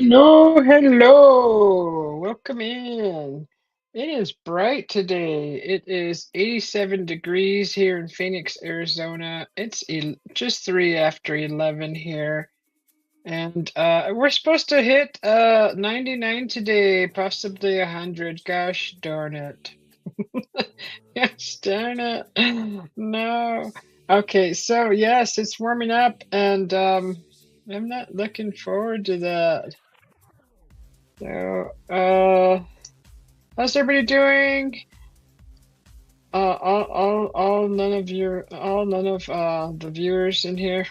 Hello, hello. Welcome in. It is bright today. It is 87 degrees here in Phoenix, Arizona. It's just 3 after 11 here. And we're supposed to hit 99 today, possibly 100. Gosh darn it. Gosh darn it. No. Okay, so yes, it's warming up and I'm not looking forward to that. So, how's everybody doing? None of the viewers in here.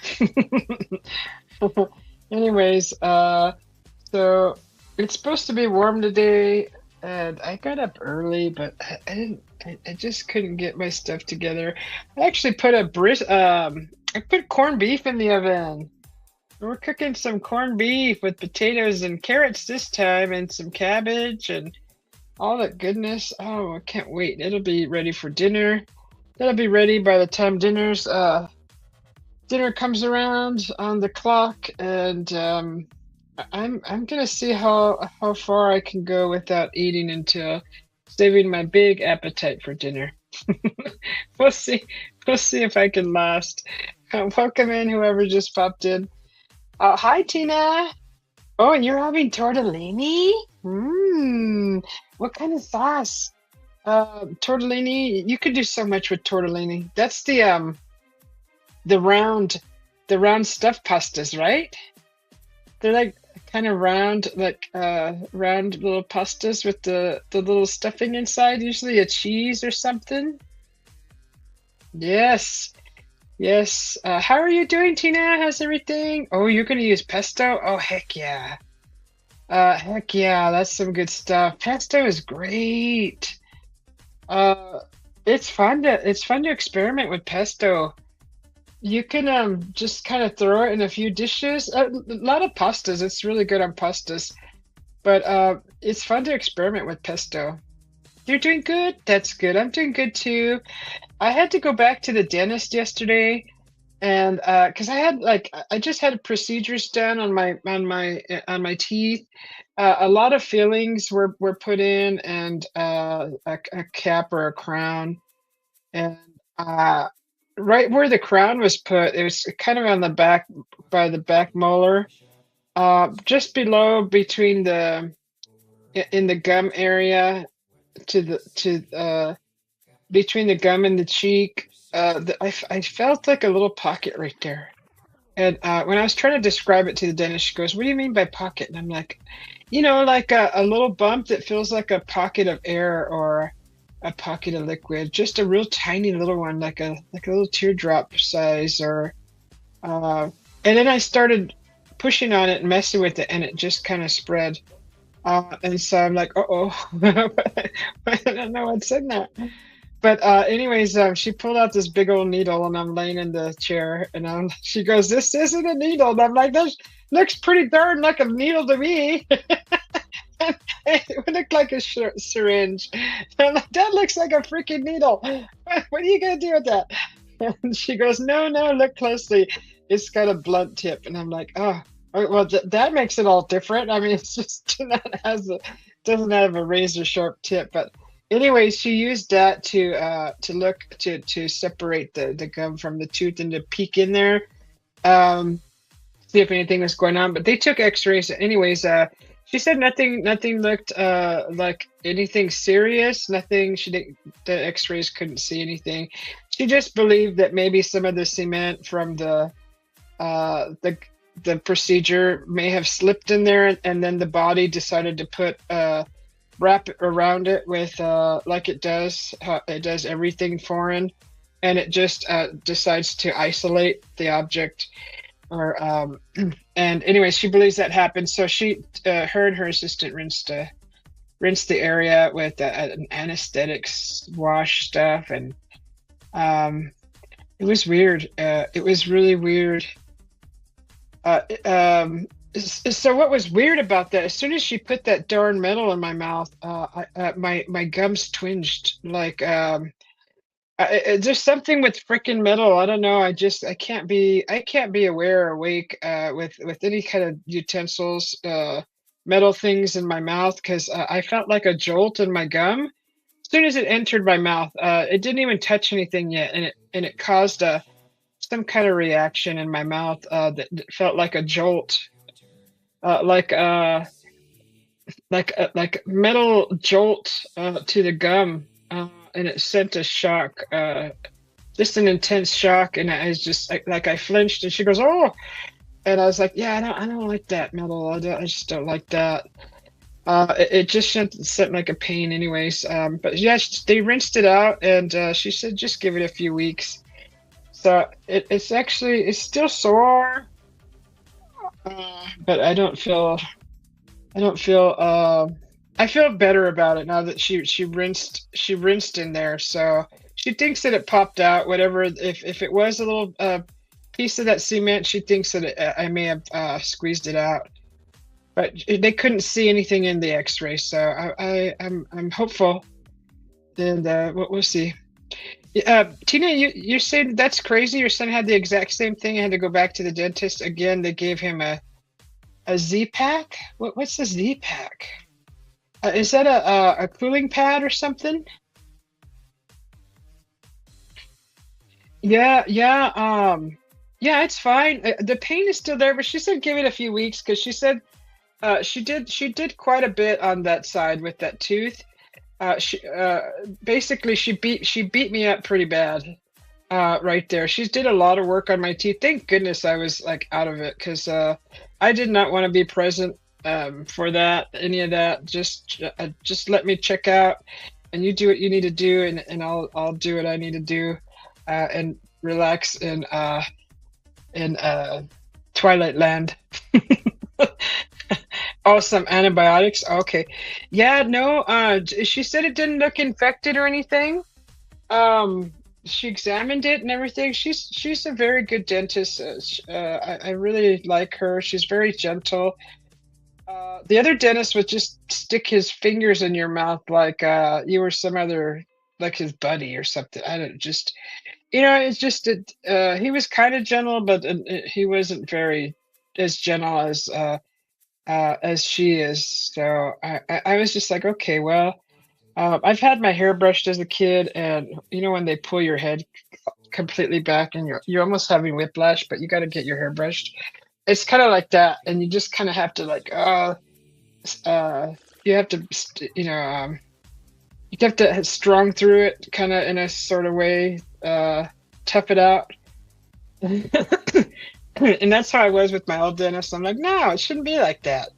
Anyways, so it's supposed to be warm today, and I got up early, but I didn't. I just couldn't get my stuff together. I actually put I put corned beef in the oven. We're cooking some corned beef with potatoes and carrots this time, and some cabbage and all that goodness. Oh, I can't wait. It'll be ready for dinner. That'll be ready by the time dinner comes around on the clock, and I'm gonna see how far I can go without eating until saving my big appetite for dinner. We'll see. We'll see if I can last. Welcome in, whoever just popped in. Hi, Tina. Oh, and you're having tortellini? Mmm. What kind of sauce? Tortellini. You could do so much with tortellini. That's the round the round stuffed pastas, right? They're like kind of round, like round little pastas with the little stuffing inside, usually a cheese or something. Yes. Yes. How are you doing, Tina? How's everything? Oh, you're gonna use pesto? Oh, heck yeah. Heck yeah, that's some good stuff. Pesto is great. Uh, it's fun to experiment with pesto. You can just kind of throw it in a few dishes. A lot of pastas. It's really good on pastas. But it's fun to experiment with pesto. You're doing good? That's good. I'm doing good too. I had to go back to the dentist yesterday, and because I just had procedures done on my teeth. A lot of fillings were put in, and a cap or a crown, and uh, right where the crown was put, it was kind of on the back by the back molar, just below between in the gum area to the to between the gum and the cheek. I felt like a little pocket right there. And when I was trying to describe it to the dentist, she goes, "What do you mean by pocket?" And I'm like, like a little bump that feels like a pocket of air or a pocket of liquid, just a real tiny little one, like a little teardrop size. Or and then I started pushing on it and messing with it, and it just kind of spread. And so I'm like, uh-oh, I don't know what's in there. But anyways, she pulled out this big old needle, and I'm laying in the chair, and she goes, "This isn't a needle." And I'm like, "This looks pretty darn like a needle to me." It looked like a syringe. And I'm like, "That looks like a freaking needle. What are you gonna do with that?" And she goes, "No, no, look closely. It's got a blunt tip." And I'm like, "Oh, well, that makes it all different. I mean, it's just doesn't have a razor sharp tip." But anyway, she used that to look to separate the gum from the tooth and to peek in there, um, see if anything was going on. But they took X-rays. Anyways, she said nothing looked like anything serious. Nothing. She didn't. The X-rays couldn't see anything. She just believed that maybe some of the cement from uh, the the procedure may have slipped in there, and then the body decided to wrap it around it with like it does. It does everything foreign, and it just decides to isolate the object. Or and anyway, she believes that happened. So her and her assistant rinsed the area with an anesthetic wash stuff, and um, it was weird. It was really weird. Uh, so what was weird about that? As soon as she put that darn metal in my mouth, my gums twinged like there's something with freaking metal. I don't know. I can't be aware or awake with any kind of utensils. metal things in my mouth because I felt like a jolt in my gum. As soon as it entered my mouth, it didn't even touch anything yet, and it caused some kind of reaction in my mouth that felt like a jolt, uh, like uh, like metal jolt to the gum, and it sent a shock, just an intense shock, and I was just like I flinched, and she goes, "Oh," and I was like, "Yeah, I don't like that metal. I just don't like that." It just sent like a pain, anyways. But yeah, they rinsed it out, and she said just give it a few weeks. So it's still sore, but I don't feel I feel better about it now that she rinsed in there. So she thinks that it popped out. Whatever, if it was a little piece of that cement, she thinks that I may have squeezed it out. But they couldn't see anything in the X-ray, so I'm hopeful, and we'll see. Tina, you said that's crazy. Your son had the exact same thing. He had to go back to the dentist again. They gave him a Z pack. What's a Z pack? Is that a cooling pad or something? Yeah, yeah, yeah. It's fine. The pain is still there, but she said give it a few weeks because she said she did quite a bit on that side with that tooth. She basically she beat me up pretty bad right there. She did a lot of work on my teeth. Thank goodness I was like out of it because I did not want to be present for that any of that. Just let me check out, and you do what you need to do, and I'll do what I need to do, and relax in Twilight Land. Oh, some antibiotics. Okay. Yeah, no, she said it didn't look infected or anything. She examined it and everything. She's a very good dentist. I really like her. She's very gentle. The other dentist would just stick his fingers in your mouth like you were some other like his buddy or something. I don't just it's just he was kind of gentle, but he wasn't very as gentle as she is. So I was just like, okay, well, I've had my hair brushed as a kid, and when they pull your head completely back and you're almost having whiplash, but you got to get your hair brushed. It's kind of like that, and you just kind of have to like, uh, you have to, you have to strong through it, kind of in a sort of way, tough it out. And that's how I was with my old dentist. I'm like, no, it shouldn't be like that.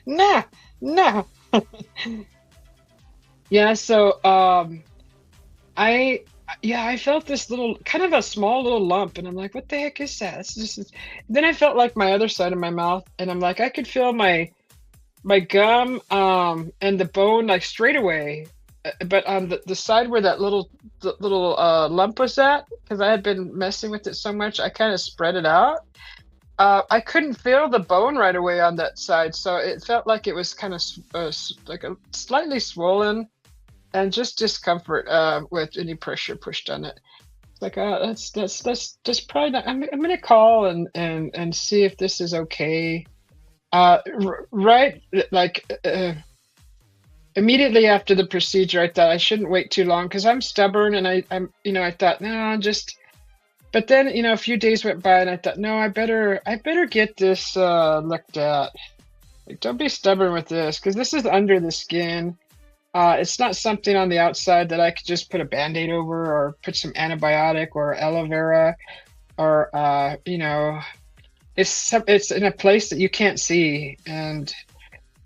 No, no. Yeah, so I yeah, I felt this little kind of a small little lump, and I'm like, what the heck is that? Then I felt like my other side of my mouth, and I'm like, I could feel my gum and the bone like straight away. But on the side where that little lump was at, because I had been messing with it so much, I kind of spread it out. I couldn't feel the bone right away on that side, so it felt like it was kind of like a slightly swollen and just discomfort with any pressure pushed on it. It's like, that's probably not. I'm gonna call and see if this is okay. Right, like immediately after the procedure, I thought I shouldn't wait too long because I'm stubborn, and I thought no, just. But then, a few days went by, and I thought, no, I better get this looked at. Like, don't be stubborn with this, because this is under the skin. It's not something on the outside that I could just put a Band-Aid over or put some antibiotic or aloe vera or it's in a place that you can't see, and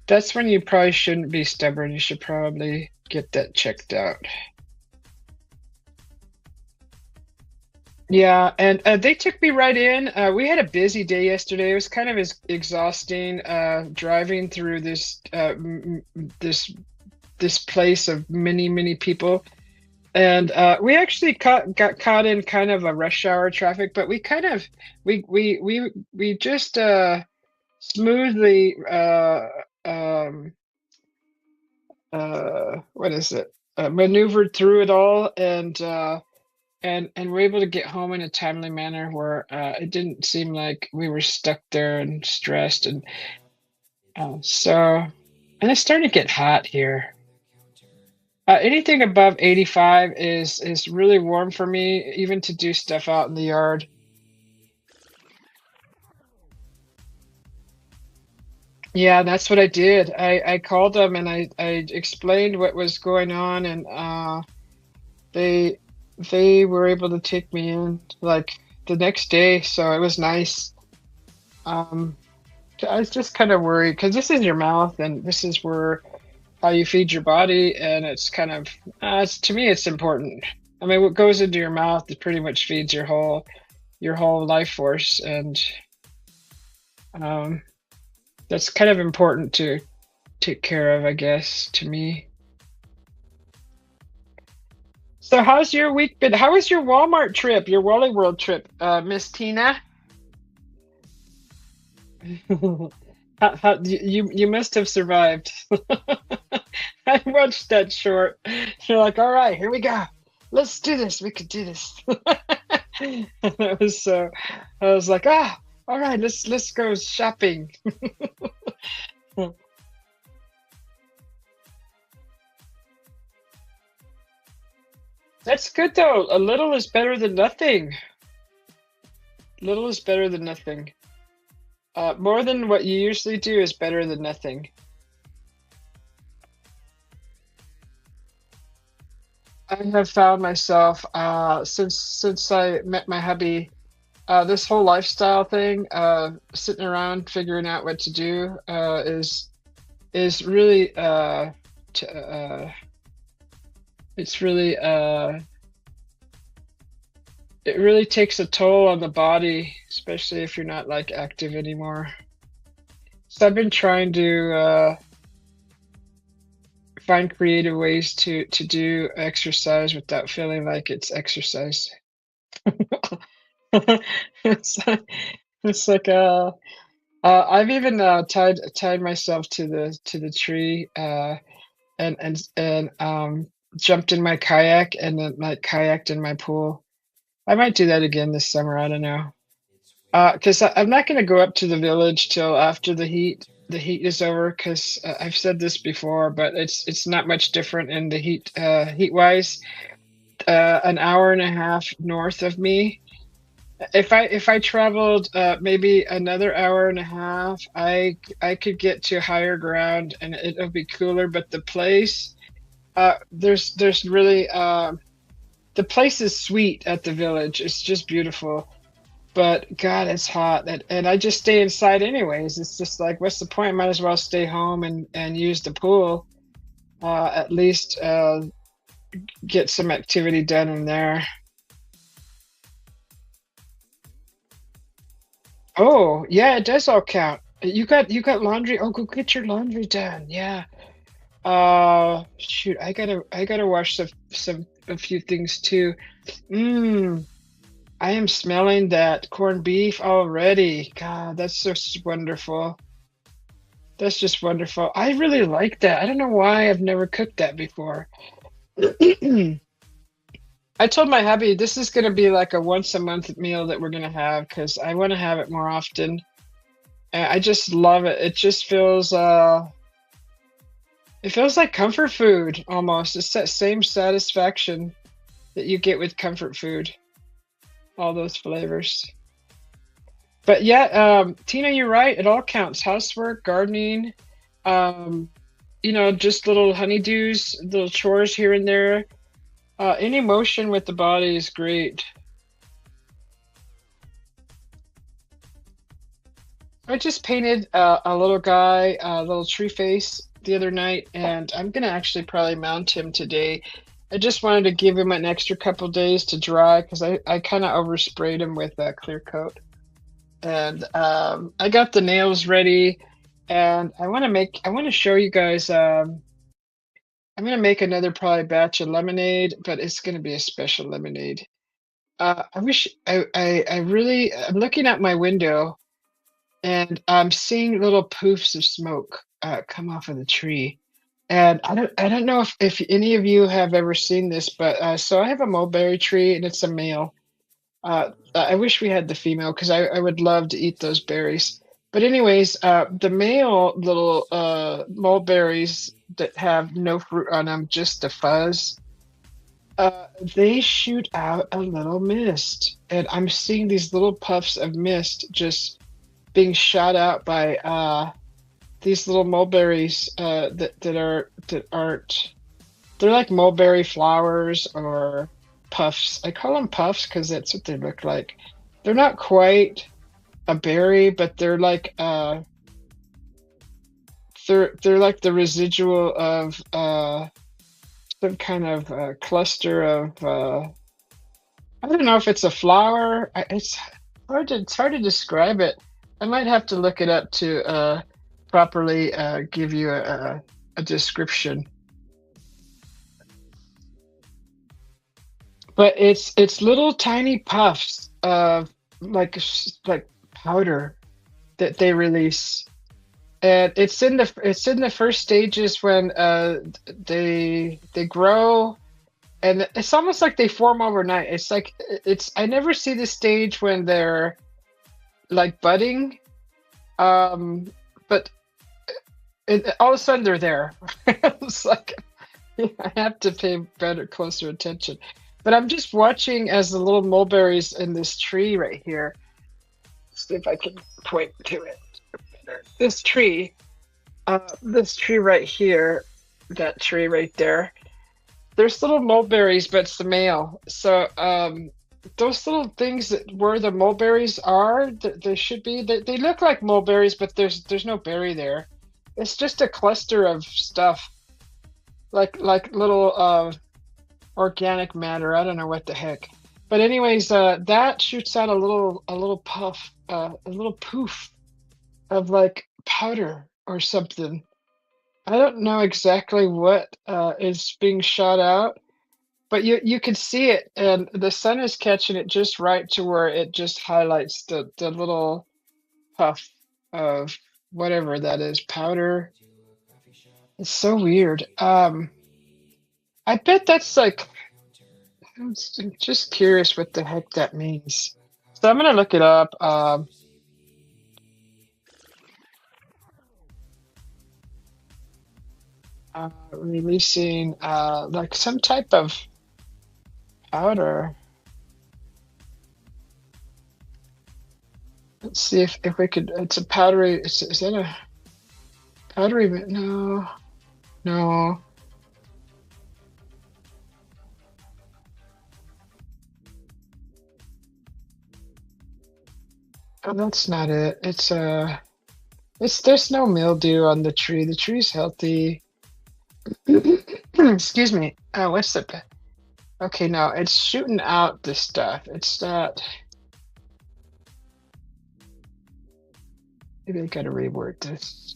that's when you probably shouldn't be stubborn. You should probably get that checked out. Yeah, and they took me right in. We had a busy day yesterday. It was kind of exhausting driving through this place of many, many people. And we actually got caught in kind of a rush hour traffic, but we kind of we just smoothly um, what is it? Maneuvered through it all, and and we're able to get home in a timely manner where it didn't seem like we were stuck there and stressed and so and it's starting to get hot here. Anything above 85 is really warm for me, even to do stuff out in the yard. Yeah, that's what I did. I called them and I explained what was going on, and they they were able to take me in like the next day, so it was nice. Um, I was just kind of worried because this is your mouth, and this is where how you feed your body, and it's kind of to me it's important. I mean, what goes into your mouth it pretty much feeds your whole life force, and um, that's kind of important to take care of, I guess, to me. So how's your week been? How was your Walmart trip, your Wally World trip, Miss Tina? You must have survived. I watched that short. You're like, all right, here we go. Let's do this. We could do this. That was so. I was like, all right, let's go shopping. That's good though. A little is better than nothing. Little is better than nothing. More than what you usually do is better than nothing. I have found myself since I met my hubby, this whole lifestyle thing, sitting around figuring out what to do, is really t- it's really it really takes a toll on the body, especially if you're not like active anymore. So I've been trying to find creative ways to do exercise without feeling like it's exercise. it's it's like I've even tied myself to the tree and jumped in my kayak and then like kayaked in my pool. I might do that again this summer. I don't know. Because I'm not going to go up to the village till after the heat is over. Because I've said this before, but it's not much different in the heat wise. An hour and a half north of me. If I traveled maybe another hour and a half, I could get to higher ground and it'll be cooler. But the place there's really the place is sweet at the village. It's just beautiful. But God, it's hot, and I just stay inside anyways. It's just like, what's the point? Might as well stay home and use the pool. At least get some activity done in there. Oh, yeah, it does all count. You got laundry. Oh, go get your laundry done. Yeah. Shoot, I gotta wash some a few things too. Mmm. I am smelling that corned beef already. God, that's just wonderful. That's just wonderful. I really like that. I don't know why I've never cooked that before. I told my hubby this is going to be like a once a month meal that we're going to have because I want to have it more often. And I just love it. It feels like comfort food almost. It's that same satisfaction that you get with comfort food, all those flavors. But yeah, Tina, you're right. It all counts. Housework, gardening, um, just little honeydews, little chores here and there. Any motion with the body is great. I just painted a little guy, a little tree face the other night, and I'm gonna actually probably mount him today. I just wanted to give him an extra couple days to dry because I kind of oversprayed him with a clear coat. And I got the nails ready, and I want to show you guys. I'm gonna make another probably batch of lemonade, but it's gonna be a special lemonade. I wish I really I'm looking out my window and I'm seeing little poofs of smoke come off of the tree, And I don't know if any of you have ever seen this, but so I have a mulberry tree and it's a male. I wish we had the female because I would love to eat those berries. But anyways, the male little mulberries that have no fruit on them, just the fuzz, they shoot out a little mist, and I'm seeing these little puffs of mist just being shot out by these little mulberries that aren't. They're like mulberry flowers or puffs. I call them puffs because that's what they look like. They're not quite a berry, but they're like the residual of some kind of cluster of I don't know if it's a flower. It's hard to describe it. I might have to look it up to properly give you a description. But it's little tiny puffs of like powder that they release, and it's in the first stages when they grow, and it's almost like they form overnight. It's like it's I never see the stage when they're like budding, but all of a sudden they're there. It's like I have to pay better, closer attention. But I'm just watching as the little mulberries in this tree right here. See if I can point to it. This tree right here, that tree right there. There's little mulberries, but it's the male. So those little things that where the mulberries are, there should be. They look like mulberries, but there's no berry there. It's just a cluster of stuff, like little organic matter. I don't know what the heck. But anyways, that shoots out a little puff, a little poof of like powder or something. I don't know exactly what is being shot out, but you can see it, and the sun is catching it just right to where it just highlights the little puff of whatever that is, powder. It's so weird. I bet that's like I'm just curious what the heck that means. So I'm gonna look it up. Releasing like some type of powder. Let's see if we could. It's a powdery. Is that a powdery? No, no. Oh, that's not it. It's there's no mildew on the tree. The tree's healthy. Excuse me. Oh, what's the? Okay, no, it's shooting out the stuff. It's not. Maybe I gotta reword this.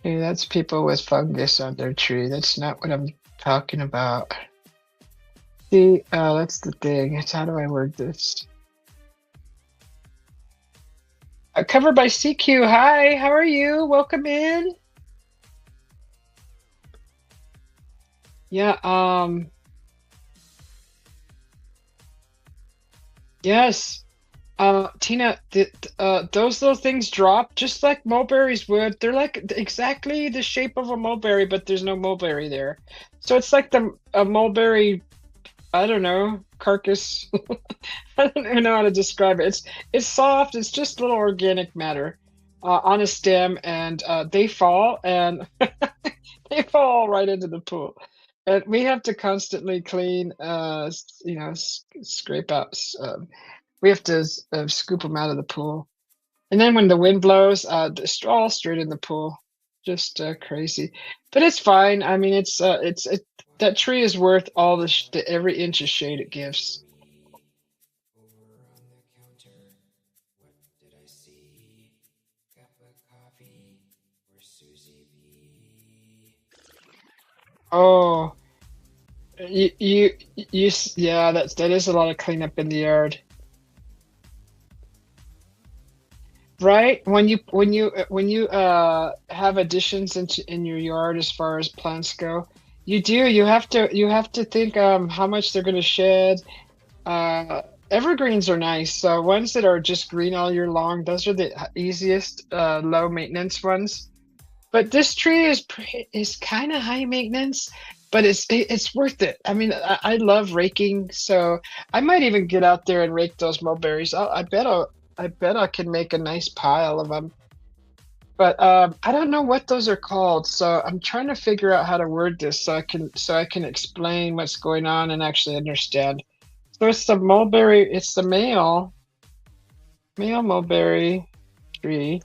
Okay, that's people with fungus on their tree. That's not what I'm talking about. See, that's the thing. It's how do I word this? Covered by CQ. Hi, how are you? Welcome in. Yeah, yes. Tina, those little things drop just like mulberries would. They're like exactly the shape of a mulberry, but there's no mulberry there. So it's like a mulberry, I don't know, carcass. I don't even know how to describe it. It's soft. It's just little organic matter on a stem, and they fall and they fall right into the pool. And we have to constantly clean, scrape out. We have to scoop them out of the pool. And then when the wind blows, all straight in the pool. Just crazy, but it's fine. I mean, that tree is worth all every inch of shade it gives. Oh, yeah, that is a lot of cleanup in the yard. Right? When you have additions in your yard as far as plants go, you have to think how much they're gonna shed. Uh Evergreens are nice. So ones that are just green all year long, those are the easiest low maintenance ones. But this tree is kind of high maintenance, but it's worth it. I mean, I love raking, so I might even get out there and rake those mulberries. I bet I can make a nice pile of them. But I don't know what those are called, so I'm trying to figure out how to word this so I can explain what's going on and actually understand. So it's the male mulberry tree.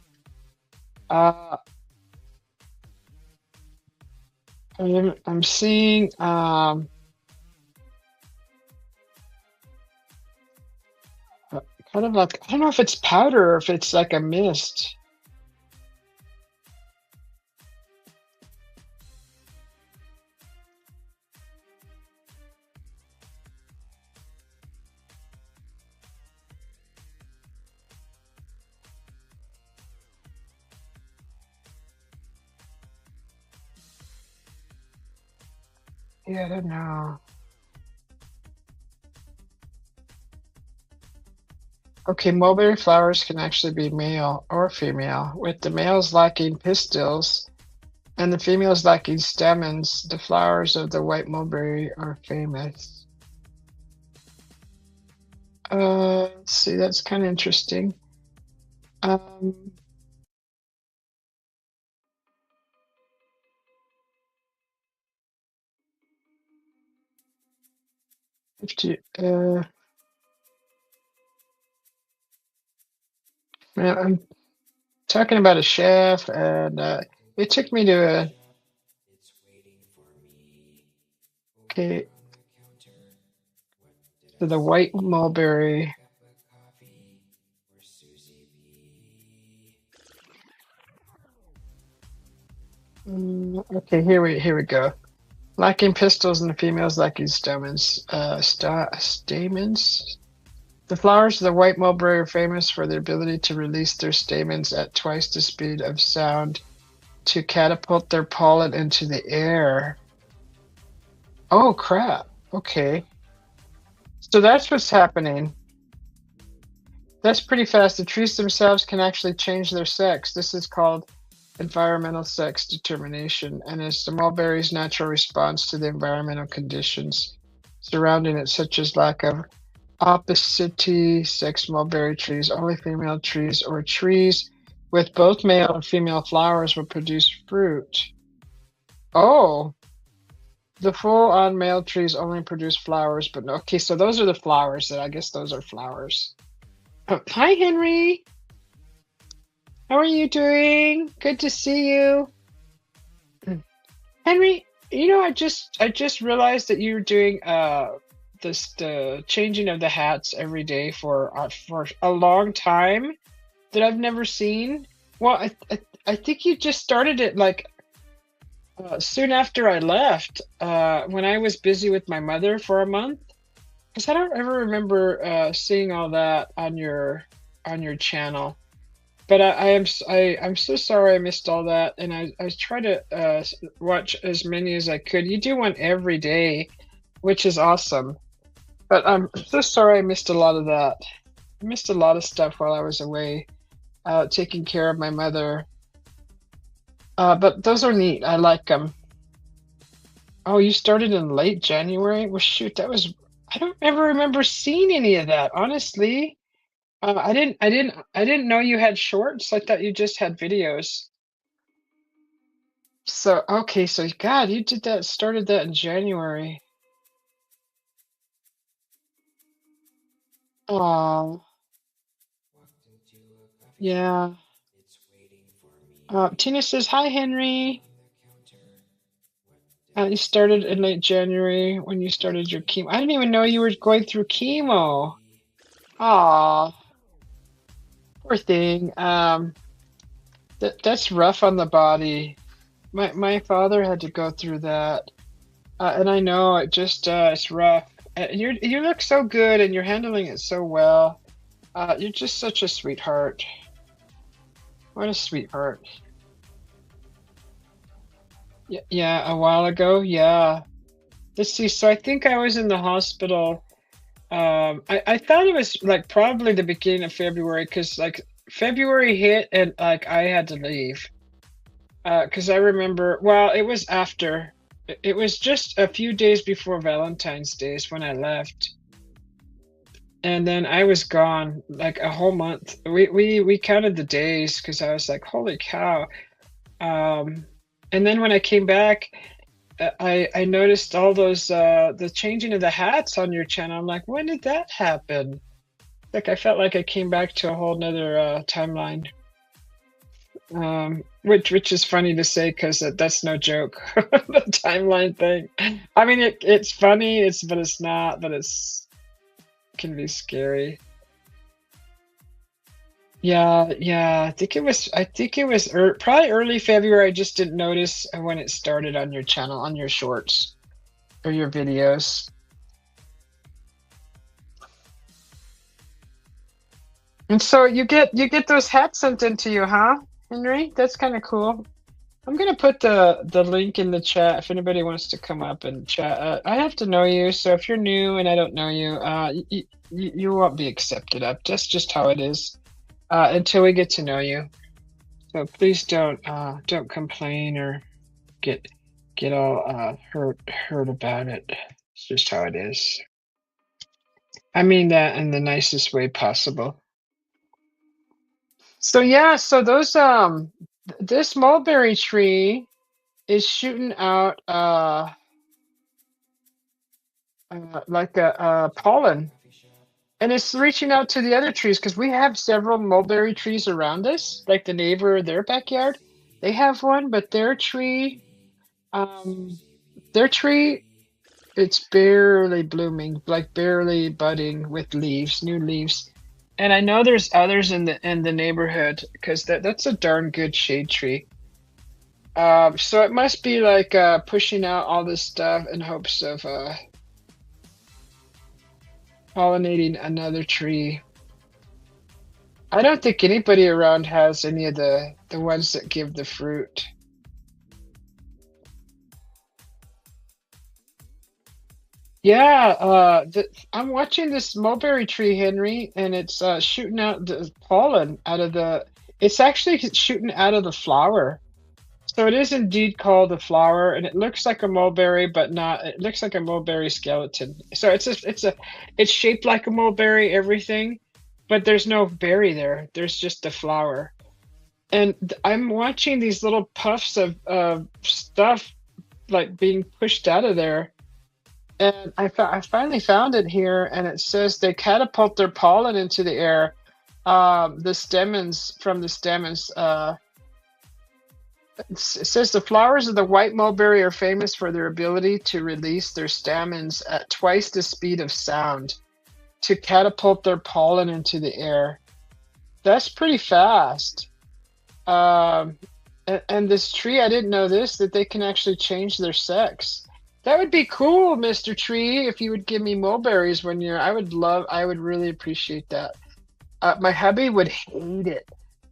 Uh, I'm seeing uh, kind of like I don't know if it's powder or if it's like a mist. Yeah, I don't know. Okay, mulberry flowers can actually be male or female, with the males lacking pistils and the females lacking stamens. The flowers of the white mulberry are famous. Let's see, that's kind of interesting. Um, if you, man, I'm talking about a chef, and it took me okay, to the white mulberry. Okay, here we go. Lacking pistils and the females lacking stamens. Stamens. The flowers of the white mulberry are famous for their ability to release their stamens at twice the speed of sound to catapult their pollen into the air. Oh crap. Okay. So that's what's happening. That's pretty fast. The trees themselves can actually change their sex. This is called environmental sex determination, and is the mulberry's natural response to the environmental conditions surrounding it, such as lack of opposite sex mulberry trees. Only female trees or trees with both male and female flowers will produce fruit. Oh, the full-on male trees only produce flowers, but no. Okay, so those are the flowers. That I guess those are flowers. Oh, hi, Henry. How are you doing? Good to see you. Henry, I just realized that you're doing the changing of the hats every day for a long time that I've never seen. Well, I think you just started it like soon after I left, when I was busy with my mother for a month. Because I don't ever remember seeing all that on your channel. But I'm so sorry I missed all that, and I try to watch as many as I could. You do one every day, which is awesome. But I'm so sorry I missed a lot of that. I missed a lot of stuff while I was away, taking care of my mother. But those are neat. I like them. Oh, you started in late January? Well, shoot, I don't ever remember seeing any of that, honestly. I didn't know you had shorts. I thought you just had videos. So, okay, so God, you started that in January. Oh, yeah. Tina says, hi, Henry. You started in late January when you started your chemo. I didn't even know you were going through chemo. Aw, poor thing. That's rough on the body. My father had to go through that. And I know it just it's rough. You look so good, and you're handling it so well. You're just such a sweetheart. What a sweetheart. Yeah, yeah, a while ago. Yeah. Let's see. So I think I was in the hospital. I thought it was like probably the beginning of February because like February hit and like I had to leave. Because I remember, well, it was after. It was just a few days before Valentine's Days when I left. And then I was gone like a whole month. We counted the days because I was like, holy cow. Um, and then when I came back, I noticed all those the changing of the hats on your channel. I'm like, when did that happen? Like I felt like I came back to a whole nother timeline. Which is funny to say because that's no joke. The timeline thing. I mean, it's funny. But it's not. But it's can be scary. Yeah, yeah. I think it was probably early February. I just didn't notice when it started on your channel, on your shorts or your videos. And so you get those hats sent into you, huh, Henry? That's kind of cool. I'm gonna put the link in the chat if anybody wants to come up and chat. I have to know you, so if you're new and I don't know you, you won't be accepted up. That's just how it is until we get to know you. So please don't complain or get get all hurt about it. It's just how it is. I mean that in the nicest way possible. So yeah, so those this mulberry tree is shooting out like a pollen, and it's reaching out to the other trees because we have several mulberry trees around us. Like the neighbor, their backyard, they have one, but um, their tree, it's barely blooming, like barely budding with leaves, new leaves. And I know there's others in the neighborhood because that's a darn good shade tree. So it must be like pushing out all this stuff in hopes of pollinating another tree. I don't think anybody around has any of the ones that give the fruit. Yeah, I'm watching this mulberry tree, Henry, and it's shooting out the pollen out of the. It's actually shooting out of the flower. So it is indeed called a flower, and it looks like a mulberry, but not. It looks like a mulberry skeleton. So it's shaped like a mulberry, everything, but there's no berry there. There's just a flower. And I'm watching these little puffs of stuff like being pushed out of there. And I finally found it here, and it says they catapult their pollen into the air. The stamens from the stamens. It says the flowers of the white mulberry are famous for their ability to release their stamens at twice the speed of sound to catapult their pollen into the air. That's pretty fast. Um, and this tree, I didn't know this, that they can actually change their sex. That would be cool, Mr. Tree, if you would give me mulberries one year. I would really appreciate that. My hubby would hate it,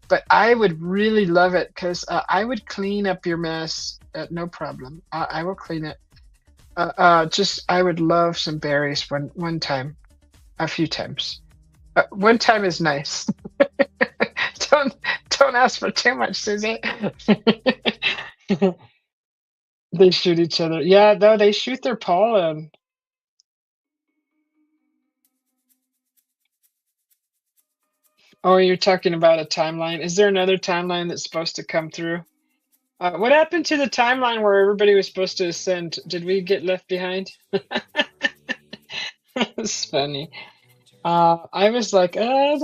but I would really love it because I would clean up your mess. No problem. I will clean it. I would love some berries one time, a few times. One time is nice. don't don't ask for too much, Susie. They shoot each other. Yeah, no, they shoot their pollen. Oh, you're talking about a timeline. Is there another timeline that's supposed to come through? What happened to the timeline where everybody was supposed to ascend? Did we get left behind? It's funny. I was like, I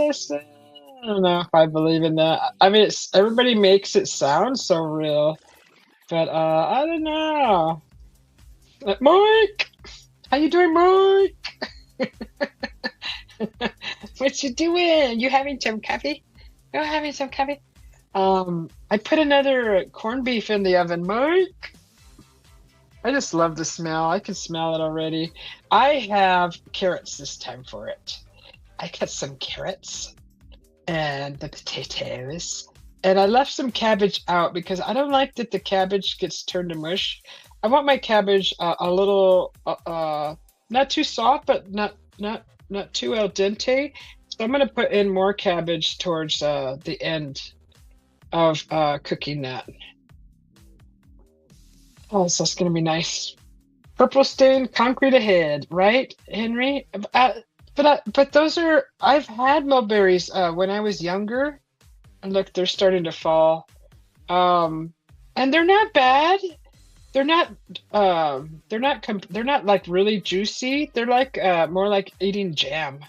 don't know if I believe in that. I mean, everybody makes it sound so real, but I don't know. Mike, how you doing, Mike? What you doing? You having some coffee? You having some coffee? I put another corned beef in the oven, Mike. I just love the smell. I can smell it already. I have carrots this time for it. I cut some carrots and the potatoes, and I left some cabbage out because I don't like that the cabbage gets turned to mush. I want my cabbage a little, not too soft, but not too al dente. So I'm gonna put in more cabbage towards the end of cooking that. Oh, so it's gonna be nice. Purple stained concrete ahead, right, Henry? But those are I've had mulberries when I was younger, and look, they're starting to fall. Um, and they're not bad. They're not they're not like really juicy. They're like more like eating jam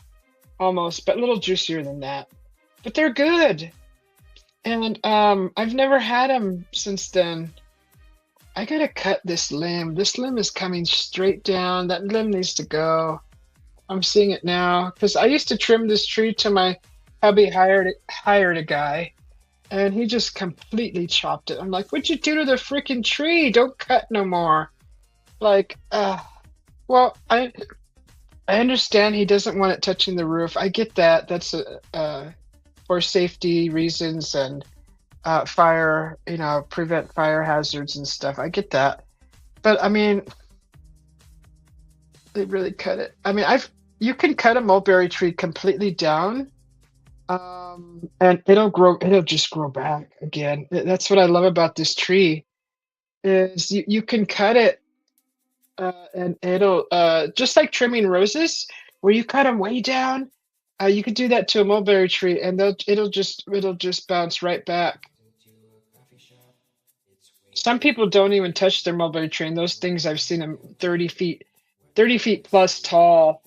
almost, but a little juicier than that. But they're good. And I've never had them since then. I gotta cut this limb. This limb is coming straight down. That limb needs to go. I'm seeing it now because I used to trim this tree till my hubby hired a guy, and he just completely chopped it. I'm like, what'd you do to the freaking tree? Don't cut no more. Like, well, I understand he doesn't want it touching the roof. I get that. That's for safety reasons and fire, prevent fire hazards and stuff. I get that. But I mean, they really cut it. I mean, you can cut a mulberry tree completely down, and it'll just grow back again. That's what I love about this tree is you can cut it, and it'll just like trimming roses, where you cut them way down. You could do that to a mulberry tree, and it'll just bounce right back. Some people don't even touch their mulberry tree, and those things I've seen them 30 feet plus tall,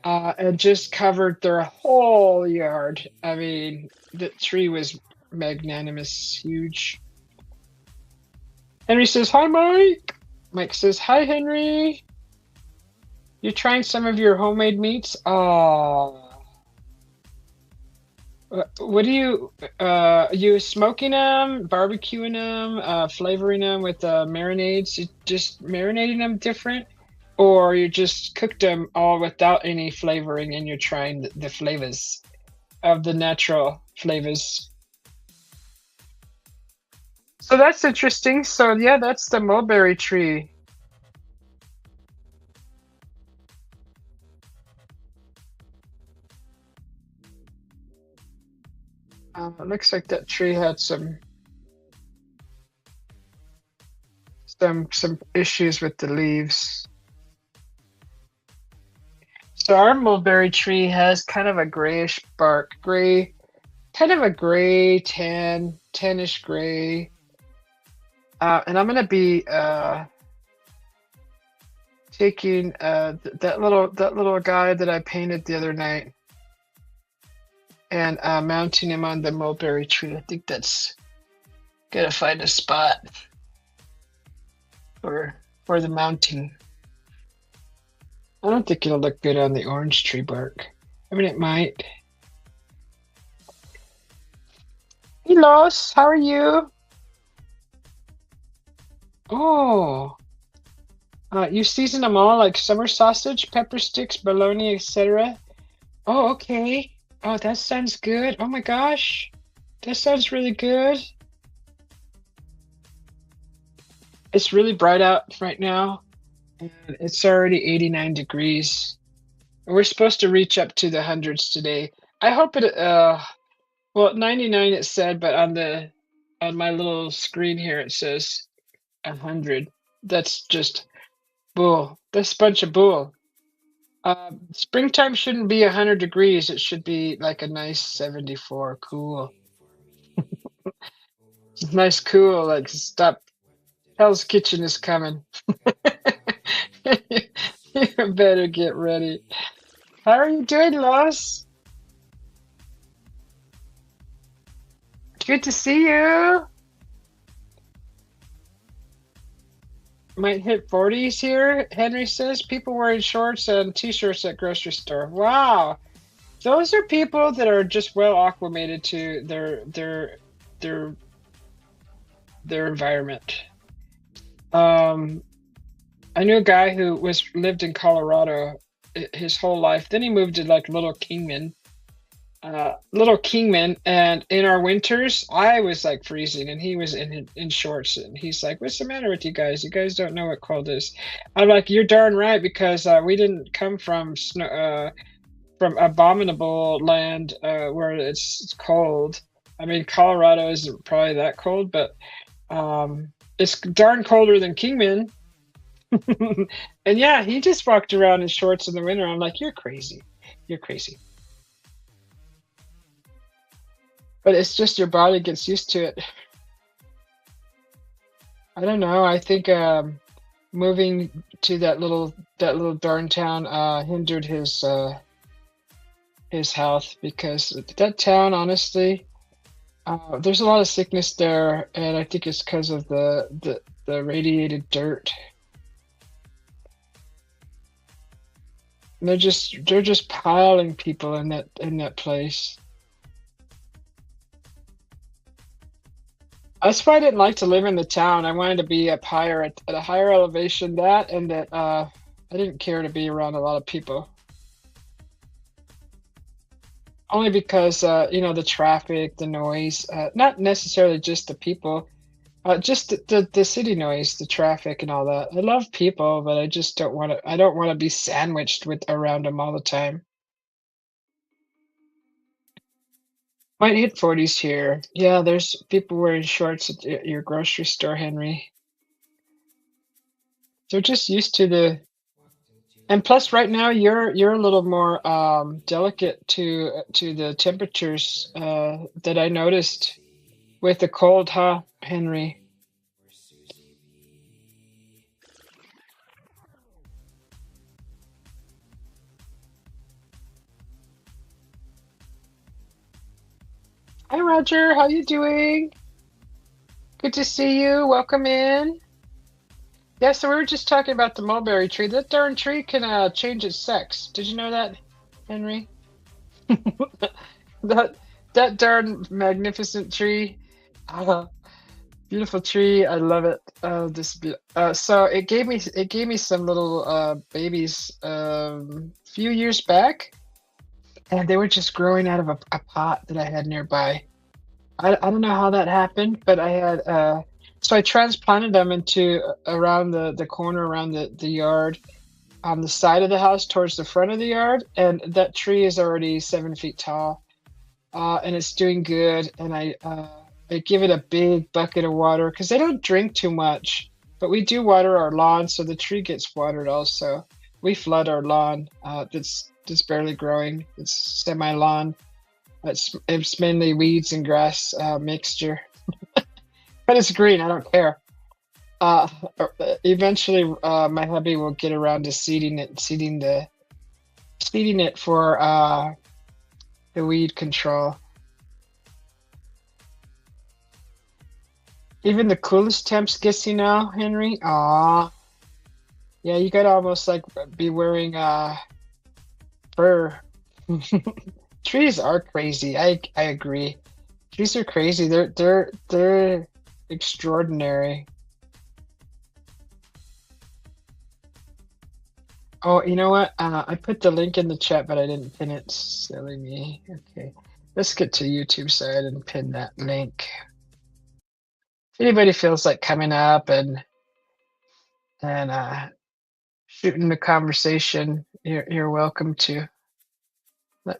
and just covered their whole yard. I mean, the tree was magnanimous, huge. Henry says, "Hi, Mike." Mike says, "Hi, Henry. You're trying some of your homemade meats?" Oh, what do you smoking them, barbecuing them, flavoring them with marinades? You just marinating them different, or you just cooked them all without any flavoring, and you're trying the flavors of the natural flavors. So that's interesting. So yeah, that's the mulberry tree. It looks like that tree had some issues with the leaves. So our mulberry tree has kind of a grayish bark, gray, kind of a gray tannish gray. And I'm gonna be taking that little guy that I painted the other night and mounting him on the mulberry tree. I think that's gotta find a spot for the mounting. I don't think it'll look good on the orange tree bark. I mean, it might. Hey, Los, how are you? Oh, you season them all like summer sausage, pepper sticks, bologna, etc. Oh, okay. Oh, that sounds good. Oh my gosh, that sounds really good. It's really bright out right now, and it's already 89 degrees. We're supposed to reach up to the hundreds today. I hope it. Well, 99 it said, but on my little screen here it says 100. That's just bull. That's a bunch of bull. Springtime shouldn't be 100 degrees. It should be like a nice 74. Cool. Nice, cool. Like, stop. Hell's Kitchen is coming. You better get ready. How are you doing, Lois? Good to see you. Might hit 40s here, Henry says. People wearing shorts and t-shirts at grocery store. Wow. Those are people that are just well acclimated to their environment. I knew a guy who was lived in Colorado his whole life. Then he moved to like Little Kingman, and in our winters, I was like freezing, and he was in shorts, and he's like, "What's the matter with you guys? You guys don't know what cold is." I'm like, "You're darn right, because we didn't come from abominable land where it's cold. I mean, Colorado isn't probably that cold, but it's darn colder than Kingman." And yeah, he just walked around in shorts in the winter. I'm like, "You're crazy. You're crazy." But it's just your body gets used to it. I don't know. I think moving to that little darn town hindered his health, because that town, honestly, there's a lot of sickness there, and I think it's because of the radiated dirt. And they're just piling people in that place. That's why I didn't like to live in the town. I wanted to be up higher at a higher elevation. That and that I didn't care to be around a lot of people. Only because the traffic, the noise, not necessarily just the people, just the city noise, the traffic and all that. I love people, but I just don't want to be sandwiched with around them all the time. Might hit 40s here. Yeah, there's people wearing shorts at your grocery store, Henry. They're just used to the. And plus, right now you're a little more delicate to the temperatures that I noticed with the cold, huh, Henry? Hi, Roger. How you doing? Good to see you. Welcome in. Yeah, so we were just talking about the mulberry tree. That darn tree can change its sex. Did you know that, Henry? That that darn magnificent tree. Uh, Beautiful tree. I love it. So it gave me some little babies few years back, and they were just growing out of a pot that I had nearby. I don't know how that happened, but I had so I transplanted them into around the corner around the yard on the side of the house towards the front of the yard, and that tree is already 7 feet tall, and it's doing good. And I give it a big bucket of water because they don't drink too much, but we do water our lawn, so the tree gets watered also. We flood our lawn. That's barely growing. It's semi lawn. It's mainly weeds and grass mixture, but it's green. I don't care. Eventually, my hubby will get around to seeding it for the weed control. Even the coolest temps gets you now, Henry. Aw, yeah, you gotta almost like be wearing fur. Trees are crazy. I agree. Trees are crazy. They're extraordinary. Oh, you know what? I put the link in the chat, but I didn't pin it. Silly me. Okay, let's get to YouTube side and pin that link. If anybody feels like coming up and shooting the conversation, you're welcome to.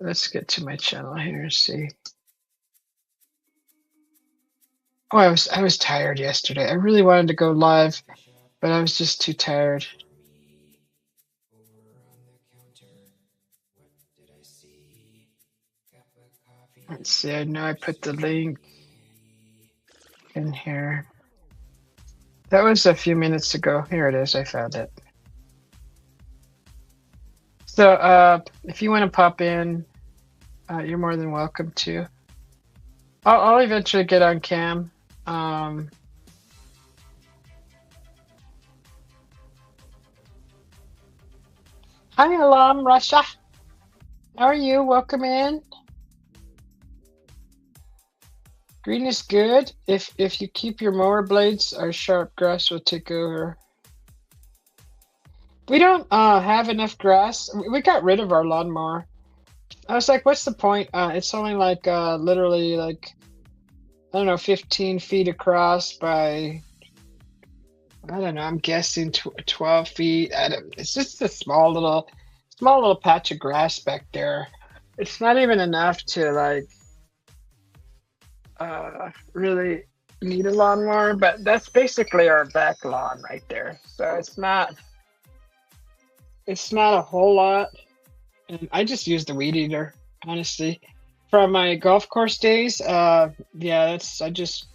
Let's get to my channel here and see. Oh, I was tired yesterday. I really wanted to go live, but I was just too tired. Let's see. I know I put the link in here. That was a few minutes ago. Here it is. I found it. So if you want to pop in, you're more than welcome to. I'll eventually get on cam. Hi, Alam Russia. How are you? Welcome in. Green is good. If you keep your mower blades, our sharp grass will take over. We don't have enough grass. We got rid of our lawnmower. I was like, what's the point? It's only like literally like I don't know, 15 feet across by I don't know. I'm guessing 12 feet. I don't, it's just a small little patch of grass back there. It's not even enough to like really need a lawnmower, but that's basically our back lawn right there. So it's not a whole lot. And I just use the weed eater, honestly. From my golf course days, yeah, that's I just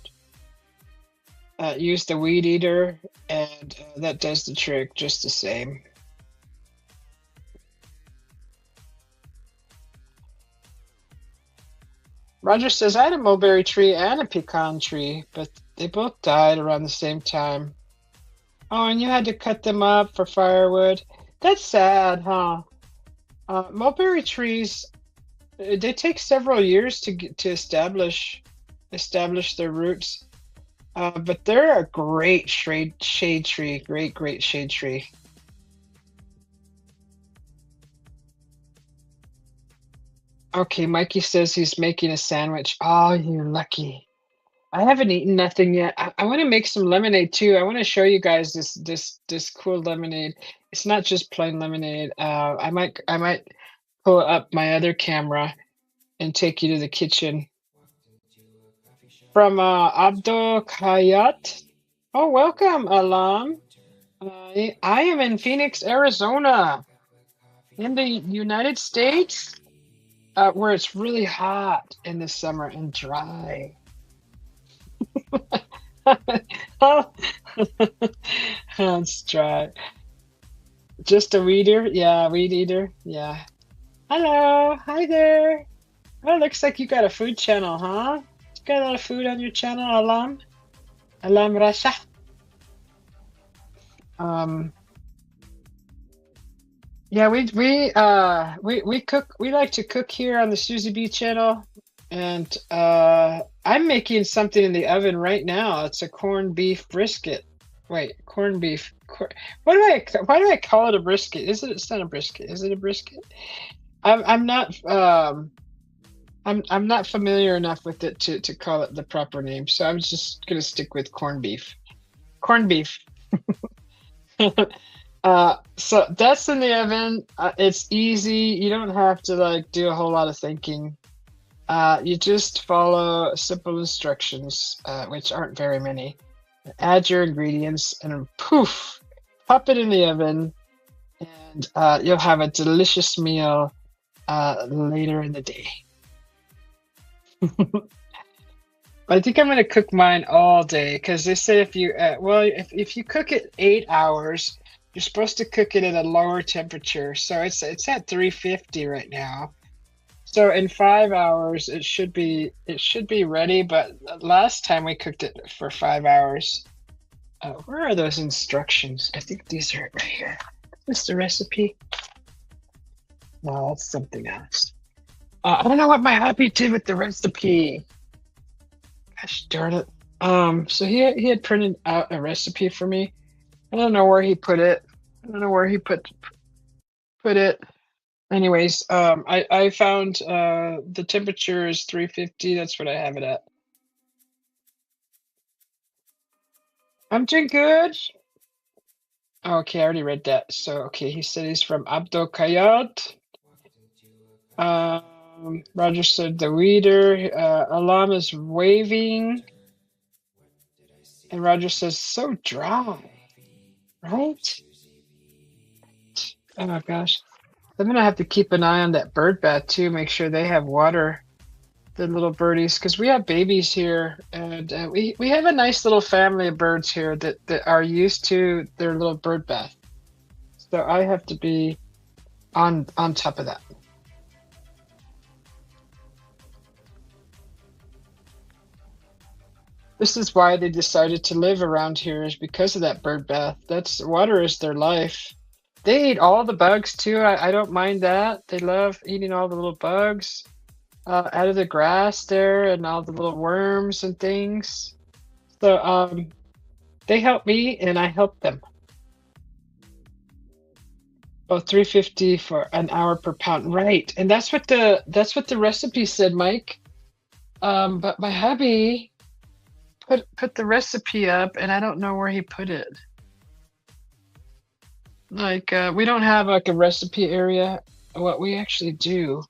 use the weed eater, and that does the trick just the same. Roger says, I had a mulberry tree and a pecan tree, but they both died around the same time. Oh, and you had to cut them up for firewood. That's sad, huh? Mulberry trees, they take several years to establish their roots. But they're a great shade tree, great shade tree. Okay, Mikey says he's making a sandwich. Oh, you're lucky. I haven't eaten nothing yet. I want to make some lemonade too. I want to show you guys this cool lemonade. It's not just plain lemonade. I might pull up my other camera and take you to the kitchen. From Abdul Kayat. Oh, welcome, Alam. I am in Phoenix, Arizona, in the United States, where it's really hot in the summer and dry. Oh, it's dry. Just a weeder? Yeah, weed eater. Yeah. Hello. Hi there. Oh, looks like you got a food channel, huh? You got a lot of food on your channel, Alam? Alam Rasha. Um, yeah, we like to cook here on the Susie B channel, and I'm making something in the oven right now. It's a corned beef brisket. Wait, corned beef. Why do I call it a brisket? It's not a brisket. Is it a brisket? I'm not I'm not familiar enough with it to call it the proper name, so I'm just gonna stick with corned beef. Corned beef. So that's in the oven. It's easy. You don't have to like do a whole lot of thinking. You just follow simple instructions, which aren't very many. Add your ingredients and poof, pop it in the oven, and you'll have a delicious meal later in the day. I think I'm going to cook mine all day because they say if you, well, if you cook it 8 hours, you're supposed to cook it at a lower temperature. So it's at 350 right now. So in 5 hours, it should be ready. But last time we cooked it for 5 hours. Where are those instructions? I think these are right here. Is this the recipe? No, that's something else. I don't know what my hubby did with the recipe. Gosh darn it. So he had printed out a recipe for me. I don't know where he put it. I don't know where he put it. Anyways, I found the temperature is 350. That's what I have it at. I'm doing good. Okay, I already read that. So okay, he said he's from Abdul Kayat. Roger said the weeder. Alam is waving. And Roger says, so dry, right? Oh my gosh. I'm gonna have to keep an eye on that bird bath too, make sure they have water, the little birdies, because we have babies here, and we have a nice little family of birds here that are used to their little bird bath. So I have to be on top of that. This is why they decided to live around here, is because of that bird bath. That's water is their life. They eat all the bugs too. I don't mind that. They love eating all the little bugs out of the grass there and all the little worms and things. So they help me and I help them. Oh, 350 for an hour per pound. Right. And that's what the recipe said, Mike. But my hubby put the recipe up and I don't know where he put it. Like we don't have like a recipe area. What we actually do,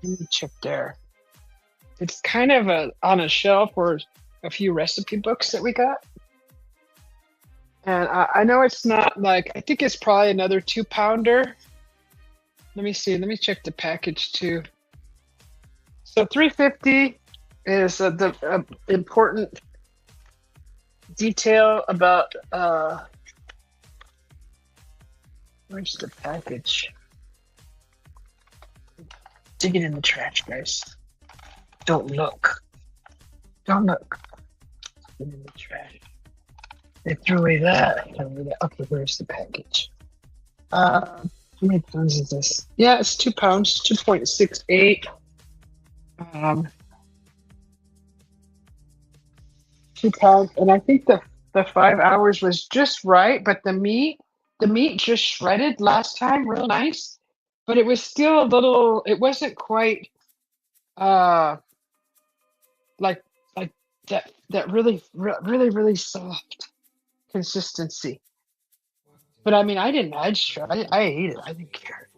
let me check there. It's kind of on a shelf or a few recipe books that we got. And I know it's not like, I think it's probably another 2 pounder. Let me see. Let me check the package too. So 350 is the important detail about where's the package? Dig it in the trash, guys. Don't look. Don't look. Dig it in the trash. They threw away that. Okay, where's the package? How many pounds is this? Yeah, it's 2 pounds, 2.68. 2 pounds, and I think the 5 hours was just right, but the meat just shredded last time, real nice, but it was still a little. It wasn't quite uh like like that really soft consistency. But I mean, I didn't. I ate it. I didn't care.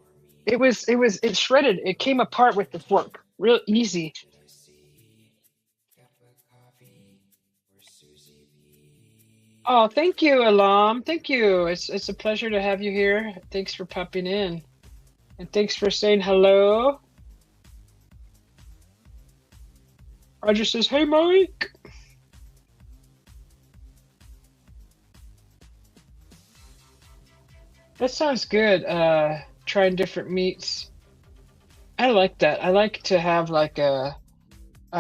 It shredded. It came apart with the fork, real easy. Oh, thank you, Alam. Thank you. It's a pleasure to have you here. Thanks for popping in, and thanks for saying hello. Roger says, "Hey, Mike." That sounds good. Trying different meats. I like that. I like to have like a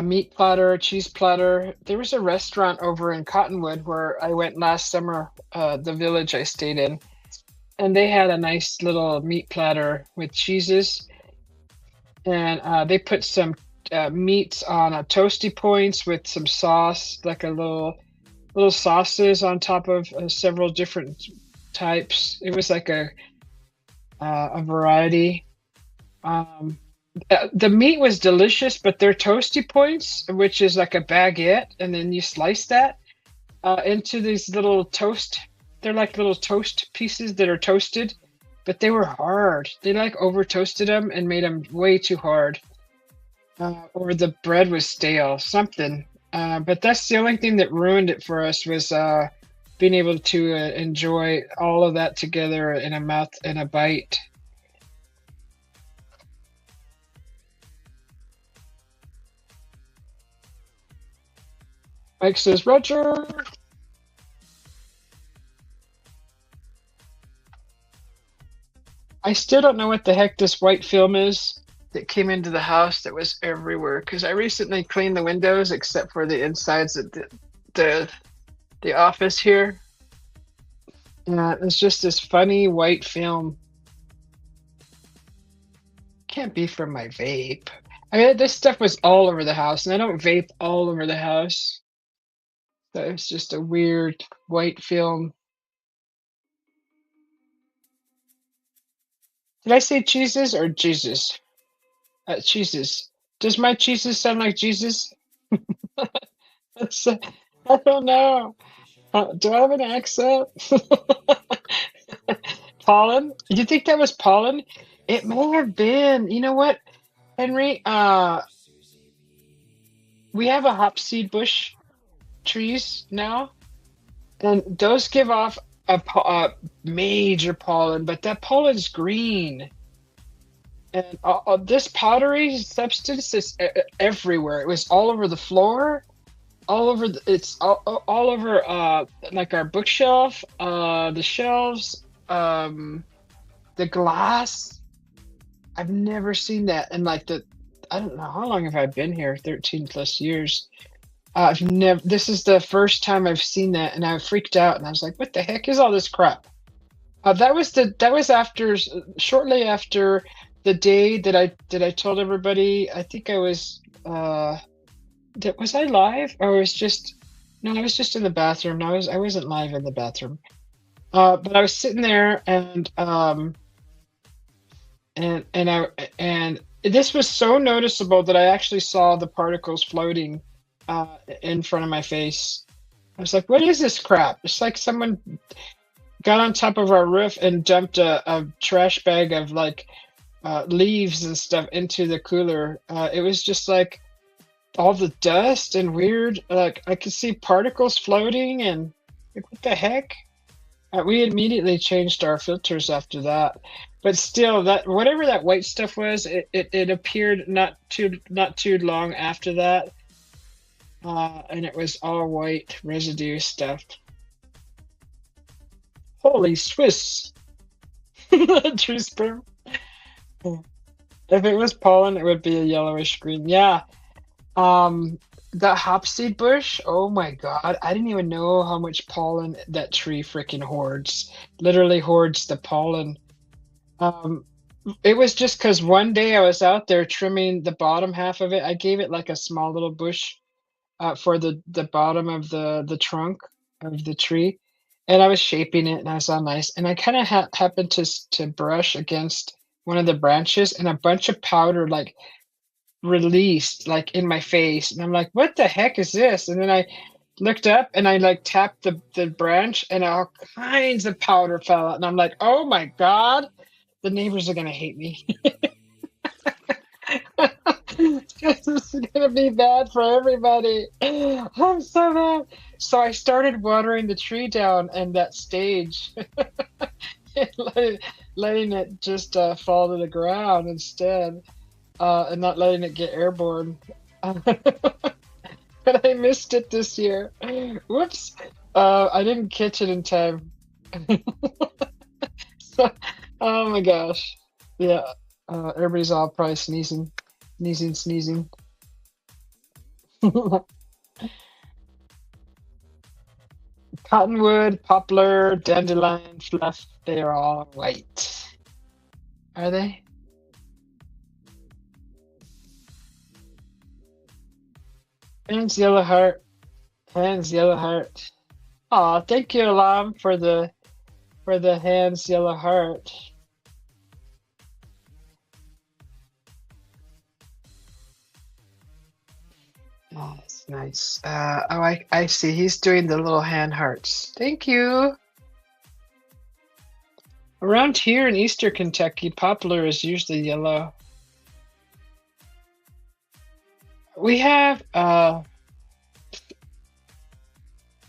meat platter, a cheese platter. There was a restaurant over in Cottonwood where I went last summer, the village I stayed in, and they had a nice little meat platter with cheeses, and they put some meats on a toasty points with some sauce, like a little sauces on top of several different types. It was like a variety. Um, the meat was delicious, but their toasty points, which is like a baguette, and then you slice that into these little toast. They're like little toast pieces that are toasted, but they were hard. They like over toasted them and made them way too hard, or the bread was stale, something. But that's the only thing that ruined it for us was being able to enjoy all of that together in a mouth and a bite. Mike says, Roger. I still don't know what the heck this white film is that came into the house that was everywhere because I recently cleaned the windows except for the insides of the, the office here. It's just this funny white film. Can't be from my vape. I mean, this stuff was all over the house, and I don't vape all over the house. So it's just a weird white film. Did I say cheeses or Jesus? Cheeses. Does my cheeses sound like Jesus? That's, I don't know. Do I have an accent? Pollen? You think that was pollen? It may have been. You know what, Henry? We have a hop seed bush trees now, and those give off a major pollen, but that pollen's green. And this powdery substance is everywhere. It was all over the floor, all over. It's all over, like our bookshelf, the shelves, the glass. I've never seen that. And like I don't know how long have I been here? 13 plus years. I've never. This is the first time I've seen that, and I freaked out, and I was like, "What the heck is all this crap?" That was after shortly after the day that I told everybody. I think I was was I live or was just no, I was just in the bathroom. I wasn't live in the bathroom. But I was sitting there and and this was so noticeable that I actually saw the particles floating in front of my face. I was like, "What is this crap?" It's like someone got on top of our roof and dumped a trash bag of like leaves and stuff into the cooler. It was just like all the dust and weird. Like I could see particles floating and like, what the heck? We immediately changed our filters after that, but still, that whatever that white stuff was, it appeared not too long after that, and it was all white residue stuff. Holy Swiss! True sperm. If it was pollen, it would be a yellowish green. Yeah. Um, the hopseed bush. Oh my God! I didn't even know how much pollen that tree freaking hoards. Literally hoards the pollen. Um, it was just because one day I was out there trimming the bottom half of it. I gave it like a small little bush for the bottom of the trunk of the tree, and I was shaping it, and I was all nice. And I kind of happened to brush against one of the branches, and a bunch of powder like released like in my face, and I'm like, "What the heck is this?" And then I looked up and I like tapped the branch, and all kinds of powder fell out, and I'm like, "Oh my God, the neighbors are gonna hate me." This is gonna be bad for everybody. I'm so mad. So I started watering the tree down and that stage, and letting it just fall to the ground instead, and not letting it get airborne. But I missed it this year. Whoops. I didn't catch it in time. So, oh my gosh. Yeah. Everybody's all probably sneezing. Cottonwood, poplar, dandelion, fluff, they are all white. Are they? Hands yellow heart. Hands yellow heart. Aw, thank you, Alam, for the hands yellow heart. Oh, that's nice. Oh, I see. He's doing the little hand hearts. Thank you. Around here in Eastern Kentucky, poplar is usually yellow. We have, I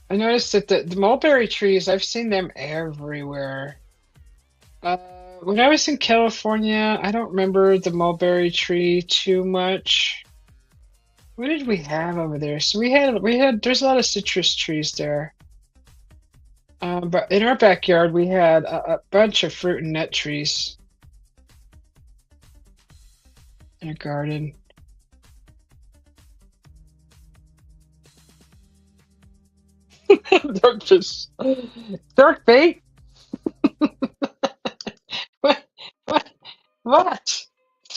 noticed that the mulberry trees, I've seen them everywhere. Uh, when I was in California, I don't remember the mulberry tree too much. What did we have over there? So there's a lot of citrus trees there. But in our backyard, we had a bunch of fruit and nut trees in a garden. Darkfish. Dark bait? What? What? What?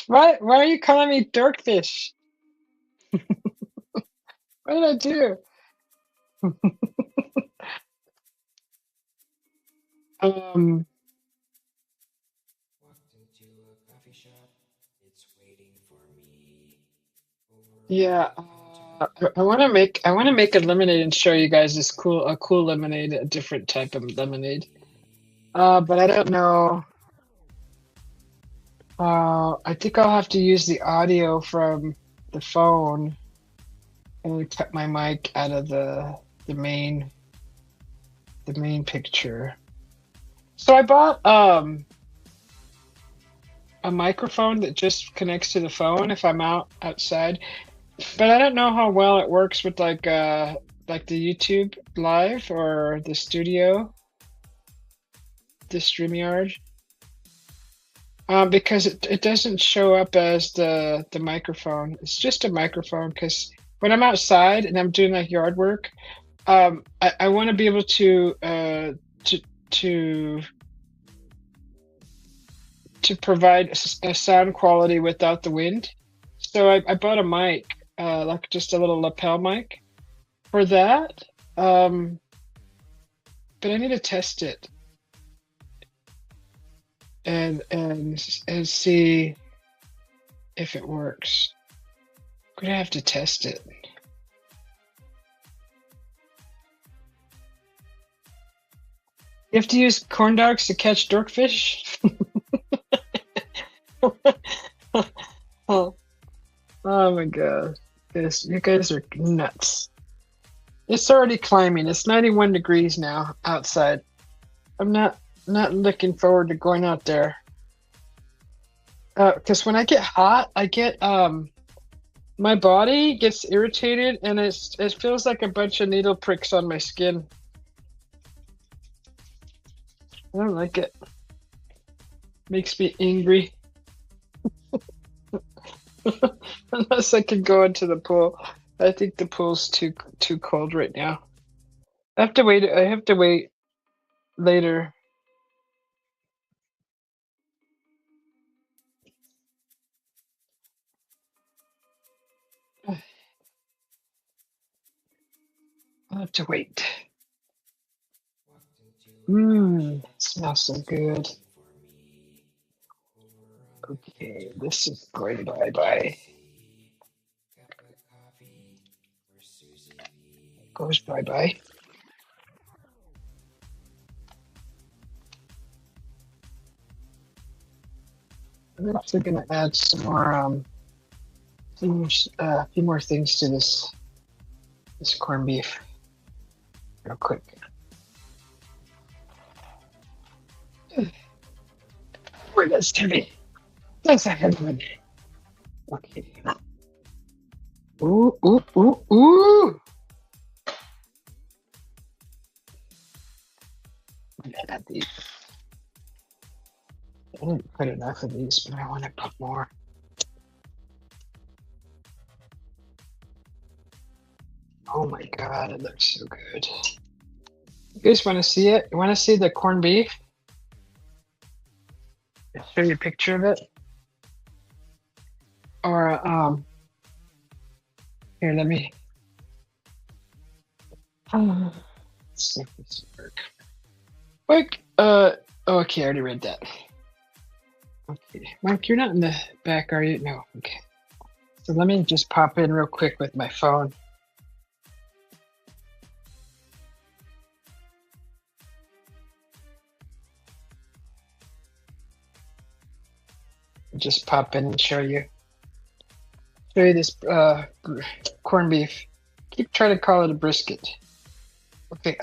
Why are you calling me darkfish? What did I do? Um, Walked into a coffee shop. It's waiting for me. Over a yeah. counter. I want to make a lemonade and show you guys a cool lemonade, a different type of lemonade. But I don't know. I think I'll have to use the audio from the phone and cut my mic out of the main the main picture. So I bought a microphone that just connects to the phone if I'm outside, but I don't know how well it works with like the YouTube live or the studio, the StreamYard. Because it doesn't show up as the microphone. It's just a microphone because when I'm outside and I'm doing like yard work, I want to be able to to to provide a sound quality without the wind. So I bought a mic, like just a little lapel mic for that. Um, but I need to test it. and see if it works. I'm gonna have to test it. You have to use corn dogs to catch dorkfish? Oh, oh my god. You guys are nuts. It's already climbing. It's 91 degrees now outside. I'm not looking forward to going out there. Because when I get hot, I get my body gets irritated and it feels like a bunch of needle pricks on my skin. I don't like it. Makes me angry. Unless I can go into the pool. I think the pool's too cold right now. I have to wait later. I'll have to wait. Mmm, smells so good. Okay, this is going bye-bye. Goes bye-bye. I'm actually gonna add some more a few more things to this corned beef real quick. Boy, that's heavy. That's a heavy one. Okay. Ooh, ooh, ooh, ooh! I'm gonna add these. I didn't put enough of these, but I want to put more. Oh my god, it looks so good. You guys want to see it? You want to see the corned beef? I'll show you a picture of it. Or here, let me. Let's see if this will work. Quick. Okay, I already read that. Okay, Mike, you're not in the back, are you? No. Okay. So let me just pop in real quick with my phone. Just pop in and show you this corned beef. Keep trying to call it a brisket. Okay,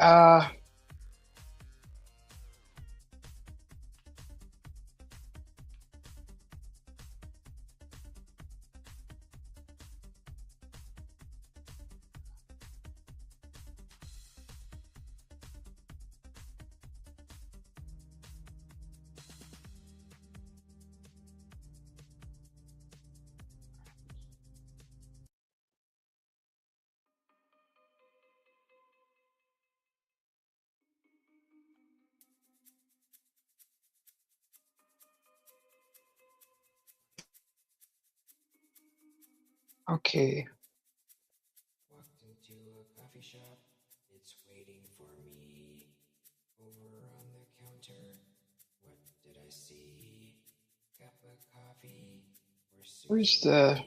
okay. Walked into a coffee shop, it's waiting for me. Over on the counter, what did I see? Cup of coffee for Where's Susie. the?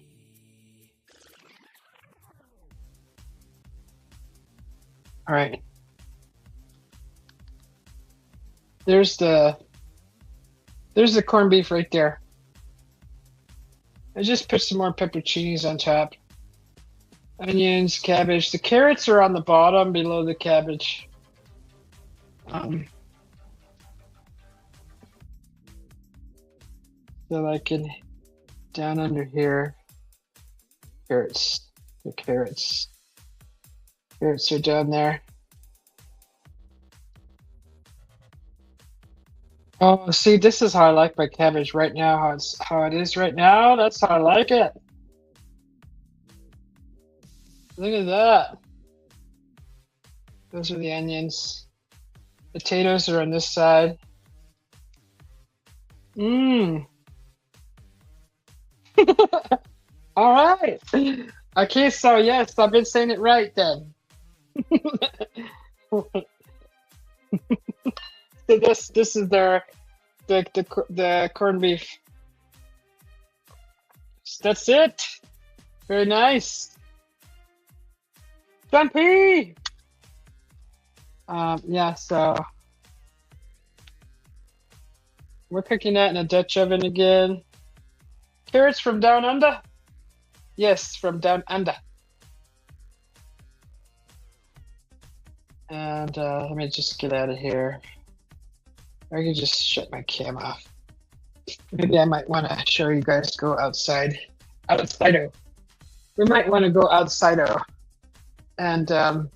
All right. There's the corned beef right there. I just put some more pepperoncinis on top. Onions, cabbage. The carrots are on the bottom below the cabbage. So like in down under here, carrots. The carrots. Carrots are down there. Oh, see, this is how I like my cabbage right now. How it is right now. That's how I like it. Look at that. Those are the onions. Potatoes are on this side. Mmm. All right. Okay, so yes, I've been saying it right then. So this is their the corned beef. That's it. Very nice. Jumpy. Yeah. So we're cooking that in a Dutch oven again. Carrots from down under. Yes, from down under. And let me just get out of here. I can just shut my cam off. Maybe I might want to show you guys go outside. Outsider. We might want to go outsider. And oh,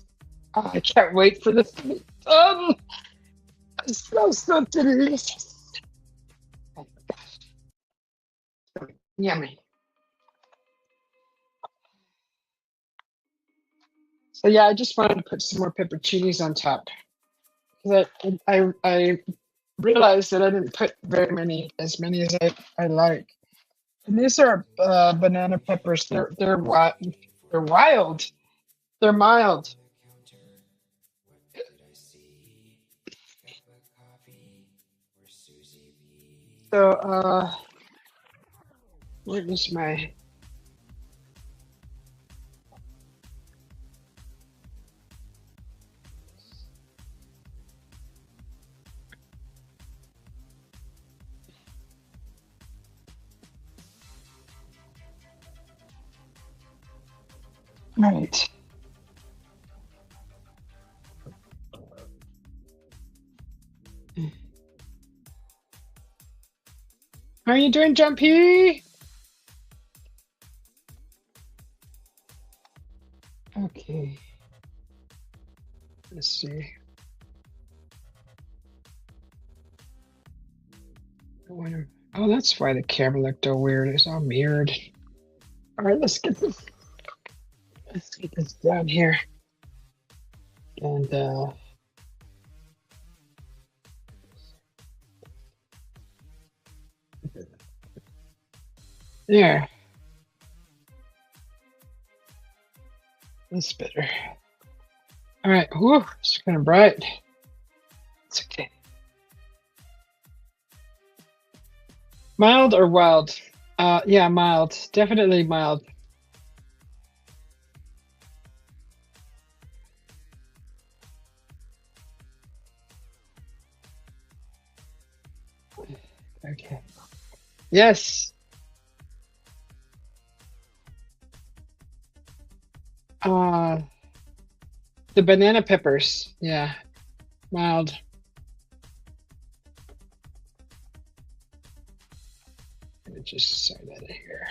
I can't wait for this. It smells so delicious. Oh my gosh. So yummy. So yeah, I just wanted to put some more pepperoncinis on top. Because I realized that I didn't put very many, as many as I like. And these are banana peppers. They're wild. They're wild. They're mild. What did I see? Cup of coffee. Where Susie be? So where is my? Right. How are you doing, Jumpy? Okay. Let's see. I wonder. Oh, that's why the camera looked all weird. It's all mirrored. All right, let's get this. Let's get this down here. And there. That's better. All right. Whew, it's kind of bright. It's okay. Mild or wild? Yeah, mild. Definitely mild. Okay. Yes. The banana peppers. Yeah, mild. Let me just sort that here.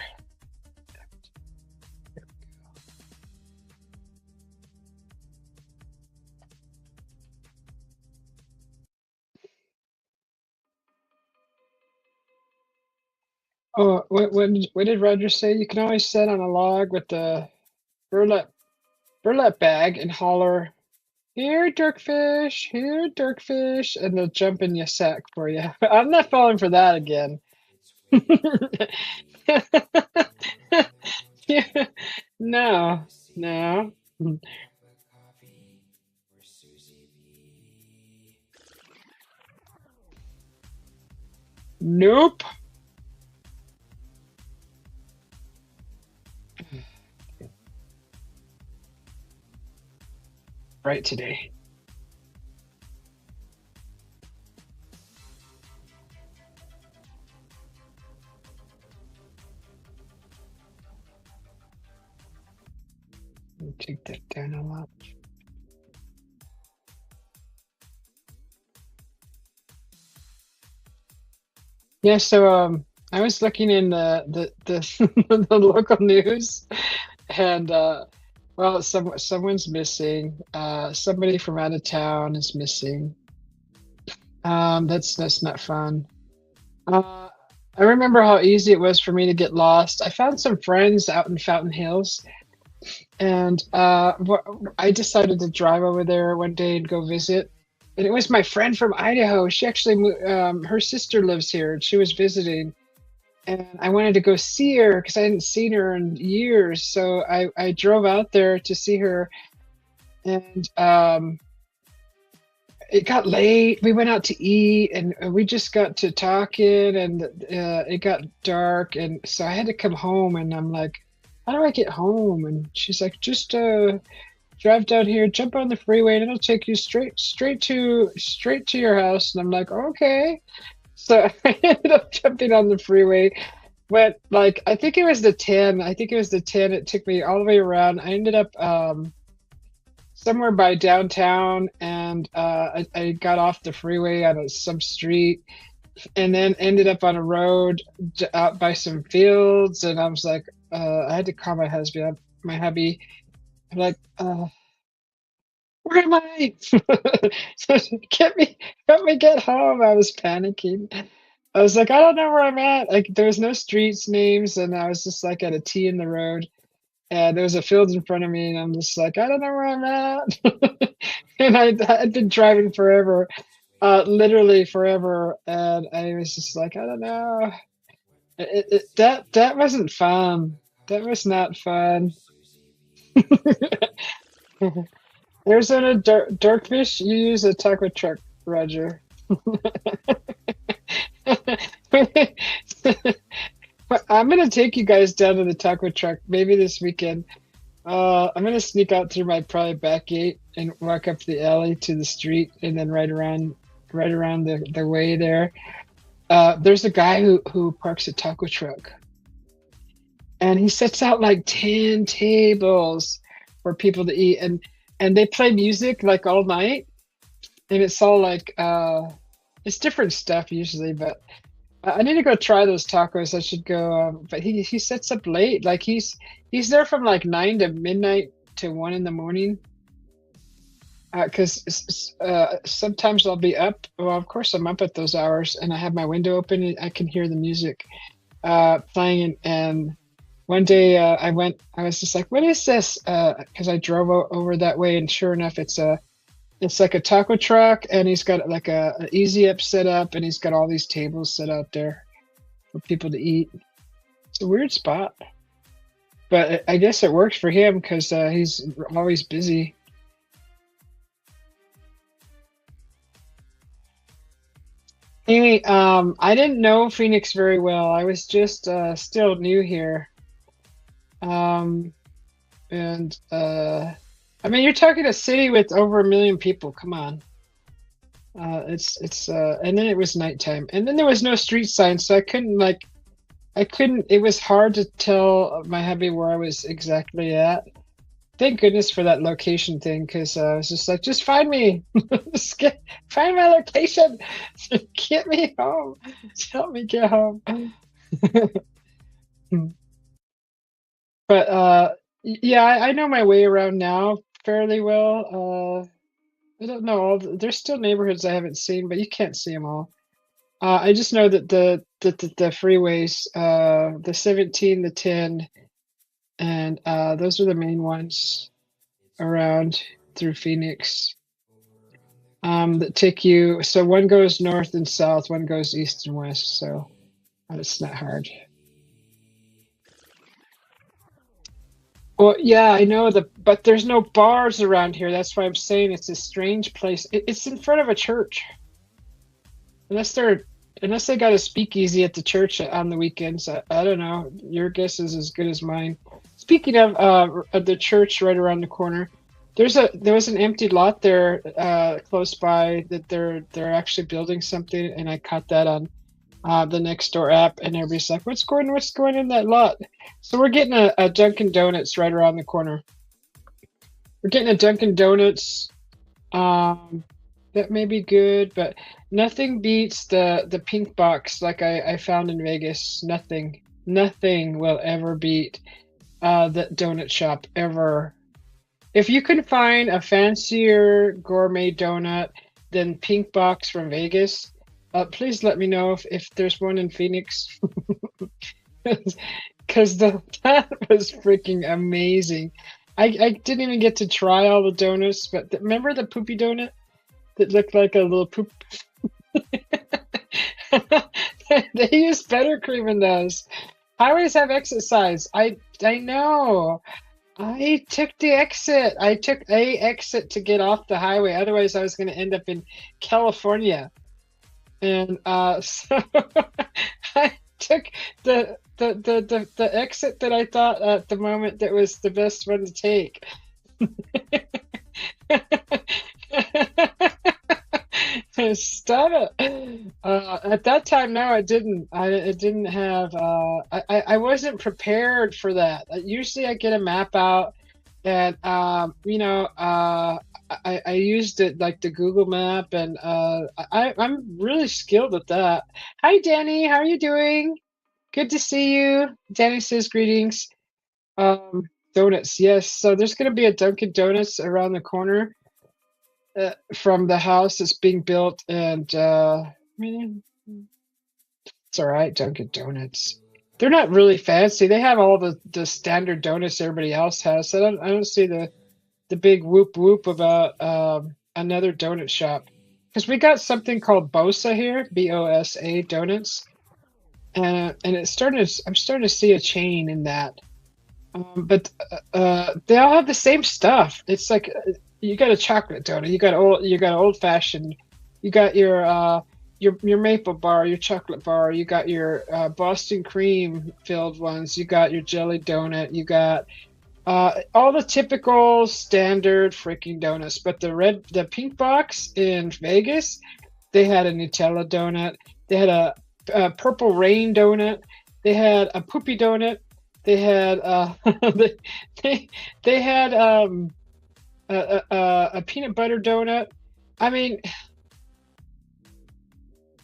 Oh, what did Roger say? You can always sit on a log with the burlap bag and holler, "Here, Dirkfish! Here, Dirkfish!" and they'll jump in your sack for you. I'm not falling for that again. It's waiting for me. Yeah. No, I see. no. Cup of coffee. Where Susie be? Nope. Right today. Let me take that down a lot. Yeah, so I was looking in the the local news, and well, someone's missing. Somebody from out of town is missing. That's not fun. I remember how easy it was for me to get lost. I found some friends out in Fountain Hills, and I decided to drive over there one day and go visit. And it was my friend from Idaho. She actually, her sister lives here, and she was visiting. And I wanted to go see her because I hadn't seen her in years. So I drove out there to see her, and it got late. We went out to eat and we just got to talking and it got dark and so I had to come home and I'm like, how do I get home? And she's like, just drive down here, jump on the freeway and it'll take you straight to your house. And I'm like, okay. So I ended up jumping on the freeway. Went like I think it was the 10. I think it was the 10. It took me all the way around. I ended up somewhere by downtown and I got off the freeway on some street and then ended up on a road out by some fields and I was like I had to call my husband, my hubby. I'm like, where am I? Get me, help me get home. I was panicking. I was like, I don't know where I'm at. Like there was no streets names and I was just like at a T in the road. And there was a field in front of me, and I'm just like, I don't know where I'm at. And I'd been driving forever, literally forever, and I was just like, I don't know. That wasn't fun. That was not fun. Arizona darkfish, you use a taco truck, Roger. I'm gonna take you guys down to the taco truck maybe this weekend. I'm gonna sneak out through my probably back gate and walk up the alley to the street and then right around the way there. There's a guy who parks a taco truck and he sets out like 10 tables for people to eat and they play music like all night and it's all like it's different stuff usually, but I need to go try those tacos. I should go, but he sets up late. Like he's there from like 9 to midnight to 1 in the morning. Because sometimes I'll be up. Well, of course I'm up at those hours, and I have my window open and I can hear the music playing. And one day I went. I was just like, "What is this?" Because I drove over that way, and sure enough, it's like a taco truck and he's got like a easy up set up and he's got all these tables set out there for people to eat. It's a weird spot, but I guess it works for him because he's always busy. Hey, I didn't know Phoenix very well. I was just still new here. Um, and I mean, you're talking a city with over 1 million people. Come on. And then it was nighttime, and then there was no street signs, so I couldn't. It was hard to tell my hubby where I was exactly at. Thank goodness for that location thing, because I was just like, just find me, find my location, get me home, just help me get home. But yeah, I know my way around now fairly well. I don't know. There's still neighborhoods I haven't seen, but you can't see them all. I just know that the freeways, the 17, the 10, and those are the main ones around through Phoenix that take you. So one goes north and south, one goes east and west. So it's not hard. Well, yeah, I know but there's no bars around here. That's why I'm saying it's a strange place. It's in front of a church. Unless they're unless they got a speakeasy at the church on the weekends. I don't know. Your guess is as good as mine. Speaking of the church right around the corner, there was an empty lot there close by that they're actually building something, and I caught that on the next door app, and everybody's like, what's going in that lot? So we're getting a Dunkin' Donuts right around the corner. We're getting a Dunkin' Donuts. That may be good, but nothing beats the pink box like I found in Vegas. Nothing will ever beat that donut shop ever. If you can find a fancier gourmet donut than Pink Box from Vegas, please let me know if there's one in Phoenix. Because that was freaking amazing. I didn't even get to try all the donuts, but remember the poopy donut that looked like a little poop? They use buttercream in those. I always have exercise. I know. I took the exit. I took a exit to get off the highway. Otherwise, I was going to end up in California. And so I took the exit that I thought at the moment that was the best one to take. Stop it. At that time, no, I didn't. I didn't have. I wasn't prepared for that. Usually, I get a map out, and I used it like the Google Map, and I'm really skilled at that. Hi, Danny. How are you doing? Good to see you. Danny says greetings. Donuts. Yes. So there's going to be a Dunkin' Donuts around the corner from the house that's being built, and I mean, it's all right. Dunkin' Donuts. They're not really fancy. They have all the standard donuts everybody else has. So I don't see the big whoop whoop about another donut shop, because we got something called Bosa here, Bosa donuts, and I'm starting to see a chain in that. But they all have the same stuff. It's like you got a chocolate donut, you got old fashioned, you got your maple bar, your chocolate bar, you got your Boston cream filled ones, you got your jelly donut, you got all the typical standard freaking donuts. But the pink box in Vegas, they had a Nutella donut, they had a purple rain donut, they had a poopy donut. They had they they had a peanut butter donut. I mean,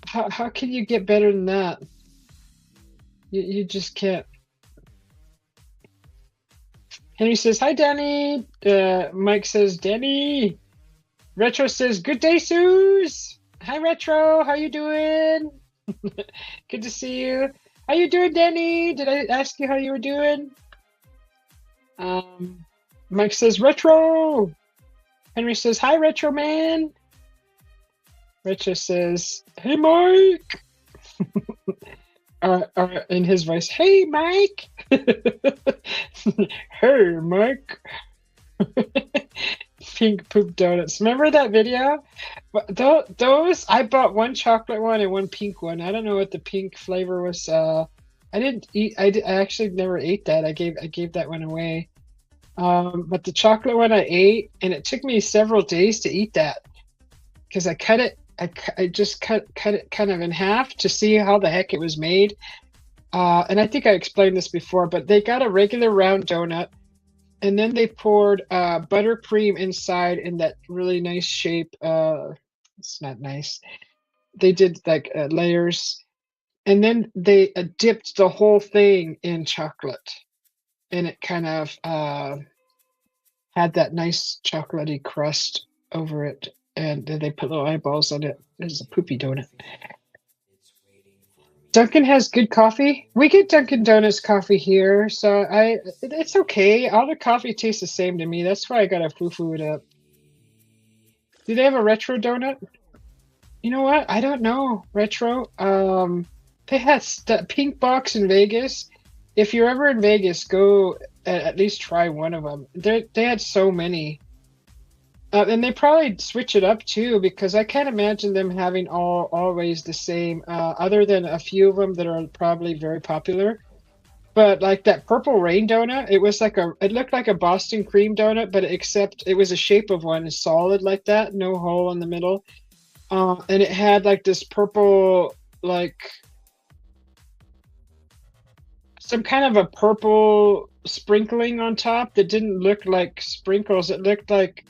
how can you get better than that? You just can't. Henry says, "Hi, Danny." Mike says, "Danny." Retro says, "Good day, Suze." Hi, Retro. How you doing? Good to see you. How you doing, Danny? Did I ask you how you were doing? Um, Mike says, "Retro." Henry says, "Hi, Retro Man." Retro says, "Hey, Mike." In his voice, "Hey, Mike." Hey, Mike. Pink poop donuts. Remember that video? Those, I bought one chocolate one and one pink one. I don't know what the pink flavor was. I didn't eat. I actually never ate that. I gave that one away. But the chocolate one I ate, and it took me several days to eat that because I cut it. I just cut it kind of in half to see how the heck it was made. And I think I explained this before, but they got a regular round donut, and then they poured buttercream inside in that really nice shape. It's not nice. They did like layers, and then they dipped the whole thing in chocolate, and it kind of had that nice chocolatey crust over it, and then they put little eyeballs on it. It's a poopy donut. Dunkin' has good coffee. We get Dunkin' Donuts coffee here, so it's okay. All the coffee tastes the same to me. That's why I gotta foo-foo it up. Do they have a retro donut? You know what? I don't know. Retro. They had that pink box in Vegas. If you're ever in Vegas, go at least try one of them. They had so many. And they probably switch it up too, because I can't imagine them having always the same, other than a few of them that are probably very popular. But like that purple rain donut, it looked like a Boston cream donut, but except it was a shape of one, solid like that, no hole in the middle. And it had like this purple, like some kind of a purple sprinkling on top that didn't look like sprinkles. It looked like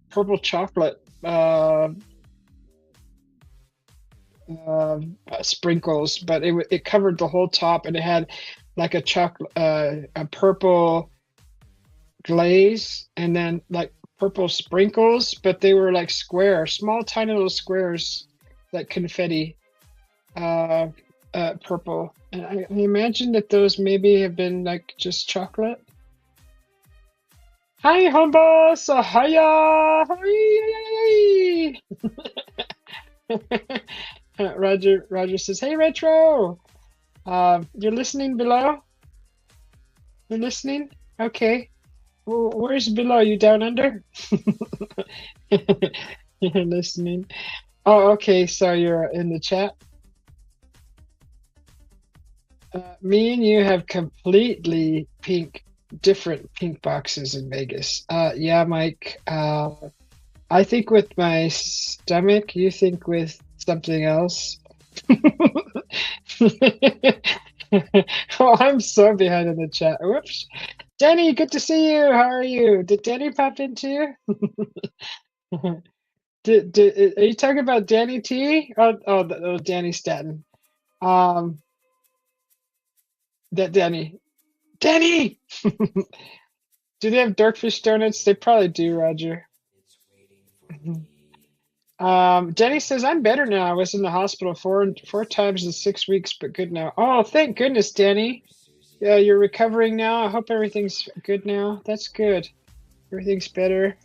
purple chocolate sprinkles, but it covered the whole top, and it had like a purple glaze, and then like purple sprinkles, but they were like square, small, tiny little squares, like confetti, purple. And I imagine that those maybe have been like just chocolate. Hi, Humbus! Hiya! Hi! Roger says, "Hey, Retro! You're listening below? You're listening? Okay. Where's below? You down under? You're listening. Oh, okay. So you're in the chat. Me and you have completely different pink boxes in Vegas. Yeah, Mike. I think with my stomach, you think with something else. Oh, I'm so behind in the chat. Whoops. Danny, good to see you. How are you? Did Danny pop into you? Are you talking about Danny T? Oh, Danny Staten. Um, that Danny. Danny! Do they have Darkfish donuts? They probably do, Roger. It's waiting for me. Jenny says, I'm better now. I was in the hospital four times in 6 weeks, but good now. Oh, thank goodness, Danny. For Susie. Yeah, you're recovering now. I hope everything's good now. That's good. Everything's better.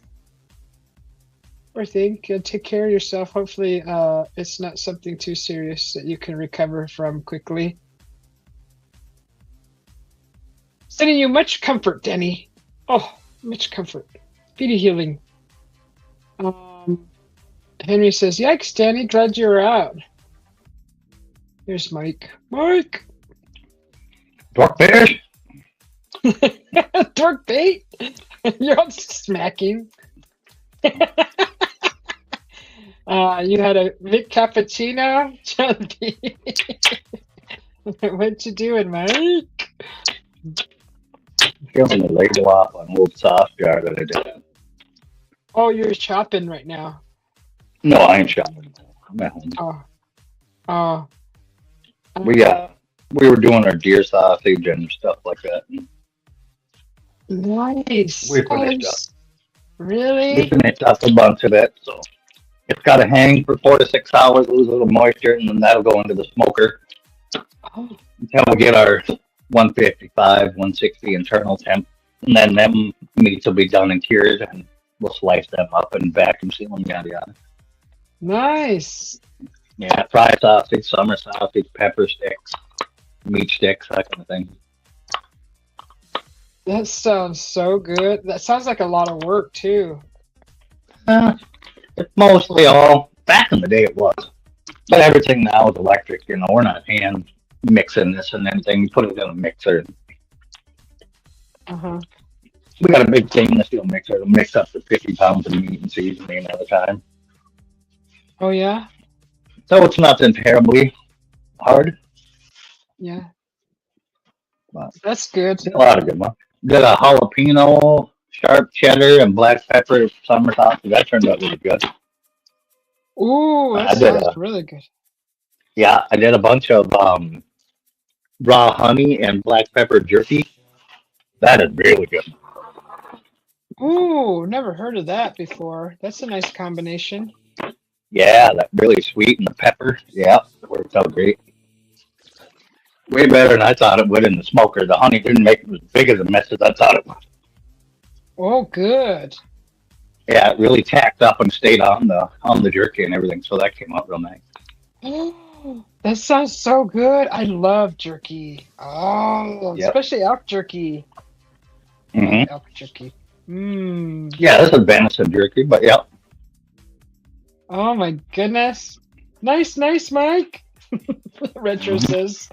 Poor thing. Take care of yourself. Hopefully, it's not something too serious that you can recover from quickly. Sending you much comfort, Denny. Oh, much comfort. Speedy healing. Henry says, yikes, Danny, glad you're out. Here's Mike. Mike! Dork bears? Dork bait? You're all smacking. You had a Vic Cappuccino? John B. What you doing, Mike? Feeling a label off on old soft jar that I did. Oh, you're shopping right now. No, I ain't shopping. I'm at home. Oh. Oh. We were doing our deer sausage and stuff like that. Nice. We finished up. We Really? finished up a bunch of it, so it's got to hang for 4 to 6 hours, lose a little moisture, and then that'll go into the smoker Oh, until we get our 155, 160 internal temp, and then them meats will be done and cured, and we'll slice them up and vacuum seal them, yada yada. nice. Yeah, fried sausage, summer sausage, pepper sticks, meat sticks, that kind of thing. That sounds so good. That sounds like a lot of work too. Uh, it's mostly all, back in the day it was, but everything now is electric, we're not hand mixing this and everything, put it in a mixer. Uh-huh. We got a big stainless steel mixer to mix up to 50 pounds of meat and seasoning at a time. Oh yeah? So it's nothing terribly hard, Yeah. but That's good. it's a lot of good ones. Did a jalapeno, sharp cheddar, and black pepper summer sausage. That turned out really good. Ooh, that I did sounds a really good. Yeah, I did a bunch of raw honey and black pepper jerky. That is really good. Ooh, never heard of that before. That's a nice combination. Yeah, that really sweet and the pepper. Yeah, it worked out great. Way better than I thought it would in the smoker. The honey didn't make as big as a mess as I thought it would. Oh, good. Yeah, it really tacked up and stayed on the jerky and everything, so that came out real nice. Oh, that sounds so good. I love jerky. Oh, Yep. especially elk jerky. I love hmm elk jerky. Mmm. Yeah, this is venison jerky, but yeah. Oh my goodness. Nice, nice, Mike. Retro hmm says.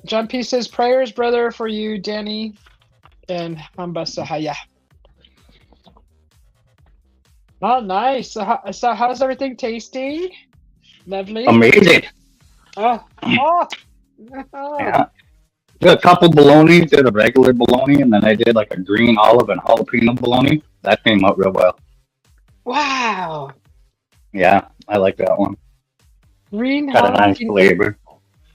John P says prayers, brother, for you, Danny, and Hamba Sahaya. Oh, nice. So how's everything tasting? Lovely. Amazing. Oh, oh, oh. Yeah. Did a couple bologna, did a regular bologna, and then I did like a green olive and jalapeno bologna. That came out real well. Wow. Yeah, I like that one. Green Got a nice jalapeno, flavor.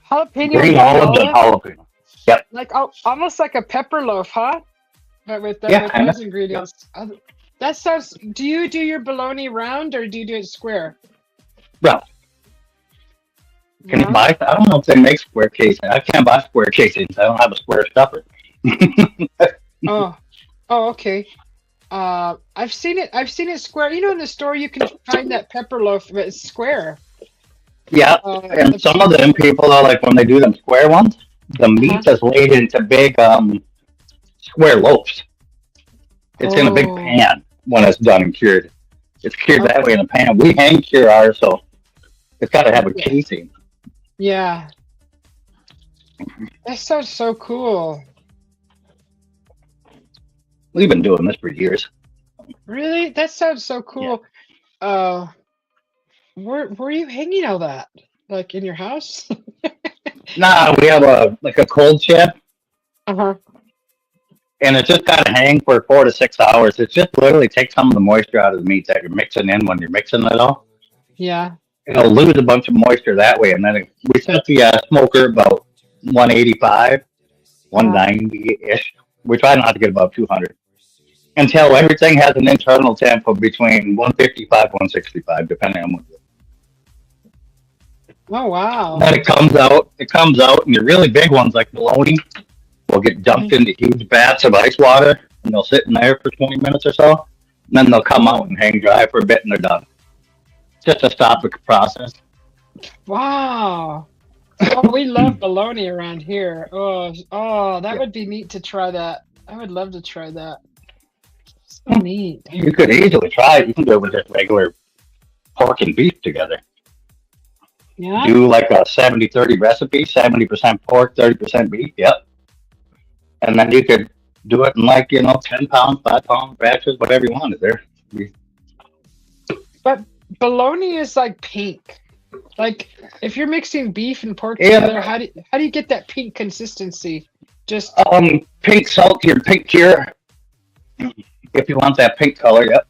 jalapeno Green green olives and olive, jalapeno. Yep. like almost like a pepper loaf, huh? But Yeah, with kind of. those Yep. ingredients. That sounds. Do you do your bologna round or do you do it square? Bro, can you Round? buy? I don't know if they make square casing. I can't buy square casings. I don't have a square stuffer. Oh, oh, okay. I've seen it. I've seen it square. You know, in the store you can find that pepper loaf, but it's square. Yeah, and I've some seen of it them square. people are like when they do them square ones. The Uh-huh. meat is laid into big square loaves. It's in a big Oh, pan when it's done and cured. It's cured that way okay. in a pan. We hand cure ours, so it's got to have a Yeah. casing. Yeah. That sounds so cool. We've been doing this for years. Really? That sounds so Yeah. cool. Uh, where are you hanging all that? Like in your house? Nah, we have a like a cold chip, Uh-huh. and it's just got to hang for 4 to 6 hours. It just literally takes some of the moisture out of the meat that you're mixing in when you're mixing it all. Yeah. It'll lose a bunch of moisture that way, and then we set the smoker about 185, Uh-huh. 190 ish. We try not to get above 200 until everything has an internal temp of between 155, 165, depending on what. Oh wow. Then it comes out. It comes out, and your really big ones like bologna will get dumped Mhm. into huge vats of ice water, and they'll sit in there for 20 minutes or so. And then they'll come out Oh and hang dry for a bit, and they're done. Just a stop the process. wow. Oh, we love bologna around here. Oh, that Yeah. would be neat to try that. I would love to try that. So neat. You could easily try it. You can do it with just regular pork and beef together. Yeah? Do like a 70-30 recipe, 70% pork, 30% beef. Yep. And then you could do it in like, 10 pound, 5 pound batches, whatever you wanted there. But bologna is like pink. Like if you're mixing beef and pork together, Yeah. how do you get that pink consistency? Just Pink salt, your pink cure, if you want that pink color. Yep.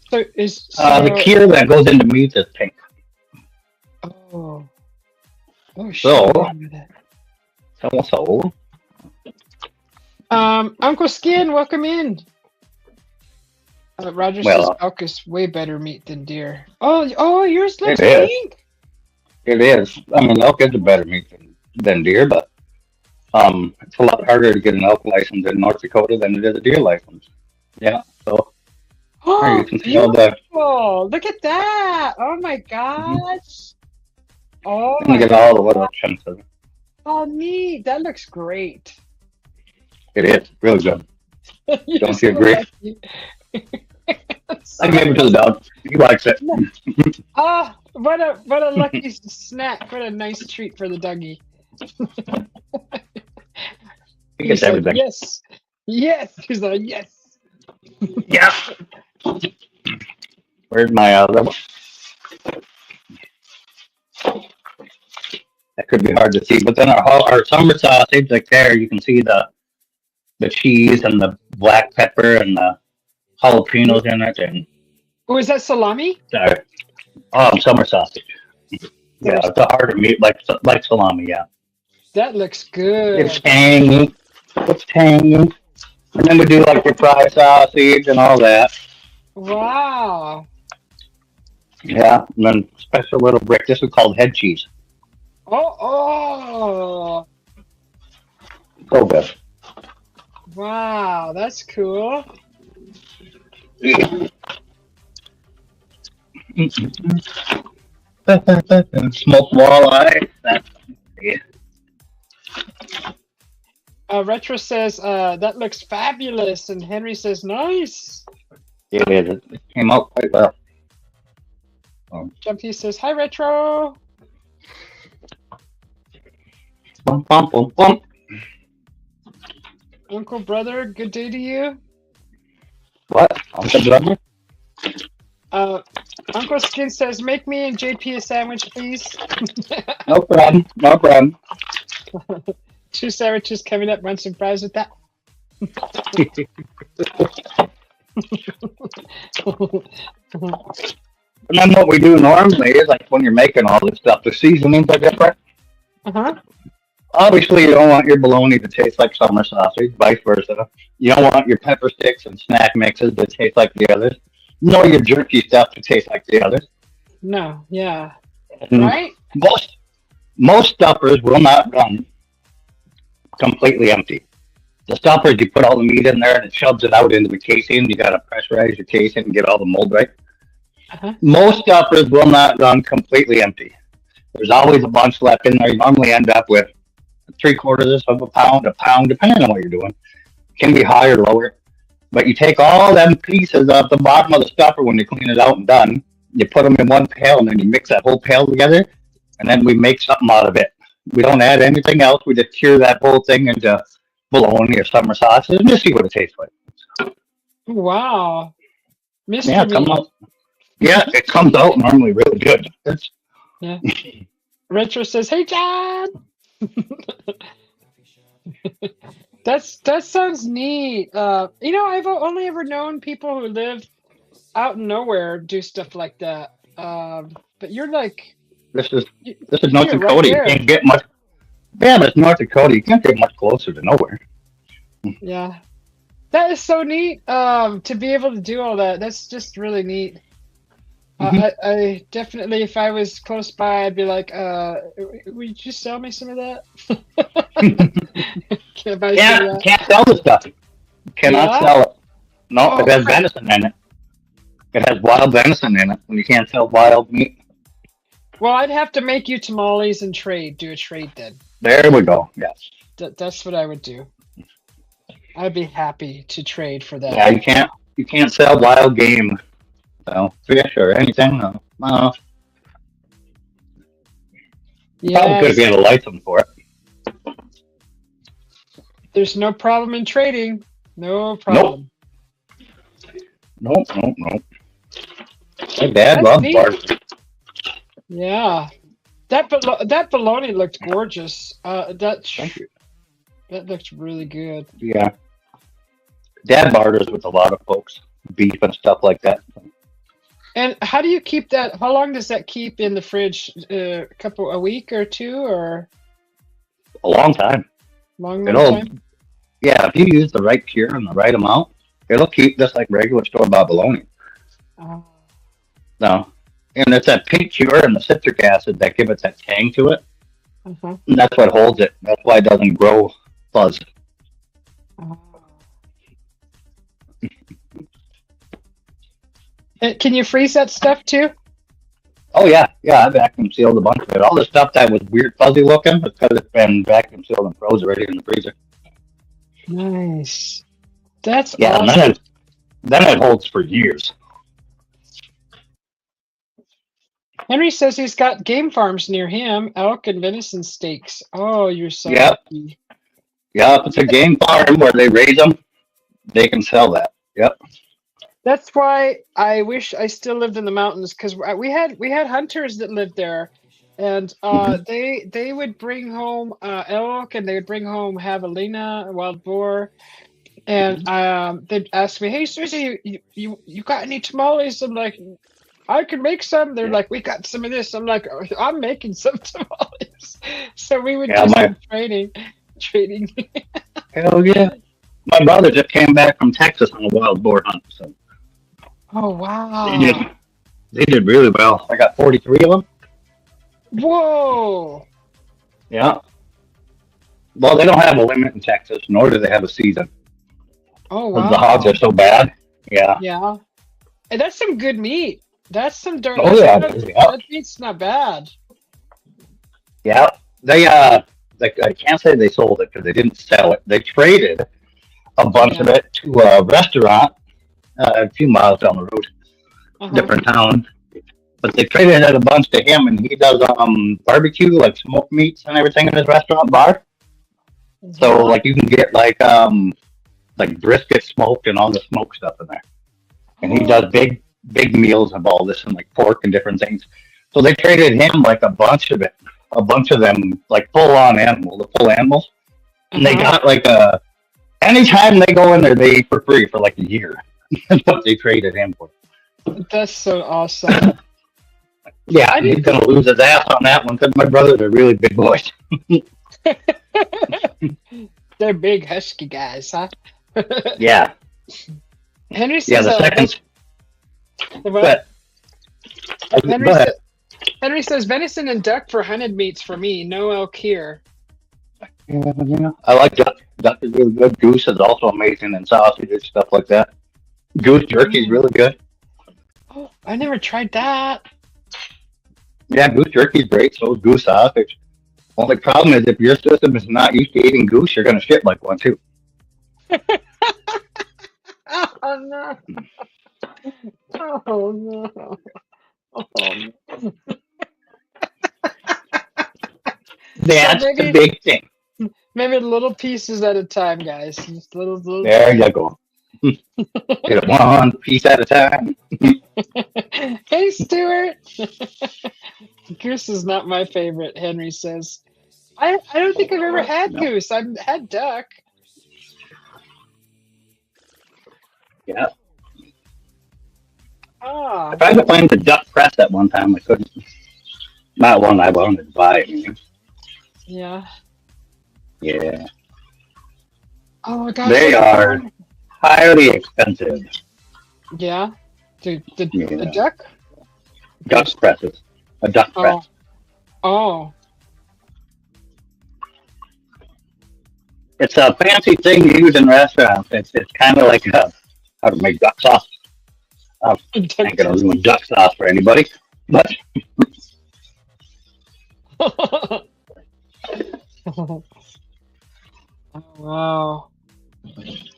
so is The so cure that goes into meat is pink. oh oh shoot, So, I remember that. so, Uncle Skin, welcome in. Roger says well, elk is way better meat than deer. Oh, yours it looks is. pink. It is. I mean, elk is a better meat than deer, but it's a lot harder to get an elk license in North Dakota than it is a deer license. Yeah. So there you Oh, can see all the. beautiful. Look at that. Oh my Mhm. gosh. Oh And you my get all the what options. Of it. oh neat. That looks great. It is really good. You're Don't you so agree? lucky. I So gave it to the dog. He likes it. no. Ah, what a lucky snack. What a nice treat for the doggy. He He gets said everything. yes. Yes. He's like yes. Yeah. Where's my other one? That could be hard to see, but then our summer sausage, like there, you can see the cheese and the black pepper and the jalapenos in it, and Oh, is that salami? the summer sausage. Yeah, There's it's a harder meat like salami. Yeah, that looks it's good. tangy. It's tangy. And then we do like your fried sausage and all that. Wow. Yeah, and then special little brick. This is called head cheese. Oh, So good. wow, that's cool. Smoked walleye. That's yeah. Retro says that looks fabulous, and Henry says nice. It is. It came out quite well. Jumpy says hi, Retro. Bum, bum, bum, bum. Uncle brother, good day to you. What? Uncle brother? Uh, Uncle Skin says make me and JP a sandwich, please. No problem. No problem. 2 sandwiches coming up. Want some fries with that? And then what we do normally is like when you're making all this stuff, the seasonings are different. Uh-huh. Obviously, you don't want your bologna to taste like summer sausage, vice versa. You don't want your pepper sticks and snack mixes to taste like the others. Nor your jerky stuff to taste like the others. No, yeah. And Right? most stuffers will not run completely empty. The stuffers, you put all the meat in there and it shoves it out into the casing. You got to pressurize your casing and get all the mold right. Uh-huh. Most stuffers will not run completely empty. There's always a bunch left in there. You normally end up with three-quarters of a pound, depending on what you're doing. Can be higher or lower. But you take all them pieces off the bottom of the stuffer when you clean it out and done. You put them in one pail and then you mix that whole pail together, and then we make something out of it. We don't add anything else. We just cure that whole thing into bologna or summer sauces and just see what it tastes like. Wow. Yeah, Mr. it comes Meat. out. Yeah, it comes out normally really good. It's, Yeah. Retro says, "Hey, John." Coffee shop. That sounds neat. I've only ever known people who live out in nowhere do stuff like that. But you're like, this is you, this is North you're right Dakota. You there. can't get much. Yeah, but it's North Dakota. You can't get much closer to nowhere. Yeah, that is so neat. To be able to do all that, that's just really neat. Hmm. I definitely, if I was close by, I'd be like, would you sell me some of that? Can I buy some of Yeah, that? can't sell the stuff. Cannot Yeah. sell it. No, Oh, it has venison in it. It has wild venison in it, and you can't sell wild meat. well, I'd have to make you tamales and do a trade then. There we go. Yes. That's what I would do. I'd be happy to trade for Yeah, that. you can't sell wild game. So fish or anything. No. You probably could if you Yes, had a license for it. there's no problem in trading. No Nope. problem. Nope. My dad That's loves neat. barbecue. Yeah. That bologna looked gorgeous. Thank you. That looked really good. Yeah. Dad barters with a lot of folks, beef and stuff like that. And how do you keep that? How long does that keep in the fridge? A week or two, or A long time. long It'll, time? yeah, if you use the right cure and the right amount, it'll keep just like regular store-bought bologna. Oh, No. And it's that pink cure and the citric acid that give it that tang to it. uh-huh. And that's what holds it. That's why it doesn't grow fuzz. Oh. Can you freeze that stuff too? Oh yeah, I vacuum sealed a bunch of it. All the stuff that was weird fuzzy looking, because it's been vacuum sealed and froze already in the freezer. Nice. That's Yeah, and awesome. then it holds for years. Henry says he's got game farms near him, elk and venison steaks. Oh, you're so Yep, lucky. yep. It's a game farm where they raise them. They can sell that. Yep. That's why I wish I still lived in the mountains, because we had hunters that lived there, and Hmm. they would bring home elk, and they would bring home javelina, wild boar, and they'd ask me, "Hey, Susie, you got any tamales?" I'm like, "I can make some." They're Yeah, like, "We got some of this." I'm like, "Oh, I'm making some tamales." So we would yeah. do some trading. Hell yeah. My brother just came back from Texas on a wild boar hunt, so Oh they did wow! they did really well. I got 43 of them. Whoa! Yeah. Well, they don't have a limit in Texas, nor do they have a season, Oh because the hogs are wow! so bad. Yeah. Yeah. And that's some good meat. That's some darn. Oh yeah, it is. Yeah. That meat's not bad. Yeah. They like I can't say they sold it because they didn't sell it. They traded a bunch Yeah. of it to a restaurant a few miles down the road, Uh-huh. different town. But they traded it a bunch to him, and he does barbecue, like smoked meats and everything in his restaurant bar. So Uh-huh. like you can get like brisket smoked and all the smoke stuff in there. And he does big meals of all this and like pork and different things. So they traded him like a bunch of them like the full animals, and they Uh-huh. got like anytime they go in there, they eat for free for like a year. That's what they traded him for. That's so awesome. Yeah, I and he's didn't gonna think lose his ass on that one because my brothers are really big boys. they're big husky guys, huh? Yeah, Henry yeah. says The second, what? but Henry go ahead. says Henry says venison and duck for hunted meats for me. No elk here. Yeah, I like duck. Duck is really good. Goose is also amazing, and sausages, stuff like that. Goose jerky is Mm. really good. Oh, I never tried that. Yeah, goose jerky is great. So is goose sausage. Only problem is if your system is not used to eating goose, you're gonna shit like one too. Oh no! Oh no! Oh no! So That's the maybe big thing. maybe little pieces at a time, guys. Just little There pieces. you go. Get it one piece at a time. Hey, Stuart. Goose is not my favorite. Henry says. I don't think I've ever had No. goose. I've had duck. Yeah. I Ah, tried to find the duck press at one time. I couldn't. Not one I wanted to buy. yeah. Yeah. Oh my gosh, They look at are that. highly expensive. Yeah. The Yeah. duck? Duck Goose. presses. A duck Oh. press. Oh. It's a fancy thing used in restaurants. It's kind of like how to make duck sauce. I Duck ain't gonna sauce. ruin duck sauce for anybody. But Oh, wow.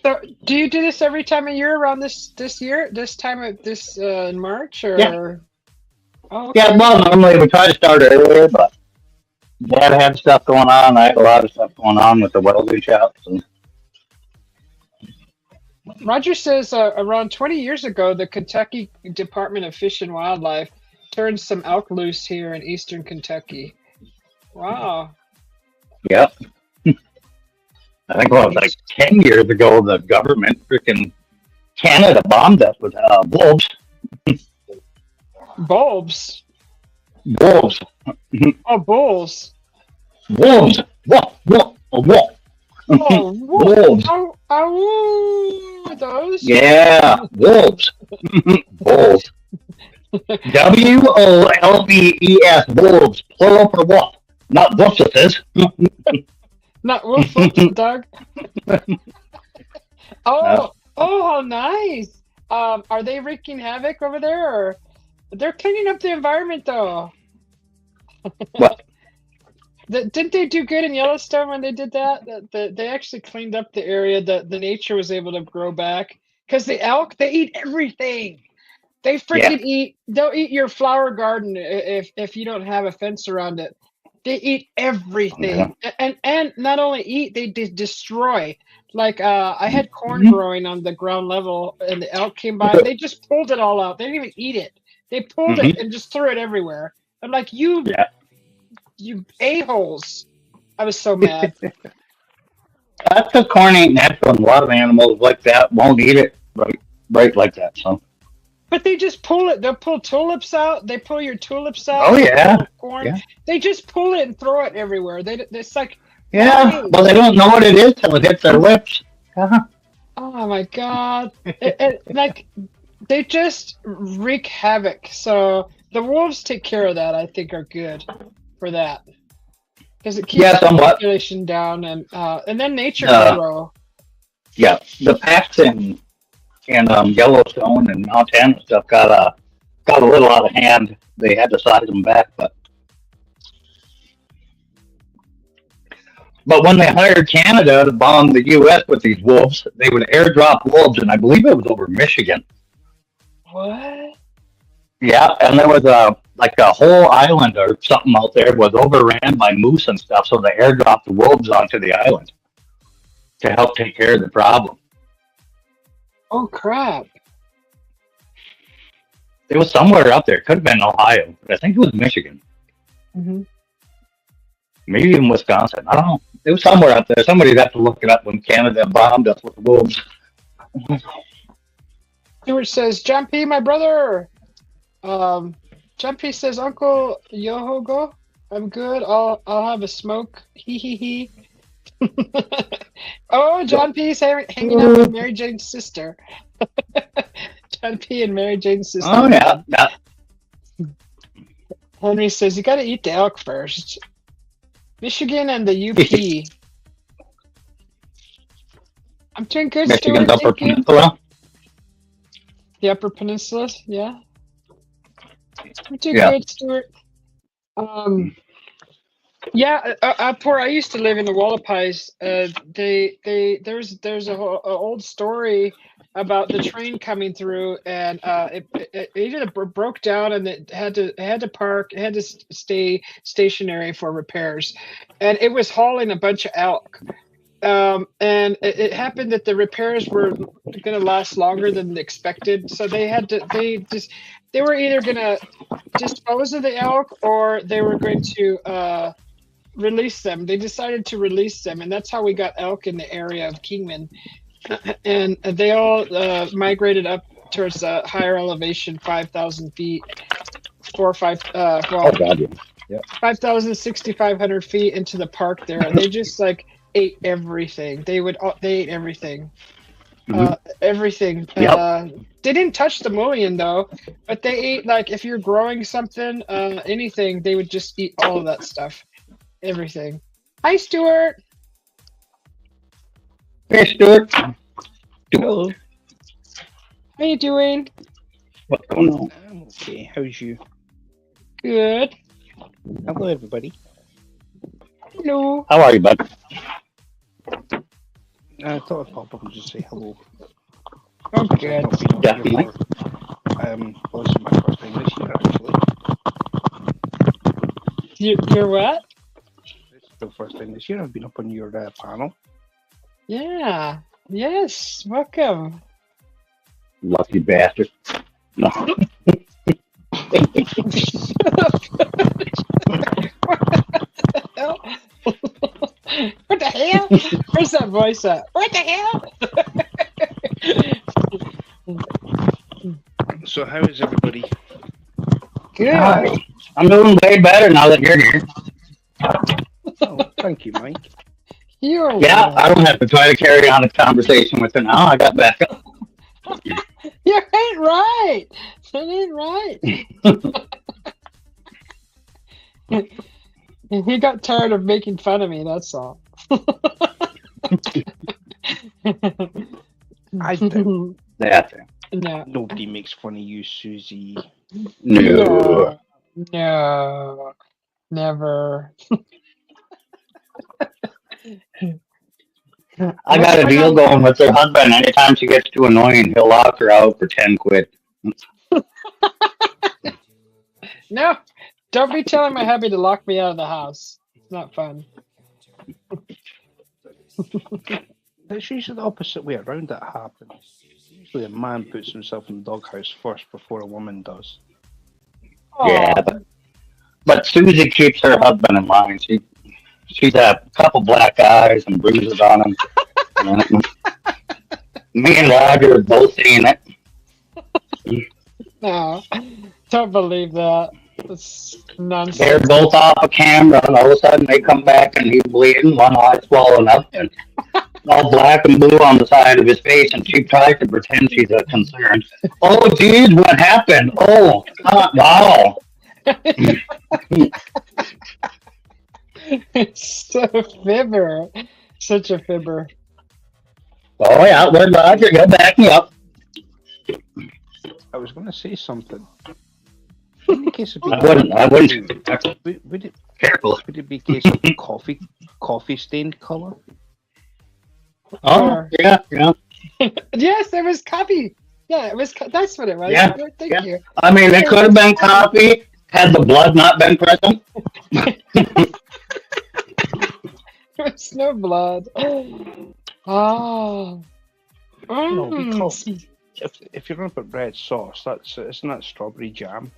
So, do you do this every time of year around this year, this time of this in March yeah, or? Oh, yeah. okay. Well, normally we try to start earlier, but Dad had stuff going on. I had a lot of stuff going on with the welding shops. And Roger says around 20 years ago, the Kentucky Department of Fish and Wildlife turned some elk loose here in eastern Kentucky. Wow. yeah, I think it was like 10 years ago. The government, freaking Canada, bombed us with wolves. Bulbs. Wolves. Oh, bulls. Wolves. What? What? What? Oh, Wolves. oh, oh, those. Yeah, wolves. Wolves. WOLVES. Wolves. Plural for what? Not wussises. Not woof woof, Doug. No. Oh, how nice. Are they wreaking havoc over there, or they're cleaning up the environment though? What? Didn't they do good in Yellowstone when they did that? They actually cleaned up the area. The nature was able to grow back because the elk they eat everything. They Yeah. freaking eat. They'll eat your flower garden if you don't have a fence around it. They eat Yeah. everything, and not only eat, they destroy. Like I had corn Mhm. growing on the ground level, and the elk came by. They just pulled it all out. They didn't even eat it. They pulled it Mhm. and just threw it everywhere. I'm like, you a-holes. I was so mad. That's because corn ain't natural, and a lot of animals like that won't eat it right like that. So. But they just pull it. They'll pull tulips out. They pull your tulips Oh out. They'll yeah. pull corn. Yeah. They just pull it and throw it everywhere. It's like, Yeah. why? Well, they don't know what it is till it hits their lips. Uh-huh. Oh my God. Like, they just wreak havoc. So the wolves take care of that, I think, are good for that. Because it keeps Yeah, the somewhat. population down and then nature can Uh, grow. yeah, the packs in Yellowstone and Montana stuff got a little out of hand. They had to size them back, but when they hired Canada to bomb the U.S. with these wolves, they would airdrop wolves, and I believe it was over Michigan. What? Yeah, and there was a whole island or something out there was overran by moose and stuff, so they airdropped the wolves onto the island to help take care of the problem. Oh crap. It was somewhere out there. It could have been Ohio, but I think it was Michigan. Hmm. Maybe even Wisconsin. I don't know. It was somewhere out there. Somebody'd have to look it up when Canada bombed us with wolves. Stuart says, John P., my brother. John P. says, Uncle Yohogo, I'm good. I'll have a smoke. Hee hee hee. Oh, John P.'s hanging out with Mary Jane's sister. John P. and Mary Jane's sister. Oh yeah. Yeah. Henry says, you got to eat the elk first. Michigan and the UP. I'm doing good, Michigan's Stuart. Upper Thank you. Peninsula. The Upper Peninsula, yeah. I'm doing Yeah. good, Stuart. Um, Yeah, up where I used to live in the Wallapies, there's a old story about the train coming through, and it either broke down and it had to park, it had to stay stationary for repairs, and it was hauling a bunch of elk. And it happened that the repairs were going to last longer than expected, so they were either going to dispose of the elk or they were going to release them. They decided to release them, and that's how we got elk in the area of Kingman. And they all migrated up towards a higher elevation, 5,000 feet, 4 or 5, Oh God, yeah. Yeah. 5,000, 6,500 feet into the park there, and they just like ate everything. They ate everything. Hmm. Everything. Yep. They didn't touch the mullion though, but they ate, like, if you're growing something, anything, they would just eat all of that stuff. Everything. Hi, Stuart. Hey, Stuart. Hello. How you doing? What's going on? I'm okay. How's you? Good. Hello, everybody. Hello. How are you, bud? I thought I'd pop up and just say hello. I'm I've good. not been on Definitely. here for, well, this is my first time this year, actually. You're what? This is the first time this year I've been up on your panel. Yeah. Yes. Welcome. Lucky bastard. No. What the hell? Where's that voice at? What the hell? So, how is everybody? Good. Hi. I'm doing way better now that you're here. Oh, thank you, Mike. You're Yeah, welcome. I don't have to try to carry on a conversation with her now. I got back up. You ain't right. That ain't right. He got tired of making fun of me, that's all. I don't. That's it. No. Nobody makes fun of you, Susie. No. No. Never. I got a deal going with her husband. Anytime she gets too annoying, he'll lock her out for 10 quid. No. Don't be telling my hubby to lock me out of the house. It's not fun. It's usually the opposite way around that happens. Usually a man puts himself in the doghouse first before a woman does. Yeah, Aw. but Susie keeps her husband in line. She's a couple black eyes and bruises on him. And me and Roger are both seeing it. No. Don't believe that. It's They're nonsense. both off a camera, and all of a sudden they come back and he's bleeding, one eye swollen up, and all black and blue on the side of his face, and she tries to pretend she's concerned. Oh, geez, what happened? Oh, wow. It's a fibber. Such a fibber. Oh, yeah, where's Roger? Go back me up. I was going to say something. In the case of I wouldn't. would it Careful. be a case of coffee stained color? Oh, yeah, yeah. Yes, it was coffee. Yeah, it was. That's what it was. Yeah, Thank yeah. you. I mean, it could have been coffee had the blood not been present. There's no blood. Oh. No, because Mm. if you're going to put red sauce, isn't that strawberry jam?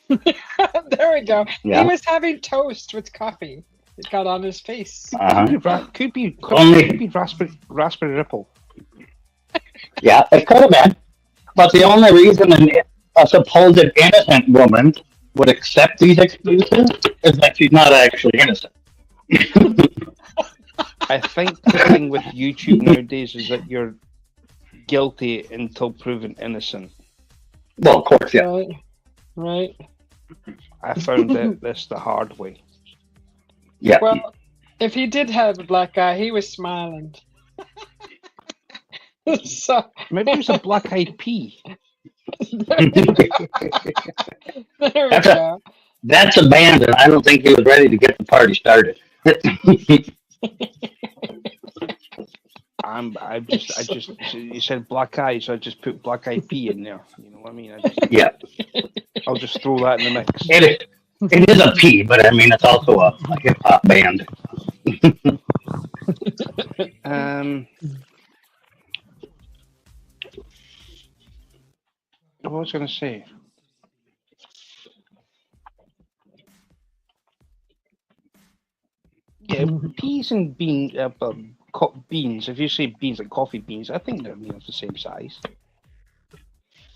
There we go. Yeah. He was having toast with coffee. It got on his face. Could be Only- raspberry ripple. Yeah, it could have been. But the only reason a supposed innocent woman would accept these excuses is that she's not actually innocent. I think the thing with YouTube nowadays is that you're guilty until proven innocent. Well, of course, yeah. Right. Right. I found this the hard way. Yeah. Well, if he did have a black eye, he was smiling. So Maybe it was a black-eyed pea. there we That's go. That's abandoned. I don't think he was ready to get the party started. I just, you said black eye, so I just put black eyed pea in there. You know what I mean? Yeah, I'll just throw that in the mix. it is a P, but I mean it's also a hip hop band. What was I going to say? Yeah, peas and beans. Beans. If you say beans like coffee beans, I think they're the same size.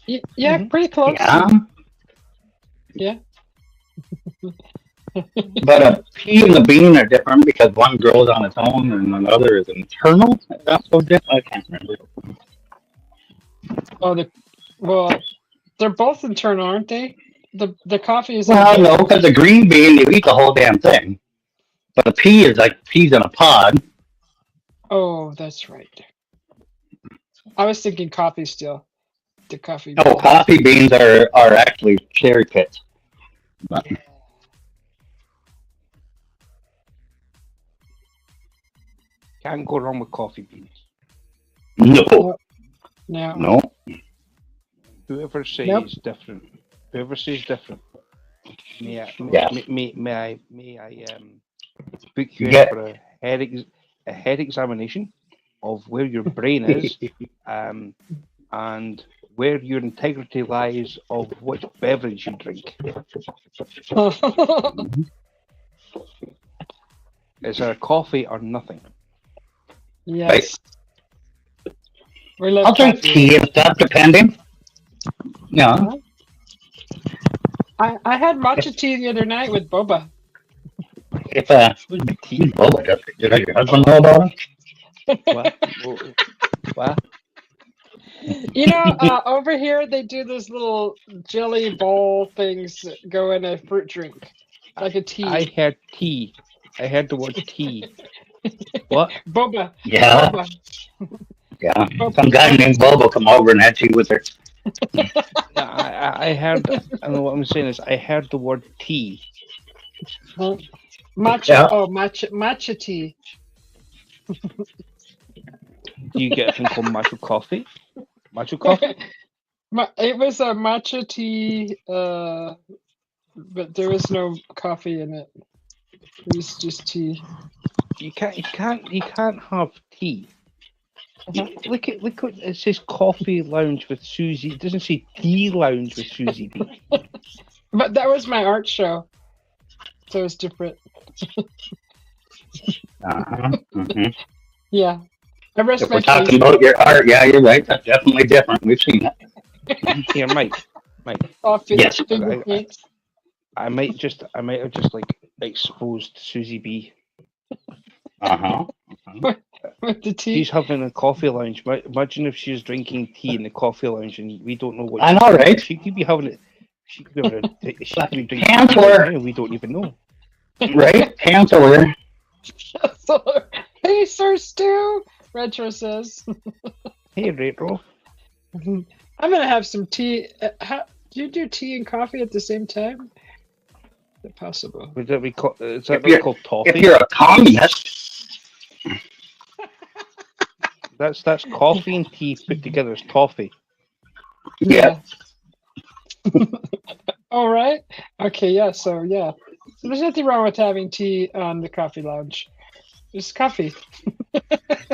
Yeah, pretty close. Yeah. Yeah. But a pea and a bean are different because one grows on its own and another is internal. That's so different. I can't remember. Oh, they're both internal, aren't they? The coffee is. Well, no, because the green bean you eat the whole damn thing, but a pea is like peas in a pod. Oh, that's right. I was thinking coffee still. The coffee. No, coffee beans are actually cherry pits. But, Can't go wrong with coffee beans. no, No. no. Whoever says Nope. different. Whoever says different. May I book you in for a head examination of where your brain is, and where your integrity lies of which beverage you drink. Is there a coffee or nothing? Yes. I'll drink tea and stuff, depending. Yeah. I had matcha tea the other night with boba. If boba, did your husband know about What? What? You know, over here they do those little jelly ball things that go in a fruit drink, like a tea. I heard tea. I heard the word tea. What? Boba. Yeah. Boba. Yeah. Some guy named Bobo come over and had tea with her. I heard. I know what I'm saying is I heard the word tea. Matcha. Yeah. Oh, matcha tea. Do you get a thing called matcha coffee? Matcha coffee? It was a matcha tea, but there was no coffee in it. It was just tea. You can't have tea. Look at it says coffee lounge with Susie. It doesn't say tea lounge with Susie B. But that was my art show, so it's different. Mm-hmm. Yeah. I rest If my we're talking case. about your art, yeah, you're right. That's definitely different. We've seen that. Here, Mike. Yes. Fingerprints. I might have just like exposed Susie B. With the tea. She's having a coffee lounge. Imagine if she was drinking tea in the coffee lounge and we don't know what. I know, right? She could be having it. She could be drinking Cancel tea her. right now, we don't even know. Right? Cancel her. Hey, Sir Stu, Retro says. Hey, Retro. I'm gonna have some tea. Do you do tea and coffee at the same time? Is it possible? Would that be called? Is that If called toffee? If you're a communist, That's coffee and tea put together as toffee. yeah. All right. Okay. Yeah. So yeah. So there's nothing wrong with having tea on the coffee lounge. It's coffee.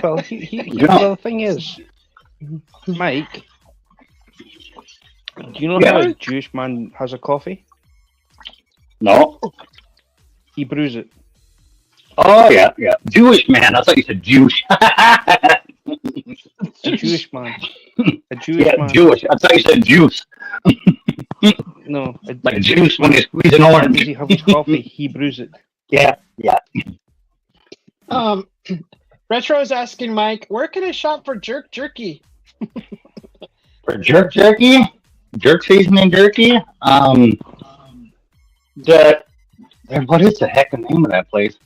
Well, well, the thing is, Mike, do you know how a Jewish man has a coffee? No. He brews it. Oh yeah, yeah. Jewish man. I thought you said Jewish. A Jewish man. A Jewish Yeah, man. Jewish. I thought you said juice. No, Like juice when you squeeze an does orange. he have his coffee? He brews it. Yeah, yeah. Retro is asking Mike, where can I shop for jerk jerky? For jerk jerky, jerk seasoning jerky. What is the heck the name of that place?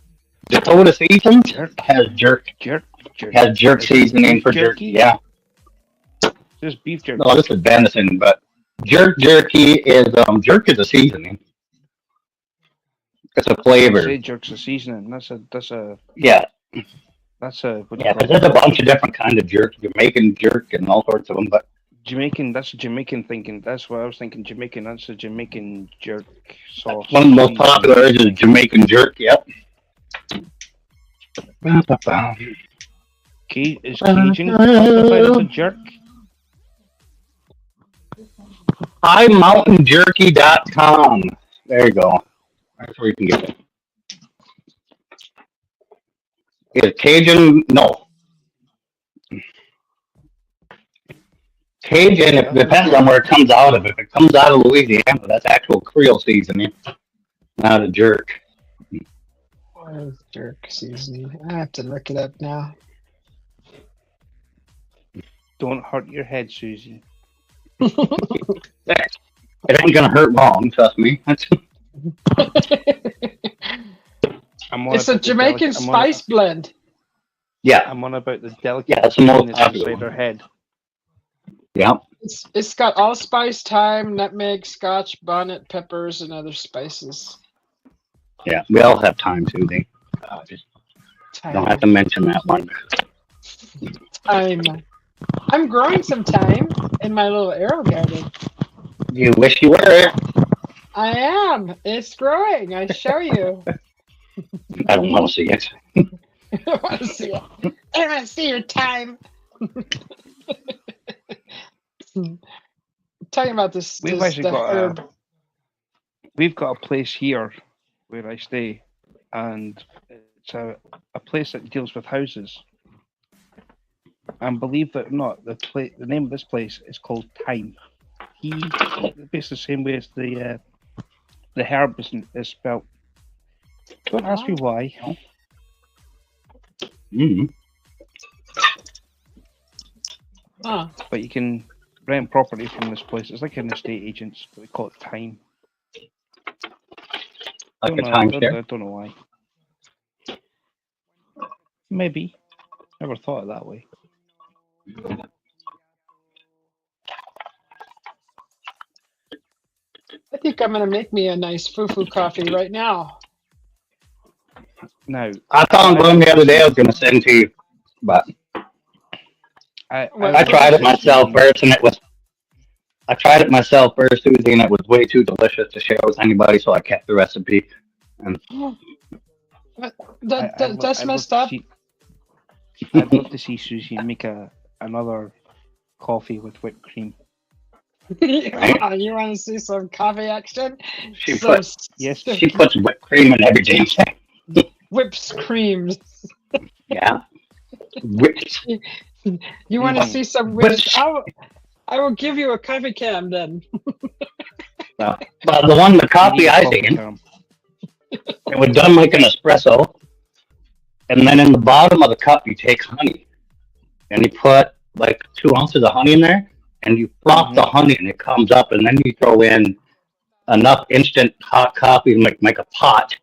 Dakota Seasons has jerk seasoning for jerky. Yeah. Just beef jerky. No, this is venison, but jerk jerky is jerk is a seasoning. It's a I flavor. say jerk's a seasoning. That's a Yeah, what do you yeah. call But it? there's a bunch of different kind of jerk, Jamaican jerk, and all sorts of them. But Jamaican. That's Jamaican thinking. That's what I was thinking. Jamaican. That's a Jamaican jerk sauce one of the most seasoning popular is thing. Jamaican jerk. Yep. Is Cajun classified as a jerk? HighMountainJerky.com. There you go. That's where you can get it. Is Cajun? No. Cajun, it depends on where it comes out of. If it comes out of Louisiana, that's actual Creole seasoning, not a jerk. What is jerk seasoning? I have to look it up now. Don't hurt your head, Susie. It ain't gonna hurt long, trust me. It's a Jamaican spice blend. Yeah, I'm on about the delicate yeah, that's the most penis popular inside one. her head. Yeah, It's got allspice, thyme, nutmeg, scotch, bonnet, peppers, and other spices. yeah. We all have time, Susie. Just don't have to mention that one. I'm growing some thyme in my little arrow garden. You wish you were. I am. It's growing. I show you. I don't want to see it. I want to see it. I want to see your thyme. Talking about this, We've this actually the got herb. We've got a place here where I stay, and it's a place that deals with houses. And believe it or not, the name of this place is called Thyme. Based the same way as the herb is spelled. Don't ask me why. Mm-hmm. Huh. But you can rent property from this place. It's like an estate agents, but they call it Thyme. Like a I timeshare. don't know why. Maybe. Never thought of that way. I think I'm gonna make me a nice foo-foo coffee right now. Now, I found one the other day I was going to send to you, but I tried it myself first, and I tried it myself first, Susie, and it was way too delicious to share with anybody, so I kept the recipe. And That's messed up. I'd love to see Susie make another coffee with whipped cream. Right? You want to see some coffee action? She puts whipped cream in every damn thing. Whips creams. Yeah. Whipped. You want to see some whips? I will give you a coffee can then. Well, the coffee I did, it was done like an espresso, and then in the bottom of the cup you take honey, and you put like 2 ounces of honey in there, and you froth the honey, and it comes up, and then you throw in enough instant hot coffee to make a pot,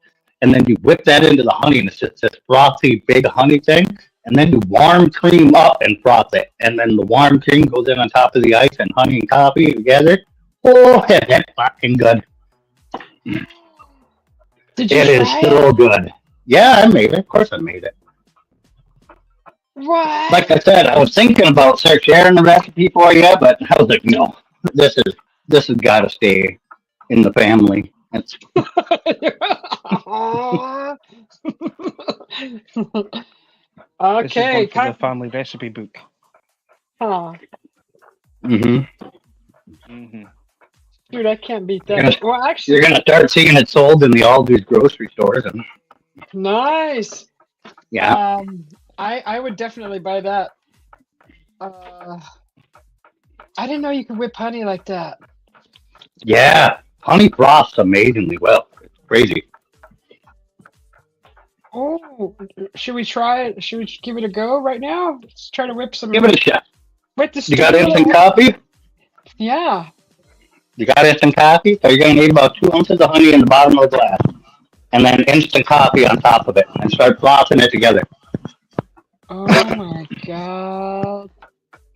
and then you whip that into the honey, and it's just this frothy big honey thing, and then you warm cream up and froth it, and then the warm cream goes in on top of the ice, and honey and coffee together. Oh, that's fucking good. Did you It is so good. Yeah, I made it. Of course I made it. What? Like I said, I was thinking about sharing the recipe for you, but I was like, no, this has got to stay in the family. It's... Okay, this is the family recipe book. Huh. Mm-hmm. Dude, I can't beat that. Well, actually, you're gonna start seeing it sold in the Aldi's grocery stores. And... Nice. Yeah. I would definitely buy that. I didn't know you could whip honey like that. Yeah, honey froths amazingly well. It's crazy. Oh, should we try it? Should we give it a go right now? Let's try to whip some. Give it a shot. With the you got instant coffee? Yeah. You got instant coffee? So you're going to need about 2 ounces of honey in the bottom of the glass. And then instant coffee on top of it. And start frothing it together. Oh my god.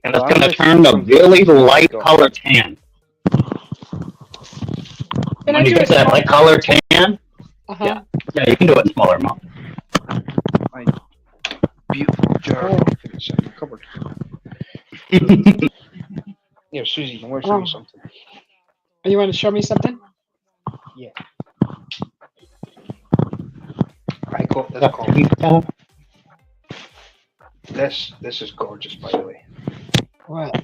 And it's going to turn a really light color tan. When you get that light color tan, Uh-huh. Yeah, you can do it in smaller amounts. My beautiful jar. Oh. It's in the cupboard. Here, Susie, I want to show you Oh. something. You want to show me something? Yeah. I got this coffee. This is gorgeous, by the way. What?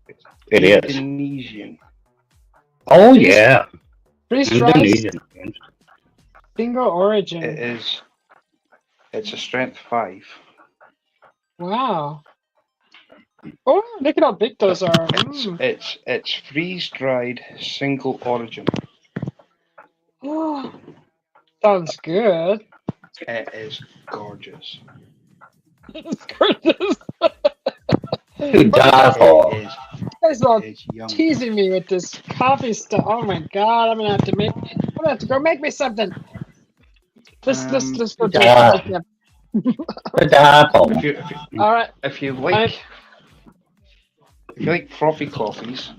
It's It is. Indonesian. Oh Freeze, yeah, freeze dried Indonesian. single It origin. is. It's a strength 5. Wow. Oh, look at how big those are. It's freeze dried single origin. Oh, sounds good. It is gorgeous. It's gorgeous. Cuidado. It is. You guys are all It's yummy. teasing me with this coffee stuff. Oh my god, I'm gonna have to go make me something. Let's go drink Yeah. coffee. Camp. Cuidado. All right. If you like frothy coffees,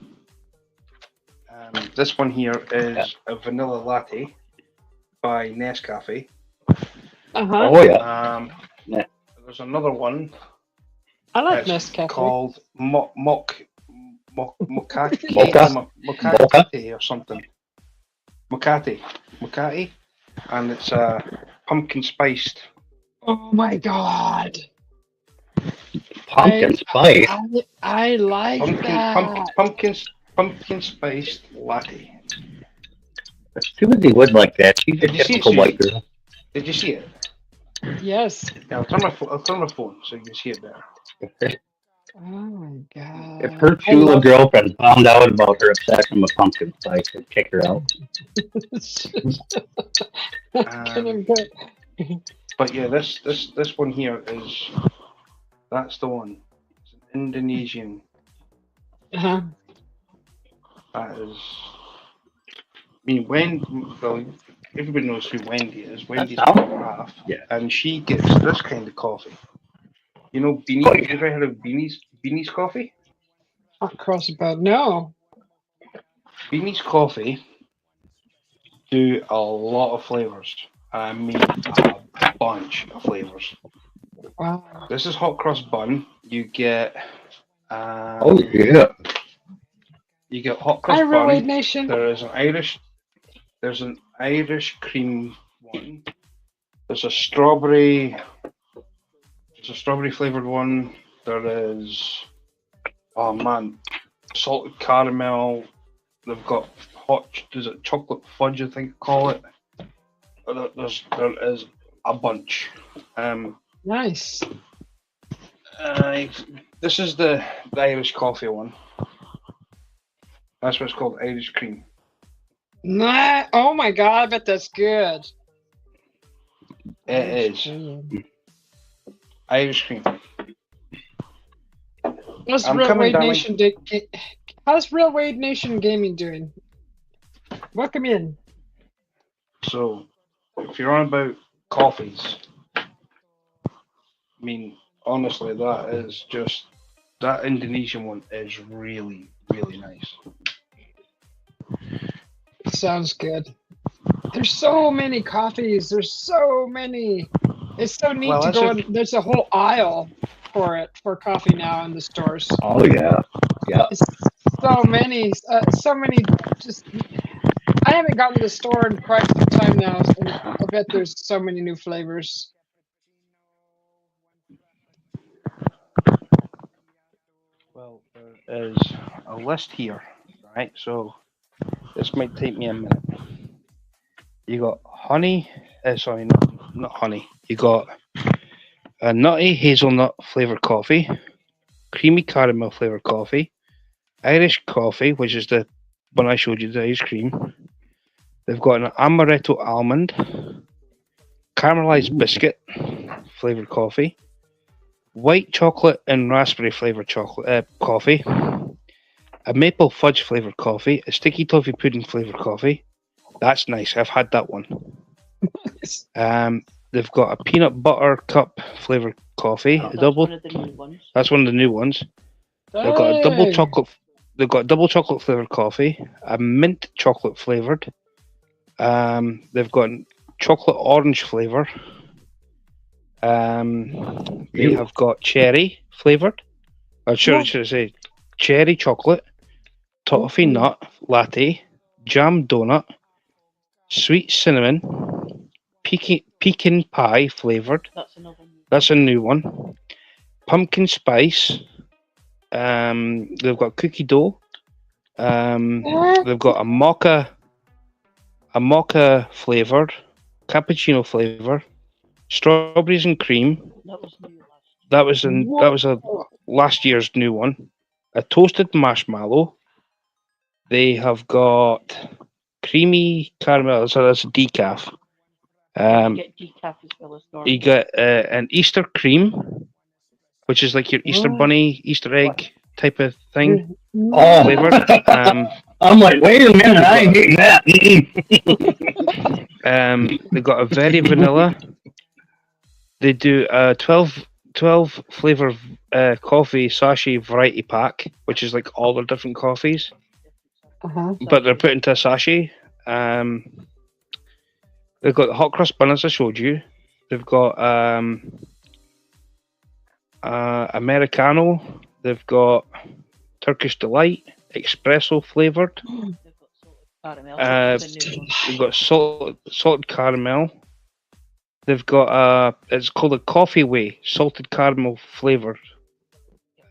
this one here is a vanilla latte by Nescafe. Uh-huh. Oh yeah. Yeah. There's another one. I like It's Nescafe. called mokkate Mocha? mokkate or something. Mokkate, and it's pumpkin spiced. Oh my god. Pumpkin spice. I like that. Pumpkin spiced latte. Susie would like that. She's a Did you see it, typical white Susie? girl. Did you see it? Yes. Yeah, I'll turn my phone so you can see it better. Oh my god. If her I Chula love girlfriend found out about her obsession with pumpkin spice, she'd kick her out. But yeah, this one here is that's the one. It's an Indonesian. Uh-huh. That is. I mean, well, everybody knows who Wendy is. Wendy's That's half, Yeah. and she gets this kind of coffee. You know, beanie. Oh, yeah. Have you ever heard of Beanie's coffee? Not cross about. No. Beanie's coffee do a lot of flavors. I mean, a bunch of flavors. Wow. This is hot cross bun. You get. Oh yeah. You get hot cross Hi, Real Wade bun. Nation. There's an Irish cream one. There's a strawberry flavored one. There is, oh man, salted caramel. They've got is it chocolate fudge? I think call it. There is a bunch. Nice. This is the Irish coffee one. That's what it's called, Irish cream. Nah. Oh my god, I bet that's good. It is Irish cream. How's I'm Real coming, Wade darling. Nation How's Real Wade Nation Gaming doing? Welcome in. So, if you're on about coffees, I mean, honestly, that Indonesian one is really, really nice. Sounds good. There's so many coffees. There's so many. It's so neat Well, to that's go it. in. There's a whole aisle for coffee now in the stores. Oh yeah. Yeah. It's so many. Just I haven't gotten to the store in quite some time now, and I bet there's so many new flavors. Well, there is a list here, right? So, this might take me a minute. You got honey, sorry, not honey. You got a nutty hazelnut flavored coffee, creamy caramel flavored coffee, Irish coffee, which is the one I showed you, the ice cream. They've got an amaretto almond, caramelized biscuit flavored coffee, white chocolate and raspberry flavored coffee, a maple fudge flavored coffee, a sticky toffee pudding flavored coffee. That's nice. I've had that one. They've got a peanut butter cup flavored coffee. That's double. one of the new ones. That's one of the new ones. They've got a double chocolate. They've got double chocolate flavored coffee, a mint chocolate flavored, They've got chocolate orange flavor. They Ew. have got cherry flavored. What? Should I say cherry chocolate, toffee Oh, nut latte, jam donut, sweet cinnamon, pecan pie flavored. That's a new one. Pumpkin spice. They've got cookie dough. what? They've got a mocha flavored, cappuccino flavor, strawberries and cream. That What? was a last year's new one. A toasted marshmallow. They have got creamy caramel. So that's decaf. You get an Easter cream, which is like your Easter What? bunny, Easter egg type of thing Oh, flavored. I'm like, wait a minute, They've I ain't got getting that. Mm-mm. they've got a very vanilla. They do a 12 flavor coffee sachet variety pack, which is like all their different coffees, Uh-huh. but they're put into a sachet. Um, they've got hot cross bun as I showed you. They've got Americano. They've got Turkish Delight, espresso flavored. They've got salted caramel. They've got it's called a coffee way, salted caramel flavor.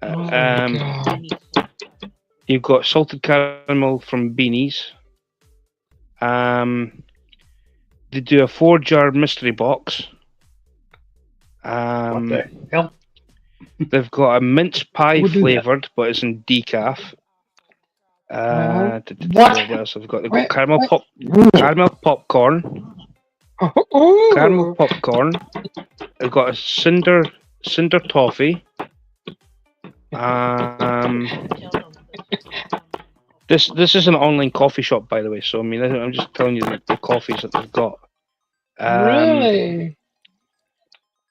Oh my Um, God. you've got salted caramel from Beanies. They do a 4-jar mystery box. What the Um, hell? they've got a mince pie Who would do that? flavored, but it's in decaf. Uh-huh. What? What else have got? They've got Wait, what? caramel popcorn, caramel Oh, popcorn. They've got a cinder toffee. Um, this is an online coffee shop, by the way. So I mean, I'm just telling you the coffees that they've got. really?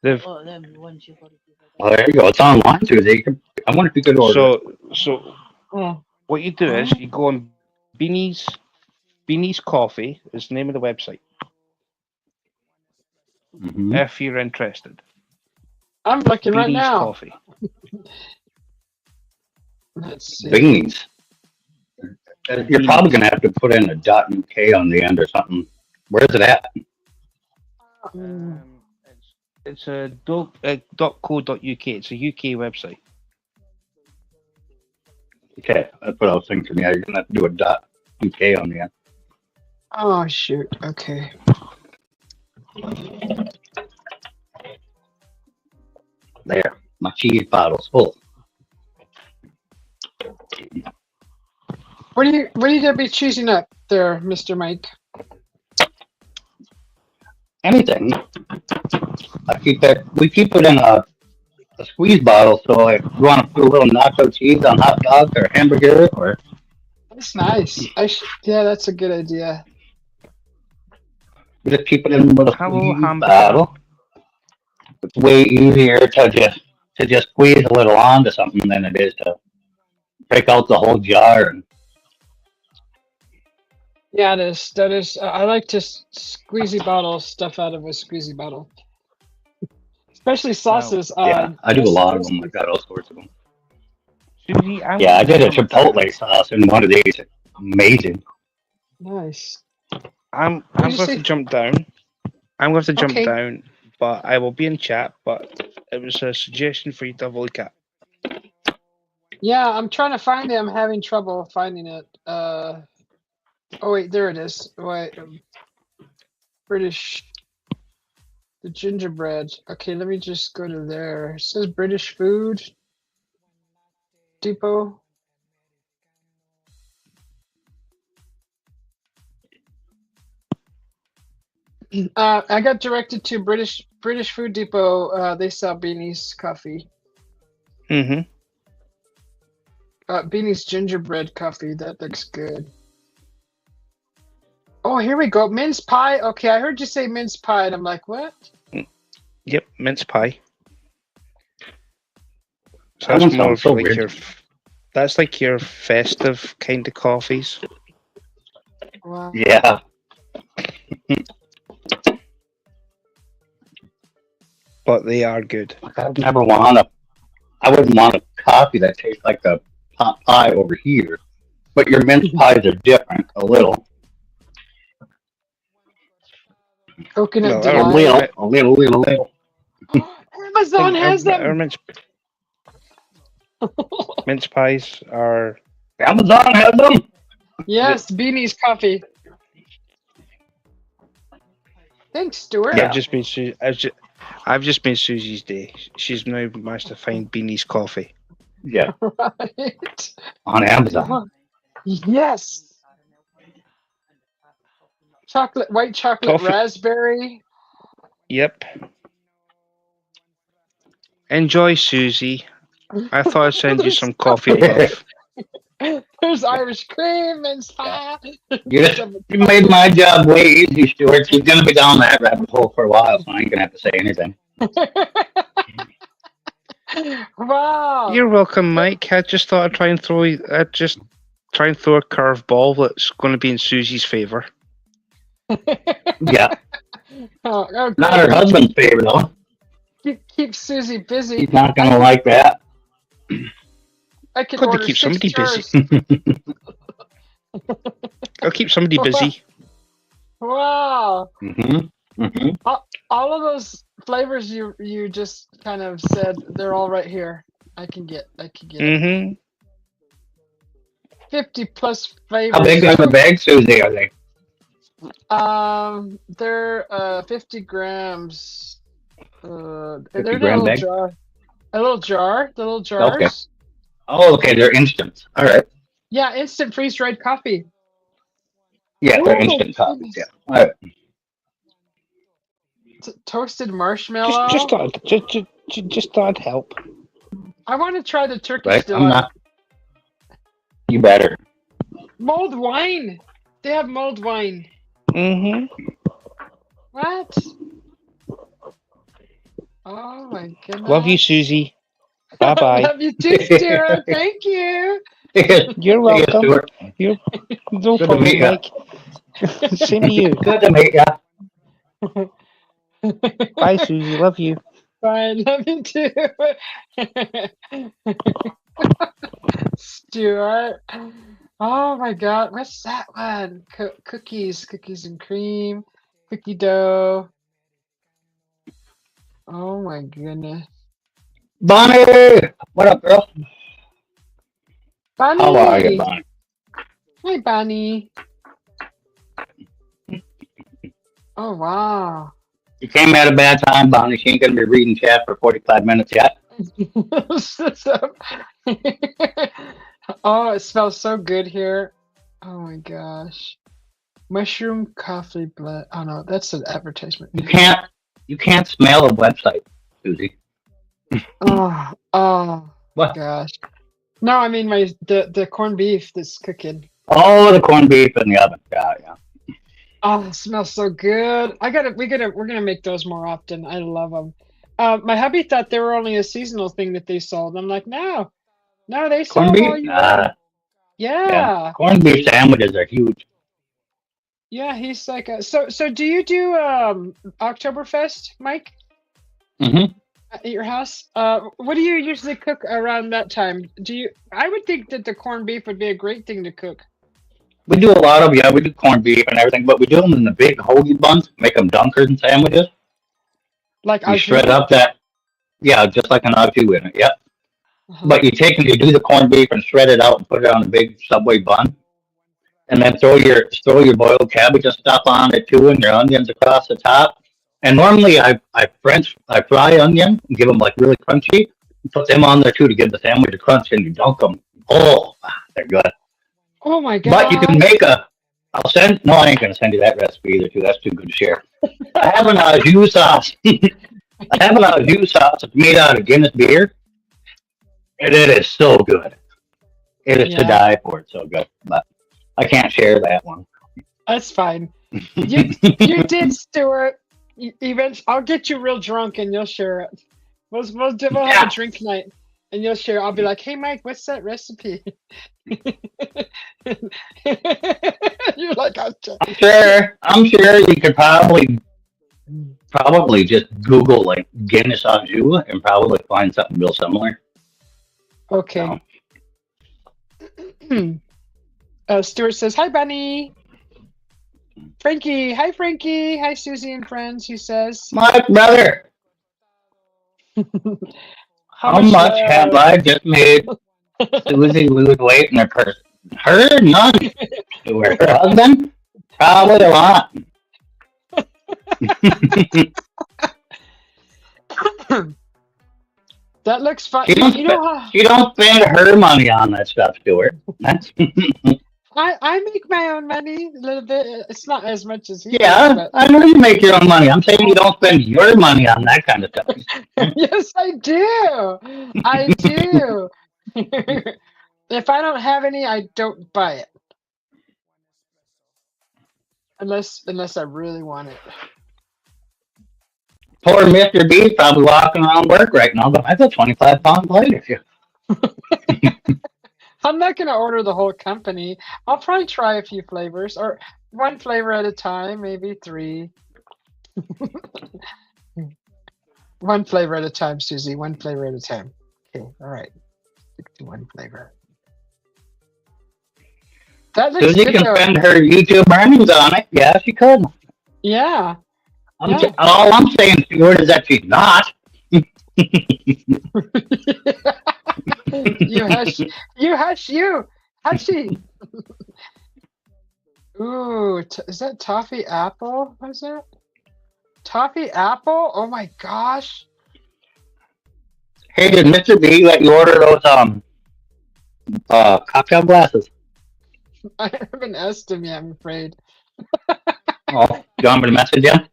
They've Oh, there you go. It's online too. I wonder if you could order it. so Oh, what you do is oh, you go on Beanie's Coffee is the name of the website. Mm-hmm. If you're interested, I'm looking right Beanie's now. Coffee. Let's see. Beans. You're probably gonna have to put in a .uk on the end or something. Where's it at? Mm. It's a .co.uk. It's a UK website. Okay, that's what I was thinking. Yeah, you're gonna have to do a .uk on the end. Oh, shoot. Okay. There, my cheese bottle's full. What are you gonna be choosing up there, Mr. Mike? Anything. We keep it in a squeeze bottle. So if you want to put a little nacho cheese on hot dogs or hamburger, or That's nice. Yeah, that's a good idea. just keep it in with a Hello, squeeze hamburger. bottle. It's way easier to just squeeze a little onto something than it is to break out the whole jar. And Yeah, it is. That is. I like to squeezy bottle stuff out of a squeezy bottle, especially sauces. yeah, I do a lot of them. I've got all sorts of them. Susie, I'm Yeah, I going to did a jump down. chipotle sauce in one of these. Amazing. Nice. I'm What did going you to say? jump down. I'm going to jump Okay. down, but I will be in chat. But it was a suggestion for you to have a look at. Yeah, I'm trying to find it. I'm having trouble finding it. Oh wait, there it is. Wait, British. The gingerbread. Okay, let me just go to there. It says British Food Depot. I got directed to British Food Depot. They sell Beanie's coffee. Mm-hmm. Beanie's gingerbread coffee. That looks good. Oh, here we go. Mince pie. Okay, I heard you say mince pie, and I'm like, what? Yep, mince pie. So That that's one more sounds so like weird. your. That's like your festive kind of coffees. Wow. Yeah. but they are good. I'd never want a. I wouldn't want a coffee that tastes like a pot pie over here. But your mince pies are different a little, Coconut No, a delight. little, a little, little, little. Amazon has our them. mince pies are. Amazon has them. Yes, Beanie's coffee. Thanks, Stuart. I've Yeah, just been I've just been Susie's day. She's now managed to find Beanie's coffee. yeah, Right. on Amazon. Yes. White chocolate Coffee. raspberry. Yep. Enjoy, Susie. I thought I'd send you some coffee love. There's Irish cream and pie. You made my job way easy, Stuart. She's gonna be down that rabbit hole for a while, so I ain't gonna have to say anything. Wow. You're welcome, Mike. I just thought I'd just try and throw a curveball that's going to be in Susie's favor. Yeah, Oh, not her great. husband's favorite though. Keep Susie busy. He's not gonna like that. I can Got to order keep 6 somebody jars. busy. I'll keep somebody busy. Wow. hmm All of those flavors you just kind of said, they're all right here. I can get it. Mm-hmm. 50 plus How big flavors. are the bags, Susie? Are they They're 50 grams. They're 50 in a gram little bag? jar. A little jar. The little Okay. jars. Oh, okay. They're instant. All right. Yeah, instant freeze dried coffee. Yeah, they're Oh my instant coffees. Yeah. goodness. All right. Toasted Just marshmallow. thought I'd help. I want to try the Turkish Right. I'm delight. not. You better. Mulled wine. They have mulled wine. Mm-hmm. What? Oh my goodness. Love you, Susie. Bye bye. Love you too, Stuart. Thank you. You're See you, welcome. Stuart. You're no Good to meet problem, you. Mike. Same to you. Good to meet you. Bye, Susie. Love you. Bye. Love you too. Stuart. Oh my God. What's that one? Cookies and cream. Cookie dough. Oh my goodness. Bonnie, what up, girl? Bonnie. How are you, Bonnie? Hi, Bonnie. Oh wow. You came at a bad time, Bonnie. She ain't gonna be reading chat for 45 minutes yet. Oh, it smells so good here. Oh my gosh. Mushroom coffee blend. Oh no, that's an advertisement. You can't smell a website, Susie. Oh What? gosh. No, I mean the corned beef that's cooking. Oh, the corned beef in the oven. Yeah. Oh, it smells so good. We're gonna make those more often. I love them. My hubby thought they were only a seasonal thing that they sold. I'm like, no, they sell Corned them all beef? year Nah. round. Yeah. Yeah, Corned beef sandwiches are huge. yeah. He's like, so. Do you do Oktoberfest, Mike, hmm at your house? What do you usually cook around that time? I would think that the corned beef would be a great thing to cook. We do a lot of, we do corned beef and everything, but we do them in the big hoagie buns, make them dunkers and sandwiches. Like You au shred jus? up that, yeah, just like an au jus in it, yep. Uh-huh. But you do the corned beef and shred it out and put it on a big Subway bun, and then throw your boiled cabbage and stuff on it too, and your onions across the top. And normally I fry onion and give them like really crunchy, and put them on there too to give the sandwich a crunch, and you dunk them. Oh, they're good. Oh my But you can gosh. make a. I'll send. No, I ain't gonna send you that recipe either. Too. That's too good to share. I have an au jus sauce. I have an au jus sauce. It's made out of Guinness beer, and it is so good. It is to Yeah, die for. It's so good, but I can't share that one. that's fine. You did, Stuart. Eventually, I'll get you real drunk and you'll share it. We'll have a Yeah, drink night. and you'll share. I'll be like, "Hey, Mike, what's that recipe?" You're like, I'm sure you could probably just Google like Guinness on you and probably find something real similar. okay. So, Stuart says, "Hi, Bunny." Frankie, hi, Frankie. Hi, Susie and friends. He says, my brother, "How how much much have love?" I just made Susie lose weight in her purse? Her, none. To her husband, probably a lot. That looks fun. She don't You spend know how she don't spend her money on that stuff, Stuart. That's I make my own money a little bit. It's not as much as he makes, yeah. but I know you make your own money. I'm saying you don't spend your money on that kind of stuff. yes, I do. I do. If I don't have any, I don't buy it unless I really want it. Poor Mr. B probably walking around work right now, but I got 25 pounds later. I'm not gonna order the whole company. I'll probably try a few flavors or one flavor at a time, maybe three. One flavor at a time, Susie. One flavor at a time. Okay, all right. Stick to one flavor. That looks Susie good can though. spend her YouTube earnings on it. Yeah, she could. Yeah, yeah. All I'm saying, Stuart, is that she's not. You hush. You hush. You hushy. Ooh, is that toffee apple? What is that? Toffee apple? Oh my gosh. Hey, did Mr. B let you order those cocktail glasses? I haven't asked him yet, I'm afraid. Oh, do you want me to message him?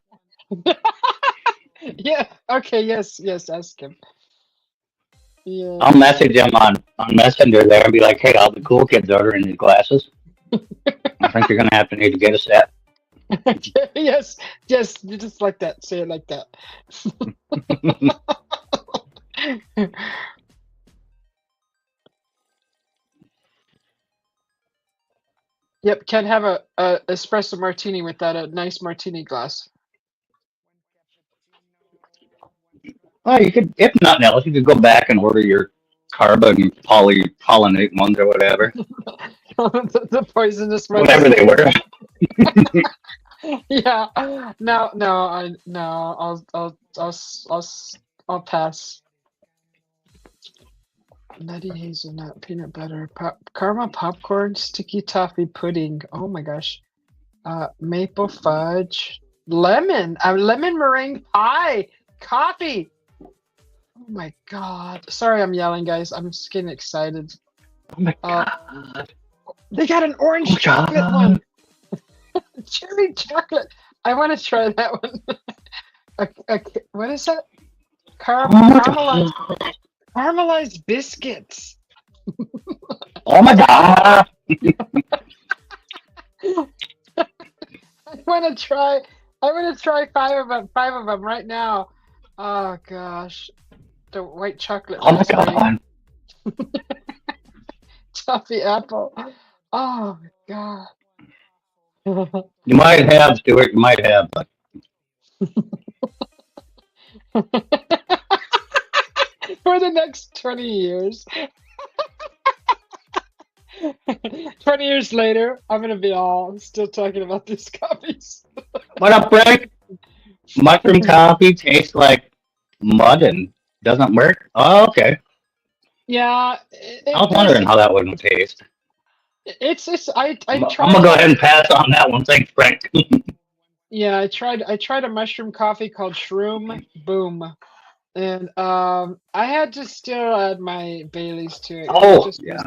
Yeah. Okay. Yes. Yes. Ask him. I'll Yes. message him on Messenger there and be like, hey, all the cool kids ordering these glasses. I think you're gonna have to need to get a set. Yes. Yes. Just like that. Say it like that. Yep. Can't have a espresso martini without a nice martini glass. Well, you could, if nothing else, you could go back and order your carbon polypollinate ones or whatever, The poisonous ones. whatever they were. Yeah. No. No. No. I'll pass. Nutty hazelnut, peanut butter, caramel popcorn, sticky toffee pudding. Oh my gosh. Maple fudge, lemon, a lemon meringue pie, coffee. Oh my god. Sorry, I'm yelling, guys. I'm just getting excited. Oh my Uh, god! they got an orange Oh chocolate god! one. Cherry chocolate. I want to try that one. What is that? Oh my Caramelized, god! caramelized biscuits. Oh my god! I want to try. I want to try five of them. Five of them right now. Oh gosh, the white chocolate Oh my raspberry, god! toffee apple. Oh my god. You might have, Stuart. You might have, but For the next 20 years. 20 years later, I'm gonna be all still talking about these coffees. what up, Frank? Mushroom coffee tastes like mud and doesn't work. Oh, okay. Yeah, I it was wondering does. how that would taste. It's I I'm gonna tried go ahead and pass on that one. Thanks, Frank. yeah, I tried a mushroom coffee called Shroom Boom. And I had to still add my Baileys to it because Oh, yeah.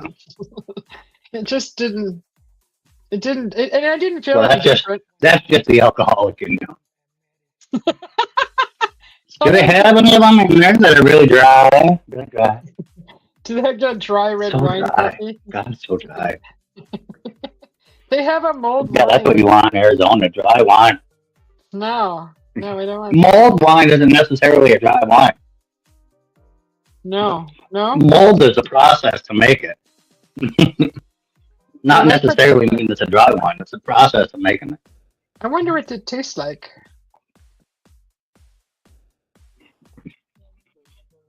it just didn't and I didn't feel Well, any different. that's just the alcoholic in you. So Do they have any of them in there that are really dry? Really dry. do they have dry red So wine dry. coffee? God, it's so dry. They have a mulled Yeah, that's what you wine. want in Arizona, dry wine. No, no, we don't want that. Mulled wine isn't necessarily a dry wine. No, no. Mold is a process to make it. Well, Not that's what necessarily mean it's a dry wine. It's a process of making it. I wonder what it tastes like.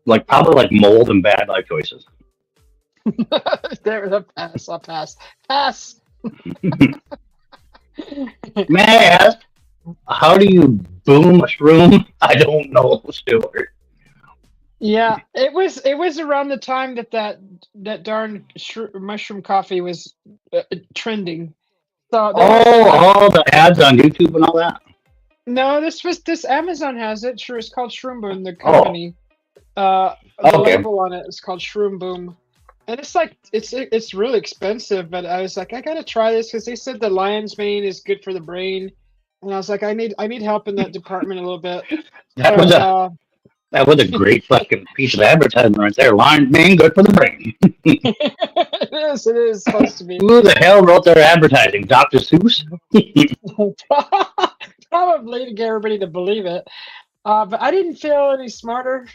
Like probably like mold and bad life choices. There, the pass. I'll pass. Pass. May I ask, how do you boom a shroom? I don't know, Stuart. Yeah, it was around the time that darn mushroom coffee was trending. So there was Oh, some. all the ads on YouTube and all that. No, this Amazon has it. Sure, it's called Shroom Boom, the Oh, company. The okay. label on it is called Shroom Boom, and it's like it's really expensive. But I was like, I gotta try this because they said the lion's mane is good for the brain, and I was like, I need help in that department a little bit. That So was a that was a great fucking piece of advertisement right there. Line man, good for the brain. it is supposed to be. Who the hell wrote their advertising? Dr. Seuss? Probably to get everybody to believe it. But I didn't feel any smarter.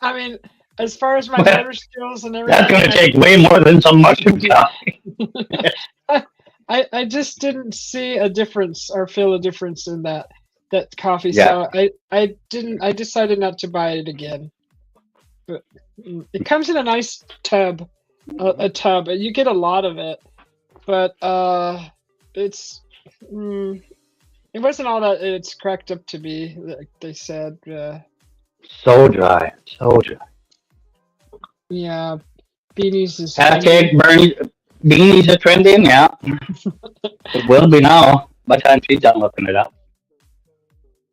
I mean, as far as my Well, motor skills and that's everything, gonna take way more than some mushroom coffee. I just didn't see a difference or feel a difference in that coffee. Yeah. So I decided not to buy it again. But it comes in a nice tub, a tub, and you get a lot of it. But it's. It wasn't all that it's cracked up to be, like they said. So dry. So dry. Yeah, beanies is Hashtag trending. Bernie beanies are trending, yeah. It will be now by the time she's done looking it up.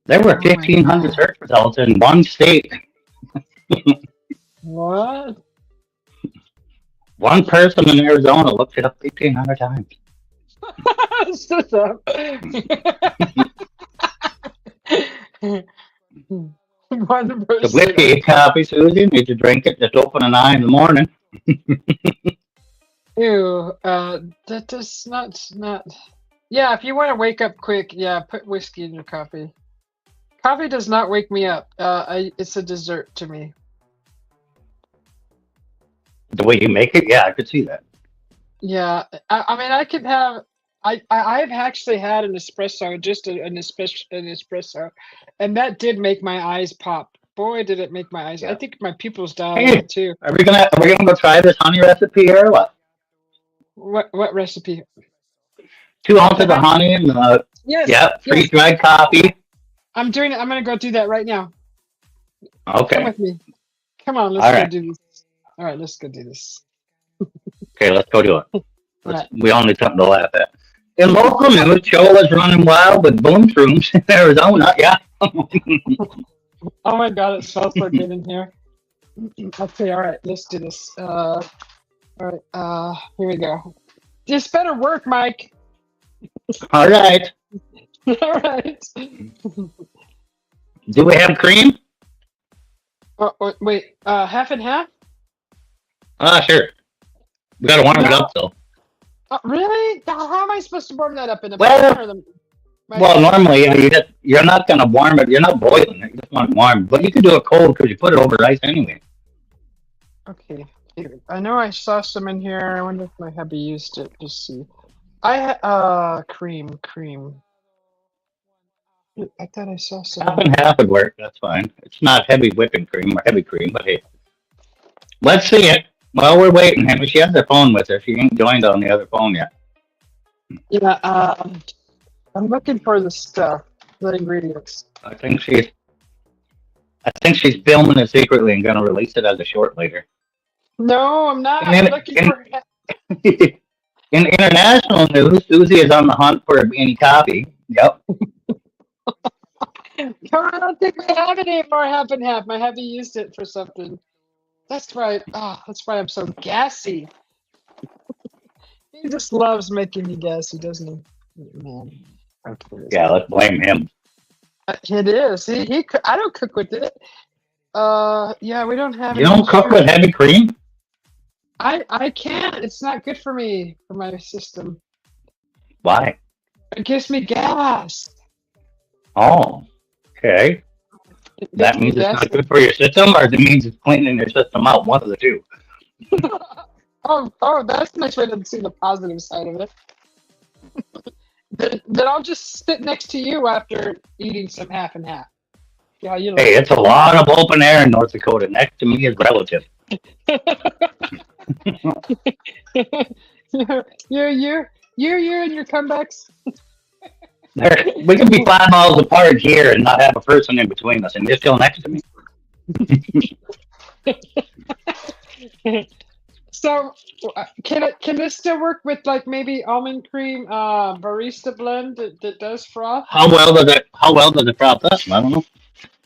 There were Oh my 1,500 god. search results in one state. What? One person in Arizona looked it up 1,500 times. Shut up. One The person. whiskey coffee, Susie, need to drink it just open an eye in the morning. Ew. That does not. Yeah, if you want to wake up quick, yeah, put whiskey in your coffee. Coffee does not wake me up. It's a dessert to me. The way you make it, yeah, I could see that. Yeah, I mean, I could have. I've actually had an espresso, just an espresso, and that did make my eyes pop. Boy, did it make my eyes! I Yeah. think my pupils dilated Hey, too. are we gonna go try this honey recipe here or what? What recipe? 2 ounces The of honey? honey and Yes, yeah, freeze yes. dried coffee. I'm doing it. I'm gonna go do that right now. Come Okay. with me. Come on, let's All go right. do this. All right, let's go do this. Okay, let's go do it. All right. We all need something to laugh at. In local news, Chola's running wild with boom shrooms in Arizona. Yeah. Oh my God, it smells so good in here. Okay, all right, let's do this. All right, here we go. This better work, Mike. All right. All right. Do we have cream? Wait, half and half? Sure. We gotta warm it No. up though. Really? How am I supposed to warm that up in the pan or Well, the well, microwave? normally you're not gonna warm it. You're not boiling it. You just want it warm. But you can do it cold because you put it over rice anyway. Okay. Here. I know I saw some in here. I wonder if my hubby used it. Just see. Cream. I thought I saw some Half in and here. half would work. That's fine. It's not heavy whipping cream or heavy cream, but hey, let's see it. While we're waiting, Henry, she has her phone with her. She ain't joined on the other phone yet. Yeah. I'm looking for the stuff, the ingredients. I think she's filming it secretly and gonna release it as a short later. No, I'm not. And I'm then looking for. in international news, Susie is on the hunt for a beanie coffee. Yep. I don't think I have it anymore. Half and half. My hubby used it for something. That's right. That's why I'm so gassy. He just loves making me gassy, doesn't he? Man. Okay, Yeah, let's blame him. it is. I don't cook with it. Yeah, we don't have You any don't cook sugar. with heavy cream? I can't. It's not good for me, for my system. Why? It gives me gas. Oh, okay. That It's means it's not fantastic. good for your system, or it means it's cleaning your system out. One of the two. Oh, that's a nice way to see the positive side of it. Then I'll just sit next to you after eating some half and half. See how you Hey, like it's a lot of open air in North Dakota. Next to me is relative. it. You and your comebacks. We can be 5 miles apart here and not have a person in between us, and you're still next to me. So, can this still work with like maybe almond cream barista blend that does froth? How well does it froth up? I don't know.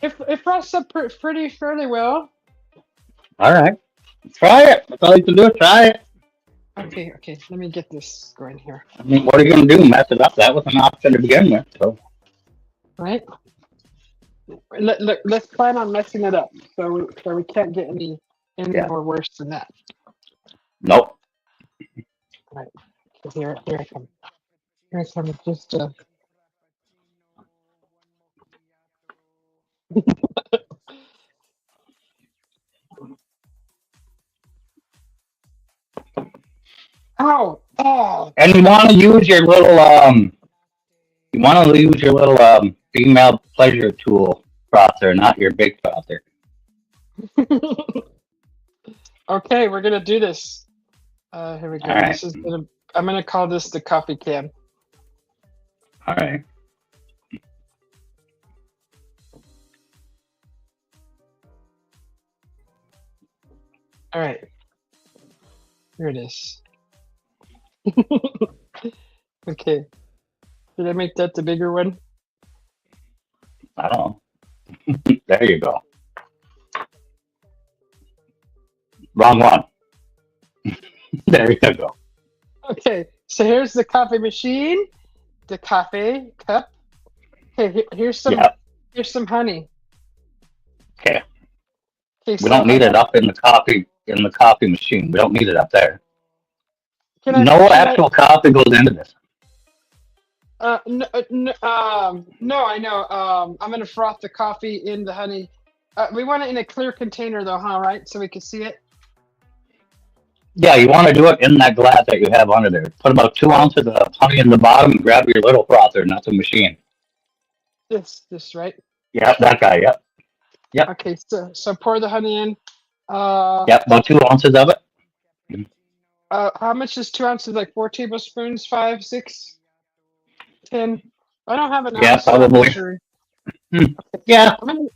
It froths up pretty fairly well. All right, try it. That's all you can do. Try it. Okay. Let me get this going here. I mean, what are you gonna do? Mess it up? That was an option to begin with. So Right? Let's plan on messing it up so we can't get any yeah, more worse than that. nope. Right. So here I come. Here I come. Just ow oh And you want to use your little you want to use your little female pleasure tool frother, not your big frother. Okay, we're gonna do this. Here we All go. right, I'm gonna call this the coffee can. all right. All right, here it is. Okay, did I make that the bigger one? I don't know. There you go. Wrong one. There you go. Okay, so here's the coffee machine, the coffee cup. Okay, Yeah. here's some honey. Okay. Okay, We so don't I need it got. up in the coffee machine. We don't need it up there. Can I No can I actual coffee goes into this. no, I know. I'm gonna froth the coffee in the honey. We want it in a clear container though, huh? Right, so we can see it. Yeah, you want to do it in that glass that you have under there. Put about two Oh, ounces of honey in the bottom and grab your little frother, not the machine. this right. Yep, that guy. Yep. Yep. Okay, so pour the honey in. Uh, Yep. About 2 ounces of it. how much is 2 ounces? Like 4 tablespoons, five, six, 10. I don't have an Yeah, ounce probably. measuring. Hmm. Yeah, I'm gonna,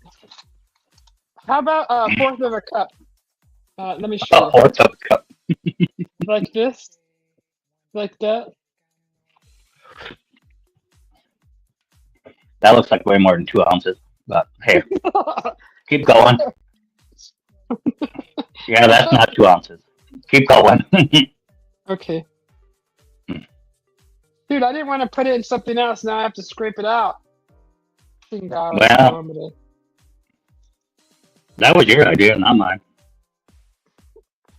how about a fourth of a cup? Let me show about you. fourth of a cup. Like this, like that. That looks like way more than 2 ounces. But hey, keep going. Yeah, that's not 2 ounces. Keep going. Okay. Dude, I didn't want to put it in something else. Now I have to scrape it out. Well, that was your idea, not mine.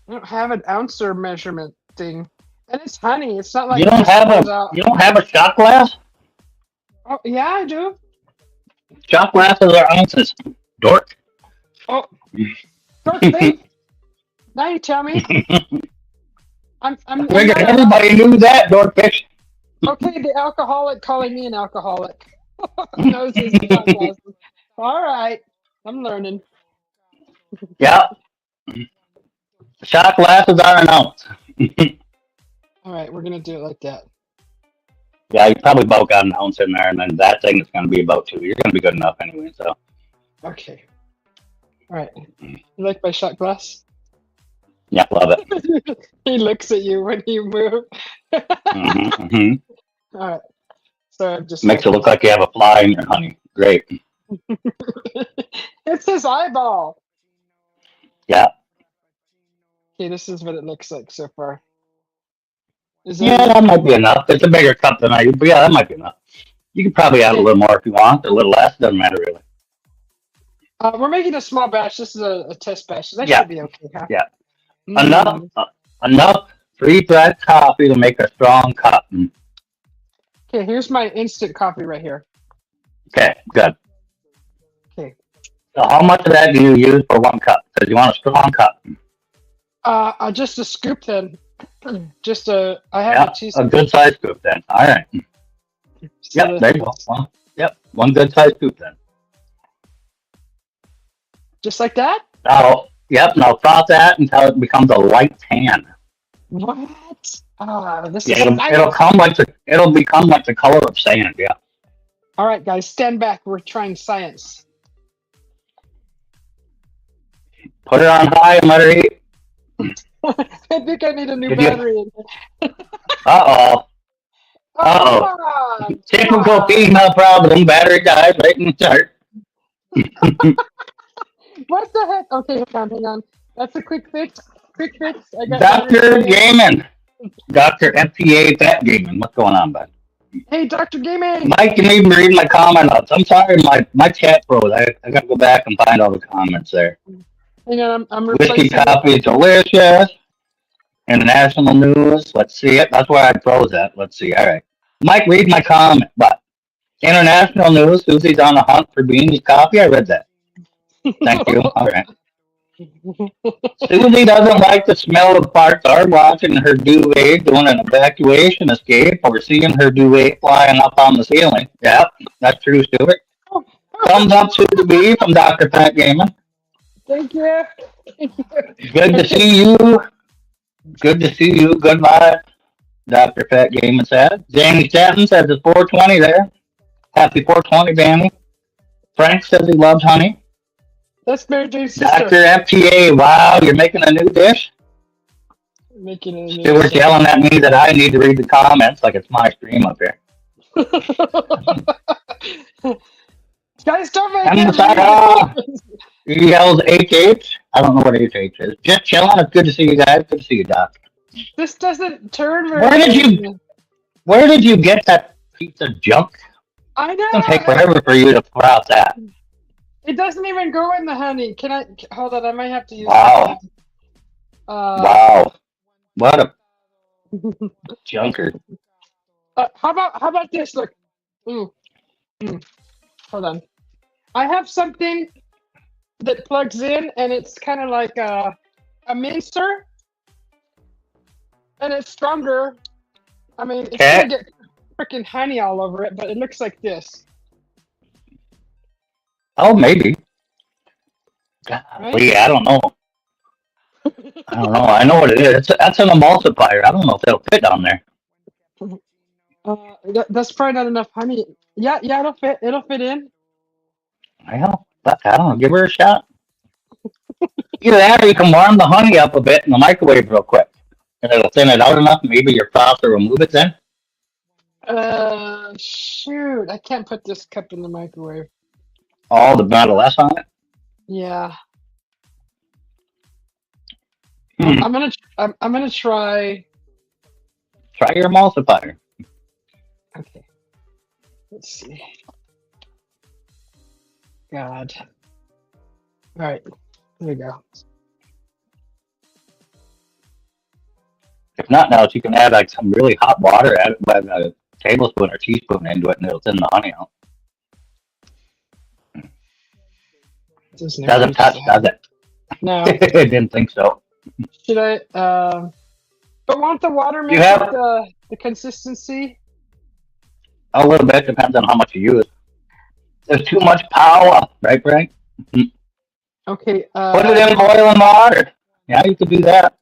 I don't have an ounce or measurement thing. And it's honey. It's not You like it don't just have pours a out. you don't have a shot glass? Oh, yeah, I do. Shot glasses are ounces. Dork. Oh, Dork Faith. Now you tell me. I'm Figured not allowed. everybody knew that, Dorkfish. Okay, the alcoholic calling me an alcoholic. Knows his shot glasses. All right. I'm learning. Yeah, shot glasses are an ounce. All right, we're gonna do it like that. Yeah, you probably about got an ounce in there, and then that thing is going to be about two. You're going to be good enough anyway. So, Okay. All right. You like my shot glass? yeah, love it. He looks at you when you move. Hmm. All right. So I'm just Makes it look like you have a fly in your honey. Great. It's his eyeball. Yeah. Okay, this is what it looks like so far. Is that Yeah, enough? that might be enough. It's a bigger cup than I use, but yeah, that might be enough. You can probably add a Okay. little more if you want, a little less. Doesn't matter really. We're making a small batch. This is a test batch. So that Yeah, should be okay, huh? yeah. Enough, Mm. enough pre-bred coffee to make a strong cup. Okay, here's my instant coffee right here. Okay, good. Okay. So how much of that do you use for one cup? Because you want a strong cup. Just a scoop then. Just a. I have a Yeah, a teaspoon. good size scoop then. All right. So Yep, there you go. Well, yep, one good size scoop then. just like that. Now, yep, now froth that until it becomes a light tan. What? Ah, this Yeah, is it'll science. come like it'll become like the color of sand. Yeah. All right, guys, stand back. We're trying science. Put it on high and let her eat. I think I need a new Did you? battery. Uh oh. Oh, Uh come oh. on. Come Typical on. female problem. Battery dies right in the start. What the heck? Okay, hang on. That's a quick fix. Quick fix. I got battery Doctor dying. Gaiman. Doctor FTA Fat Gaiman. What's going on, bud? Hey, Dr. Gaming. Mike, you need to read my comment notes. I'm sorry, my chat froze. I got to go back and find all the comments there. Hang on, I'm Whiskey replacing it. coffee is delicious. International news. Let's see it. That's where I froze at. Let's see. All right. Mike, read my comment. But international news. Susie's on a hunt for Beanie's coffee. I read that. Thank you. All right. Susie doesn't like the smell of parts or watching her duvet doing an evacuation escape or seeing her duvet flying up on the ceiling. Yep, that's true, Stuart. Thumbs up to the B from Dr. Pat Gaiman. Thank you. Good to see you. Good to see you. Good vibes. Dr. Pat Gaiman said. Danny Stanton says it's 420 there. Happy 420, Danny. Frank says he loves honey. That's Mary Jane's Dr. sister. FTA, wow, you're making a new dish? Making it a new Stuart's yelling at me that I need to read the comments like it's my stream up here. Guys, don't make I'm it sorry. He yells HH. I don't know what HH is. Just chilling. It's good to see you guys. Good to see you, Doc. This doesn't turn very Where did good. you Where did you get that piece of junk? I It's gonna take know. forever for you to put out that. It doesn't even go in the honey. Can I hold on? I might have to use. Wow. Uh, Wow. What a junker. how about this? Look. Mm, hold on. I have something that plugs in, and it's kind of like a mincer, and it's stronger. I mean, it's Okay. gonna get freaking honey all over it, but it looks like this. Oh, maybe. Right? Golly, I don't know. I don't know. I know what it is. That's an emulsifier. I don't know if it'll fit down there. That's probably not enough honey. Yeah, it'll fit. It'll fit in. Well, but I don't know. Give her a shot. Either that or you can warm the honey up a bit in the microwave real quick. And it'll thin it out enough. Maybe your froth will remove it then. Shoot, I can't put this cup in the microwave. All the amount of less on it. Yeah, Hmm. I'm gonna try. Try your emulsifier. Okay, let's see. God. All right, here we go. If not now, you can add like some really hot water, add a tablespoon or teaspoon into it, and it'll thin the honey out. Doesn't touch, does it? No. I didn't think so. Should I? But won't the water make have- the consistency? A little bit depends on how much you use. There's too much power, right, Frank? Okay. Put it in boiling water. Yeah, you could do that.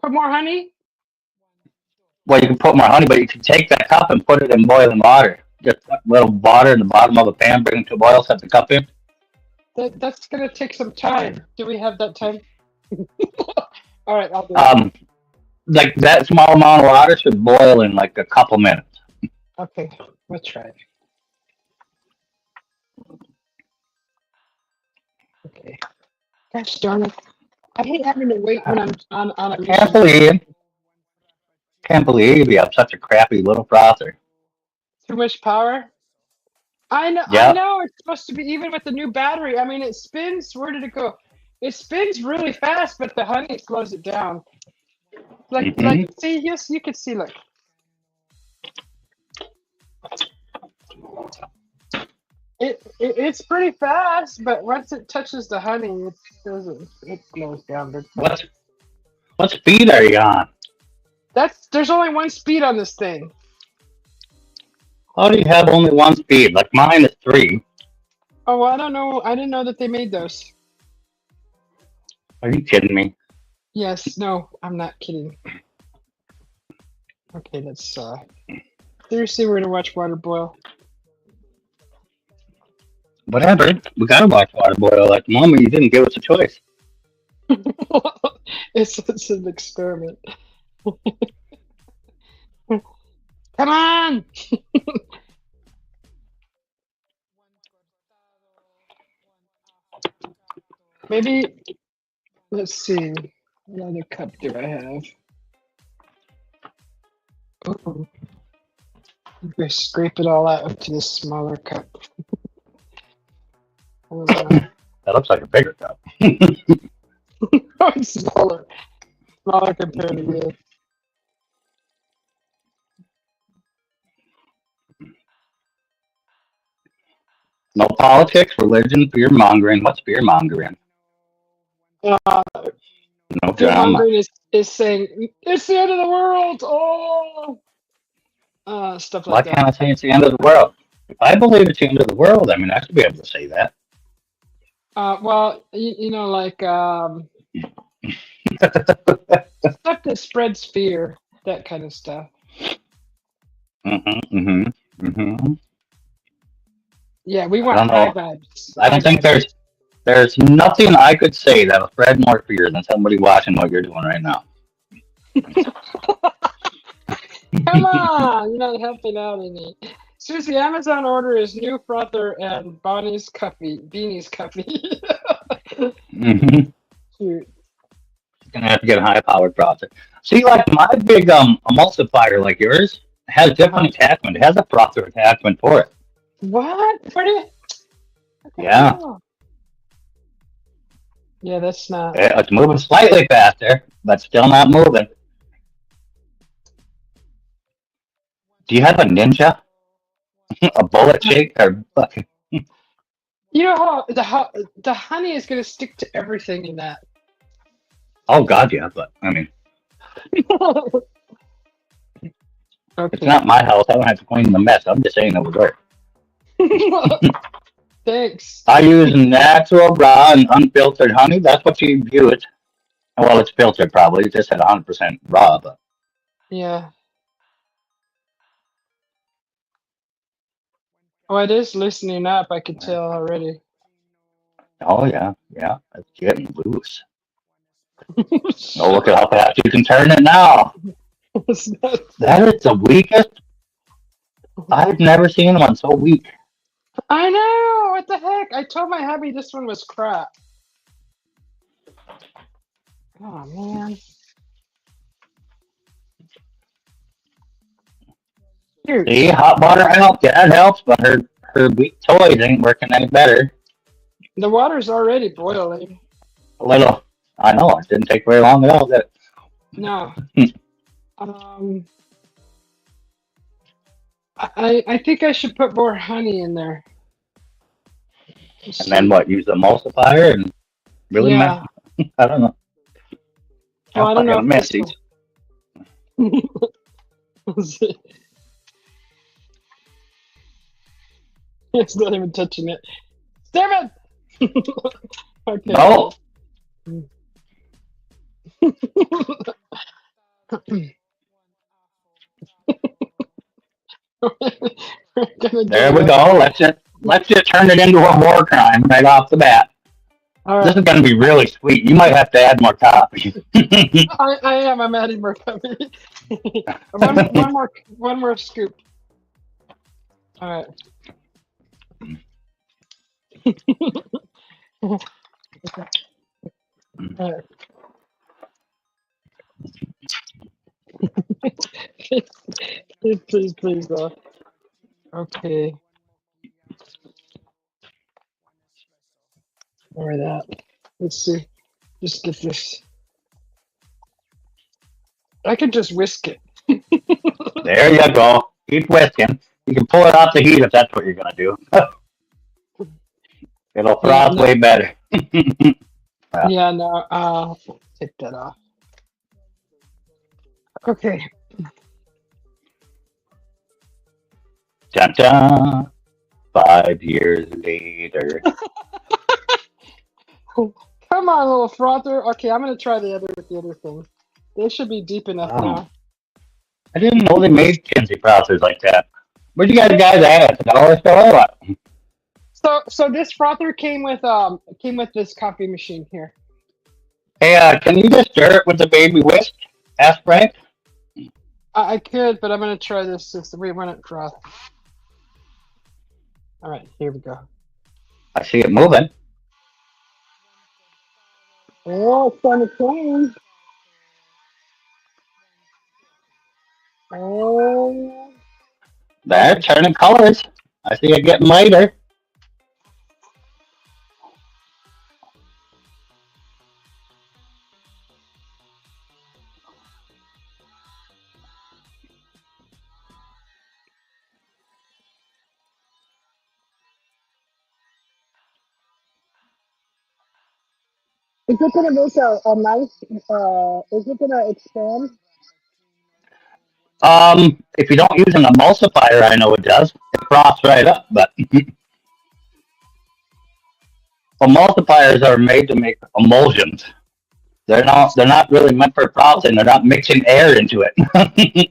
Put more honey. Well, you can put more honey, but you can take that cup and put it in boiling water. Just put a little water in the bottom of a pan, bring it to a boil, set the cup in. That's gonna take some time. Do we have that time? All right, I'll do it. Like that small amount of water should boil in like a couple minutes. Okay, let's try it. Okay. Gosh darn it! I hate having to wait when I'm on a mission. Can't believe you have such a crappy little frother. Too much power. I know. Yeah. I know. It's supposed to be even with the new battery. I mean, it spins. Where did it go? It spins really fast, but the honey slows it down. Like, see, yes, you can see. Look. it's pretty fast, but once it touches the honey, it doesn't. It slows down big time. What what speed are you on? There's only one speed on this thing. How do you have only one speed? Like mine is three. Oh, well, I don't know. I didn't know that they made those. Are you kidding me? Yes, no, I'm not kidding. Okay, let's seriously, we're gonna watch water boil. Whatever. We gotta watch water boil. Like mama, you didn't give us a choice. It's an experiment. Come on! Maybe let's see. What other cup do I have? Oh, I scrape it all out to this smaller cup. Oh, That looks like a bigger cup. it's smaller compared to this. No politics, religion, fear mongering. What's fear mongering? Uh, No Fear drama. mongering is saying it's the end of the world. Oh, stuff Why like can't that. I say it's the end of the world? If I believe it's the end of the world, I mean, I should be able to say that. Well, like stuff that spreads fear, that kind of stuff. Mm-hmm. Yeah, we I want don't high know. vibes. I High don't think vibes. there's nothing I could say that'll spread more fear than somebody watching what you're doing right now. Come on, you're not helping out any. Susie, Amazon order is new frother and Bonnie's coffee, Beanie's coffee. Mm-hmm. Cute. Gonna have to get a high powered processor. See, like my big emulsifier, like yours, has Uh-huh. different attachment. It has a processor attachment for it. What? What is? What the Yeah, hell? Yeah, that's not. it's moving slightly faster, but still not moving. Do you have a ninja? A bullet shake? Or You know how the honey is going to stick to everything in that. oh god, yeah, but I mean, it's Okay. not my house. I don't have to clean the mess. I'm just saying it would work. Thanks. I use natural, raw, and unfiltered honey. That's what you use. Well, it's filtered probably. It just at 100% raw, but Yeah. Oh, it is loosening up. I could tell already. oh yeah, yeah, it's getting loose. Oh, look at how fast you can turn it now. It's not- That is the weakest. I've never seen one so weak. I know. What the heck? I told my hubby this one was crap. Oh man. Dude, See, hot water helps. Yeah, it helps, but her weak toys ain't working any better. the water's already boiling. A little. I know. It didn't take very long at all. Did No. it? Um. I think I should put more honey in there. Let's And then see. what? Use the emulsifier and really mess. Yeah. I don't know. Well, I'm I not don't know gonna if miss this these. will. It's not even touching it. Damn it! Okay. No. We're gonna get There we it. go. Let's just turn it into a war crime right off the bat. All This right. is gonna be really sweet. You might have to add more coffee. I am. I'm adding more coffee. One more scoop. All right. All right. Please. Okay. Or that. Let's see. Just get this. I could just whisk it. There you go. Keep whisking. You can pull it off the heat if that's what you're gonna do. It'll Yeah, froth no, way better. Yeah. yeah, no. Take that off. Okay. Dun, dun. 5 years later. Come on, little frother. Okay, I'm gonna try the other with the other thing. They should be deep enough Wow. now. I didn't know they made Kinsey frothers like that. Where'd you guys at the dollar store or what? So this frother came with this coffee machine here. Hey, can you just stir it with the baby whisk? Ask Frank. I could, but I'm gonna try this system. We run it froth. All right, here we go. I see it moving. Oh, it's starting to change. Oh, They're turning colors. I see it getting lighter. is it gonna make a nice? Is it gonna expand? If you don't use an emulsifier, I know it does. It froths right up, but emulsifiers are made to make emulsions. They're not really meant for frosting. They're not mixing air into it.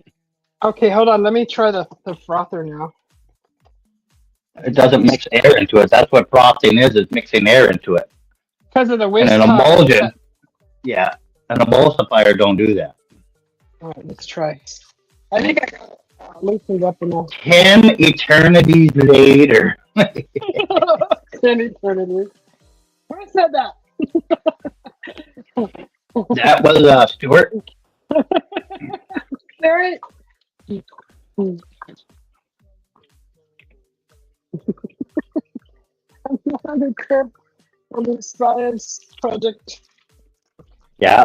Okay, hold on. Let me try the frother now. It doesn't mix air into it. That's what frosting is mixing air into it. Because of the And whisk an cup. emulsion, yeah, an emulsifier don't do that. All right, let's try. I think I got it loosened up enough. 10 eternities later. Ten eternity. Who said that? That was Stuart. Larry? I'm the crib on the science project. Yeah.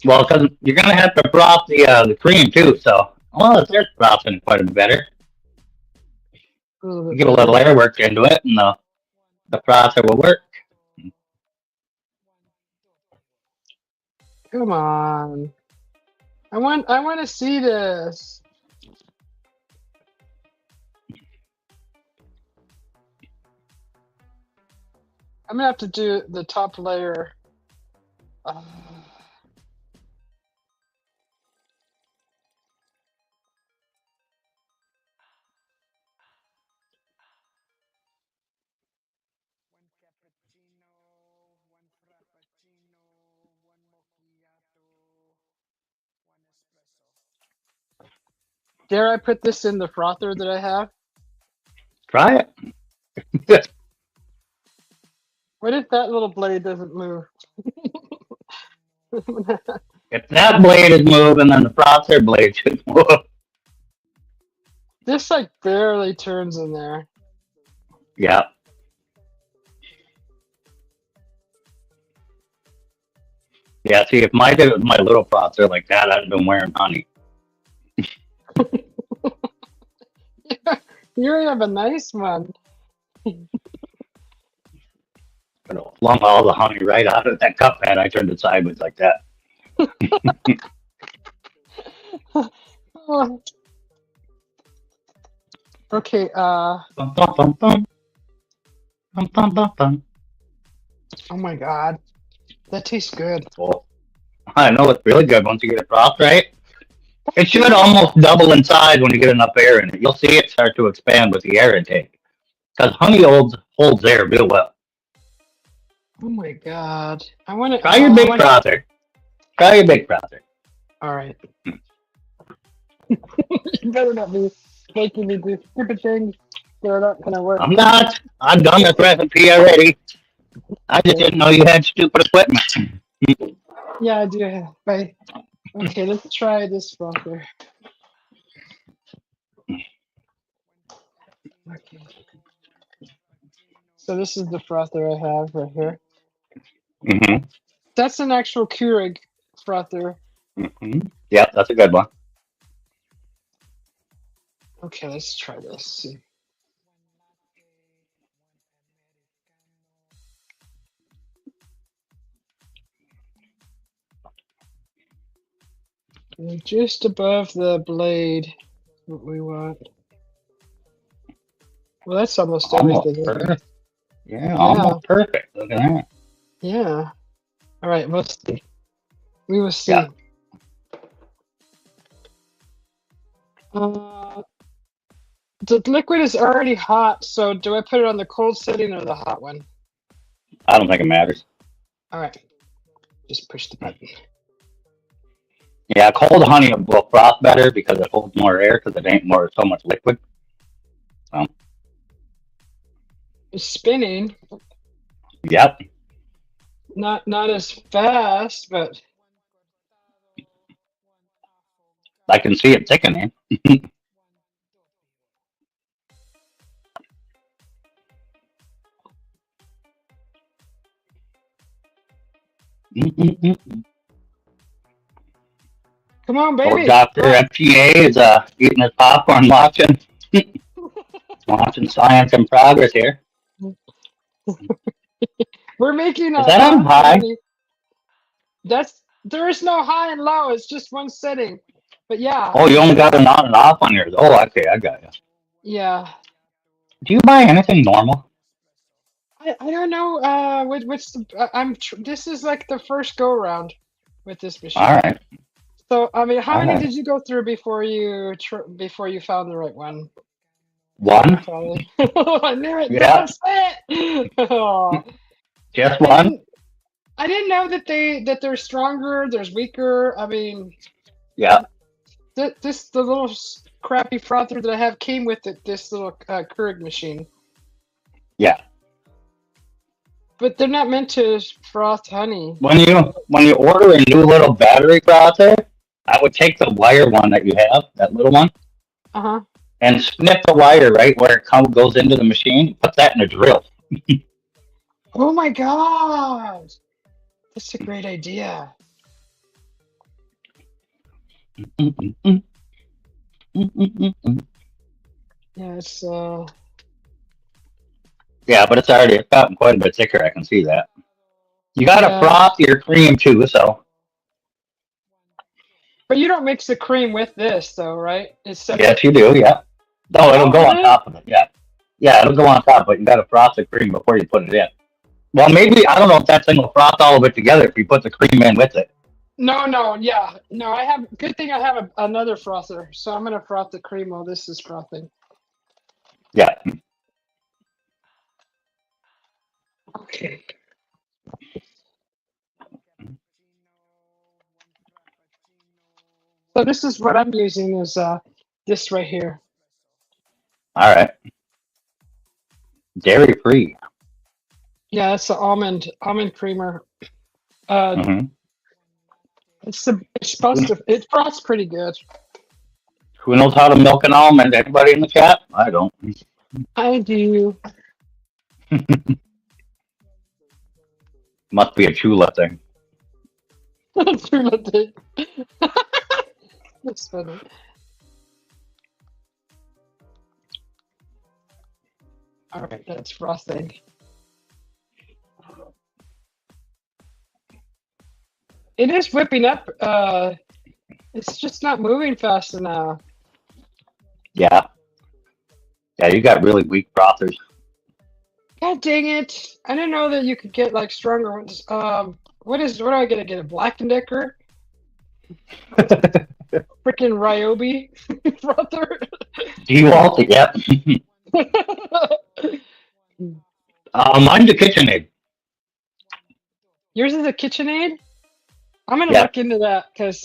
Well, because you're gonna have to froth the cream too. So, well, there's frothing quite a bit better. A little You bit get a little better. air work into it, and the frother will work. Come on. I want to see this. I'm gonna have to do the top layer. Uh, dare I put this in the frother that I have? Try it. What if that little blade doesn't move? If that blade is moving, then the frother blade should move. This like barely turns in there. Yeah. Yeah, see, if my did it with my little frother like that, I'd have been wearing honey. You have a nice one. Could have flung all the honey right out of that cup had I turned it sideways like that. Oh, okay, Bum, bum, bum, bum. Bum, bum, bum, bum. oh my god. That tastes good. Well, I know it's really good once you get it frothed right. It should almost double in size when you get enough air in it. You'll see it start to expand with the air intake. Because honey holds air real well. Oh my god. I want to. Try your big frother. Try your big frother. All right. You better not be making me do stupid things that are not gonna work. I'm not. I've done this recipe already. I just didn't know you had stupid equipment. Yeah, I do have. Right. Okay, let's try this frother. Okay. So this is the frother I have right here. Mm-hmm. That's an actual Keurig frother. Mm-hmm. Yep, that's a good one. Okay, let's try this. See. Just above the blade, what we want. Well, that's almost Almost everything, isn't it? perfect. Yeah, Yeah, almost perfect. Look at that. yeah. All right, we'll see. We will Yeah. see. Uh, the liquid is already hot, so do I put it on the cold setting or the hot one? I don't think it matters. All right, just push the button. Yeah, cold honey will froth better because it holds more air because it ain't more so much liquid. So, It's spinning, yep. not as fast, but I can see it thickening. come on, Poor baby. Doctor FTA is eating his popcorn, watching science in progress here. We're making Is that on a high? honey. There is no high and low. It's just one setting. But yeah, Oh, you only got an on and off on yours. Oh, okay, I got you. yeah. Do you buy anything normal? I don't know. What's the? This is like the first go around with this All machine. right, So I mean, how all many right. did you go through before you found the right one? One? Probably. I knew it. Yeah, Don't say it. Oh, just I one? didn't. I didn't know that they're stronger. There's weaker. I mean, Yeah, the little crappy frother that I have came with it. This little Keurig machine, yeah. but they're not meant to froth honey. When you order a new little battery frother, I would take the wire one that you have, that little one, Uh huh. and snip the wire right where goes into the machine. Put that in a drill. Oh my god, that's a great idea. Yeah, Yeah, but it's gotten quite a bit thicker. I can see that. You got to yeah. froth your cream too, so But you don't mix the cream with this, though, right? It's yes, separate. you do. Yeah. No, it'll Oh, go is on it? top of it. Yeah, yeah, it'll go on top, but you got to froth the cream before you put it in. Well, maybe I don't know if that thing will froth all of it together if you put the cream in with it. No, no, yeah, no. I have. Good thing I have another frother, so I'm gonna froth the cream while this is frothing. Yeah. Okay. So this is what I'm using is this right here. All right. Dairy free. Yeah, it's the almond creamer. Uh, Hmm. it's supposed to. It froths pretty good. Who knows how to milk an almond? Anybody in the chat? I don't. I do. Must be a Chula thing. That's funny. All right, that's frothing. It is whipping up. It's just not moving fast enough. Yeah. Yeah, you got really weak frothers. God dang it! I didn't know that you could get like stronger ones. What do I get? I get a Black and Decker, freaking Ryobi frother. DeWalt, yep. Mine's a KitchenAid. Yours is a KitchenAid. I'm gonna Yeah. look into that because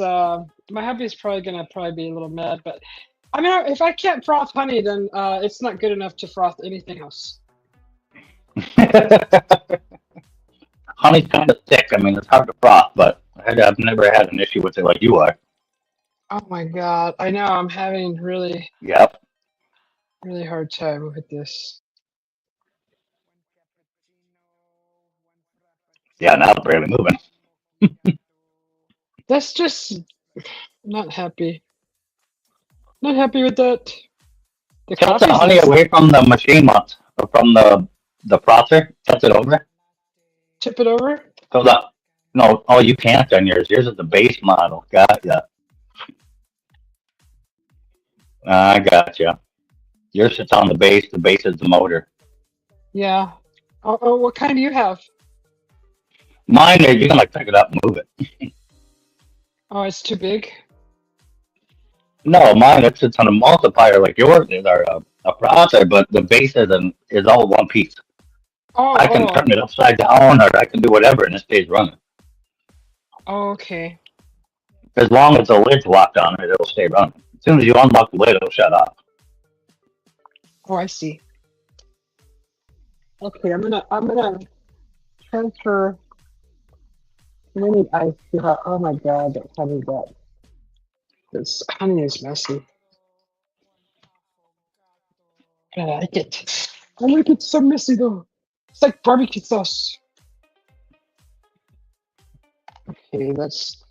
my hubby is probably be a little mad. But I mean, if I can't froth honey, then it's not good enough to froth anything else. Honey's kind of thick. I mean, it's hard to froth, but I've never had an issue with it like you are. Oh my god! I know I'm having really Yep. really hard time with this. Yeah, now it's barely moving. That's just not happy. Not happy with that. The Tilt the coffee's honey nice. away from the machine once, or from the frother. Tilt it over. Tip it over. So the no, oh, you can't on yours. Yours is the base model. Got ya. I gotcha. Yours sits on the base. The base is the motor. Yeah. Oh, what kind do you have? Mine is you can like pick it up and move it. Oh, it's too big. No, mine it sits on a multiplier like yours is, or a processor, but the base is all one piece. Oh, I can oh, turn it upside down, or I can do whatever, and it stays running. oh, okay. As long as the lid's locked on it, it'll stay running. As soon as you unlock the lid, it'll shut off. Oh, I see. Okay, I'm gonna transfer mini ice to her. Oh my God, that honey got this honey is messy. I like it. I like it so messy though. It's like barbecue sauce. Okay, that's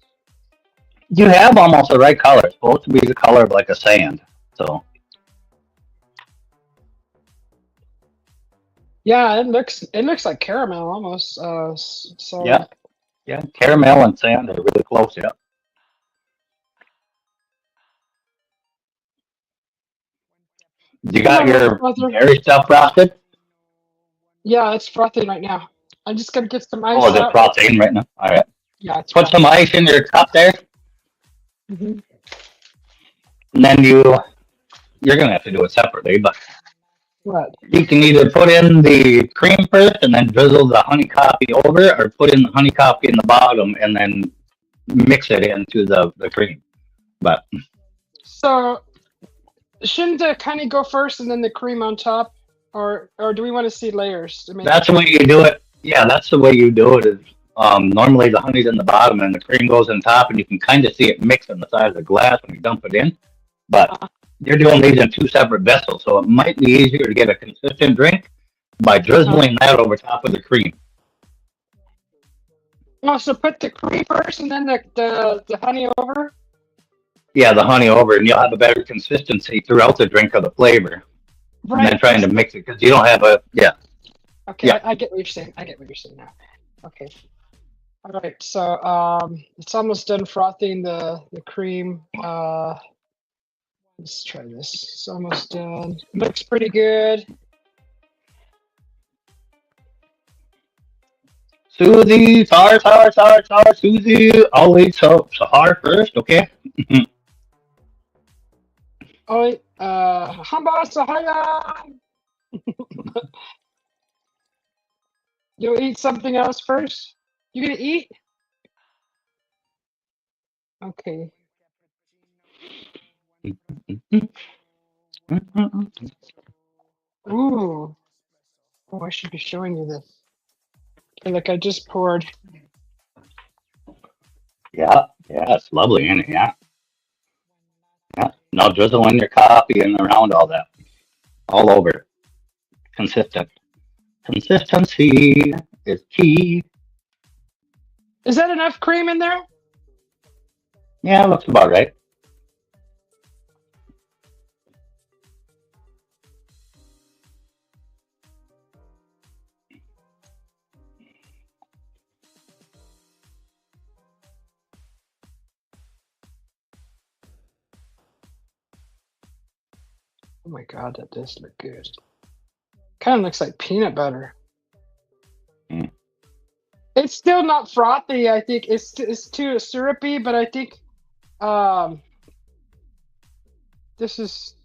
You have almost the right color. It's supposed to be the color of like a sand. So yeah. It looks like caramel almost. yeah, So yeah, caramel and sand are really close. Yeah. You come got on, little your brother. dairy stuff frosted? Yeah, it's frothing right now. I'm just gonna get some Oh, ice is it out. frosting right now? All right. Yeah, it's Put some frothing. ice in your cup there, Hmm. and then you're gonna have to do it separately. But What? you can either put in the cream first and then drizzle the honey coffee over, or put in the honey coffee in the bottom and then mix it into the cream. But So shouldn't the honey go first and then the cream on top, or do we want to see layers to make that's it? the way you do it. Yeah, that's the way you do it. Is normally the honey's in the bottom and the cream goes on top, and you can kind of see it mix on the side of the glass when you dump it in. But Uh, you're doing these in two separate vessels, so it might be easier to get a consistent drink by uh, drizzling that over top of the cream. so put the cream first and then the honey over. Yeah, the honey over, and you'll have a better consistency throughout the drink of the flavor. And then Right. trying to mix it because you don't have a yeah Okay, yeah. I get what you're saying. I get what you're saying now. Okay. All right. So it's almost done frothing the cream. Let's try this. It's almost done. Looks pretty good. Susie, sorry, Susie. Always Sahar first, okay? Oh, hamba sahaya. You'll eat something else first. You gonna eat? Okay. Ooh. Oh, I should be showing you this. Okay, look, I just poured. Yeah, yeah, it's lovely, isn't it? Yeah, yeah. Now drizzle in your coffee and around all that, all over. Consistent. Consistency is key. Is that enough cream in there? Yeah, looks about right. Oh my God, that does look good. Kind of looks like peanut butter. Mm. It's still not frothy. I think it's too syrupy, but I think um this is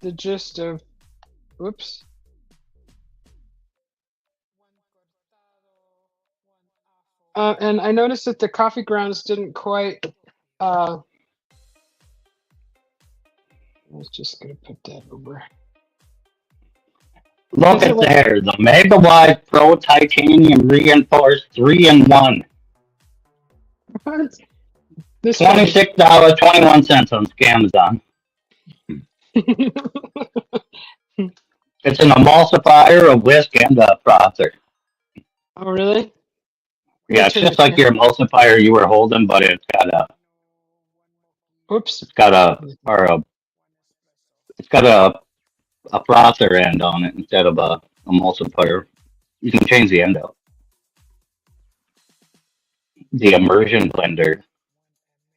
the gist of. Whoops. And I noticed that the coffee grounds didn't quite. I was just gonna put that over. Look Does it at what? there, the Megawide Pro Titanium Reinforced 3-in-1. This way. $26.21 on Amazon. It's an emulsifier, a whisk, and a frother. Oh really? Let me Yeah, it's turn the just like camera. your emulsifier you were holding, but Oops. it's got or a it's got a frother end on it instead of a emulsifier. You can change the end out. The immersion blender,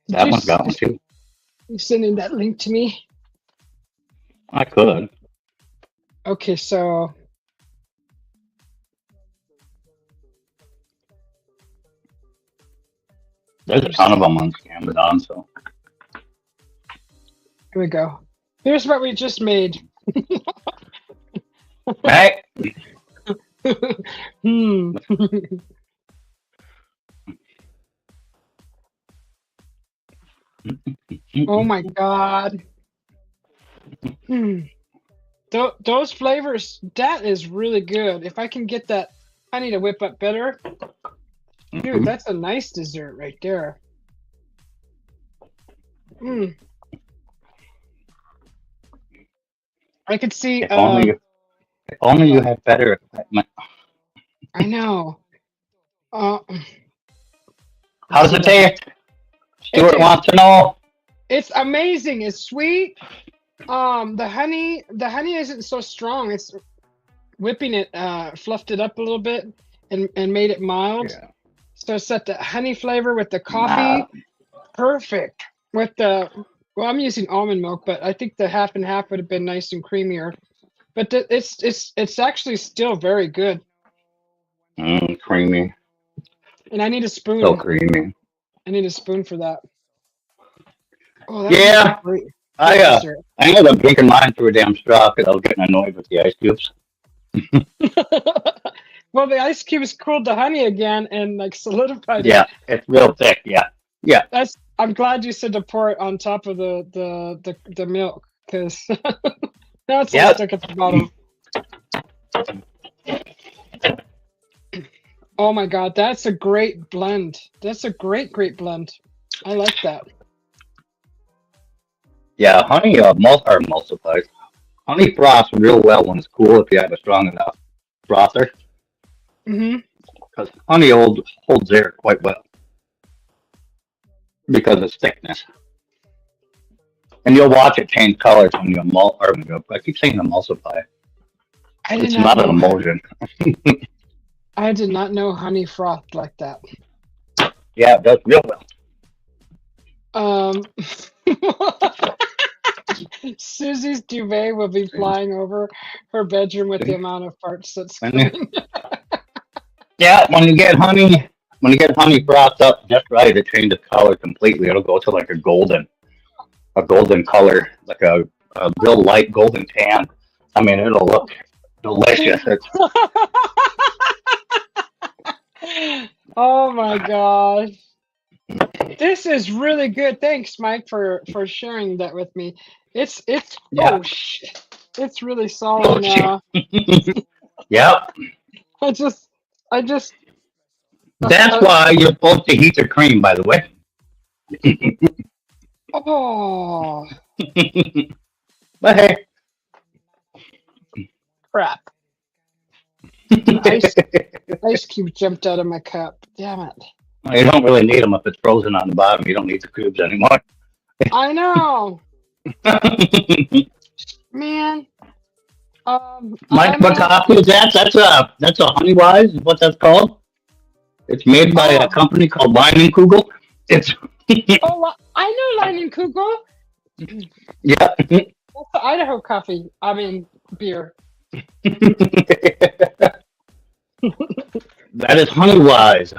Did that you one's got one too. you sending that link to me? I could. Okay, so There's a there's ton of that. them on Amazon, so. Here we go. Here's what we just made. Hey. Hmm. Oh my God. Hmm. Those flavors, that is really good. If I can get that honey to whip up better, dude, Mhm. that's a nice dessert right there. Mm. I could see. If only you What? had better equipment. I know. Uh, How let's does see it the. taste? It Stuart tastes. wants to know. It's amazing. It's sweet. The honey isn't so strong. It's whipping it, fluffed it up a little bit and made it mild. Yeah. So it's got the honey flavor with the Nah. coffee. Perfect. With the well, I'm using almond milk, but I think the half and half would have been nice and creamier. But it's actually still very good. Creamy. And I need a So spoon. creamy. I need a spoon for that. Oh, that would make a Yeah. great I dessert. I ended up drinking mine through a damn straw because I was getting annoyed with the ice cubes. Well, the ice cubes cooled the honey again and like solidified it. Yeah, it's real thick. Yeah. Yeah. I'm glad you said to pour it on top of the milk because now it's all Yep. stuck at the bottom. Oh my God, that's a great blend. That's a great blend. I like that. Yeah, honey emulsifies. Honey froths real well when it's cool if you have a strong enough frother, Hmm. because honey holds air quite well because of its thickness. And you'll watch it change colors when you I keep saying emulsify. I did It's not not an know. emulsion. I did not know honey frothed like that. Yeah, it does real well. Um, Susie's duvet will be flying over her bedroom with the amount of farts that's When you, coming. yeah, when you get honey frothed up just right, it changes color completely. It'll go to like a golden color, like a real light golden tan. I mean, it'll look delicious. It's Oh my gosh. This is really good. Thanks, Mike, for sharing that with me. It's yeah. oh shit. It's really solid Oh shit. now. Yep. I just I just That's uh, why you're supposed to heat the cream, by the way. oh But hey, crap. The ice cube jumped out of my cup. Damn it. you don't really need them if it's frozen on the bottom. You don't need the cubes anymore. I know. Man. Mike, I'm what gonna have coffee is that? That's a honey wise, is what that's called. It's made by a oh company called Kugel. It's I know Lightning Kugel. yeah. That's the Idaho coffee. I mean beer. That is honey wise.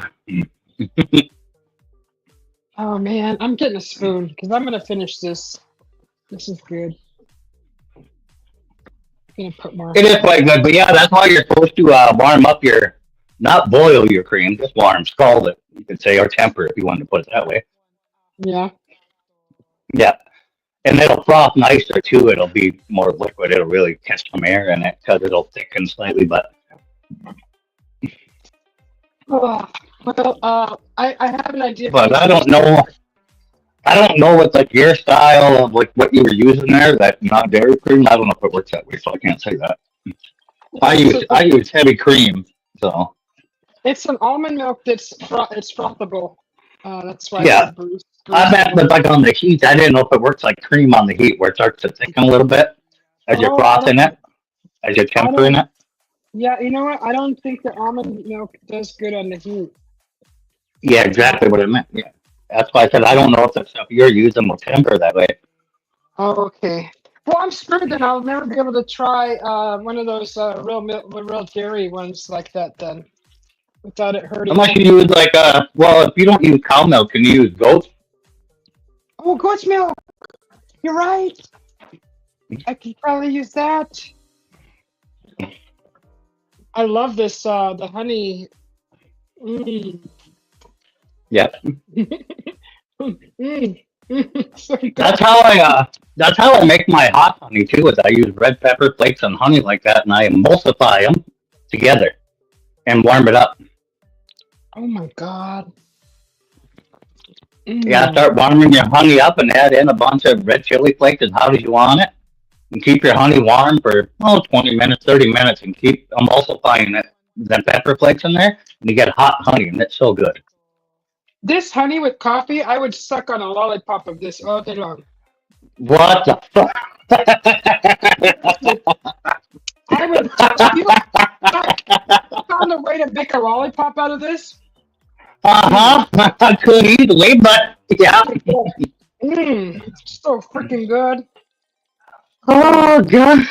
Oh man, I'm getting a spoon because I'm gonna finish this. This is good. I'm gonna put more. It is quite good, but yeah, that's why you're supposed to warm up not boil your cream, just scald it. You could say, or temper if you wanted to put it that way. Yeah. Yeah, and it'll froth nicer too. It'll be more liquid. It'll really catch some air in it because it'll thicken slightly. But Oh, well, I have an idea for but you I guys. don't know. I don't know what like your style of like what you were using there. That not dairy cream. I don't know if it works that way, so I can't say that. It's a, I use heavy cream, so it's an almond milk it's frothable. That's why I yeah. said I bruise it a meant little but bit. like on the heat. I didn't know if it works like cream on the heat where it starts to thicken a little bit as you're Oh, frothing it, as you're I tempering don't. it. Yeah, you know what? I don't think the almond milk does good on the heat. Yeah, Uh, exactly what I meant. Yeah, that's why I said I don't know if the stuff you're using will temper that way. oh, okay. Well, I'm screwed then. I'll never be able to try one of those real dairy ones like that then, without it hurting Unless me. you use like well, if you don't use cow milk, can you use goat? Oh, goat's milk. You're right. I could probably use that. I love this. The honey. Mm. Yeah. Mm. So good. That's how I make my hot honey too. Is I use red pepper flakes and honey like that, and I emulsify them together and warm it up. Oh my god. Yeah, Mm. start warming your honey up and add in a bunch of red chili flakes as hot as you want it. And keep your honey warm for 20 minutes, 30 minutes, and keep emulsifying it. Then pepper flakes in there, and you get hot honey, and it's so good. This honey with coffee, I would suck on a lollipop of this all day long. What the fuck? I would. You found a way to make a lollipop out of this? I could easily, but yeah. Mmm, so freaking good. Oh god.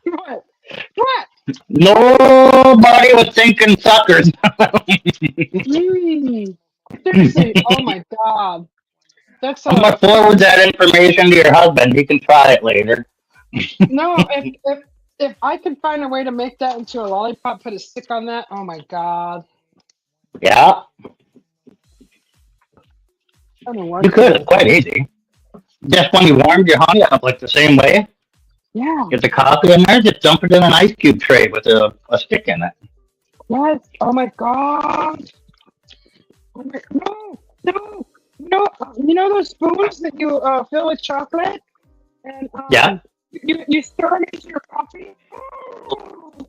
What? What? Nobody was thinking suckers. Mmm. Seriously, oh my god. That's I'm gonna forward that information to your husband. He can try it later. no. If I could find a way to make that into a lollipop, put a stick on that. Oh my god. Yeah, I don't know what. you could. It's quite easy. Just when you warmed your honey up like the same way, Yeah. get the coffee in there, just dump it in an ice cube tray with a stick in it. What? Oh my god. Oh my, no. No. No. You know those spoons that you fill with chocolate? And Yeah. you stir them into your coffee.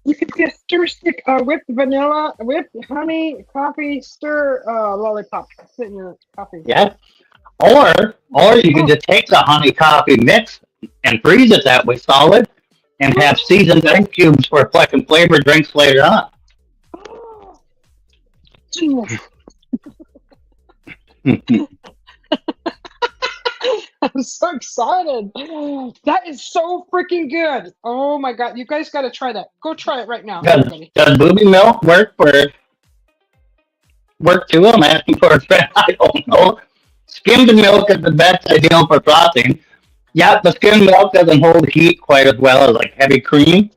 You could get stir stick whipped vanilla, whipped honey, coffee, stir lollipop. Sit in your coffee. Yeah. Or you can just take the honey coffee mix and freeze it that way solid and have seasoned ice cubes for fucking flavored drinks later on. Genius. I'm so excited. That is so freaking good. Oh my god. You guys gotta try that. Go try it right now, Does, everybody. does booby milk work too? I'm asking for a friend. I don't know. Skimmed milk is the best ideal for frosting. Yeah, the skimmed milk doesn't hold heat quite as well as like heavy cream,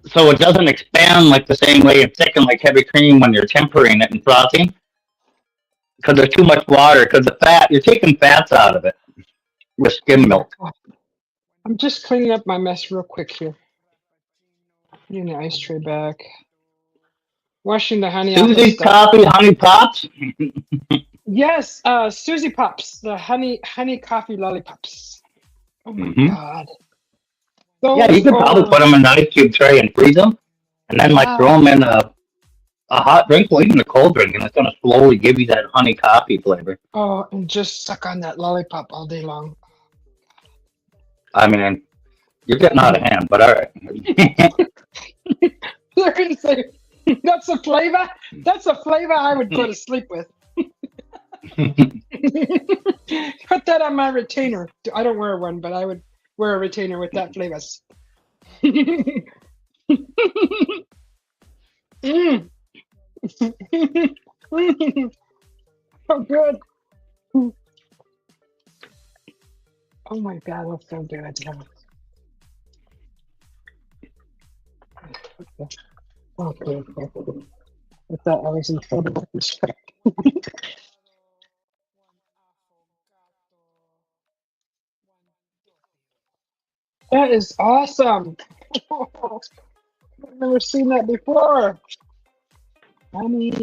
so it doesn't expand like the same way and thicken like heavy cream when you're tempering it and frosting. Because there's too much water. Because the fat, you're taking fats out of it with skim milk. I'm just cleaning up my mess real quick here. Putting the ice tray back. Washing the honey off the Susie's stuff. coffee, honey pops. Yes, Susie Pops, the honey coffee lollipops. Oh my Mhm. god. Those Yeah, you could probably put them in an ice cube tray and freeze them, and then like throw them in a hot drink or even a cold drink, and it's gonna slowly give you that honey coffee flavor. Oh, and just suck on that lollipop all day long. I mean, you're getting out of hand, but all right. They're gonna say that's a flavor. That's a flavor I would go to sleep with. Put that on my retainer. I don't wear one, but I would wear a retainer with that flavor. Mm. So good. Oh my god, that's so good. Okay. I thought I was in trouble with respect. That is awesome. I've never seen that before. Honey.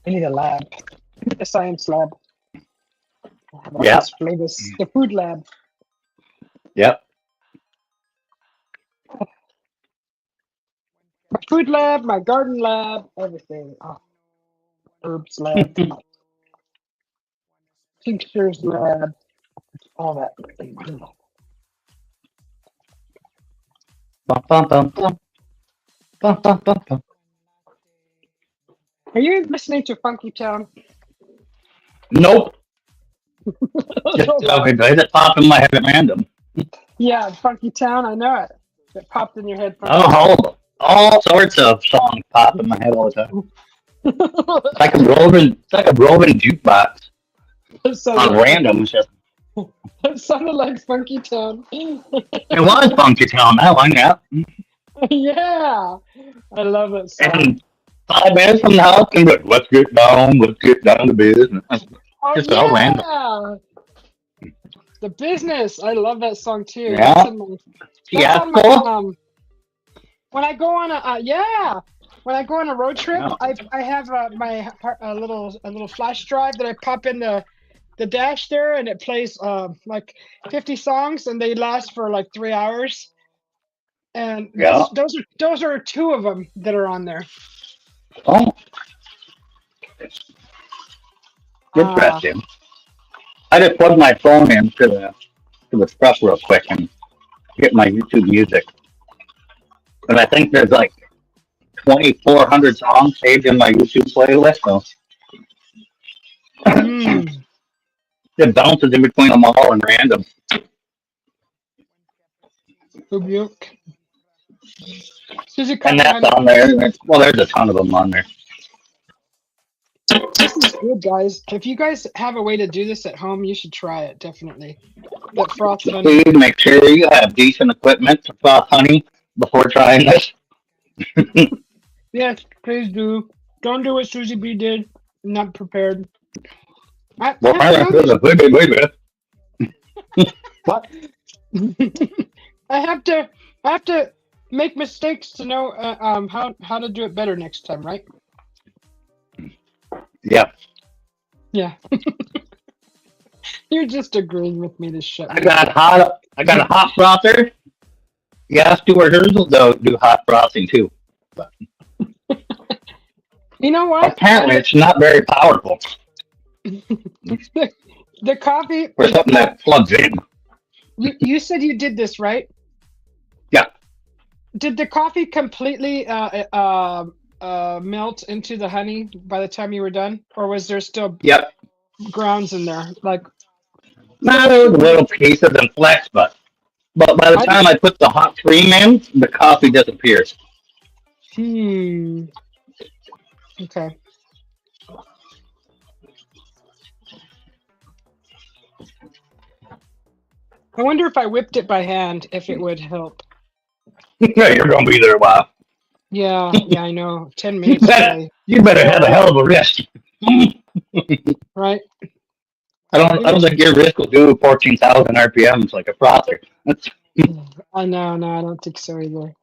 I need a lab. A science lab. Yeah. Flavors. The food lab. Yep. My food lab, my garden lab, everything. Oh, herbs lab, tinctures lab, all that. Bum, bum, bum, bum. Bum, bum, bum, bum. Are you listening to Funky Town? Nope. Just Oh God. it just popped in my head at random. Yeah, Funky Town. I know it. It popped in your head, Funky Town. Oh, all sorts of songs pop in my head all the time. It's like a roving jukebox It sounded on like Funky. random. It's just, It sounded like Funky Town. it was funky town that one, yeah. Yeah, I love that song. And 5 minutes from now, can be like, let's get down to business. Oh Just all random. yeah, the business. I love that song too. Yeah. That's on my Fiasco. when I go on when I go on a road trip, Yeah. I have my a little flash drive that I pop in the dash there, and it plays like 50 songs, and they last for like 3 hours. And Yeah. those are two of them that are on there. Oh, Uh, interesting. I just plug my phone into the truck real quick and get my YouTube music. And I think there's like 2,400 songs saved in my YouTube playlist. So mm, it bounces in between them all and random. Dubuque. Susie And Coffee, that's honey. on there. Well, there's a ton of them on there. This is good, guys. If you guys have a way to do this at home, you should try it, definitely. That froth honey. Please make sure you have decent equipment to froth honey before trying this. Yes, please do. Don't do what Susie B did. Not prepared. I Well, have to know wait a minute. What? this. I have to make mistakes to know how to do it better next time, right? Yeah. Yeah. You're just agreeing with me to shut I me got up. I got a hot frother. Yeah, Stuart Herzl do hot frothing too. But You know what? apparently it's not very powerful The coffee. for something that plugs in. You said you did this, right? Yeah. Did the coffee completely melt into the honey by the time you were done, or was there still Yep. grounds in there? Like Now there was little pieces and flecks, but by the I time just I put the hot cream in, the coffee disappears. hmm. Okay. I wonder if I whipped it by hand, if it would help. Yeah, you're gonna be there a while. Yeah, yeah, I know. 10 You minutes better today, you better have a hell of a wrist. right? I don't think your wrist will do 14,000 RPMs like a frother. That's, I know, no, I don't think so either.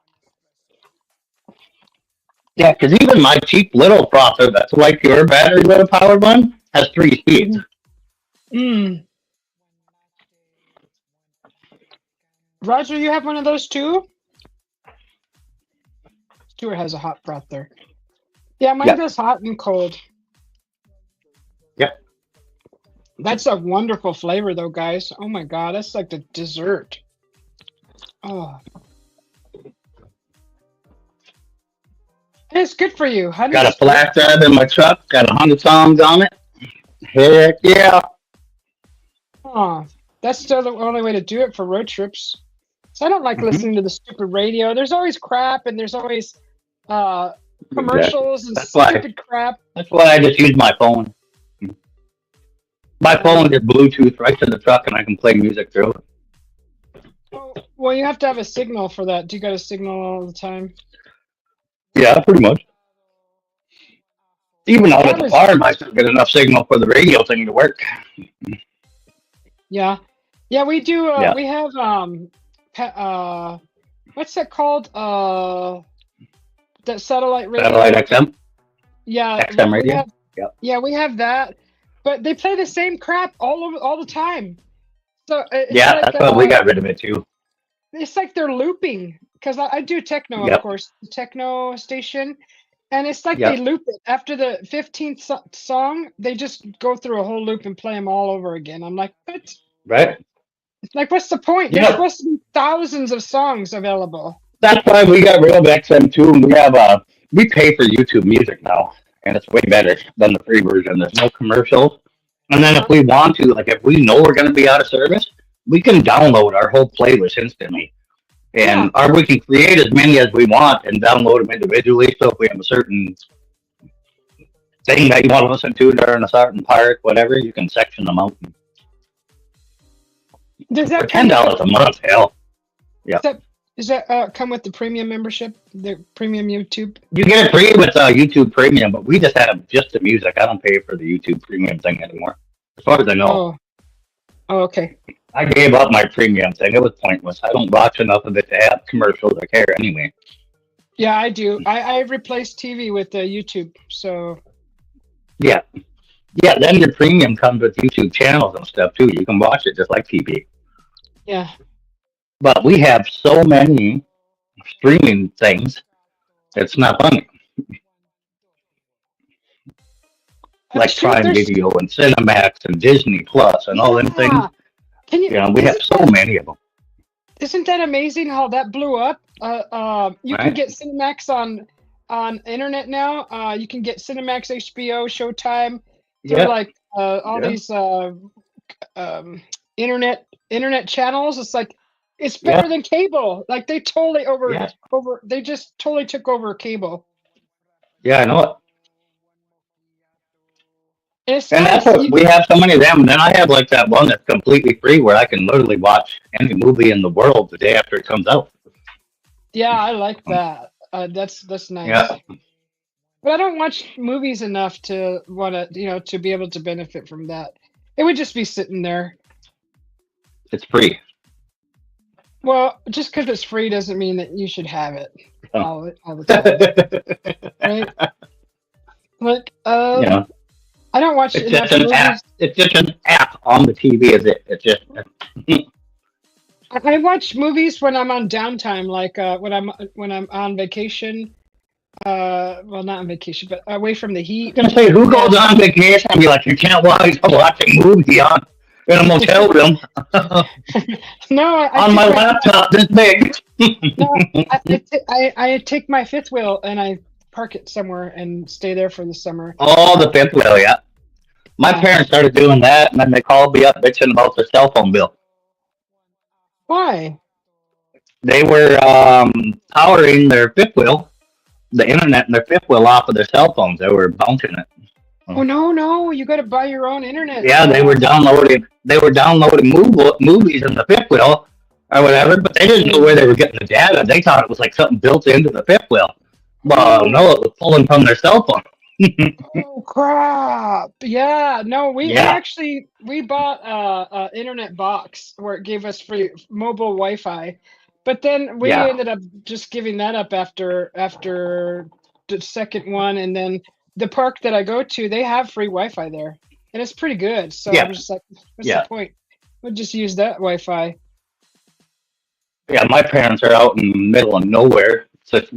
yeah, because even my cheap little frother that's like your battery low powered one has 3 speeds. Mm. Roger, you have one of those too? Stuart has a hot broth there. Yeah, mine Yep. does hot and cold. Yep. That's a wonderful flavor, though, guys. Oh my god, that's like the dessert. Oh, it's good for you. Honey Got is a good. flash drive in my truck, got 100 songs on it. Heck yeah. Oh, that's still the only way to do it for road trips. So I don't like Hmm. listening to the stupid radio. There's always crap, and there's always uh, Exactly. commercials and That's why stupid crap. that's why I just use my phone. My phone is Bluetooth right to the truck and I can play music through it. Oh, well, you have to have a signal for that. Do you got a signal all the time? Yeah, pretty much. Even out at That the was farm, I still get enough signal for the radio thing to work. yeah, yeah. We do. Yeah. We have what's that called? That satellite Satellite radio. XM, Yeah, XM we radio. have. Yep. Yeah, we have that. But they play the same crap all the time. So it's Yeah, like that's why we got rid of it too. it's like they're looping because I do techno, of Yep. course, the techno station, and it's like they Yep. loop it after the 15th song. They just go through a whole loop and play them all over again. I'm like, what? Right? Like, what's the point? There's Yep. supposed to be thousands of songs available. That's why we got real XM too, and we pay for YouTube Music now, and it's way better than the free version. There's no commercials, and then if Uh-huh. we want to, like if we know we're going to be out of service, we can download our whole playlist instantly, Yeah. and or we can create as many as we want and download them individually. So if we have a certain thing that you want to listen to during a certain part, whatever, you can section them out. Does For that come ten with the dollars a month, hell, does yeah. that come with the premium membership? The premium YouTube? You get it free with YouTube Premium, but we just have just the music. I don't pay for the YouTube Premium thing anymore, as far as I know. Oh. Oh, okay. I gave up my premium thing. It was pointless. I don't watch enough of it to have commercials or care anyway. Yeah, I do. I replaced TV with YouTube. So Yeah. Yeah, then your premium comes with YouTube channels and stuff too. You can watch it just like TV. yeah. But we have so many streaming things, it's not funny. Like Shoot, Prime there's Video and Cinemax and Disney Plus and all them things. yeah. Can you You know, we have isn't so that many of them, isn't that amazing how that blew up? You can right? get Cinemax on internet now. You can get Cinemax, HBO, Showtime through Yeah, like all yeah, these um, internet channels. It's like it's better yeah, than cable. Like they totally yeah. they just totally took over cable. Yeah, I know it. And it's And that's nice. what we have so many of them. And then I have like that one that's completely free where I can literally watch any movie in the world the day after it comes out. Yeah, I like that. That's nice. Yeah, But I don't watch movies enough to want to, to be able to benefit from that. It would just be sitting there. it's free. Well, just because it's free doesn't mean that you should have it So, all the time, right? Like, you know, I don't watch it's just enough an app. movies. It's just an app on the TV. Is it? It's just I watch movies when I'm on downtime, like when I'm on vacation. Well, not on vacation, but away from the heat. gonna say who And goes on vacation and be like, you can't watch a movie on in a motel room no, I on take my my laptop this big. no, I take my fifth wheel and I park it somewhere and stay there for the summer. Oh, the fifth wheel, yeah. My Yeah. parents started doing that, and then they called me up bitching about their cell phone bill. Why? They were powering their fifth wheel, the internet and their fifth wheel off of their cell phones. They were bouncing it. Oh no, you got to buy your own internet. Yeah, they were downloading. They were downloading movies in the fifth wheel or whatever, but they didn't know where they were getting the data. They thought it was like something built into the fifth wheel. Well, Oh, no, it was pulling from their cell phone. oh crap! Yeah, no, Yeah, we bought a internet box where it gave us free mobile Wi-Fi, but then we yeah, ended up just giving that up after the second one, and then the park that I go to, they have free Wi-Fi there, and it's pretty good. So I yeah, was just like, what's the yeah, point? We'll just use that Wi-Fi. yeah. My parents are out in the middle of nowhere. It's like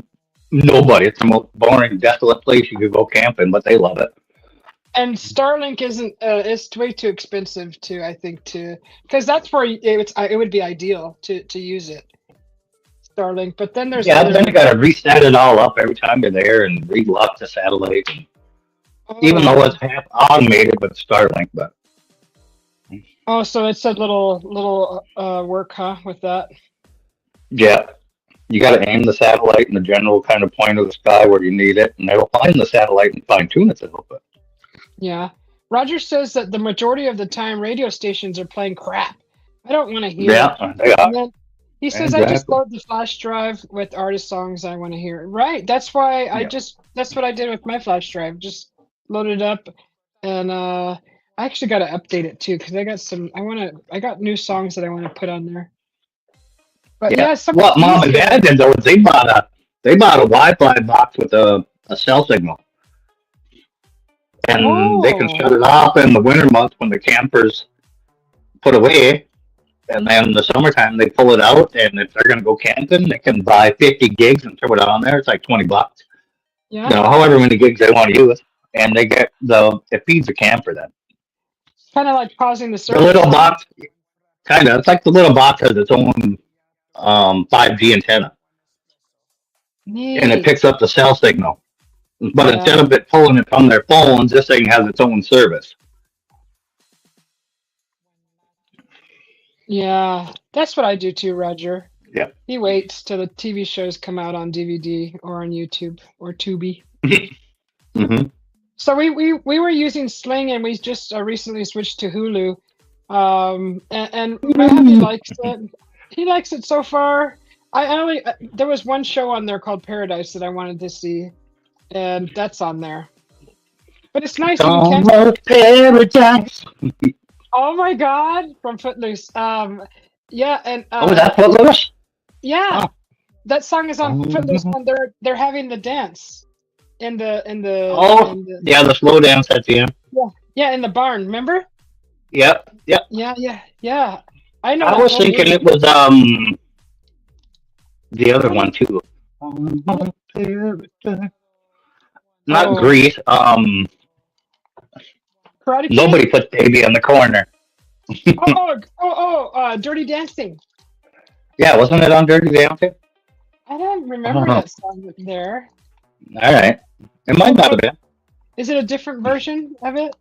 nobody. It's the most boring, desolate place you could go camping, but they love it. And Starlink isn't it's way too expensive to I think to because that's where it would be ideal to use it Starlink. But then there's Yeah, then other you got to reset it all up every time you're there and relock the satellite. Even though oh it's half automated with Starlink, but oh so it's a little work with that. yeah, you got to aim the satellite in the general kind of point of the sky where you need it, and it'll find the satellite and fine tune it a little bit. Yeah. Roger says that the majority of the time radio stations are playing crap. I don't want to hear it. Yeah, they are And then he says I just exactly. load the flash drive with artist songs I want to hear. Right. That's why Yeah, that's what I did with my flash drive. Just load it up and I actually got to update it too because I got new songs that I want to put on there. But yeah. yeah, it's so much What mom and easier. dad did though is they bought a Wi-Fi box with a cell signal, and they can Oh, shut it off in the winter months when the campers put away. And then the summertime they pull it out, and if they're gonna go camping, they can buy 50 gigs and throw it on there. It's like $20, yeah. however many gigs they want to use, and they get it feeds the camper then. Kind of like pausing the The service, little huh? box, kind of, it's like the little box has its own 5G antenna, and it picks Neat. up the cell signal. But instead Yeah. of it pulling it from their phones, this thing has its own service. Yeah. That's what I do too, Roger. Yeah. He waits till the TV shows come out on DVD or on YouTube or Tubi. Hmm. So we were using Sling and we just recently switched to Hulu. And my hubby likes it. He likes it so far. I only there was one show on there called Paradise that I wanted to see, and that's on there. But it's nice you can catch. Almost paradise. Oh my God, from Footloose. Yeah, and Oh, that's what Lewis? yeah, Oh. that song is on Footloose Oh, when they're having the dance in the yeah, the slow dance at the end. yeah in the barn. Remember? Yep, yep. Yeah. I know I that was whole thinking it movie. was the other one too. Almost paradise. Not Oh, Grease. Karate Kid. Nobody puts baby in the corner. Dirty Dancing. Yeah, wasn't it on Dirty Dancing? I don't remember Oh, that song there. all right. It might What, not have what been. is it? A different version of it?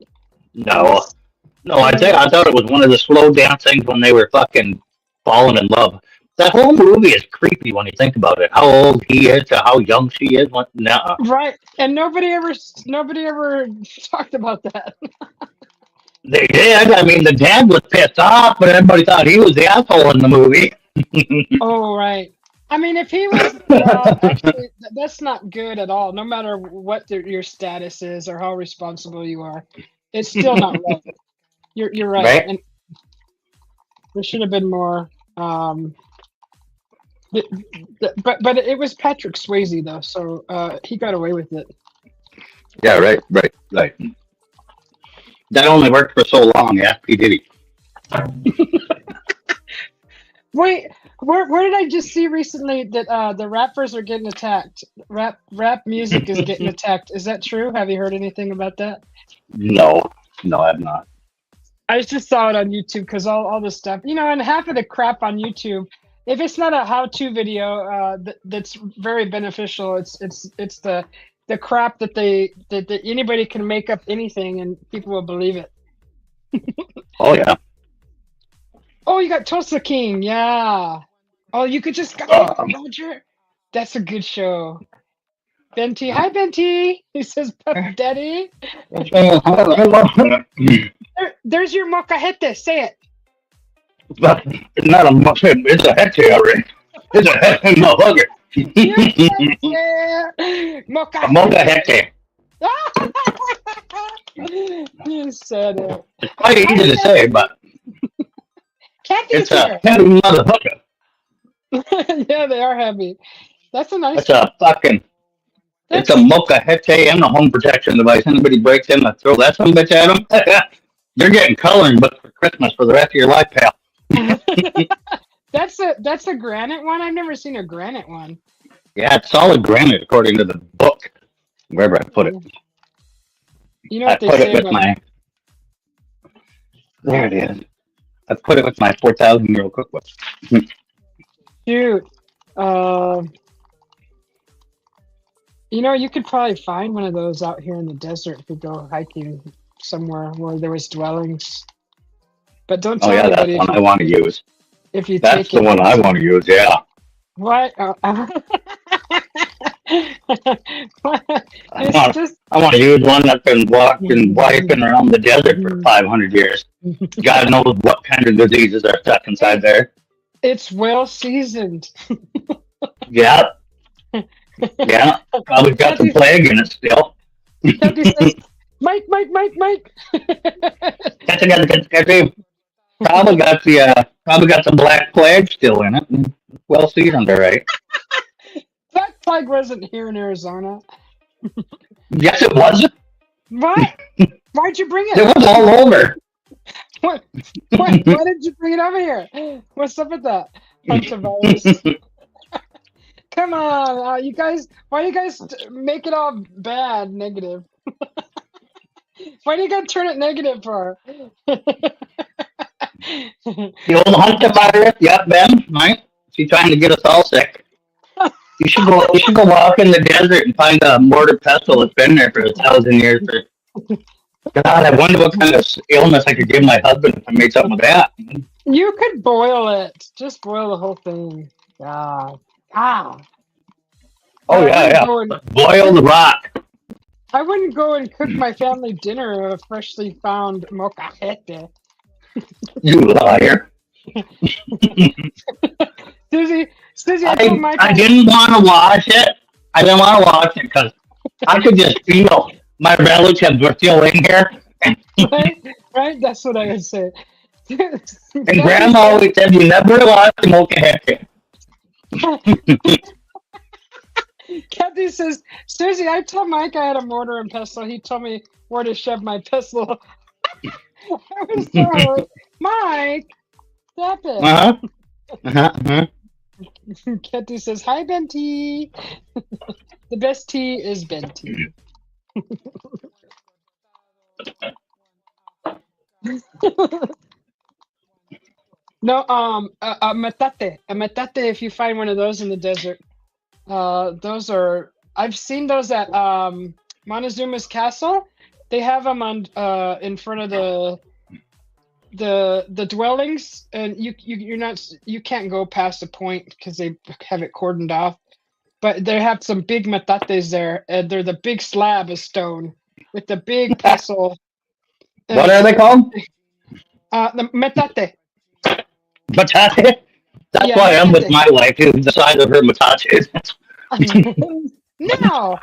No, Less. no. Mm, I thought it was one of the slow dancings when they were fucking falling in love. That whole movie is creepy when you think about it. How old he is to how young she is. Nah, right. And nobody ever talked about that. they did. I mean, the dad was pissed off, but everybody thought he was the asshole in the movie. Oh, right. I mean, if he was, actually, that's not good at all. No matter what your status is or how responsible you are, it's still not right. You're right, Right? and there should have been more. Th- but it was Patrick Swayze though, so he got away with it. Yeah, right. That only worked for so long. Yeah, he did it. Wait, where did I just see recently that the rappers are getting attacked? Rap music is getting attacked. Is that true? Have you heard anything about that? No, no, I'm not. I just saw it on YouTube because all the stuff, and half of the crap on YouTube, if it's not a how-to video that's very beneficial, it's the crap that anybody can make up anything and people will believe it. Oh yeah. Oh, you got Tulsa King, yeah. Oh, you could just go, Um, Roger. That's a good show. Benti, hi Benti. He says, Pup Daddy. There's your mocajete. Say it. it's not a mushroom. It's a hectare. It's a hectare motherfucker. You said it. A mocha Mocajete. hectare. You said it. It's quite Hi, easy to say, Kathy. but Kathy's it's a here. heavy motherfucker. Yeah, they are heavy. That's a nice It's one. a fucking. It's a That's mocha hectare and a home protection device. Anybody breaks in, I throw that some bitch at them. You're getting coloring book for Christmas for the rest of your life, pal. that's a granite one. I've never seen a granite one. Yeah, it's solid granite according to the book. Wherever I put it, You know I what they put it say with about my. There it is. I put it with my 4,000-year-old cookbook. shoot. Um, you could probably find one of those out here in the desert if you go hiking somewhere where there was dwellings. But don't Oh tell yeah, that's anybody the one I want to use. if you That's take the it one I because want to use. Yeah, what? I It's want. just I want to use one that's been walking, wiping around the desert for 500 years. God knows what kind of diseases are stuck inside there. it's well seasoned. Yeah, yeah. Probably got some Kathy, plague in it still. Kathy says, Mike. Catch. Probably got some black plague still in it. Well seasoned, all right. Black Plague wasn't here in Arizona. Yes, it was. What? Why'd you bring It it? was all over. What? Why did you bring it over here? What's up with that? Hantavirus. Come on, you guys. Why do you guys make it all bad, negative? Why do you gotta turn it negative for? The old hunter virus. Yep, Ben. Right? She's trying to get us all sick. You should go. You should go walk in the desert and find a mortar pestle that's been there for 1,000 years. God, I wonder what kind of illness I could give my husband if I made something with that. You could boil it. Just boil the whole thing. Ah, ah. But Oh I yeah, wouldn't yeah. go and Boil the rock. I wouldn't go and cook my family dinner of freshly found mocajete. You liar. Susie, I told Mike I didn't want to watch it. I didn't want to watch it because I could just feel my relatives were still in here. right, right. That's what I would say. And Kathy Grandma says, always said you never watch the Mocha. Kathy says, Susie, I told Mike I had a mortar and pestle. He told me where to shove my pestle. I was so hurt. Mike, stop it. Uh-huh. Uh-huh. Uh-huh. Kathy says, hi, Benti. The best tea is Benti. No, a metate. A metate, if you find one of those in the desert. Those are, I've seen those at Montezuma's castle. They have them on in front of the dwellings, and you can't go past the point because they have it cordoned off. But they have some big metates there, and they're the big slab of stone with the big pestle. What are they called? The metate. Matate? That's Yeah, why I'm with metate. my wife, who's the size of her matate. No,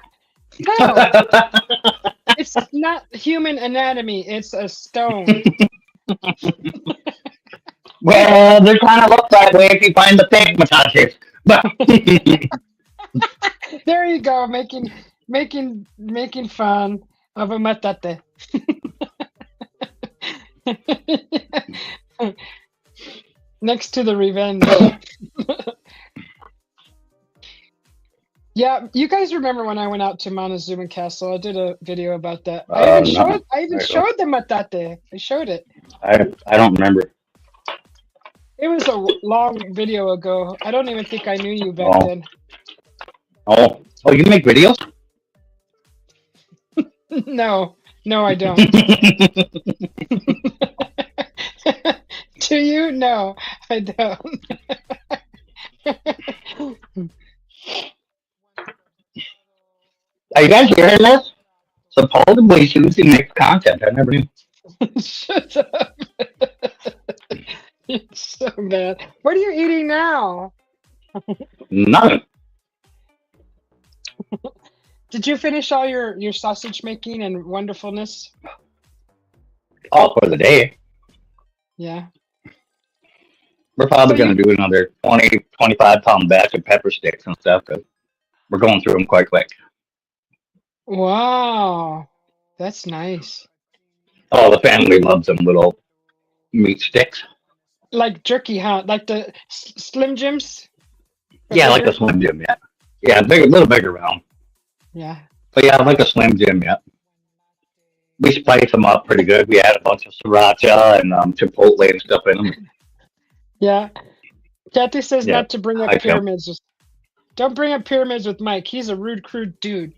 no, it's not human anatomy. It's a stone. Well, they kind of look that way if you find the fake matate. But There you go, making fun of a metate. Next to the revenge. Yeah, you guys remember when I went out to Montezuma Castle? I did a video about that. I even no, showed the metate. I showed it. I don't remember. It was a long video ago. I don't even think I knew you back Oh, then. oh, you make videos? No, I don't. Do you? No, I don't. Are you guys hearing this? Supposedly Susie makes content. I never knew. Shut up. It's so bad. What are you eating now? Nothing. Did you finish all your sausage making and wonderfulness? All for the day. Yeah. We're So probably you, going to do another 20, 25 pound batch of pepper sticks and stuff. 'Cause we're going through them quite quick. wow, that's nice. Oh, the family loves them little meat sticks. Like jerky, huh? Like the Slim Jims, but Yeah, like a bigger. Slim Jim, yeah. Yeah, bigger, little bigger round. Yeah. But yeah, like a Slim Jim, yeah. We spice them up pretty good. We add a bunch of sriracha and chipotle and stuff in them. Yeah. Kathy says Yeah, not to bring up I feel. pyramids. Don't bring up pyramids with Mike. He's a rude, crude dude.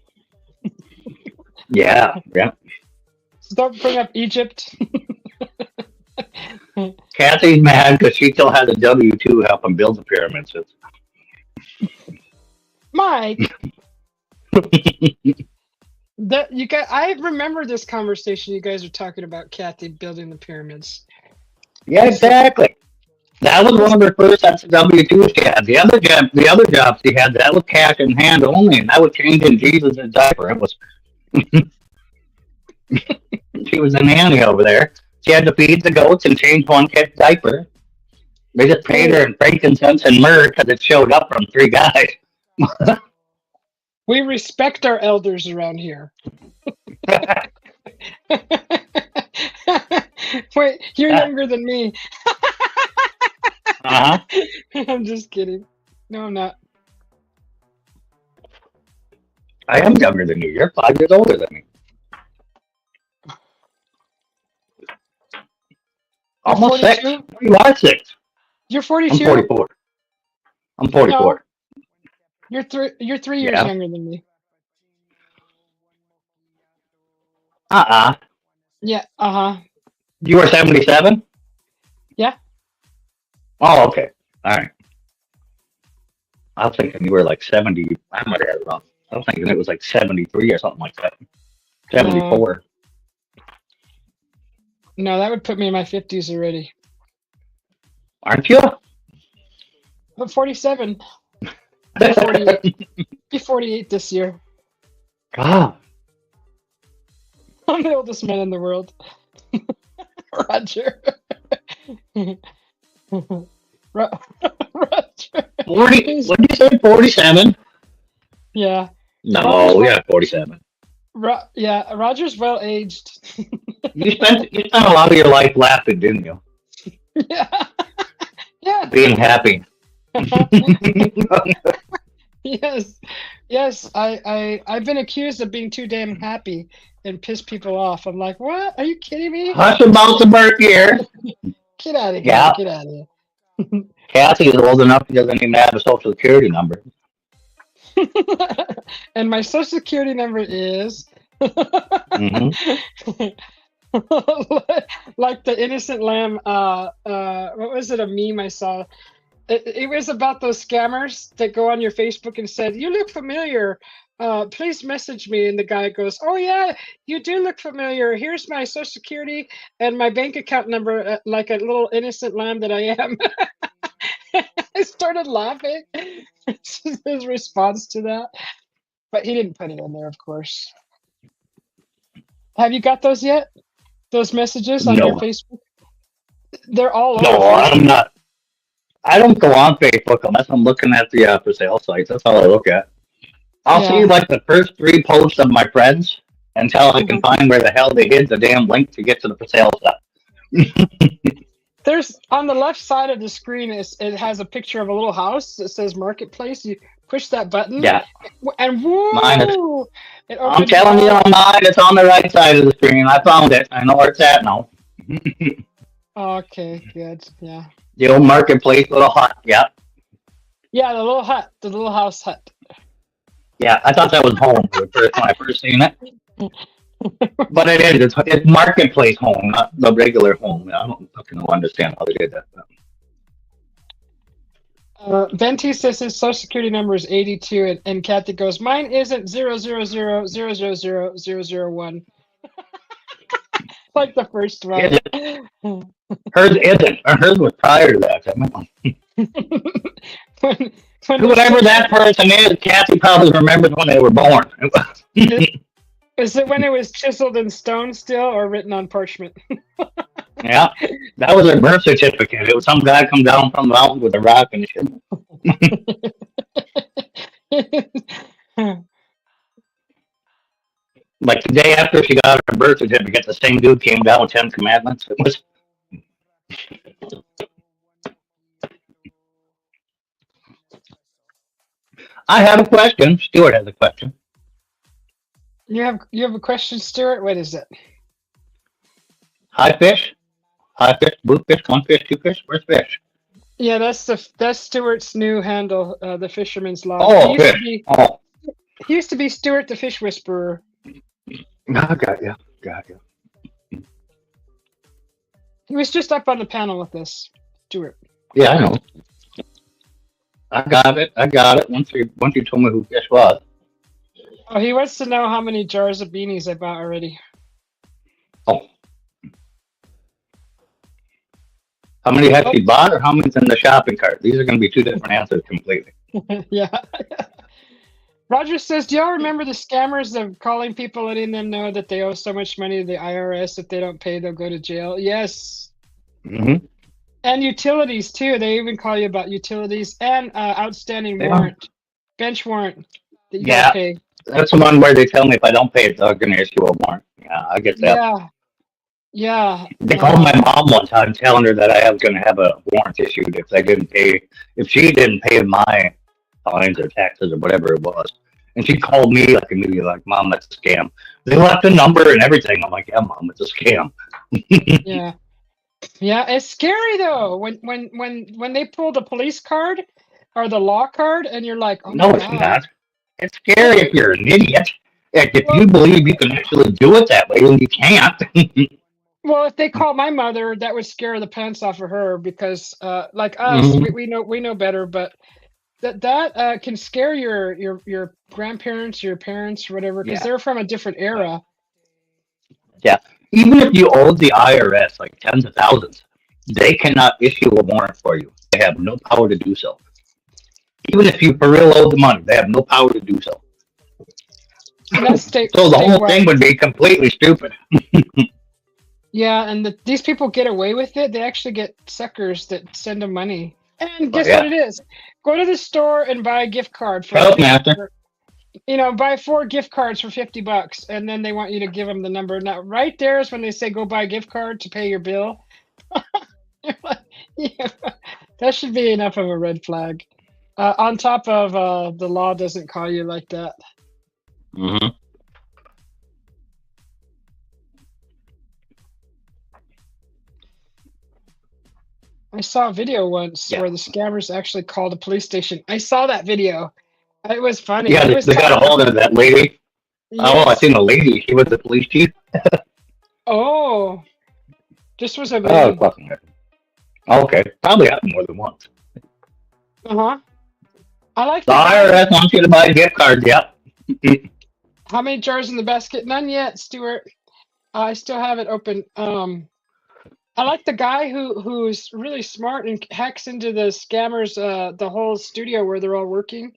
Yeah, yeah. So don't bring up Egypt. Kathy's mad because she still has a W-2 helping build the pyramids. Mike, that you guys, I remember this conversation. You guys are talking about Kathy building the pyramids. Yeah, exactly. That was one of her first sets of W-2s she had. The other job she had, that was cash in hand only, and that was changing Jesus' diaper. It was she was a nanny over there. She had to feed the goats and change one kid's diaper. They just paid her in frankincense and myrrh because it showed up from three guys. We respect our elders around here. Wait, you're younger than me. Uh-huh. I'm just kidding. No, I'm not. I am younger than you. You're 5 years older than me. You're Almost 6. 42? You are 6. You're I'm 42? 44. I'm No, 44. You're 3 years Yeah. younger than me. Uh-uh. Yeah. Uh-huh. You were 77? Yeah. Oh, okay. All right. I was thinking you were like 70. I might have had it wrong. I was thinking it was like 73 or something like that. No. 74. No, that would put me in my 50s already. Aren't you? I'm 47. Be 48. Be 48 this year. God. I'm the oldest man in the world. Roger. Roger. 40. What did you say? 47? Yeah. Roger's No, yeah, 47. yeah, Roger's well aged. You spent a lot of your life laughing, didn't you? Yeah. Yeah. Being happy. Yes. Yes. I've been accused of being too damn happy and piss people off. I'm like, what? Are you kidding me? Hush about the birth year. Get out of here. Yeah. Get out of here. Kathy is old enough, she doesn't even have a social security number. And my social security number is Hmm. like the innocent lamb. What was it? A meme I saw. It was about those scammers that go on your Facebook and said, "You look familiar. Please message me." And the guy goes, "Oh yeah, you do look familiar. Here's my social security and my bank account number." Like a little innocent lamb that I am. I started laughing. His response to that, but he didn't put it in there, of course. Have you got those yet? Those messages on your No. Facebook? They're all over No, I'm Facebook. not. I don't go on Facebook unless I'm looking at the for sale sites. That's all I look at. I'll see Yeah. like the first three posts of my friends until I can Mhm. find where the hell they hid the damn link to get to the for sale stuff. There's on the left side of the screen. It has a picture of a little house that says Marketplace. You push that button, Yeah, and mine is. woo! It I'm opens telling you, right on up. mine, it's on the right side of the screen. I found it. I know where it's at now. Okay, good. Yeah. The old marketplace little hut. Yeah, Yeah, the little hut, the little house hut. yeah. I thought that was home when I first seen it, but it is. It's marketplace home, not the regular home. I don't fucking understand how they did that. Venti says his social security number is 82, and Kathy goes, "Mine isn't 000000001." Like the first Is one. it? Hers isn't. Hers was prior to that. when when the Whoever six, that person is, Kathy probably remembers when they were born. is it when it was chiseled in stone still or written on parchment? Yeah, that was her birth certificate. It was some guy come down from the mountain with a rock and shit. Like the day after she got her birth certificate, the same dude came down with 10 commandments. It was. I have a question. Stuart has a question. You have a question, Stuart? What is it? High fish, blue fish, one fish, two fish. Where's fish? Yeah, that's Stuart's new handle, the Fisherman's Log. Oh, fish. Oh, He used to be Stuart the Fish Whisperer. I got you. Got you. He was just up on the panel with us, Stuart. Yeah, I know. I got it. I got it. Once you told me who fish was. Oh, he wants to know how many jars of beanies I bought already. Oh, how many has she bought, or how many's in the shopping cart? These are going to be two different answers completely. Yeah. Roger says, "Do y'all remember the scammers of calling people, letting them know that they owe so much money to the IRS? If they don't pay, they'll go to jail." Yes. Mm-hmm. And utilities too. They even call you about utilities and outstanding warrant, bench warrant that you Yeah, gotta pay. that's the one where they tell me if I don't pay it, they're going to issue a warrant. Yeah, I get that. Yeah. Yeah. They called my mom one time telling her that I was going to have a warrant issued if I didn't pay, if she didn't pay my fines or taxes or whatever it was. And she called me like immediately, like, "Mom, that's a scam." They left a number and everything. I'm like, "Yeah, Mom, it's a scam." Yeah. Yeah. It's scary though. When they pulled a police card or the law card, and you're like, oh my No, it's god. not. It's scary if you're an idiot. Like, if Well, you believe you can actually do it that way, and you can't. well, if they call my mother, that would scare the pants off of her because, like us, Hmm. we know better, but that can scare your grandparents, your parents, or whatever, because Yeah, they're from a different era. yeah. Even if you owe the IRS like tens of thousands, they cannot issue a warrant for you. They have no power to do so. Even if you for real owe the money, they have no power to do so. And that's So the whole statewide. thing would be completely stupid. Yeah, and these people get away with it. They actually get suckers that send them money. And But guess what yeah, it is? Go to the store and buy a gift card for help master. buy 4 gift cards for $50, and then they want you to give them the number. Now, right there is when they say go buy a gift card to pay your bill. Yeah, that should be enough of a red flag. On top of the law doesn't call you like that. Hmm. I saw a video once Yeah, where the scammers actually called a police station. I saw that video. It was funny. yeah. It They, was they got a hold of that lady. Oh, I yes. seen a lady. She was the police chief. Oh, just was a Oh, man. fucking heck. Okay, probably happened more than once. Uh-huh. I like The the guy. IRS wants you to buy gift cards. Yep. How many jars in the basket? None yet, Stuart. I still have it open. I like the guy who's really smart and hacks into the scammers, the whole studio where they're all working,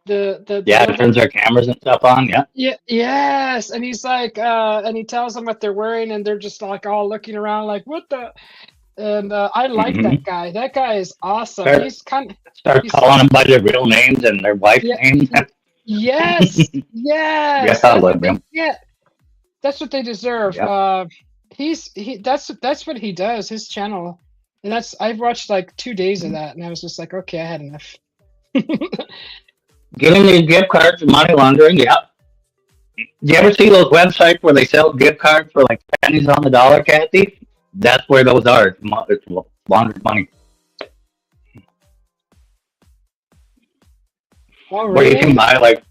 the Yeah, turns building. their cameras and stuff on. Yeah. Yeah, yes, and he's like, and he tells them what they're wearing, and they're just like all looking around, like what the. And I like Hmm. that guy. That guy is awesome. Start start He's calling them by their real names and their wife's yeah, names. yes, Yeah, yes. I That's what love they them. get. That's what they deserve. Yep. That's what he does. His channel, and I've watched like 2 days of that, and I was just like, okay, I had enough. Giving these gift cards for money laundering. Yep. You ever see those websites where they sell gift cards for like pennies on the dollar, Kathy? That's where those are. It's laundered money. Oh, Where you can really? buy like,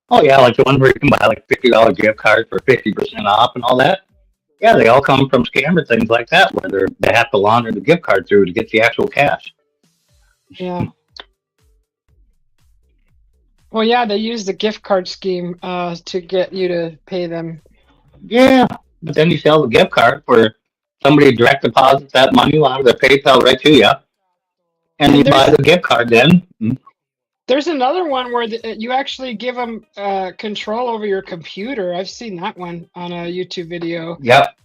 oh yeah, like the one where you can buy like $50 gift cards for 50% off and all that. Yeah, they all come from scammer things like that, where they have to launder the gift card through to get the actual cash. Yeah. Well, yeah, they use the gift card scheme to get you to pay them. Yeah, but then you sell the gift card for somebody direct deposits that money out of their PayPal right to you, and you And buy the gift card then. there's another one where you actually give them control over your computer. I've seen that one on a YouTube video Yep,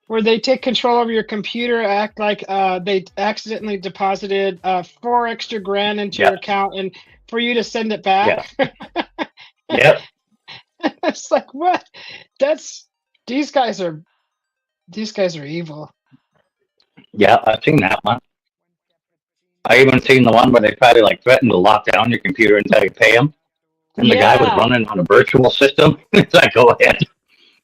where they take control over your computer, act like they accidentally deposited 4 extra grand into your yep, account, and for you to send it yeah, back. yep, It's like what? That's these guys are these guys are evil. yeah. I've seen that one. I even seen the one where they try to like threaten to lock down your computer until you pay them, and the guy was Yeah, running on a virtual system. It's like, go ahead,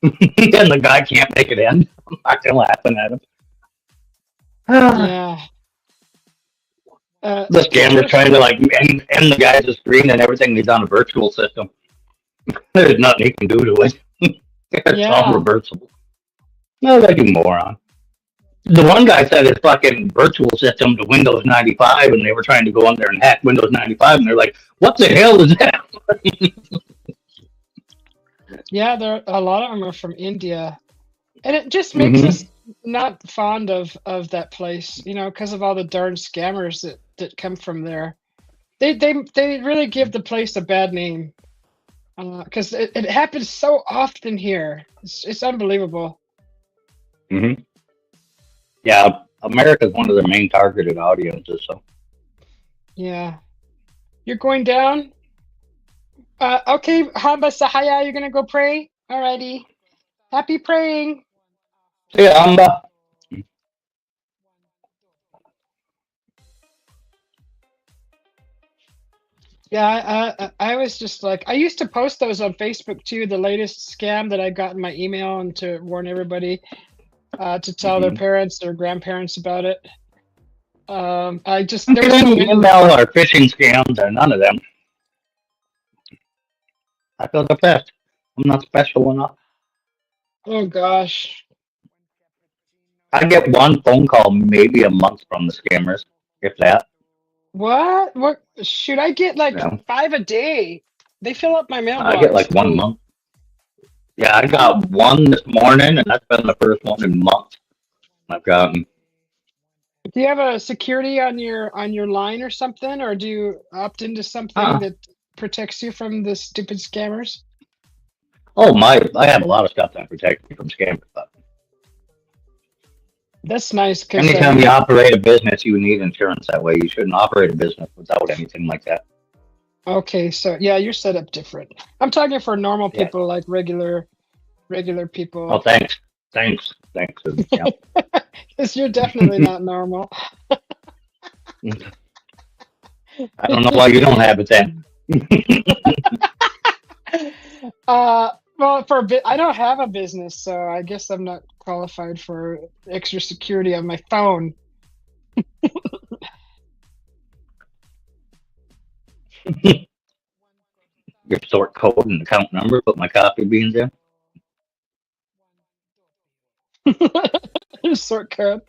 and the guy can't make it in. I'm not gonna laughing at him. yeah. The scammer There's trying to like end the guy's screen and everything. He's on a virtual system. There's nothing he can do to it. It's all yeah, reversible. No, like you moron. The one guy said his fucking virtual system to Windows 95, and they were trying to go in there and hack Windows 95, and they're like, "What the hell is that?" yeah. There a lot of them are from India, and it just makes Hmm. us not fond of that place, because of all the darn scammers that come from there. They really give the place a bad name because it happens so often here. It's unbelievable. Hmm. Yeah, America's one of their main targeted audiences. So Yeah, you're going down. Okay, Hamba Sahaya, you're gonna go pray. Alrighty, happy praying. see ya, Amba. Yeah, I was just like, I used to post those on Facebook too, the latest scam that I got in my email, and to warn everybody to tell their Hmm. parents, their grandparents about it. I just there was some Marketing, weird. email, or phishing scams, or none of them. I feel the best. I'm not special enough. Oh gosh, I get one phone call maybe a month from the scammers, if that. what? What? Shoot, I get You like know, five a day. They fill up my I get mailbox like one a too. month. Yeah, I Oh, got one this morning, and that's been the first one in months I've gotten. do you have a security on your line or something, or do you opt into something Huh. that protects you from the stupid scammers? Oh my! I have a lot of stuff that protects me from scammers. But That's nice because anytime you operate a business, you need insurance. That way, you shouldn't operate a business without anything like that. okay, so yeah, you're set up different. I'm talking for normal Yeah. people, like regular Oh, people. thanks, thanks. Yeah. Because you're definitely not normal. I don't know why you don't have it then. Well, for a bit, I don't have a business, so I guess I'm not qualified for extra security on my phone. Your sort code and account number. Put my coffee beans in. Sort code.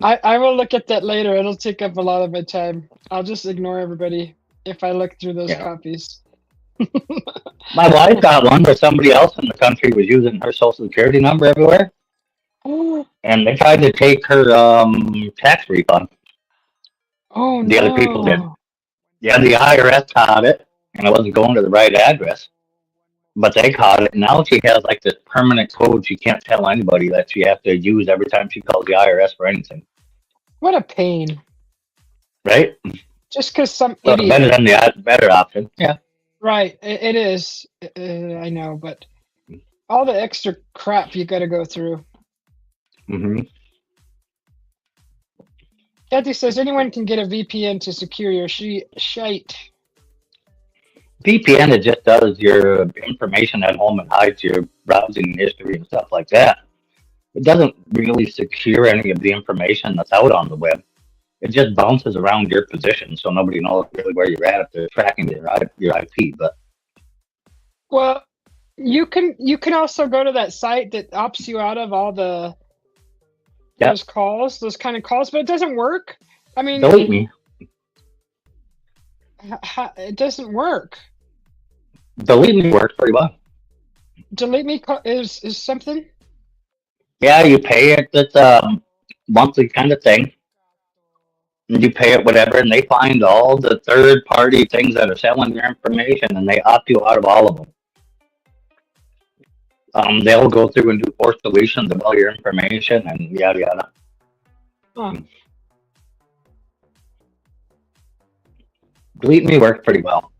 I will look at that later. It'll take up a lot of my time. I'll just ignore everybody if I look through those Yeah. copies. My wife got one where somebody else in the country was using her social security number everywhere, Oh, and they tried to take her tax refund. oh The other people did. no. Yeah, the IRS caught it, and it wasn't going to the right address, but they caught it. And now she has like this permanent code she can't tell anybody that she has to use every time she calls the IRS for anything. What a pain. Right? Just because some So it's better idiot. than the better option. Yeah. Right, it is. I know, but all the extra crap you got to go through. hmm Kathy says anyone can get a VPN to secure your shite. VPN, it just does your information at home and hides your browsing history and stuff like that. It doesn't really secure any of the information that's out on the web. It just bounces around your position, so nobody knows really where you're at if they're tracking your IP. But Well, you can also go to that site that opts you out of all yeah, those calls, those kind of calls, but it doesn't work. I mean, delete me. it doesn't work. Delete me works pretty well. Delete me is something. Yeah, you pay it. It's monthly kind of thing. And you pay it whatever, and they find all the third party things that are selling your information, and they opt you out of all of them. They'll go through and do forced deletions of all your information and yada yada. Huh. Delete me works pretty well,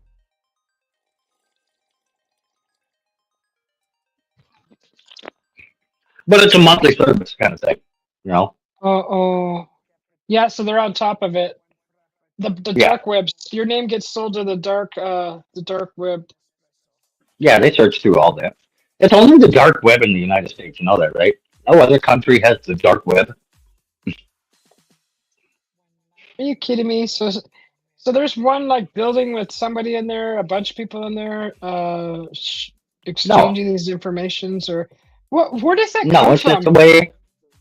but it's a monthly service kind of thing. You know? Oh, oh, yeah. So they're on top of it. The Yeah, dark web. Your name gets sold to the dark web. yeah. They search through all that. It's only the dark web in the United States. You know that, right? No other country has the dark web. Are you kidding me? So there's one like building with somebody in there, a bunch of people in there, No, exchanging these informations, or what? Where does that no. come It's just the from? way.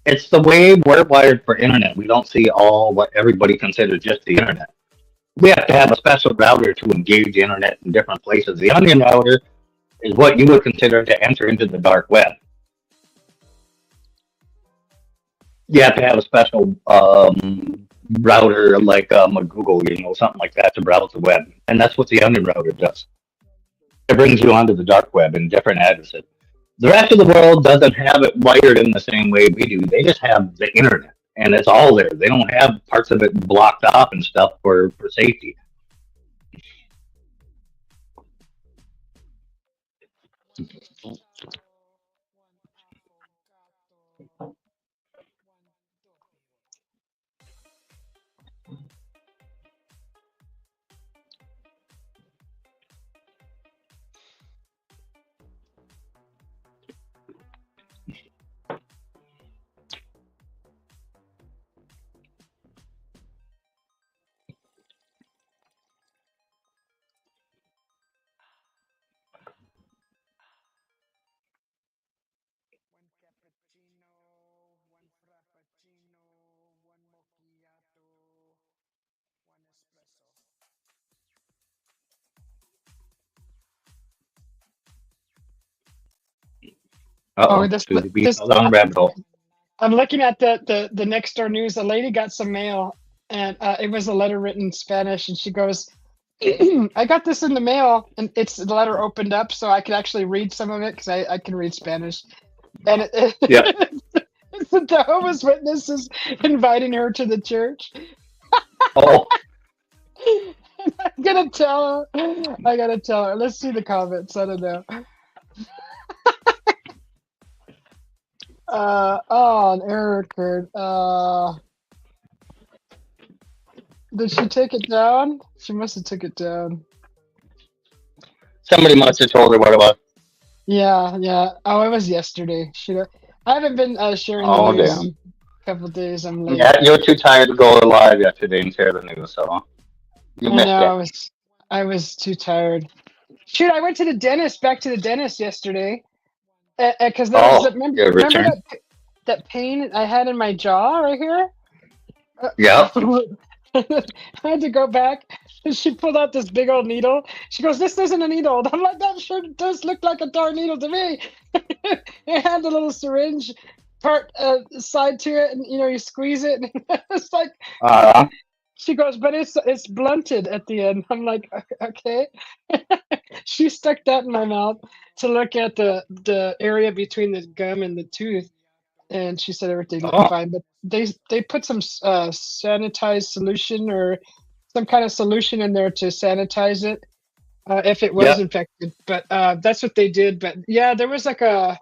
It's the way we're wired for internet. We don't see all what everybody considers just the internet. We have to have a special router to engage the internet in different places. The onion router is what you would consider to enter into the dark web. You have to have a special router like a Google, something like that to browse the web. And that's what the onion router does. It brings you onto the dark web in different addresses. The rest of the world doesn't have it wired in the same way we do. They just have the internet, and it's all there. They don't have parts of it blocked off and stuff for safety. Oh, Uh-oh. this Susie B this fell down the rabbit hole. I'm looking at the next door news. A lady got some mail, and it was a letter written in Spanish, and she goes, "I got this in the mail, and it's the letter opened up, so I could actually read some of it because I can read Spanish." And Yeah. it's the Jehovah's Witnesses inviting her to the church. Oh, I'm gonna tell her. I gotta tell her. Let's see the comments. I don't know. Oh, an error occurred. Did she take it down? She must have took it down. somebody must have told her what it was. Yeah, yeah. Oh, it was yesterday. Should have. I haven't been sharing the Oh, news damn. in a couple days. I'm late. Yeah, you were too tired to go live yesterday and share the news, so you I missed know. it. I was too tired. Shoot, I went to the dentist. Back to the dentist yesterday. Because there was Oh, remember, your remember return? that pain I had in my jaw right here. Yeah. I had to go back. And she pulled out this big old needle. She goes, "This isn't a needle." I'm like, "That sure does look like a darn needle to me." It had the little syringe part side to it, and you squeeze it. And it's like Uh, she goes, "But it's blunted at the end." I'm like, "Okay." She stuck that in my mouth to look at the area between the gum and the tooth, and she said everything looked oh, fine. But they put some sanitized solution or some kind of solution in there to sanitize it if it was yeah. infected. But that's what they did. But yeah, there was like a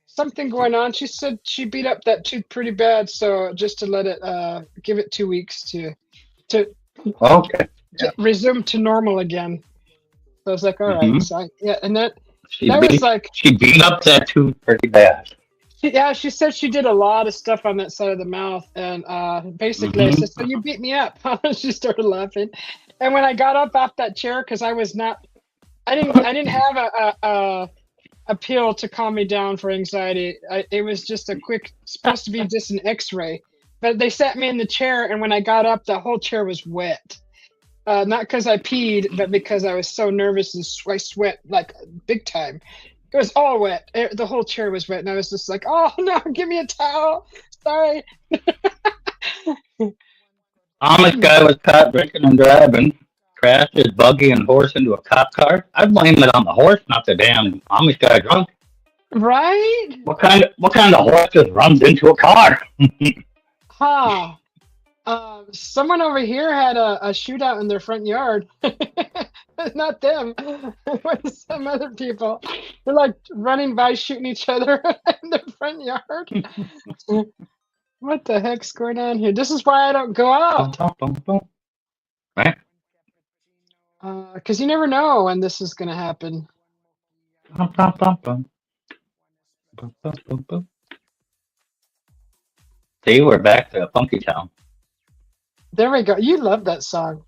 something going on. She said she beat up that tooth pretty bad, so just to let it give it 2 weeks to Okay. Yeah. resume to normal again. So I was like, all right. hmm So yeah, and She that was beat like she beat up that tooth pretty bad. yeah, she said she did a lot of stuff on that side of the mouth, and basically I hmm said, "So you beat me up?" She started laughing, and when I got up off that chair, because I was not, I didn't have a pill to calm me down for anxiety. It was just a quick, supposed to be just an X-ray, but they sat me in the chair, and when I got up, the whole chair was wet. Not because I peed, but because I was so nervous and I sweat like big time. It was all wet. The whole chair was wet, and I was just like, "Oh no, give me a towel." Sorry. Amish guy was caught drinking and driving, crashed his buggy and horse into a cop car. I blame it on the horse, not the damn Amish guy drunk. Right? What kind of horse just runs into a car? Huh. Someone over here had a shootout in their front yard. Not them. It was some other people. They're like running by, shooting each other in their front yard. What the heck's going on here? This is why I don't go Bum, out. bum, bum, bum. Right? Because you never know when this is going to happen. Bum, bum, bum, bum. Bum, bum, bum, bum. See, we're back to Funky Town. There we go. You love that song.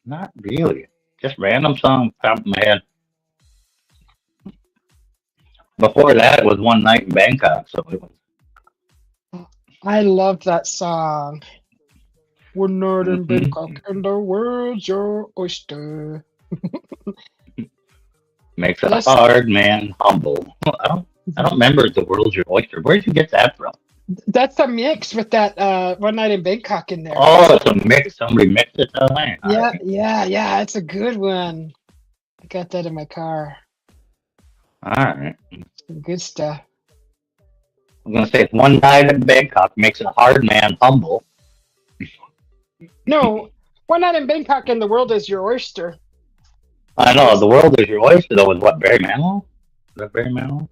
Not really. Just random song popped in my head. Before that, it was One Night in Bangkok. So it was, I love that song. We're not in Bangkok mhm. and the world's your oyster. Makes a Yes, hard man humble. Well, I don't remember the world's your oyster. Where'd you get that from? that's a mix with that One Night in Bangkok in there. Oh, it's a mix. Somebody mixed it that way. All Yeah, right. yeah, yeah. It's a good one. I got that in my car. All right. Some good stuff. I'm gonna say One Night in Bangkok makes a hard man humble. No, One Night in Bangkok and the world is your oyster. I know Is the world is your oyster though. Is what Barry Manilow? Is that Barry Manilow?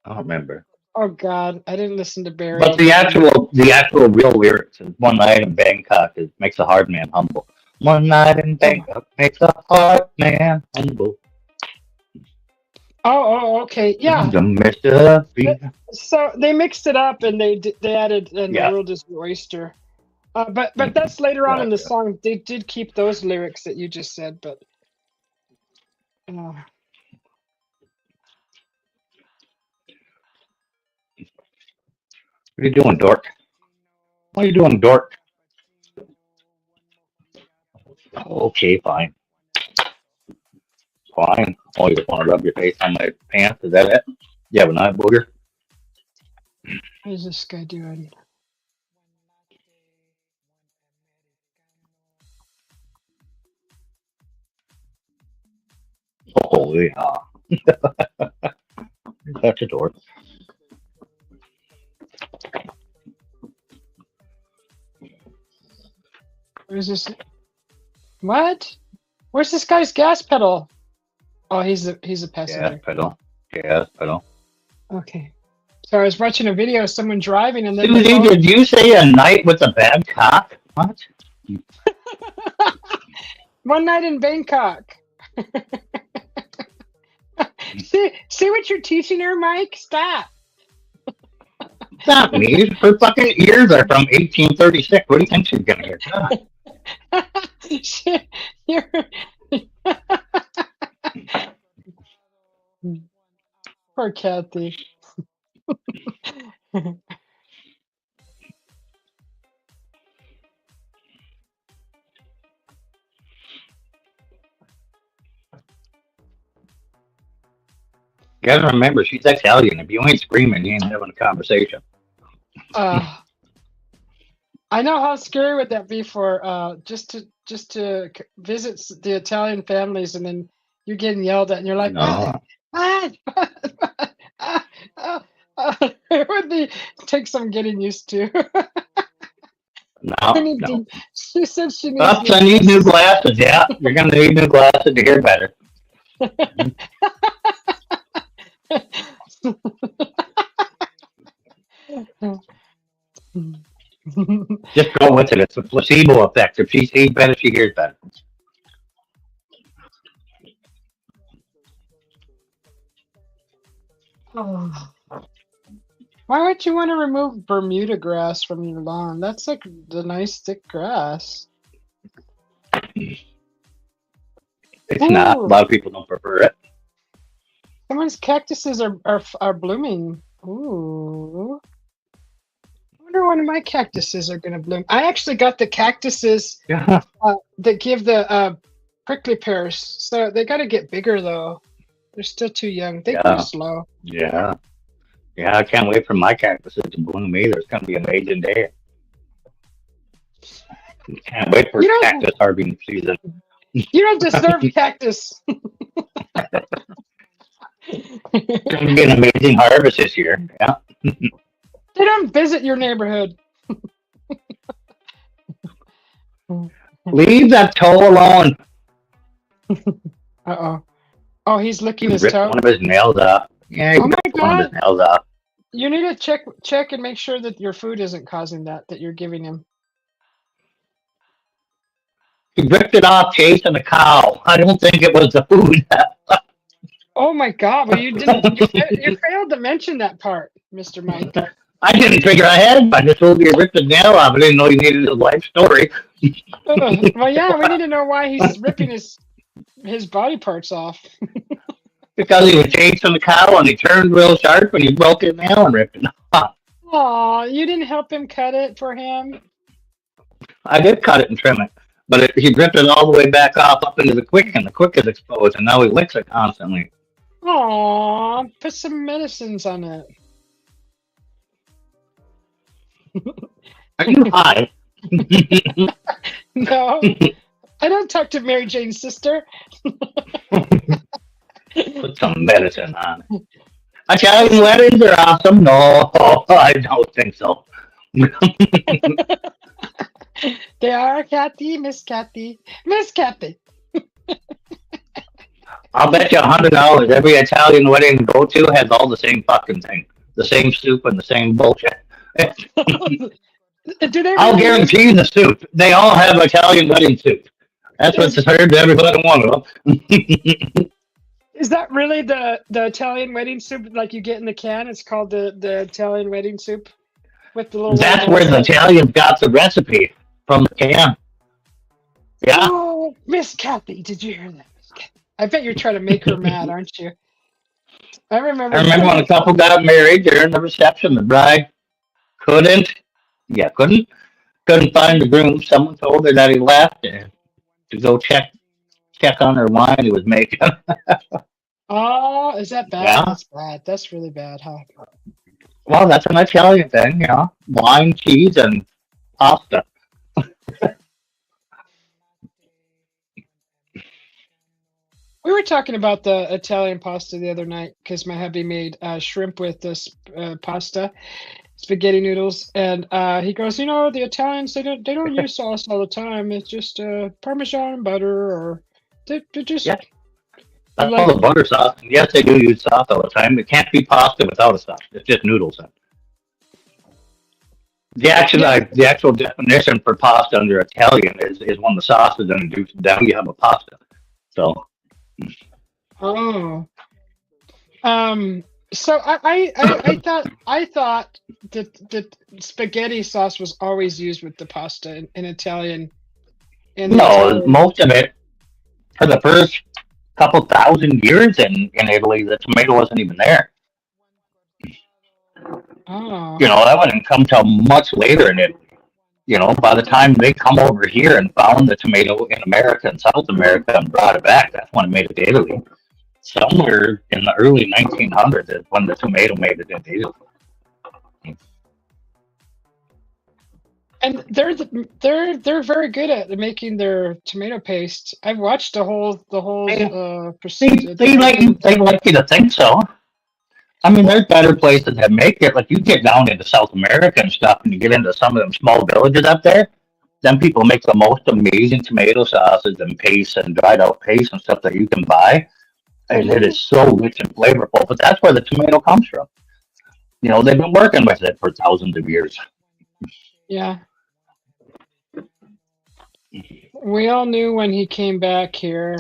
I don't remember. oh God, I didn't listen to Barry But the anymore. actual the actual real lyrics is One Night in Bangkok is makes a hard man humble. One night in Oh, Bangkok makes a hard man humble. okay, yeah. The mystery. So they mixed it up and they added and the Yeah, world is your oyster. But hmm that's later on in the gotcha. song. They did keep those lyrics that you just said, but uh, What are you doing, dork? What are you doing, dork? Okay, fine. Fine. Oh, you just want to rub your face on my pants? Is that it? You have an eye booger? What is this guy doing? Oh, yeah. That's a door. What is this? What? Where's this guy's gas pedal? Oh, he's a Gas passenger. pedal. Gas pedal. Okay. So I was watching a video of someone driving, and then the Susie, phone. did you say a night with a bad cock? What? One night in Bangkok. See what you're teaching her, Mike? Stop. It's not me. Her fucking ears are from 1836. What do you think she's gonna hear? God. You're- Poor Kathy. You gotta remember, she's Italian. If you ain't screaming, you ain't having a conversation. Uh, I know how scary would that be for just to visit the Italian families, and then you're getting yelled at, and you're like, No, ah, it would be take some getting used to. I no, need no. to, she said she needs Oops, new I need new glasses. glasses. Yeah, you're gonna need new glasses to hear better. Just go with it. It's a placebo effect. If she sees better, she hears better. Oh. Why would you want to remove Bermuda grass from your lawn? That's like the nice thick grass. It's not. A Ooh, lot of people don't prefer it. someone's cactuses are blooming. Ooh. I wonder when my cactuses are gonna bloom. I actually got the cactuses Yeah, that give the prickly pears, so they got to get bigger though. They're still too young. They grow yeah, slow. yeah, yeah. I can't wait for my cactuses to bloom either. It's gonna be an amazing day. Can't wait for You don't cactus harvesting season. you don't deserve cactus. It's gonna be an amazing harvest this year. Yeah. They don't visit your neighborhood. Leave that toe alone. Uh-oh. Oh, he's He licking his ripped toe. one of his nails off. Yeah, he Oh my ripped one of his God. nails off. You need to check and make sure that your food isn't causing that you're giving him. He ripped it off chasing a cow. I don't think it was the food. Oh my God. Well, you failed to mention that part, Mr. Mike. I didn't figure I had. I just told you he ripped his nail off. I didn't know you needed a life story. Well, yeah, we need to know why he's ripping his body parts off. Because he was chasing the cow and he turned real sharp and he broke his nail and ripped it off. Aw, you didn't help him cut it for him? I did cut it and trim it, but he ripped it all the way back off up into the quick, and the quick is exposed, and now he licks it constantly. Aw, put some medicines on it. Are you high? No, I don't talk to Mary Jane's sister. Put some medicine on it. Italian weddings are awesome. No, I don't think so. They are Kathy, Miss Kathy, Miss Kathy. I'll bet you $100 every Italian wedding you go to has all the same fucking thing, the same soup and the same bullshit. Do they I'll really use? guarantee the soup. They all have Italian wedding soup. That's what's served to every fucking one of them. Is that really the Italian wedding soup like you get in the can? It's called the Italian wedding soup with the little That's label where that the says, Italians got the recipe from the can. Yeah. "Oh, Miss Kathy, did you hear that, Miss Kathy?" I bet you're trying to make her mad, aren't you? I remember. I remember when a couple got married during the reception, the bride couldn't, yeah, couldn't find the groom. Someone told her that he left. And to go check on her wine he was making. Oh, is that bad? Yeah. That's bad. That's really bad, huh? Well, that's an Italian thing, wine, cheese, and pasta. We were talking about the Italian pasta the other night because my hubby made shrimp with this pasta, spaghetti noodles, and he goes, the Italians they don't use sauce all the time. It's just Parmesan butter, or they just. Yeah, I'm that's all like, the butter sauce. And yes, they do use sauce all the time. It can't be pasta without a sauce. It's just noodles. yeah. The actual definition for pasta under Italian is when the sauce is introduced. Now you have a pasta. So Oh. Um. So I thought that spaghetti sauce was always used with the pasta in Italian in the no, Italian. most of it for the first couple thousand years in Italy, the tomato wasn't even there. Oh. That wouldn't come till much later in Italy. By the time they come over here and found the tomato in America and South America and brought it back, that's when it made it to Italy. Somewhere in the early 1900s is when the tomato made it into Italy. And they're very good at making their tomato paste. I've watched the whole They, procedure. they like you to think so. I mean, there's better places that make it. Like you get down into South America and stuff, and you get into some of them small villages up there. Then people make the most amazing tomato sauces and paste and dried out paste and stuff that you can buy, and it Mhm. is so rich and flavorful. But that's where the tomato comes from. They've been working with it for thousands of years. Yeah, we all knew when he came back here.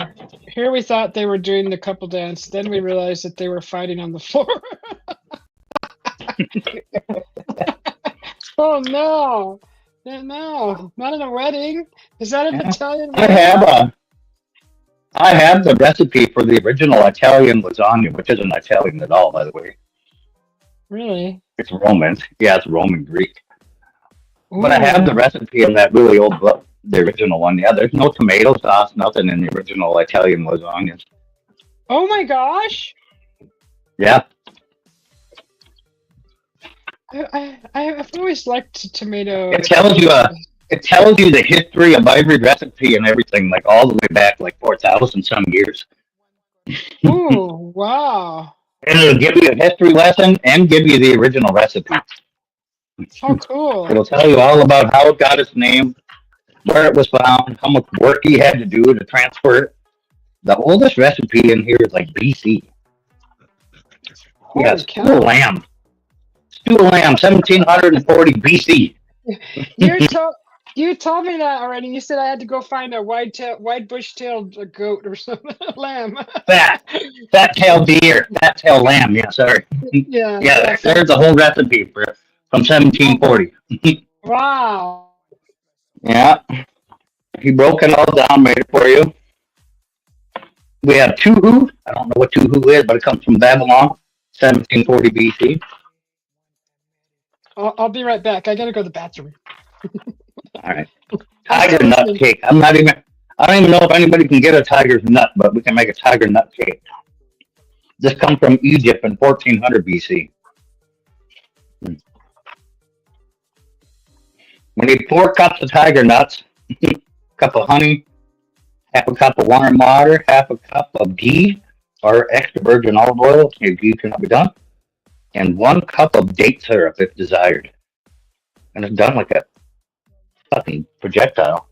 Here we thought they were doing the couple dance. Then we realized that they were fighting on the floor. Oh no! No, not in a wedding. Is that an Yeah. Italian I wedding? have a I have the recipe for the original Italian lasagna, which isn't Italian at all, by the way. Really? It's Roman. Yeah, it's Roman Greek. But I have the Ooh. recipe in that really old book, the original one. Yeah, there's no tomato sauce, nothing in the original Italian lasagna. Oh my gosh! Yeah, I've always liked it tomato. tells you it tells you the history of every recipe and everything, like all the way back like 4,000 some years. Ooh, wow! And it'll give you a history lesson and give you the original recipe. How cool! It'll tell you all about how it got its name, where it was found, how much work he had to do to transfer it. The oldest recipe in here is like BC. Yeah, Holy cow! stew lamb, 1740 BC. You told you told me that already. You said I had to go find a white bush-tailed goat or something, lamb. Fat, fat tail deer, fat tail lamb. Yeah, sorry. Yeah, Yeah, yeah. there's the whole recipe from Oh, 1740. wow. Yeah, he broke it all down, made it for you. We have Tuhu. I don't know what Tuhu is, but it comes from Babylon, 1740 BC. I'll be right back. I gotta go to the bathroom. All right. I'm Tiger still nut listening. cake. I don't even know if anybody can get a tiger's nut, but we can make a tiger nut cake. This comes from Egypt in 1400 BC. We need 4 cups of tiger nuts, a cup of honey, half a cup of warm water, half a cup of ghee or extra virgin olive oil if ghee cannot be done, and 1 cup of date syrup if desired. And it's done like a fucking projectile.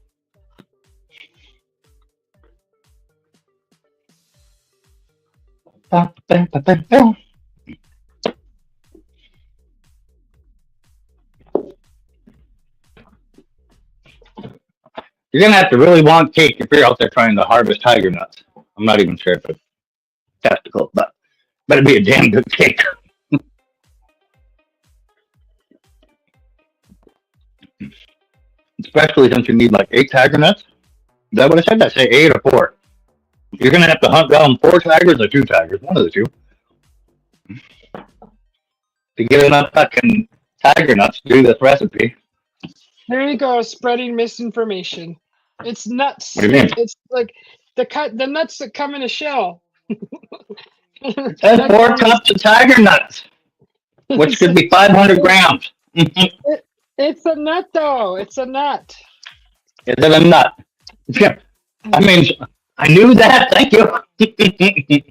Ba, ba, ba, ba, ba. You're gonna have to really want cake if you're out there trying to harvest tiger nuts. I'm not even sure if it's testicle, but it'd be a damn good cake. Especially since you need like 8 tiger nuts. Is that what I said? I say 8 or 4. You're gonna have to hunt down 4 tigers or 2 tigers, one of the two, to get enough fucking tiger nuts to do this recipe. There you go, spreading misinformation. It's nuts. What do you mean? It's like the nuts that come in a shell. That's Like 4 cups of tiger nuts, which it's could be 500 grams. Is it, it's a nut though. It's a nut. it a nut? Yeah. I mean, I knew that. Thank you.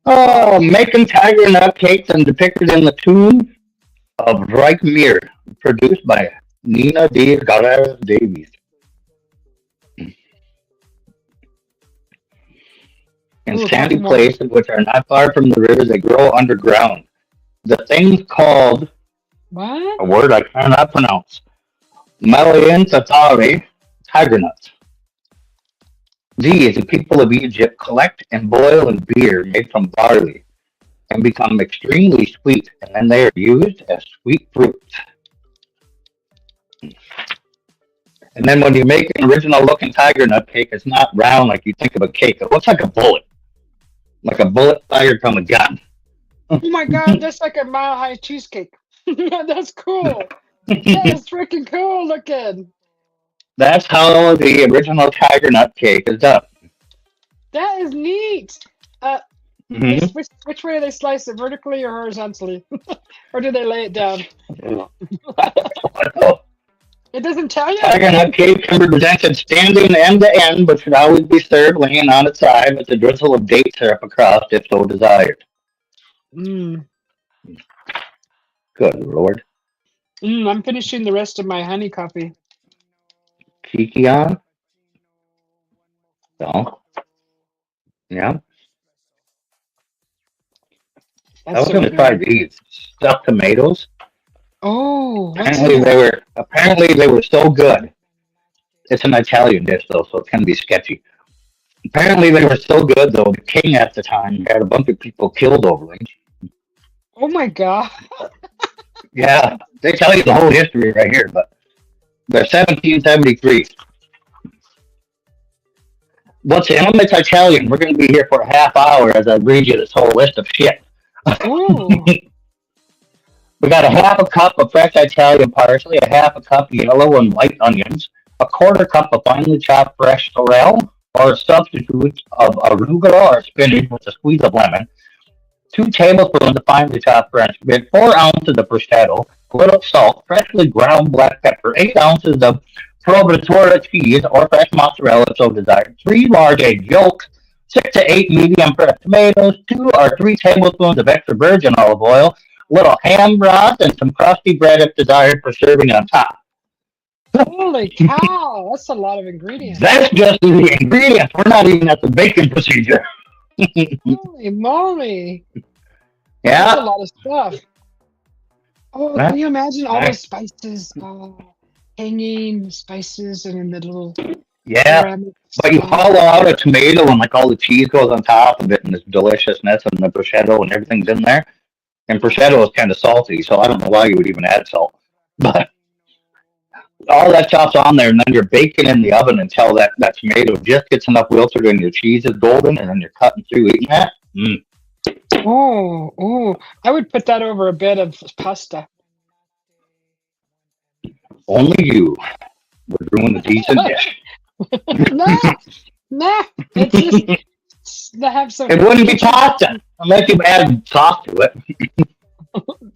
Oh, making tiger nut cakes and depicted in the tomb of Reichmere, produced by Nina D. Garrett Davies. In Ooh, sandy coffee more. places which are not far from the rivers that grow underground. The thing's called What? a word I cannot pronounce. Malayan Tatari tiger nuts. These, the people of Egypt, collect and boil in beer made from barley and become extremely sweet, and then they are used as sweet fruit. And then when you make an original looking tiger nut cake, it's not round like you think of a cake. It looks like a bullet fired from a gun. Oh my god, that's like a mile high cheesecake. That's cool. That is freaking cool looking. That's how the original tiger nut cake is done. That is neat. Uh, Mm-hmm. which way do they slice it, vertically or horizontally, or do they lay it down? It doesn't tell you. Tiger nut cake can be presented standing end to end, but should always be served laying on its side with a drizzle of date syrup across if so desired. Mm. Good Lord. I'm finishing the rest of my honey coffee. Kiki on? So, yeah. I That's was so gonna try good. these stuffed tomatoes. Oh, what's Apparently that? they were so good. It's an Italian dish though, so it can be sketchy. Apparently they were so good though, the king at the time had a bunch of people killed over them. Oh my god. Yeah, they tell you the whole history right here, but they're 1773. What's in them? It's Italian. We're going to be here for a half hour as I read you this whole list of shit. Ooh. We got a half a cup of fresh Italian parsley, a half a cup of yellow and white onions, a quarter cup of finely chopped fresh sorrel, or a substitute of arugula or spinach with a squeeze of lemon, 2 tablespoons of finely chopped French mint, 4 ounces of prosciutto, a little salt, freshly ground black pepper, 8 ounces of provolone cheese or fresh mozzarella if so desired, 3 large egg yolks, 6 to 8 medium fresh tomatoes, 2 or 3 tablespoons of extra virgin olive oil, a little ham broth, and some crusty bread if desired for serving on top. Holy cow. That's a lot of ingredients. That's just the ingredients. We're not even at the baking procedure. Holy moly. That's a Yeah. lot of stuff. Oh, can That's you imagine all those nice. spices hanging spices and in the little Yeah. ceramic But you spot? hollow out a tomato and like all the cheese goes on top of it and this deliciousness and the prosciutto and everything's in there. And prosciutto is kind of salty, so I don't know why you would even add salt. But all that stuff's on there, and then you're baking in the oven until that tomato just gets enough wilted and your cheese is golden, and then you're cutting through eating that. Mm. Oh, I would put that over a bed of pasta. Only you would ruin a decent dish. Nah, nah. It's just to have some. It wouldn't be Get your, pasta unless you add sauce to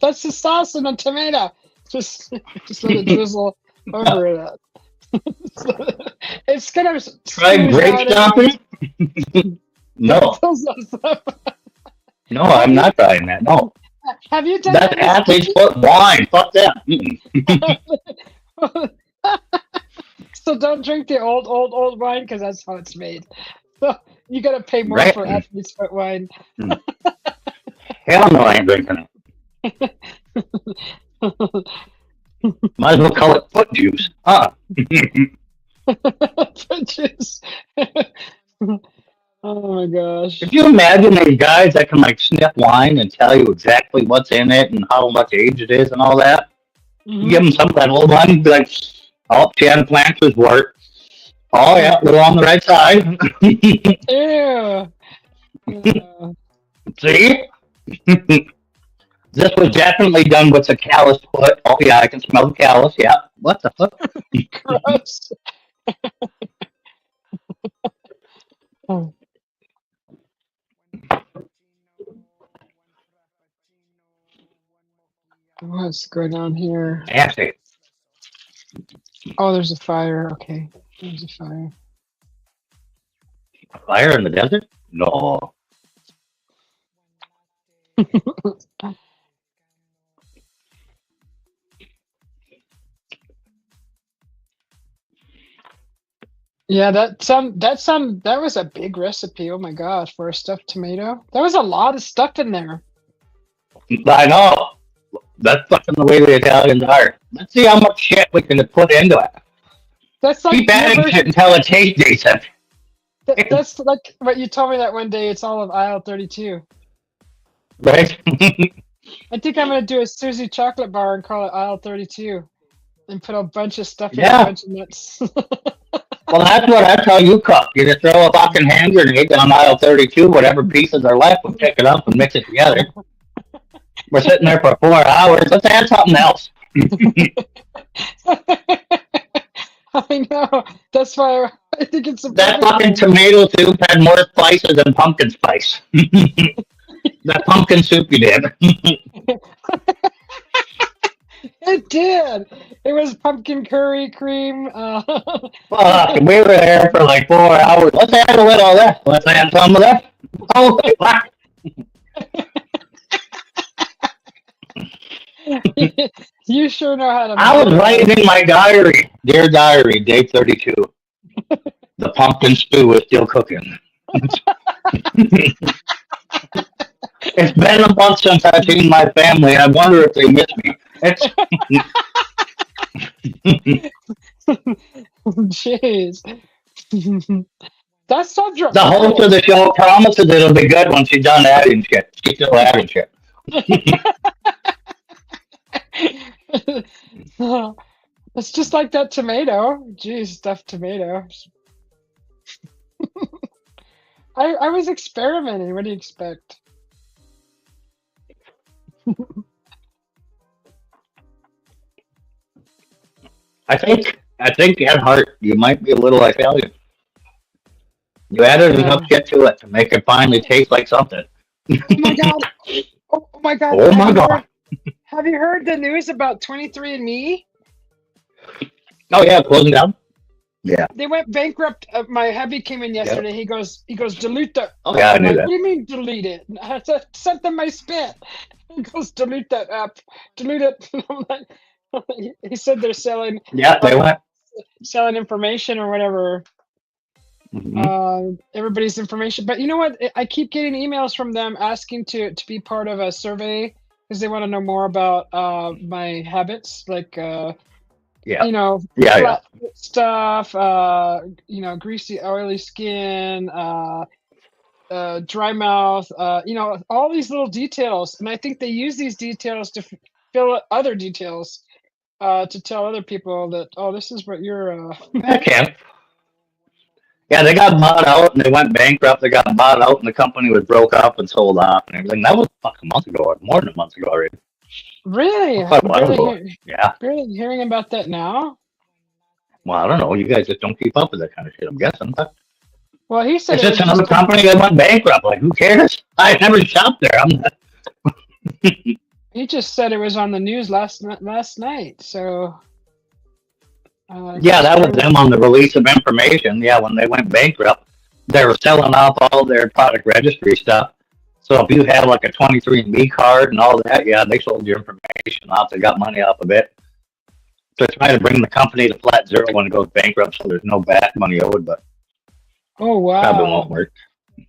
that's the sauce and a tomato. Just, just let it drizzle over it. It's gonna Try ooze grape out stuffing? No. No, Have I'm you not trying that. No. have you done That's any athlete's stuffing? foot wine. Fuck that. Mm-mm. So don't drink the old wine because that's how it's made. So you gotta pay more Right? for athlete's foot wine. Hell no, I ain't drinking it. Might as well call it foot juice. Huh? Juice. Oh my gosh. If you imagine these guys that can like sniff wine and tell you exactly what's in it and how much age it is and all that, you give Hmm. them some of that old wine and be like, oh, Chad Plancher's work. Oh, yeah, we're on the right side. Ew. Yeah. See? This was definitely done with a callus foot. Oh yeah, I can smell the callus. Yeah. What the fuck? Gross. Oh, what's going on here? Nasty. Oh, there's a fire. Okay, there's a fire. Fire in the desert? No. Yeah, that was a big recipe. Oh my gosh, for a stuffed tomato. That was a lot of stuff in there. I know. That's fucking the way the Italians are. Let's see how much shit we can put into it. That's like Keep your adding shit version. until it tastes decent. That's like what you told me that one day. It's all of aisle 32. Right? I think I'm gonna do a Susie chocolate bar and call it aisle 32, and put a bunch of stuff in, a Yeah. bunch of nuts. Well, that's how you cook. You just throw a fucking hand grenade on aisle 32, whatever pieces are left, we pick it up and mix it together. We're sitting there for 4 hours. Let's add something else. I know. That's why I think it's a That perfect fucking name. tomato soup had more spices than pumpkin spice. That pumpkin soup you did. It did. It was pumpkin curry cream. Fuck, we were there for like 4 hours. Let's add a little of this. Let's add some of this. Holy fuck. You sure know how to I make was it. writing in my diary, dear diary, day 32. The pumpkin stew is still cooking. It's been a month since I've seen my family. I wonder if they miss me. It's Jeez. That's so the host of cool. the show promises it'll be good when she's done adding shit. She's still adding shit. It's just like that tomato. Jeez, stuffed tomato. I was experimenting. What do you expect? I think at heart you might be a little Italian. You added Yeah. enough shit to it to make it finally taste like something. Oh my god. Oh my god. Oh my god. Have you heard the news about 23andMe? Oh yeah, closing down. Yeah. They went bankrupt. My hubby came in Yep. yesterday. He goes, delete that. Oh yeah, I I'm knew like, that. what do you mean delete it? I sent them my spit. He goes, delete that app. Delete it. I'm like, he said they're selling Yeah, they went. selling information or whatever. Hmm. Everybody's information. But you know what? I keep getting emails from them asking to be part of a survey because they want to know more about my habits, like Yeah. you know, Yeah, yeah. flat foot stuff, greasy, oily skin, dry mouth, all these little details. And I think they use these details to fill out other details, to tell other people that, oh, this is what you're. I can. Yeah, they got bought out and they went bankrupt. They got bought out and the company was broke up and sold off and everything. That was a fucking month ago, or more than a month ago already. Really? Quite a I'm while ago. Yeah. barely hearing about that now. Well, I don't know. You guys just don't keep up with that kind of shit, I'm guessing. But Well, he said it's it just was another just a. company that went bankrupt. Like, who cares? I never shopped there. I'm not. He just said it was on the news last night. So. Yeah, Just that was barely. them on the release of information. Yeah, when they went bankrupt, they were selling off all their product registry stuff. So if you had like a 23andMe card and all that, yeah, they sold your information off. They got money off of it. To try to bring the company to flat zero when it goes bankrupt, so there's no back money owed, but Oh probably won't wow. work. Yeah,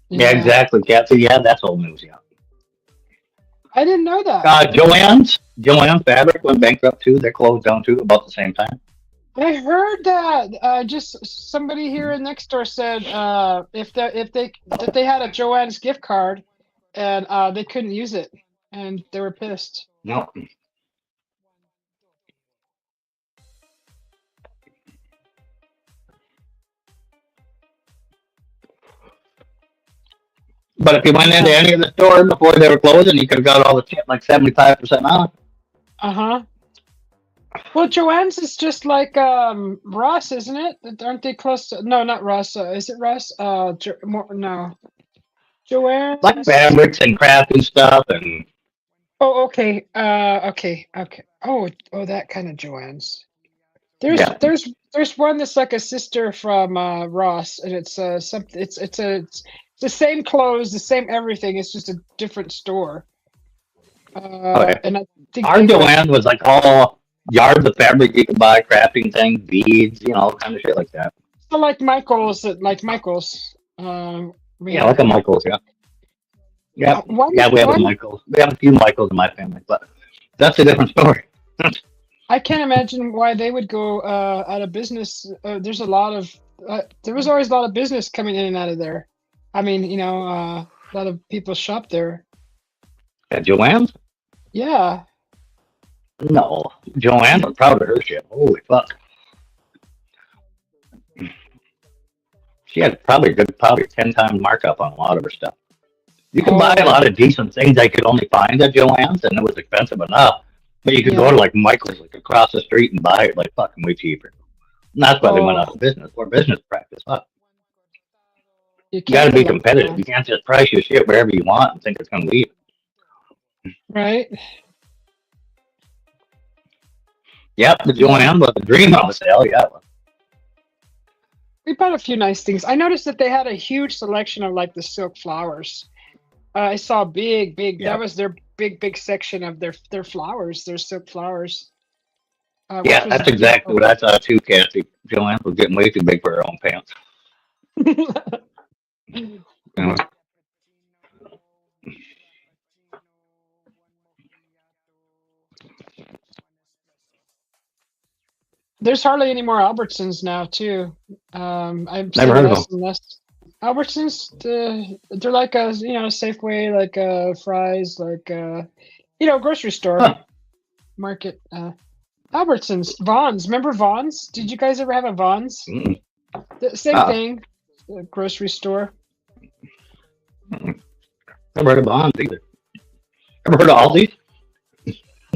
Yeah. exactly, Kathy. Yeah, that's old news. Yeah. I didn't know that. Joann's Fabric went bankrupt too. They closed down too about the same time. I heard that. Just somebody here next door said if they had a Joanne's gift card and they couldn't use it and they were pissed. No. But if you went into Yeah. any of the stores before they were closing, you could have got all the shit like 75% off. Uh-huh. Well, Joanne's is just like Ross, isn't it? Aren't they close to? No, not Ross. Is it Ross? No. Like Joanne's. fabrics and crafting stuff and Oh, okay. Okay. Oh, that kind of Joanne's. There's yeah. there's there's one that's like a sister from Ross, and it's something. It's the same clothes, the same everything. It's just a different store. Okay. And I think Our they got Joanne was like all yards of fabric you could buy, crafting things, beads, all kind of shit like that. so like Michael's, like Michael's. We Yeah, have like a Michaels, yeah. Yeah. one. Yeah, we have a One. Michaels. We have a few Michaels in my family, but that's a different story. I can't imagine why they would go out of business. There's a lot of there was always a lot of business coming in and out of there. I mean, a lot of people shop there. At Joanne's? Yeah. No. Joanne was proud of her shit. Holy fuck. She had probably a good, probably 10 times markup on a lot of her stuff. You could buy a Oh, lot of decent things I could only find at Joanne's, and it was expensive enough. But you could go yeah. to like Michael's, like across the street, and buy it like fucking way cheaper. And that's why they went Oh, out of business for business practice. Fuck. you You got to can't be rely competitive. on You can't just price your shit wherever you want and think it's going to leave. right? Yep, the Yeah. Joanne was a dream of a sale. Yeah. We bought a few nice things. I noticed that they had a huge selection of like the silk flowers. I saw big. That Yeah. was their big section of their flowers, their silk flowers, which Yeah, was that's exactly beautiful. what I thought too, Kathy. Joanne was getting way too big for her own pants. You know? There's hardly any more Albertsons now, too. I'm Never seeing heard of them. less and less. Albertsons, they're like a Safeway, like Fry's, like grocery store Huh. market. Albertsons, Vons. Remember Vons? Did you guys ever have a Vons? Mm-mm. The same Uh, thing, grocery store. never heard of Bonds either. Ever heard of Aldi?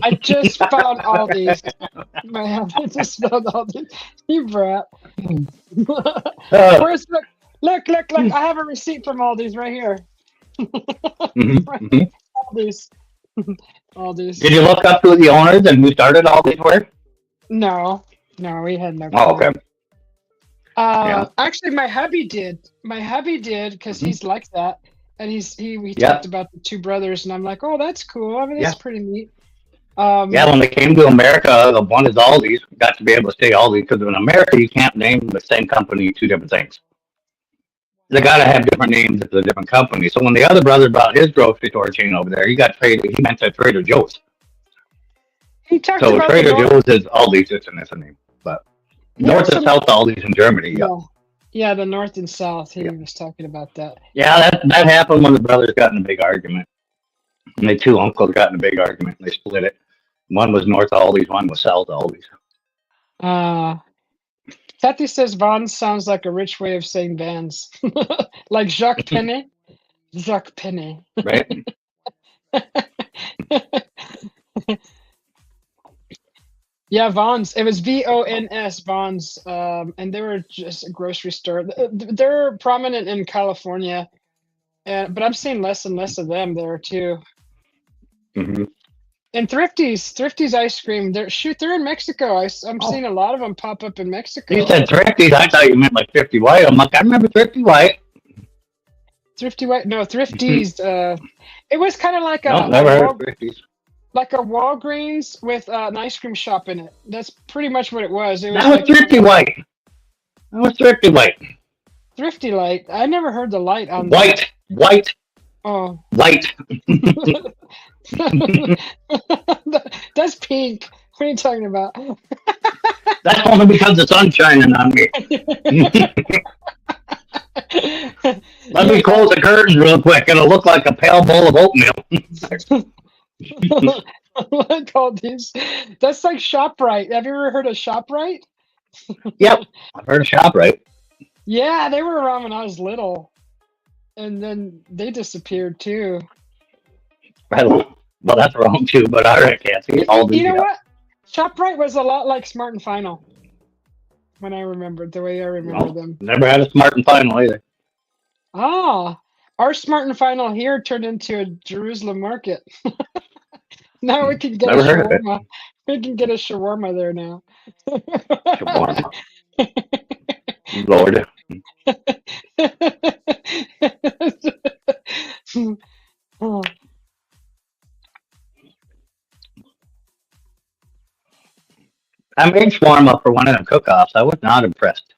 I just found all these. Man, I just found all these. You brat. Uh, Where's look! I have a receipt from all these right here. hmm. All these. All these. Did you look up who the owners and who started all these were? No, we had no Oh, clue. okay. Yeah. Actually, my hubby did. My hubby did because Hmm. he's like that, and we Yeah. talked about the two brothers, and I'm like, oh, that's cool. I mean, Yeah. that's pretty neat. Yeah, when they came to America, the one is Aldi's. Got to be able to say Aldi because in America you can't name the same company two different things. They got to have different names if it's a different company. So when the other brother bought his grocery store chain over there, he meant to Trader Joe's. he talked So about the Trader North. Joe's is Aldi's, it's a name. But He had North and some. South Aldi's in Germany. Yeah. Yeah, the North and South. He Yeah. was talking about that. Yeah, that happened when the brothers got in a big argument. And the two uncles got in a big argument and they split it. One was North Aldi's, one was South Aldi's. Uh, Kathy says Vons sounds like a rich way of saying Vans, like Jacques Penney. Jacques Penney. Right? Yeah, Vons. It was Vons, Vons, and they were just a grocery store. They're prominent in California, but I'm seeing less and less of them there too. Hmm. And Thrifty's ice cream. They're in Mexico. I'm Oh, seeing a lot of them pop up in you Mexico. said Thrifty's. I thought you meant like 50 White. I'm like, I remember Thrifty White. No, Thrifty's. It was kind of like No, never heard of Thrifty's. like a Walgreens with an ice cream shop in it. That's pretty much what it was. It That was was like Thrifty White. That was Thrifty White. Thrifty Light. I never heard the light on that. White. Oh. White. That's pink. What are you talking about? That's only because the sun's shining on me. Let me close the curtains real quick. It'll look like a pale bowl of oatmeal. I call these. That's like ShopRite. Have you ever heard of ShopRite? Yep. I've heard of ShopRite. Yeah, they were around when I was little. and then they disappeared too. I don't, well, that's wrong too, but all right, Kathy. You, All you, you these, know yeah. what? ShopRite was a lot like Smart and Final when I remembered the way I remember No, them. never had a smart and final either. Ah, our Smart and Final here turned into a Jerusalem market. Now we can get a Never heard of it. shawarma. We can get a shawarma there now. Shawarma. Lord. Oh, I made shawarma for one of them cook-offs. I was not impressed.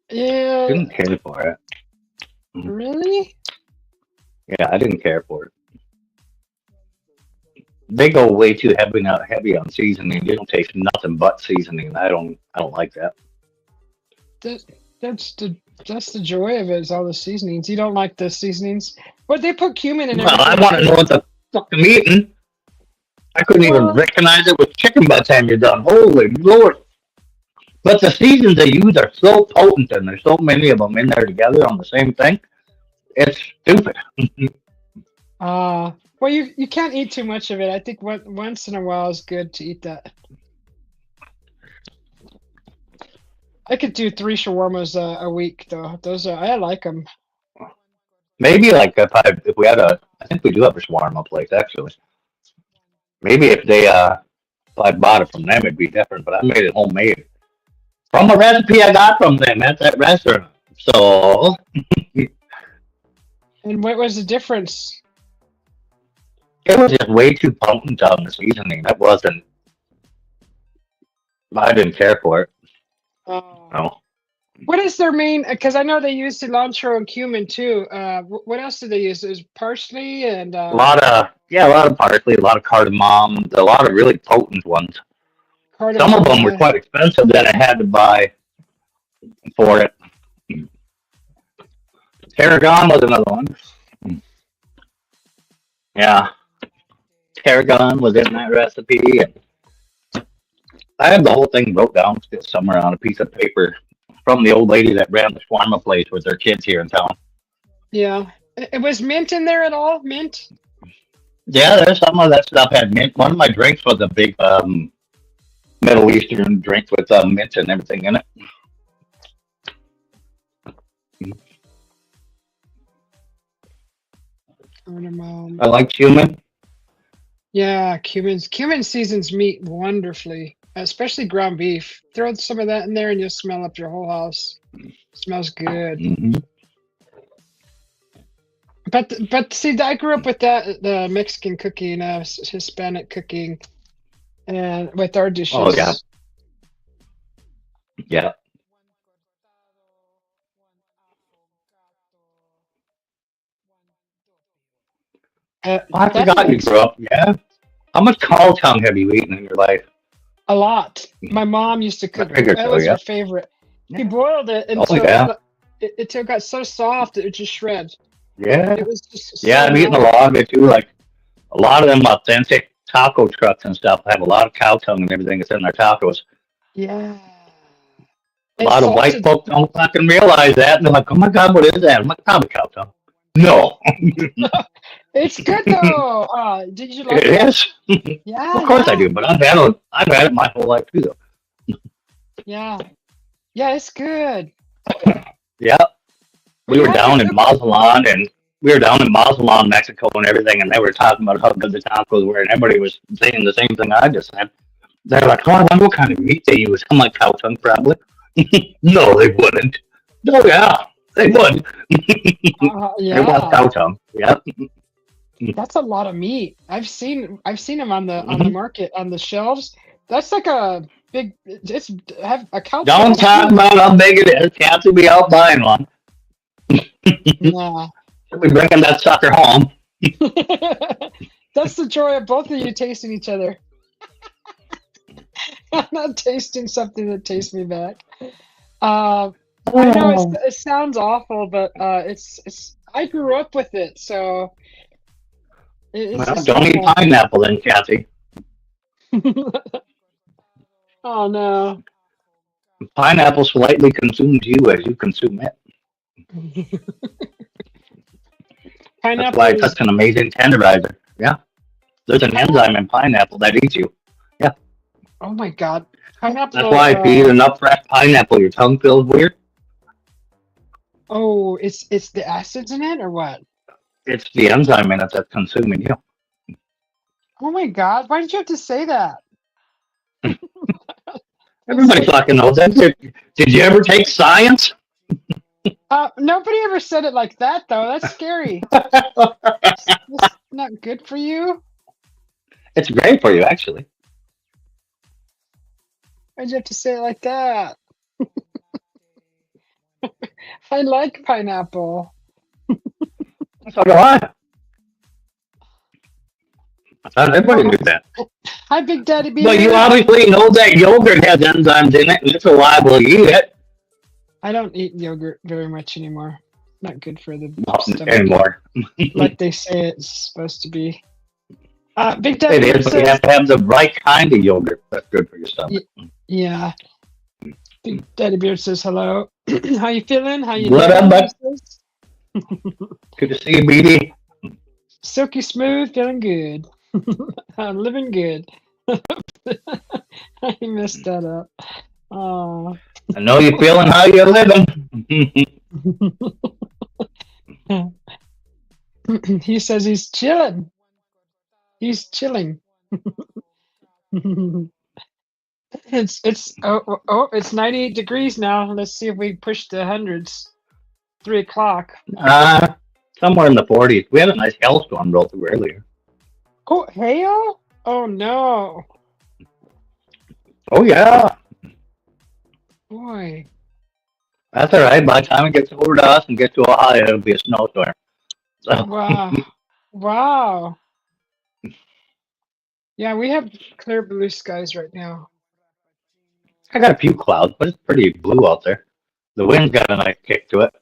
yeah, Didn't care for it. Mm. really? Yeah, I didn't care for it. They go way too heavy on seasoning. You don't taste nothing but seasoning. I don't like that. That, that's the that's the joy of it is all the seasonings. You don't like the seasonings, but they put cumin and Well, I everything want to know too. what the fuck I'm eating. I couldn't even Well, recognize it was chicken by the time you're done. Holy Lord. But the seasons they use are so potent and there's so many of them in there together on the same thing. It's stupid. well, you can't eat too much of it. I think once in a while is good to eat that. I could do 3 shawarmas a week though. Those are I like them. Maybe like if we had I think we do have a shawarma place actually. Maybe if I bought it from them it'd be different. But I made it homemade from a recipe I got from them at that restaurant. So And what was the difference? it was just way too potent on the seasoning. That wasn't. I didn't care for it. Uh, No. what is their main? Because I know they use cilantro and cumin too. What else do they use? Is parsley and A lot of parsley, a lot of cardamom, a lot of really potent ones. Some of cardamom. them were Yeah. quite expensive that I had to buy for it. Tarragon was another one. Yeah, tarragon was in that recipe, and I have the whole thing wrote down still somewhere on a piece of paper from the old lady that ran the shawarma place with their kids here in town. Yeah. It was mint in there at all? Mint? Yeah, there's some of that stuff had mint. One of my drinks was a big Middle Eastern drink with mint and everything in it. Cardamom. I like cumin. Yeah, cumin seasons meat wonderfully, especially ground beef. Throw some of that in there and you'll smell up your whole house. Smells good. Hmm. But see, I grew up with that the Mexican cooking, Hispanic cooking, and with our Oh yeah, dishes. yeah. Oh, I That forgot you makes grew up. Yeah. How much cow tongue have you eaten in your life? a lot. My mom used to I cook. figured That so. was her Yeah. favorite. She Yeah. boiled it Oh until yeah. it got so soft it would just shred. Yeah. It was just Yeah. so I've eaten a nice. lot of it too. Like a lot of them authentic taco trucks and stuff have a lot of cow tongue and everything that's in their tacos. Yeah. A It's lot of white salted. folks don't fucking realize that, and they're like, "Oh my god, what is that?" I'm like, "Probably cow tongue." No, It's good though. Did you it like it? is. Yeah, Of course I yeah, do, but I've had it my whole life too. Though. yeah, yeah. It's good. Yeah, But we you were have to down in cook it. Mazatlan, and we were down in Mazatlan, Mexico, and everything, and they were talking about how good the tacos were, and everybody was saying the same thing I just said. They're like, "Oh, I wonder what kind of meat they use." I'm like, "Cow tongue, probably." No, they wouldn't. Oh yeah, they would. It was Yeah, cow tongue. Yep. that's a lot of meat. I've seen them on the Hmm. market on the shelves. That's like a big. It's have a cow tongue Don't is talk huge. about how big it is. Cats will be out buying one. Yeah. She'll be bringing that sucker home. That's the joy of both of you tasting each other. I'm not tasting something that tastes me back. Uh, I know Oh. it sounds awful, but it's. I grew up with it, so it's Well, just don't eat normal. pineapple then, Kathy. Oh no. Pineapple slightly consumes you as you consume it. That's why Pineapple it's is. such an amazing tenderizer. Yeah. There's an Pineapple. enzyme in pineapple that eats you. Yeah. Oh my God. Pineapple. That's why if you eat enough fresh pineapple, your tongue feels weird. Oh, it's the acids in it or what? It's the enzyme in it that's consuming you. Oh my God. Why did you have to say that? That's Everybody so fucking funny. knows that. Did you ever take science? Nobody ever said it like that though. That's scary. That's not good for you. It's great for you, actually. Why'd you have to say it like that? I like pineapple. So do I. I thought everybody Oh, knew that. hi, Big Daddy But you Beard. obviously know that yogurt has enzymes in it, and it's reliable to eat it. I don't eat yogurt very much anymore. Not good for the Well, stomach, anymore. like they say it's supposed to be. Big Daddy It Beard is, but you says, have to have the right kind of yogurt that's good for your stomach. Yeah. Big Daddy Beard says hello. How you feeling? How you What up, living? He bud? says. Good to see you, BD. Silky smooth, feeling good. I'm living good. I messed that up. Oh. I know you're feeling how you're living. He says he's chilling. He's chilling. It's 98 degrees now. Let's see if we push the hundreds. 3 o'clock. uh, Somewhere in the 40s. We had a nice hailstorm roll through earlier. Oh, hail? Oh no. Oh, yeah. Boy. That's all right. By the time it gets over to us and gets to Ohio, it'll be a snowstorm. So, Wow. Wow. Yeah, we have clear blue skies right now. I got a few clouds, but it's pretty blue out there. The wind's got a nice kick to it.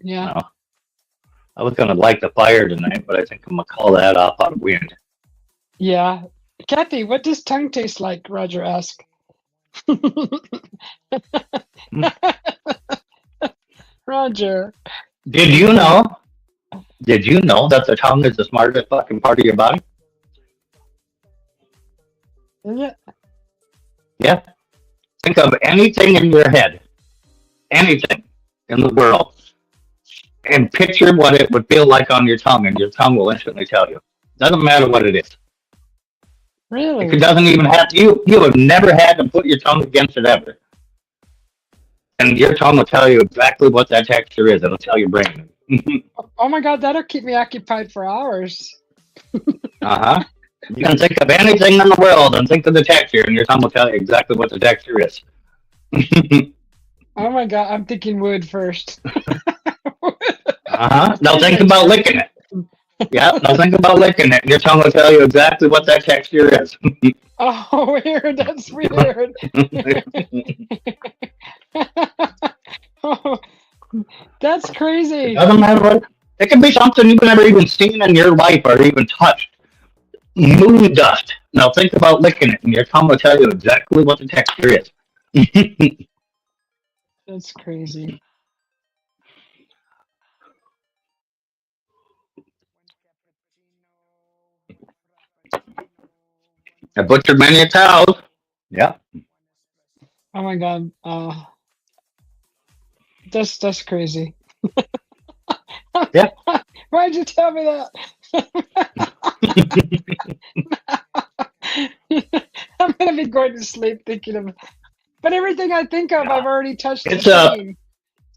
Yeah. No, I was going to light the fire tonight, but I think I'm going to call that off out of wind. Yeah. Kathy, what does tongue taste like? Roger asked. Roger. Did you know? Did you know that the tongue is the smartest fucking part of your body? Is it? Yeah. Think of anything in your head, anything in the world, and picture what it would feel like on your tongue, and your tongue will instantly tell you. Doesn't matter what it is. It Really? doesn't even have you have never had to put your tongue against it ever. And your tongue will tell you exactly what that texture is. It'll tell your brain. Oh my God, that'll keep me occupied for hours. Uh-huh. You can think of anything in the world and think of the texture, and your tongue will tell you exactly what the texture is. Oh my God, I'm thinking wood first. Uh-huh. Now think about licking it. Yeah, now think about licking it, and your tongue will tell you exactly what that texture is. Oh, weird. That's weird. Oh, that's crazy. Doesn't matter what. It can be something you've never even seen in your life or even touched. Moon dust. Now think about licking it, and your tongue will tell you exactly what the texture is. That's crazy. I butchered many cows. Yeah. Oh my God. That's crazy. Yeah. Why'd you tell me that? I'm gonna be going to sleep thinking of, but everything I think of, I've already touched the It's screen.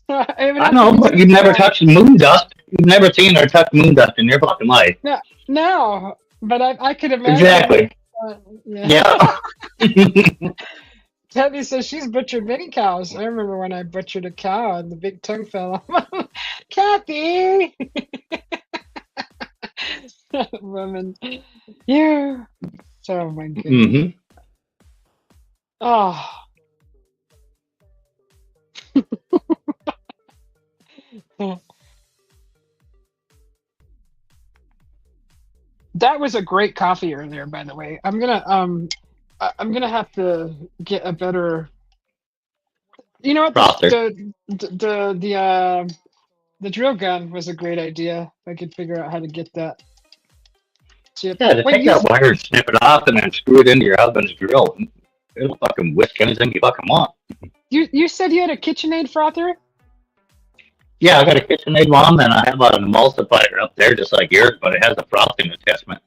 I know, but you've never touched moon dust. You've never seen or touched moon dust in your fucking life. No, no, but I could imagine. Exactly. Yeah. Yeah. Tabby says she's butchered many cows. I remember when I butchered a cow and the big tongue fell off. Kathy! Woman. Yeah. Oh my goodness. Oh. That was a great coffee earlier, by the way. I'm gonna have to get a better. You know what? Frother. The The drill gun was a great idea. If I could figure out how to get that chip. Yeah, to Wait, take that wire and snip it off and then screw it into your husband's drill. It'll fucking whisk anything you fucking want. you said you had a KitchenAid frother? Yeah, I got a KitchenAid one, and I have an emulsifier up there just like yours, but it has a frosting attachment.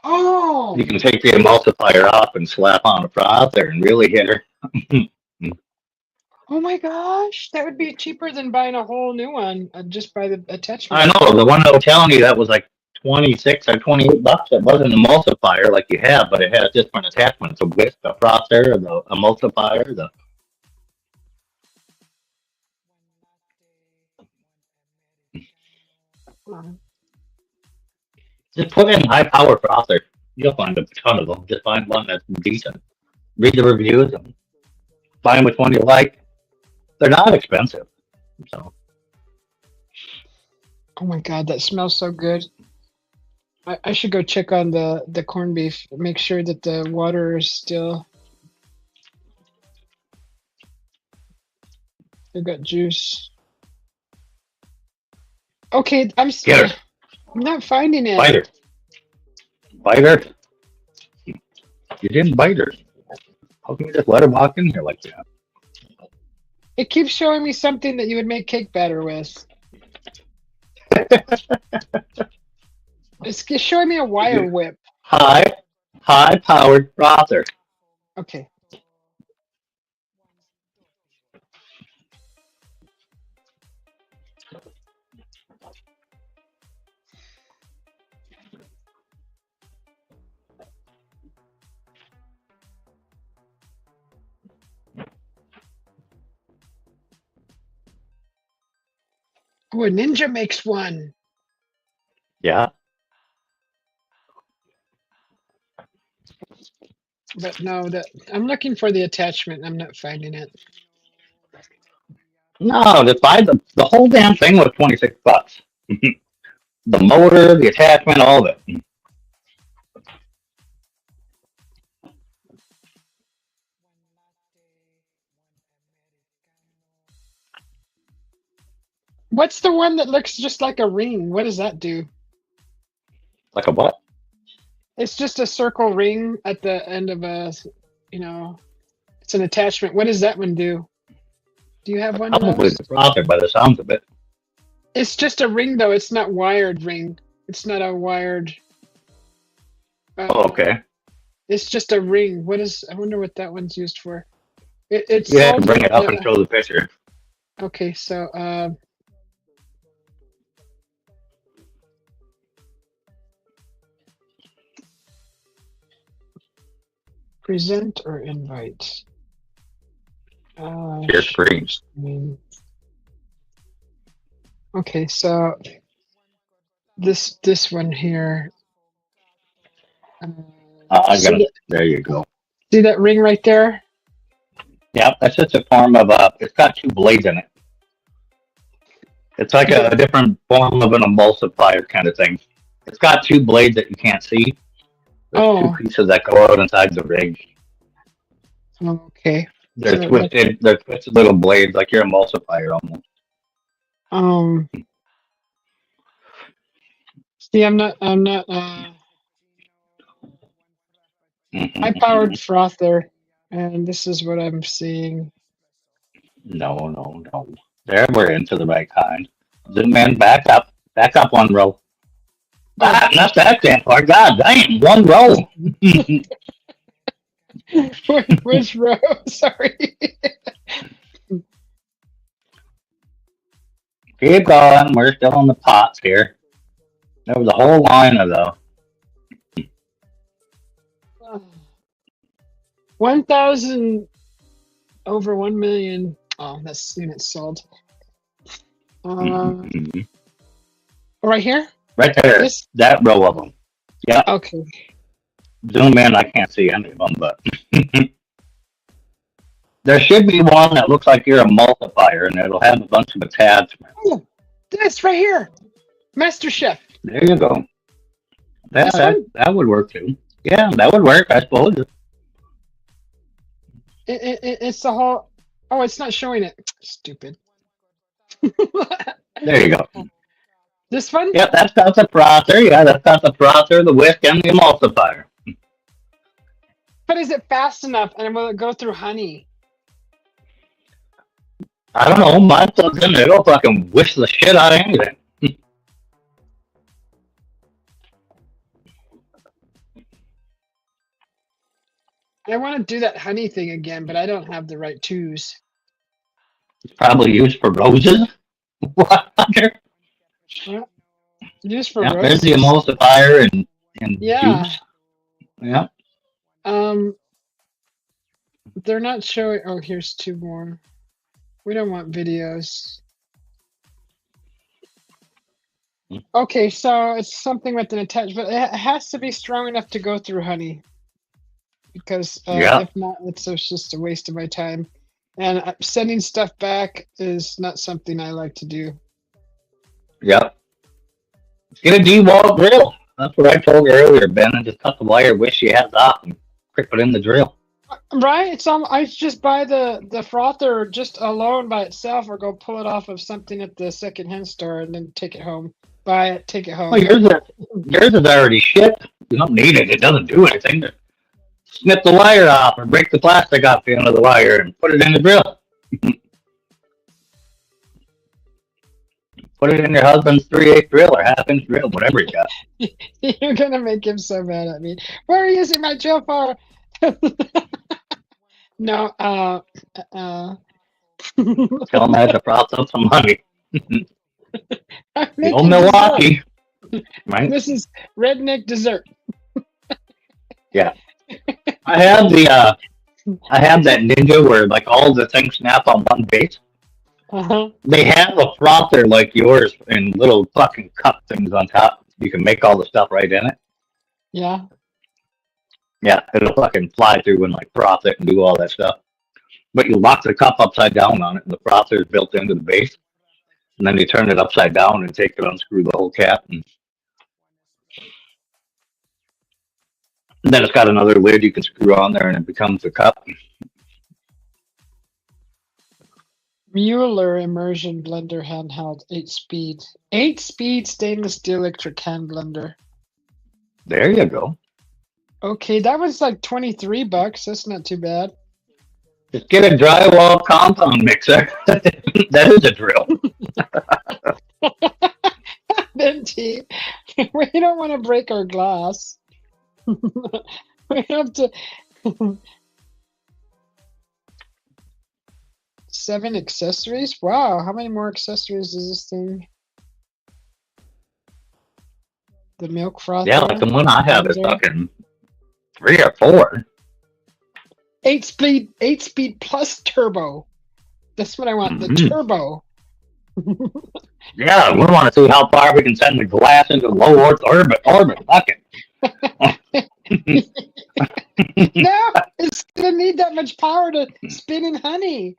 Oh, You can take the emulsifier off and slap on a frother and really hit her. oh my gosh, that would be cheaper than buying a whole new one just by the I attachment. know, the one I was telling you that was like 26 or 28 bucks. It wasn't an emulsifier like you have, but it has different attachments. The whisk, the frother, the emulsifier, the just put in high power frother. You'll find a ton of them. Just find one that's decent. Read the reviews and find which one you like. They're not expensive. So Oh my god, that smells so good. I should go check on the corned beef. Make sure that the water is still. I've got juice. Okay, get her. I'm not finding it. Bite her. Bite her. You didn't bite her. How can you just let her walk in here like that? It keeps showing me something that you would make cake batter with. It's showing me a wire whip. High powered frother. Okay. Oh, a ninja makes one. Yeah. But no, I'm looking for the attachment. I'm not finding it. No, just buy the whole damn thing was 26 bucks. The motor, the attachment, all of it. What's the one that looks just like a ring? What does that do? Like a what? It's just a circle ring at the end of it's an attachment. What does that one do? Do you have one of Probably those? the frother by the sounds of it. It's just a ring though. It's not wired ring. It's not a wired. Oh, okay. It's just a ring. I wonder what that one's used for. It's You have to sold bring in it up and show the picture. Okay, so present or invite. Share screen. Okay, so this one here. I got it. There you go. See that ring right there? Yeah, that's just a form of it's got two blades in it. It's like a different form of an emulsifier kind of thing. It's got two blades that you can't see. There's two pieces that go out inside the rig. Okay. They're twisted. They're twisted little blades, like your emulsifier almost. See, I'm not. I powered frother, and this is what I'm seeing. No. There, we're into the right kind. Zoom in, back up one row. Not that damn far. God damn, one row. Which row? Sorry. Keep going. We're still in the pots here. There was a whole line of those. 1,000 over 1 million. Oh, that's units sold. Right here? Right there. That row of them. Yeah. Okay. Zoom in. I can't see any of them, but there should be one that looks like you're a emulsifier, and it'll have a bunch of attachments. Oh, this right here. Master Chef. There you go. That would work too. Yeah, that would work, I suppose. It's the whole. Oh, it's not showing it. Stupid. There you go. This one? Yep, that's got the frother. Yeah, that's got the frother, the whisk, and the emulsifier. But is it fast enough and will it go through honey? I don't know. Mine plugs in. It'll fucking whisk the shit out of anything. I want to do that honey thing again, but I don't have the right tools. It's probably used for roses. What? Well, used for Yeah, there's the roses. emulsifier and Yeah. juice. Yeah. Um, they're not showing. Oh, here's two more. We don't want videos. Okay, so it's something with an attachment, but it has to be strong enough to go through honey. Because Yeah. if not, it's just a waste of my time. And sending stuff back is not something I like to do. Yep. Get a D-wall drill. That's what I told you earlier, Ben. And just cut the wire, wish you had off, and grip it in the drill. Right? I just buy the frother just alone by itself, or go pull it off of something at the secondhand store and then take it home. Buy it, take it home. Well, yours is already shipped. You don't need it. It doesn't do anything. Just snip the wire off or break the plastic off the end of the wire and put it in the drill. Put it in your husband's 3/8 drill or half-inch drill, whatever you got. You're gonna make him so mad at me. What are you using my drill for? No, Tell him I had to froth up some money. I'm The making old Milwaukee. Right? This is redneck dessert. Yeah. I have that Ninja where like all the things snap on one base. Uh-huh. They have a frother like yours and little fucking cup things on top. You can make all the stuff right in it. Yeah. Yeah, it'll fucking fly through and like froth it and do all that stuff. But you lock the cup upside down on it, and the frother is built into the base. And then you turn it upside down and take it, unscrew the whole cap, and then it's got another lid you can screw on there, and it becomes a cup. Mueller immersion blender handheld, 8-speed. 8-speed stainless steel electric hand blender. There you go. Okay, that was like $23. That's not too bad. Just get a drywall compound mixer. That is a drill. Venti, we don't want to break our glass. We have to. 7 accessories? Wow, how many more accessories is this thing? The milk frother. Yeah, like the one I have is fucking 3 or 4. 8-speed plus turbo. That's what I want. The turbo. Yeah, we want to see how far we can send the glass into low Earth orbit. Fuck it. No, it's gonna need that much power to spin in honey.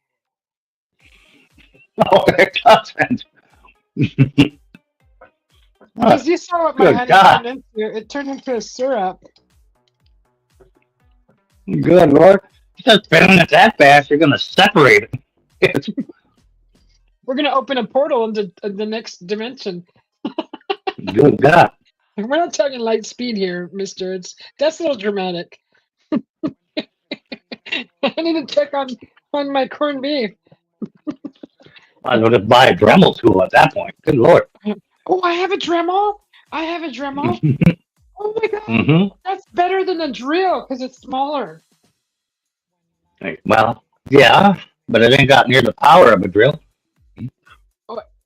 Oh, it doesn't. Because you saw what my Good honey God. turned into. It turned into a syrup. Good Lord. Just spinning it that fast, you're going to separate it. We're gonna open a portal into the next dimension. Good God. We're not talking light speed here, Mister. That's a little dramatic. I need to check on my corned beef. I would just buy a Dremel tool at that point. Good Lord. Oh, I have a Dremel. I have a Dremel. Oh my God, Mm-hmm. that's better than a drill because it's smaller. Well, yeah, but it ain't got near the power of a drill.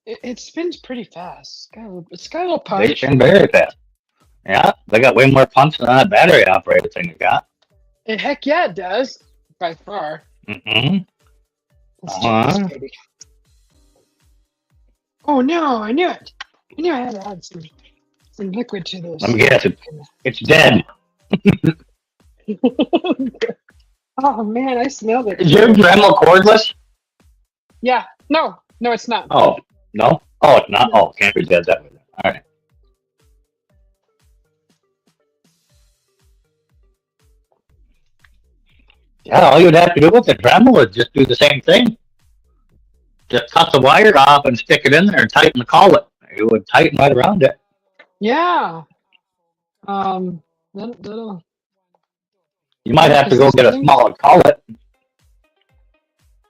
It spins pretty fast. It's got a little They punch. spin very fast. Yeah, they got way more punch than that battery operated thing you got. Heck yeah, it does. By far. Mm-hmm. Let's check this baby. Oh no, I knew it. I knew I had to add some liquid to this. Let me guess, it's dead. Oh man, I smelled it. Is your Dremel cordless? Yeah. No, it's not. Oh, no? Oh, it's not? Oh, can't be dead that way. All right. Yeah, all you'd have to do with the Dremel is just do the same thing. Just cut the wire off and stick it in there and tighten the collet. It would tighten right around it. Yeah. Um, that'll You might yeah, have to because go this get a thing, smaller collet.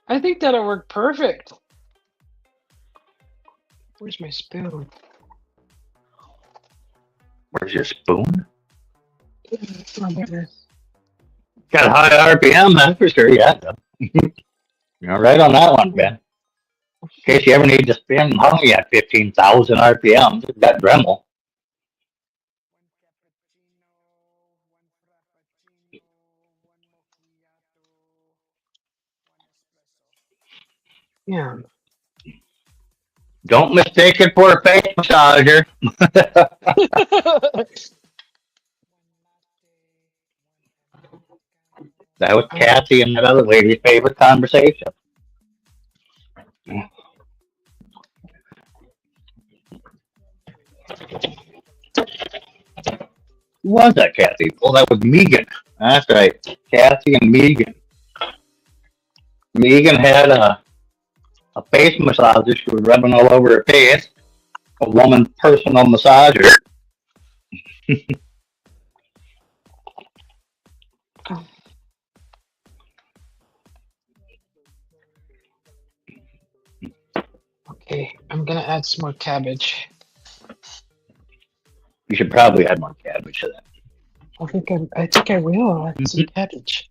I think that'll work perfect. Where's my spoon? Where's your spoon? Oh, there it is. Got high RPM, that's for sure. Yeah. You're right on that one, Ben. In case you ever need to spin, how many at 15,000 RPM? That Dremel. Yeah. Don't mistake it for a face massager. That was Kathy and that other lady's favorite conversation. Who was that, Kathy? Oh, that was Megan. That's right. Kathy and Megan. Megan had a face massager. She was rubbing all over her face. A woman's personal massager. Okay, I'm gonna add some more cabbage. You should probably add more cabbage to that. I think I will add some cabbage.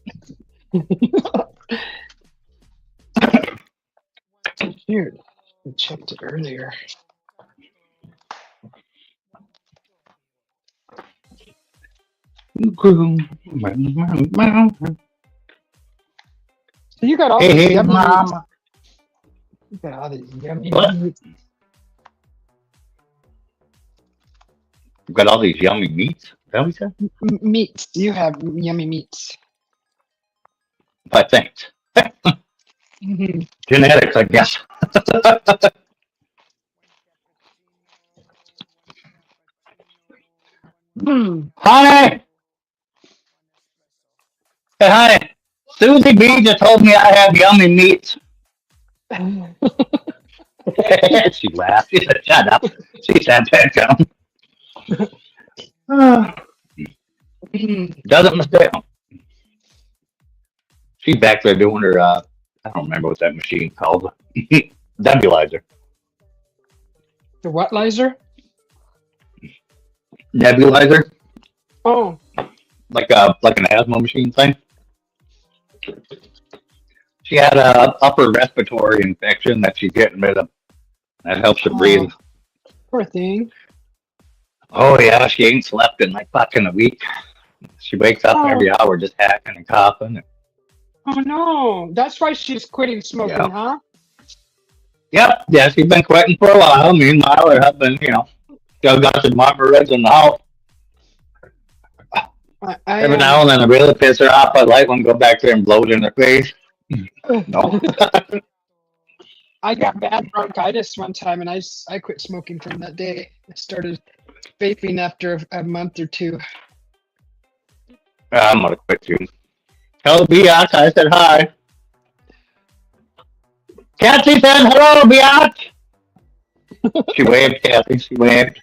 Here, I checked it earlier. So you got all these Hey, yummy meats. mama. You got all these yummy What? meats. You've got all these yummy meats. Is that what you said? Meats. You have yummy meats. I think. Mhm. Genetics, I guess. Mm. Honey! Hey, honey! Susie B just told me I have yummy meats. She laughed. She said, shut up. She said that down. Doesn't mistake. She's back there doing her, I don't remember what that machine called. Nebulizer. The what laser? Nebulizer? Oh, Like an asthma machine thing. She had a upper respiratory infection that she's getting rid of. That helps her breathe. Poor thing. Oh yeah, she ain't slept in like fucking a week. She wakes up every hour just hacking and coughing. Oh no, that's why she's quitting smoking, Yeah. huh? Yep, yeah, she's been quitting for a while. Meanwhile, her husband, still got some marmarits in the house. Every now and then, I really piss her off. I like one go back there and blow it in her face. No. I got bad bronchitis one time, and I quit smoking from that day. I started vaping after a month or two. I'm gonna quit too. Tell Biatch I said hi. Kathy said hello, Biatch. She waved, Kathy. She waved.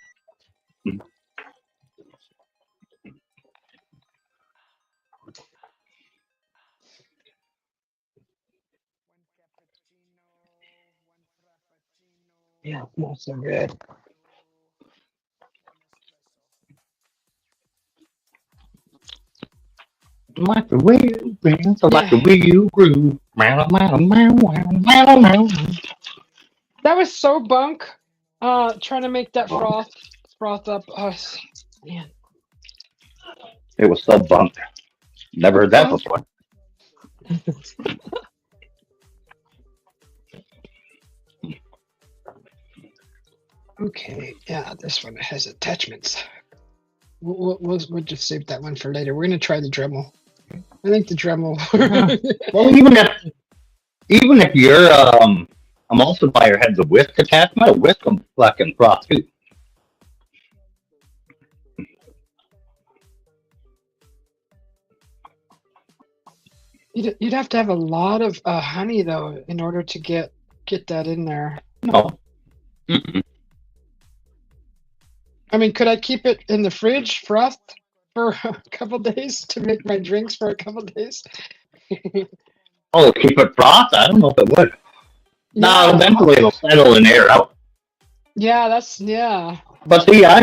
Yeah, smells so good. Like the way you dance, like the way you groove. That was so bunk. Trying to make that froth up. Man. It was so bunk. Never heard that before. Okay, yeah, this one has attachments. We'll just save that one for later. We're gonna try the Dremel. I think the Dremel. Well, even if your emulsifier has a whisk attachment, a whisk will fucking froth too. You'd have to have a lot of honey though in order to get get that in there. No. Mm-mm. I mean, could I keep it in the fridge, frost, for a couple days to make my drinks for a couple days? Oh, keep it frost? I don't know if it would. No, Yeah, eventually it'll settle and air out. yeah, that's yeah. But see, I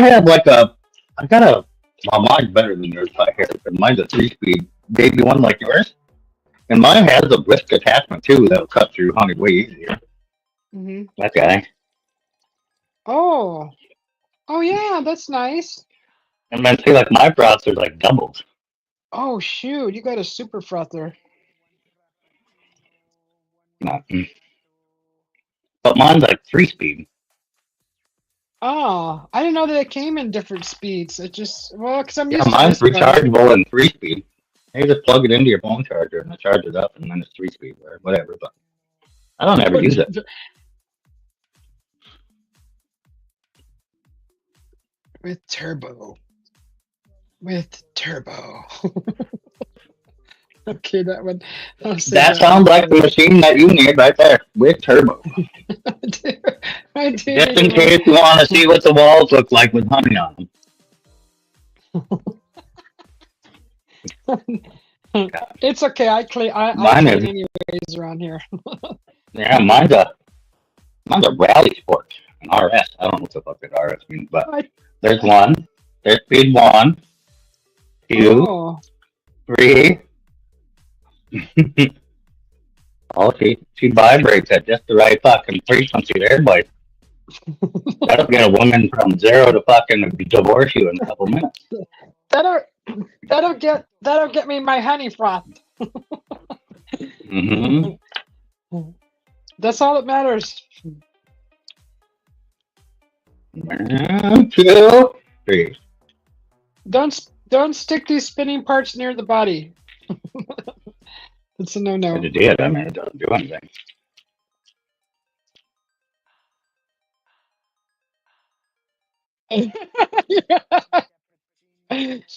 got well, mine's better than yours by hair, but mine's a 3-speed baby one like yours. And mine has a whisk attachment too that'll cut through honey way easier. Hmm. That guy. Oh, oh yeah, that's nice. And then see, like my frosts are like doubles. Oh shoot, you got a super frother. Not, but mine's like 3-speed. Oh, I didn't know that it came in different speeds. It just well, because I'm Yeah, used to mine's this one. rechargeable and 3-speed. You just plug it into your phone charger and it charges up, and then it's 3-speed or whatever. But I don't ever use it. With turbo. With turbo. Okay, that one. I'll say That that sounds one. like the machine that you need right there with turbo. I do Just need in case you want to see what the walls look like with honey on one. It's okay. I clean. I Mine clean is, anyways around here. yeah, mine's a rally sport, an RS. I don't know what the fuck that RS means, but I, there's one. There's speed 1, 2, oh, 3. Oh, she vibrates at just the right fucking frequency there, but that'll get a woman from 0 to fucking divorce you in a couple minutes. that'll that'll get me my honey froth. Mm-hmm. That's all that matters. 1, 2, 3. Don't stick these spinning parts near the body. It's a no-no. It did. I mean, it doesn't do anything.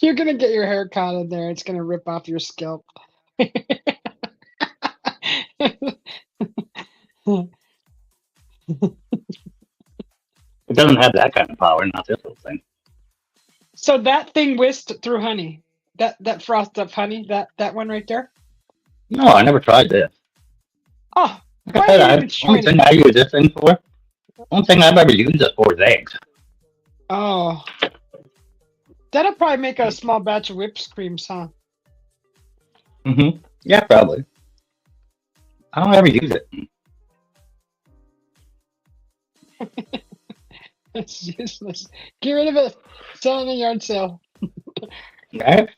You're gonna get your hair caught in there. It's gonna rip off your scalp. It doesn't have that kind of power, not this little thing. So that thing whisked through honey. That froth up honey. That one right there. No, I never tried this. Oh, Like I why said, are you even only showing thing it? I use this thing for, only thing I've ever used it for is eggs. Oh, that'll probably make a small batch of whipped creams, huh? Mm-hmm. Yeah, probably. I don't ever use it. It's useless. Get rid of it. Sell it in a yard sale. Right?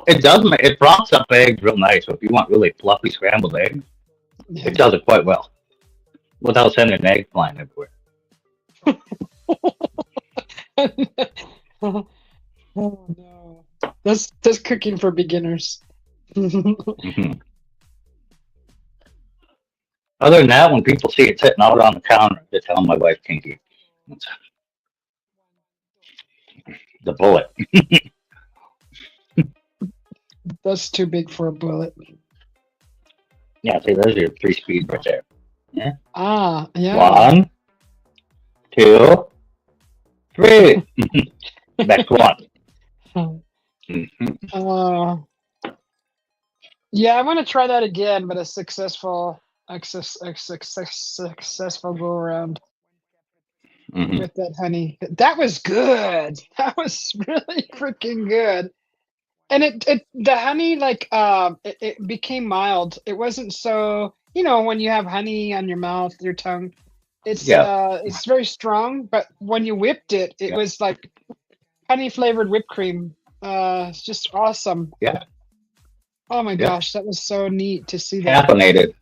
It froths up eggs real nice. So if you want really fluffy scrambled eggs, it does it quite well without sending eggs flying everywhere. Oh no. That's cooking for beginners. Mm-hmm. Other than that, when people see it sitting out on the counter, they tell my wife can't eat. It's the bullet. That's too big for a bullet. Yeah, see, there's your 3-speed right there. Yeah. Ah, yeah. 1, 2, 3. Next one. Mm-hmm. Yeah, I want to try that again, but a successful go around Mm-hmm. with that honey. That was good. That was really freaking good. And the honey it became mild. It wasn't so, when you have honey on your mouth, your tongue, it's very strong, but when you whipped it, it was like honey flavored whipped cream. It's just awesome. Yeah. Oh my gosh, that was so neat to see that. Caffeinated.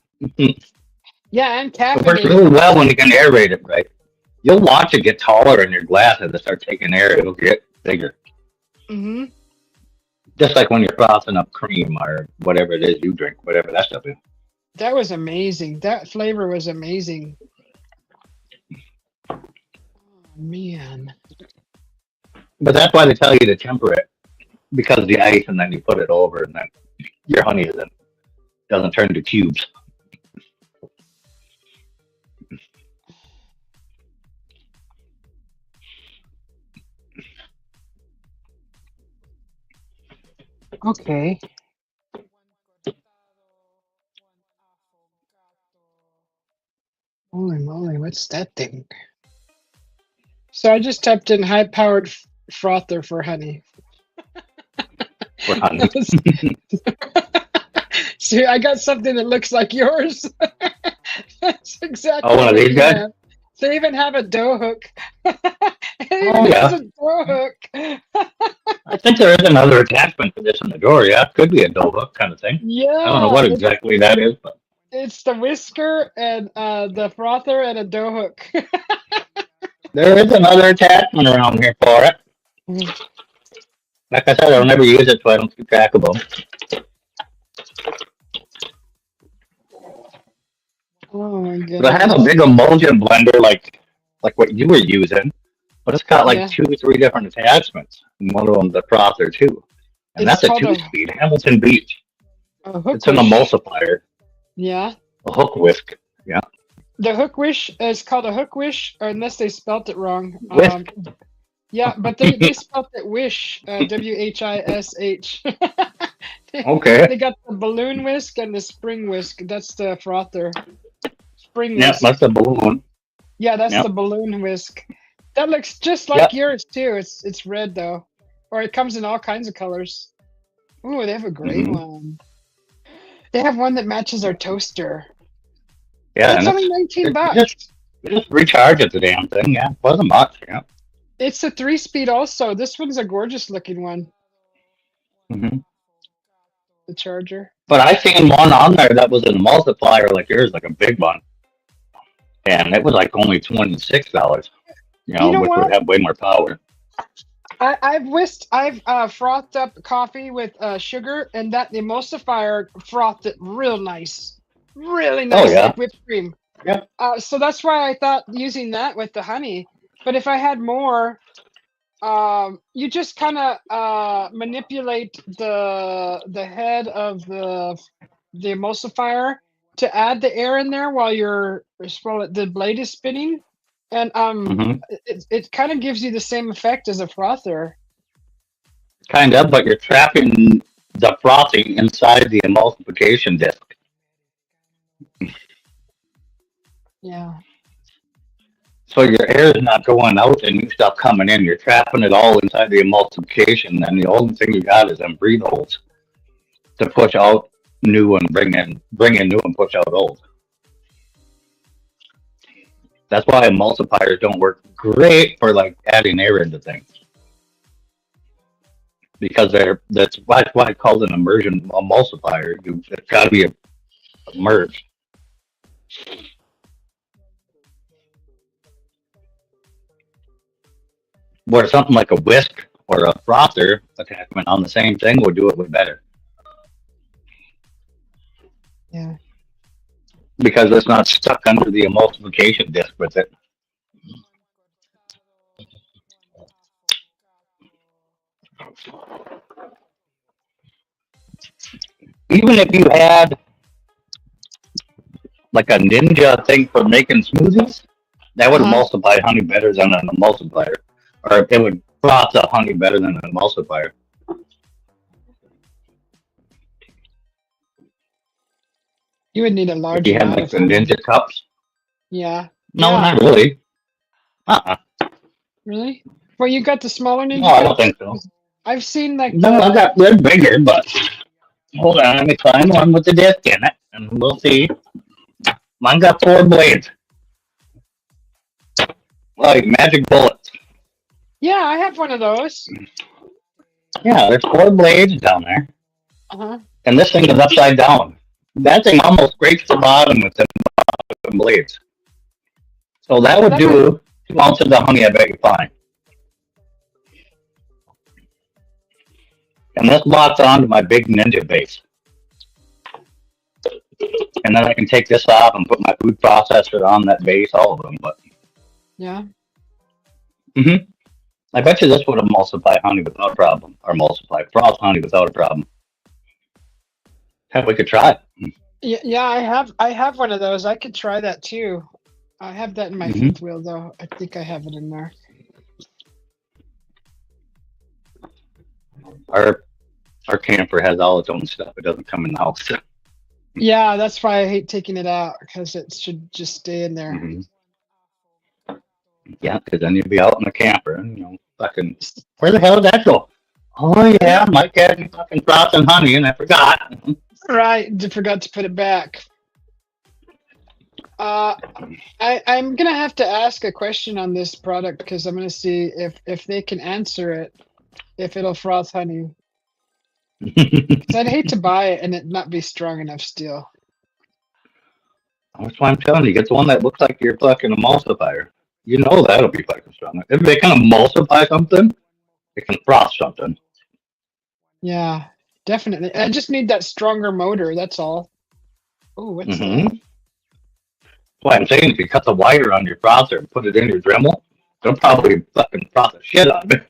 Yeah, and It works caffeinated. really well when you can aerate it right. You'll watch it get taller in your glass as it starts taking air. It'll get bigger. Mm-hmm. Just like when you're frothing up cream or whatever it is you drink, whatever that stuff is. That was amazing. That flavor was amazing. Oh, man. But that's why they tell you to temper it, because of the ice, and then you put it over, and then your honey doesn't turn to cubes. Okay. Holy moly, what's that thing? So I just typed in high-powered frother for honey. For honey. See, I got something that looks like yours. That's Oh, exactly one of what these you guys? have. They even have a dough hook. It Oh, even has yeah. a dough hook. I think there is another attachment for this in the door. Yeah, it could be a dough hook kind of thing. I don't know Yeah, what exactly that is, but it's the whisker and the frother and a dough hook. there is another attachment around here for it. Like I said, I'll never use it, so I don't keep track of them. Oh my But I have a goodness. big emulsion blender, like what you were using, but it's got like Yeah, two, three different attachments. And one of them the frother too, and it's that's a called two-speed Hamilton Beach. a hook It's an wish. emulsifier, Yeah. a hook whisk. Yeah, The hook wish is called a hook wish, or unless they spelt it wrong. whisk. Yeah, but they spelt it wish, WHISH. They, Okay. they got the balloon whisk and the spring whisk. That's the frother. Spring Yep, whisk. that's a balloon. Yeah, that's the Yep. balloon whisk. That looks just like Yep. yours too. It's red though, or it comes in all kinds of colors. Ooh, they have a gray Hmm. one. They have one that matches our toaster. And Yeah, it's and only 19 you bucks. just recharge it the damn thing. Yeah, wasn't much. Yeah. It's a 3-speed also. This one's a gorgeous looking one, Hmm. the charger. But I seen one on there that was an emulsifier like yours, like a big one, and it was like only $26. You know Which would what? have way more power. I've frothed up coffee with sugar, and that the emulsifier frothed it real nice, really Oh nice, yeah. like whipped cream. Yep. So that's why I thought using that with the honey. But if I had more, you just kind of manipulate the head of the emulsifier to add the air in there while the blade is spinning, and Hmm. it kind of gives you the same effect as a frother. Kind of, but you're trapping the frosting inside the emulsification disc. Yeah. So your air is not going out and new stuff coming in. You're trapping it all inside the emulsification, and the only thing you got is them breathe holes to push out new and bring in new and push out old. That's why emulsifiers don't work great for like adding air into things because that's why it's called an immersion emulsifier. It's got to be immersed. Where something like a whisk or a frother attachment on the same thing would do it way better Yeah. because it's not stuck under the emulsification disc with it. Even if you had like a ninja thing for making smoothies, that would Uh-huh. emulsify honey better than an emulsifier, or it would froth the honey better than an emulsifier. You would need a If large you had amount like of the honey. ninja cups, Yeah. no, Yeah. not really. Uh-uh. Really? Well, you got the smaller No, ninja I don't cups? think so. I've seen like No, I got they're bigger, but hold on, let me find one with the disc in it, and we'll see. Mine got four blades, like magic bullets. yeah, I have one of those. Yeah, there's four blades down there, Uh-huh. and this thing is upside down. That thing almost scrapes the bottom with the blades. So that would That might do 2 ounces of honey, I bet you find. And this locks onto my big ninja base. And then I can take this off and put my food processor on that base, all of them. But yeah. I bet you this would emulsify honey without a problem, or emulsify froth honey without a problem. Heck, we could try it. Yeah, I have one of those. I could try that too. I have that in my Mm-hmm. fifth wheel though. I think I have it in there. Or Our camper has all its own stuff. It doesn't come in the house. Yeah, that's why I hate taking it out because it should just stay in there. Hmm. Yeah, because then you'd be out in the camper and fucking where the hell did that go? Oh yeah, Mike had me fucking frost and honey, and I forgot. Right, forgot to put it back. I'm gonna have to ask a question on this product because I'm gonna see if they can answer it, if it'll froth honey. Because I'd hate to buy it and it not be strong enough still. That's why I'm telling you, get the one that looks like your fucking emulsifier. You know that'll be fucking strong. If they can emulsify something, they can frost something. Yeah, definitely. I just need that stronger motor. That's all. Oh, what's Mm-hmm. that? That's why I'm saying if you cut the wire on your frother and put it in your Dremel, they'll probably fucking frost the shit out of it.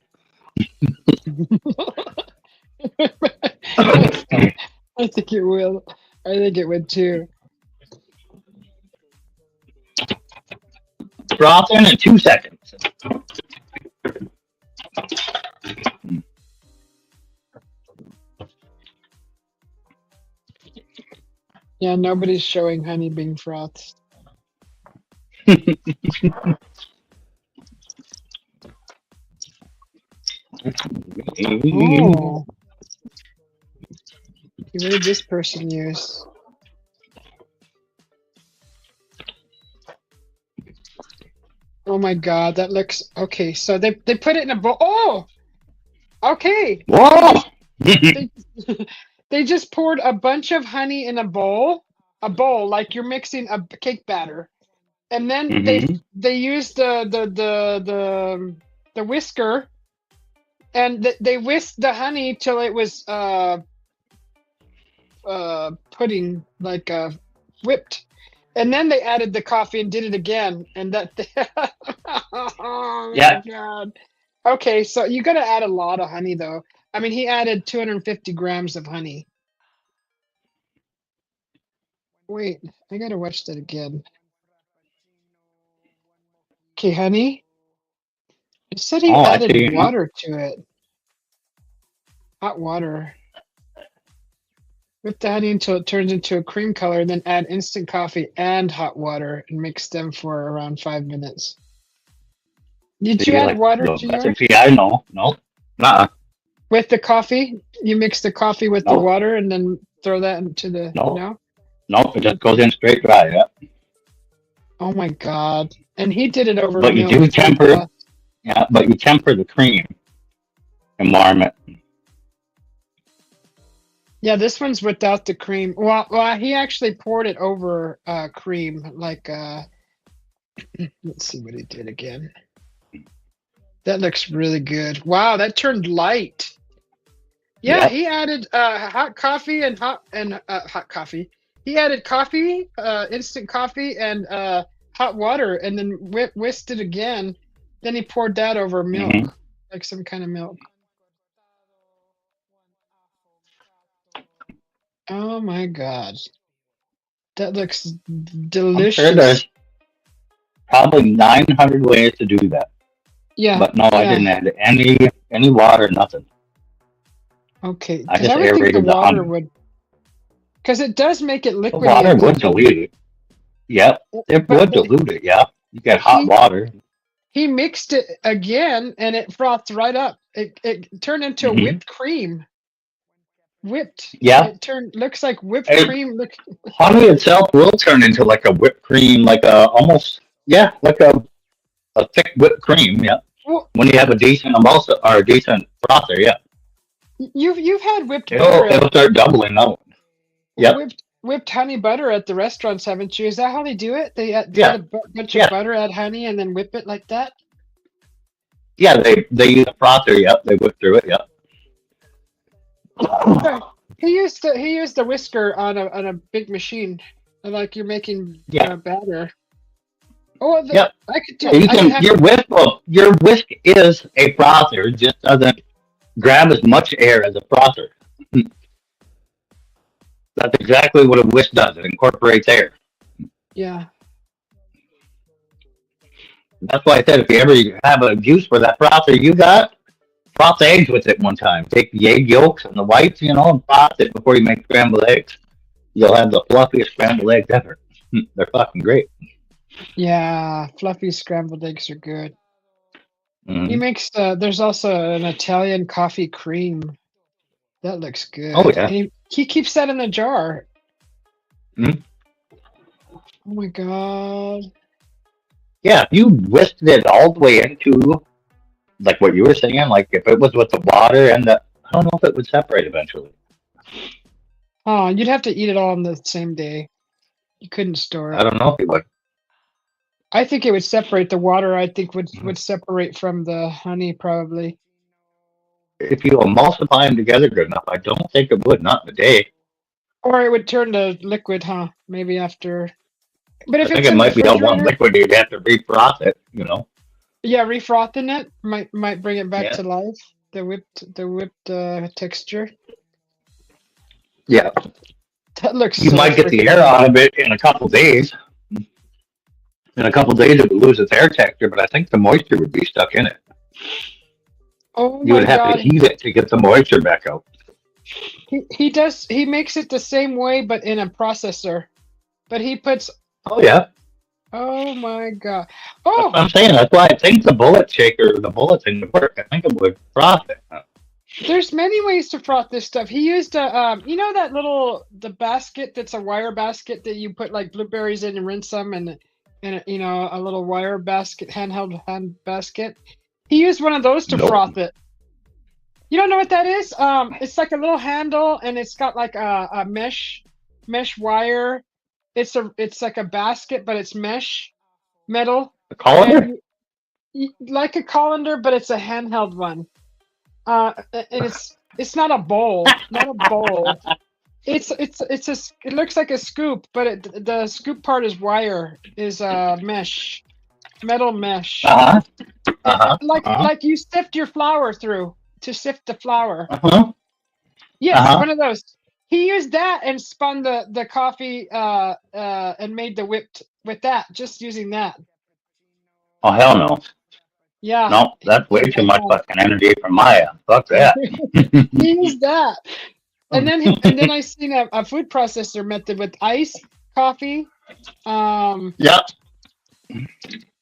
I think it will. I think it would too. Froth in 2 seconds. Yeah, nobody's showing honey being frothed. Oh, what did this person use? Oh my God, that looks okay. So they put it in a bowl. Oh, okay. Whoa! They just poured a bunch of honey in a bowl like you're mixing a cake batter, and then Mm-hmm. they used the whisker, and they whisked the honey till it was pudding, like whipped, and then they added the coffee and did it again, and that. Oh Yeah. my God. Okay, so you got to add a lot of honey though. I mean, he added 250 grams of honey. Wait, I gotta watch that again. Okay, honey. It said he Oh, I added see. water to it. Hot water. Whip the honey until it turns into a cream color, then add instant coffee and hot water and mix them for around 5 minutes. Did you See, add like water the to yours? recipe I know. No. Nuh-uh. With the coffee? You mix the coffee with the No. water and then throw that into the... No. No? Nope, it just goes in straight dry, yeah. Oh my God. And he did it over But you milk. do temper, yeah, but you temper the cream and warm it. Yeah, this one's without the cream. Well, he actually poured it over cream, like let's see what he did again. That looks really good. Wow, that turned light. Yeah, Yep. he added hot coffee and hot coffee. He added coffee, instant coffee, and hot water, and then whisked it again. Then he poured that over milk, Mm-hmm. like some kind of milk. Oh my God, that looks I'm sure delicious. there's probably 900 ways to do that. Yeah, But no, I yeah. didn't add any water, nothing. Okay, I because just I would think the aerated the water honey. would, because it does make it The liquidy water a would bit. dilute it. Yep, it But would dilute it, yeah. You get hot water. he mixed it again, and it frothed right up. It turned into a Mm-hmm. whipped cream. Whipped. Yeah. It looks like whipped It, cream. Look. honey itself will turn into like a whipped cream, like a almost, yeah, like a thick whipped cream, yeah. Well, When you have a decent emulsif or a decent frother, yeah. you've had whipped butter It'll start doubling out. Yep. whipped honey butter at the restaurants, haven't you? Is that how they do it? They add Yeah. a bunch of Yeah. butter, add honey, and then whip it like that. Yeah, they use a frother, yep. They whip through it, yep. Sorry. He used the whisker on a big machine, like you're making Yeah. batter. Oh, Yep. I could do. So you I could can have. your whisk is a frother, just doesn't grab as much air as a frother. That's exactly what a whisk does. It incorporates air. Yeah. That's why I said if you ever have a juice for that frother you got, froth eggs with it one time. Take the egg yolks and the whites, and froth it before you make scrambled eggs. You'll have the fluffiest scrambled eggs ever. They're fucking great. Yeah, fluffy scrambled eggs are good. He Hmm. makes there's also an Italian coffee cream. That looks Oh good. yeah. And he keeps that in a jar. Mhm. Oh my god. Yeah, if you whisked it all the way into like what you were saying, like if it was with the water and I don't know if it would separate eventually. Oh, you'd have to eat it all on the same day. You couldn't store I it. don't know if it would. I think it would separate the water. I think would separate from the honey probably. If you emulsify them together good enough, I don't think it would. Not in a day. Or it would turn to liquid, huh? Maybe after. But I if think it's it in the might be all one refrigerator, liquid. You'd have to refroth it. yeah, refrothing it might bring it back Yeah. to life. The whipped texture. Yeah. That looks You so might get the freaking air good. out of it in a couple days. In a couple days, it would lose its air texture, but I think the moisture would be stuck in it. Oh You my would have to god. heat it to get the moisture back out. He makes it the same way but in a processor. But he puts Oh yeah, oh my god. that's what Oh, I'm saying. That's why I think the bullet shaker, the bullet thing would work. I think it would froth it. there's many ways to froth this stuff. He used a that little the basket that's a wire basket that you put like blueberries in and rinse them and a little wire basket handheld hand basket. He used one of those to No. froth it. You don't know what that is? It's like a little handle and it's got like a mesh wire. It's like a basket, but it's metal, The colander? and like a colander, but it's a handheld one. And it's not a bowl, not a bowl. It looks like a scoop, but the scoop part is wire, is metal mesh. Uh huh. Uh huh. Like Uh huh. like you sift your flour through to sift the flour. Uh huh. Uh Yes, huh. one of those. He used that and spun the coffee and made the whipped with that, just using that. Oh hell no. Yeah, No, that's way just too like much fucking energy for my ass. Fuck that. that. He used that. And then I seen a food processor method with coffee, um, Yep.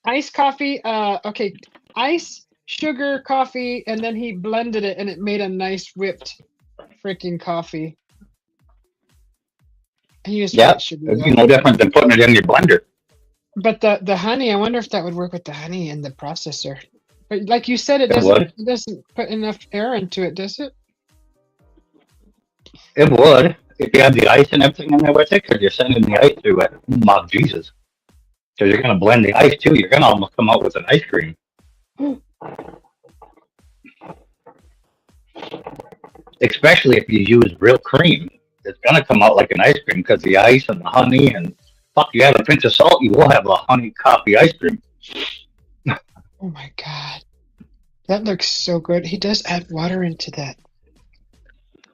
iced coffee, okay, ice, sugar, coffee, and then he blended it and it made a nice whipped freaking coffee. He used white Yep. sugar It'd be though. no different than putting it in your blender. But the honey, I wonder if that would work with the honey in the processor. But like you said, It would. it doesn't put enough air into it, does it? It would. If you have the ice and everything in there with it, because you're sending the ice through it. My Jesus. Because you're going to blend the ice too. You're going to almost come out with an ice cream. Especially if you use real cream. It's going to come out like an ice cream because the ice and the honey and fuck, you add a pinch of salt, you will have a honey coffee ice cream. Oh my god. That looks so good. He does add water into that.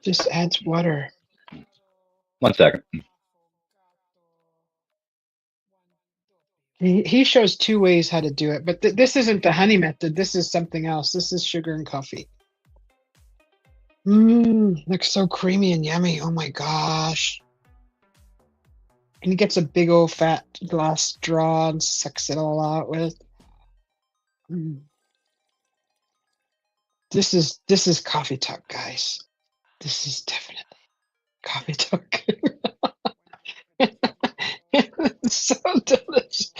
Just adds water. 1 second. He shows two ways how to do it, but this isn't the honey method. This is something else. This is sugar and coffee. Looks so creamy and yummy. Oh my gosh. And he gets a big old fat glass straw and sucks it all out with. This is coffee talk, guys. This is definitely coffee talk. It's so delicious.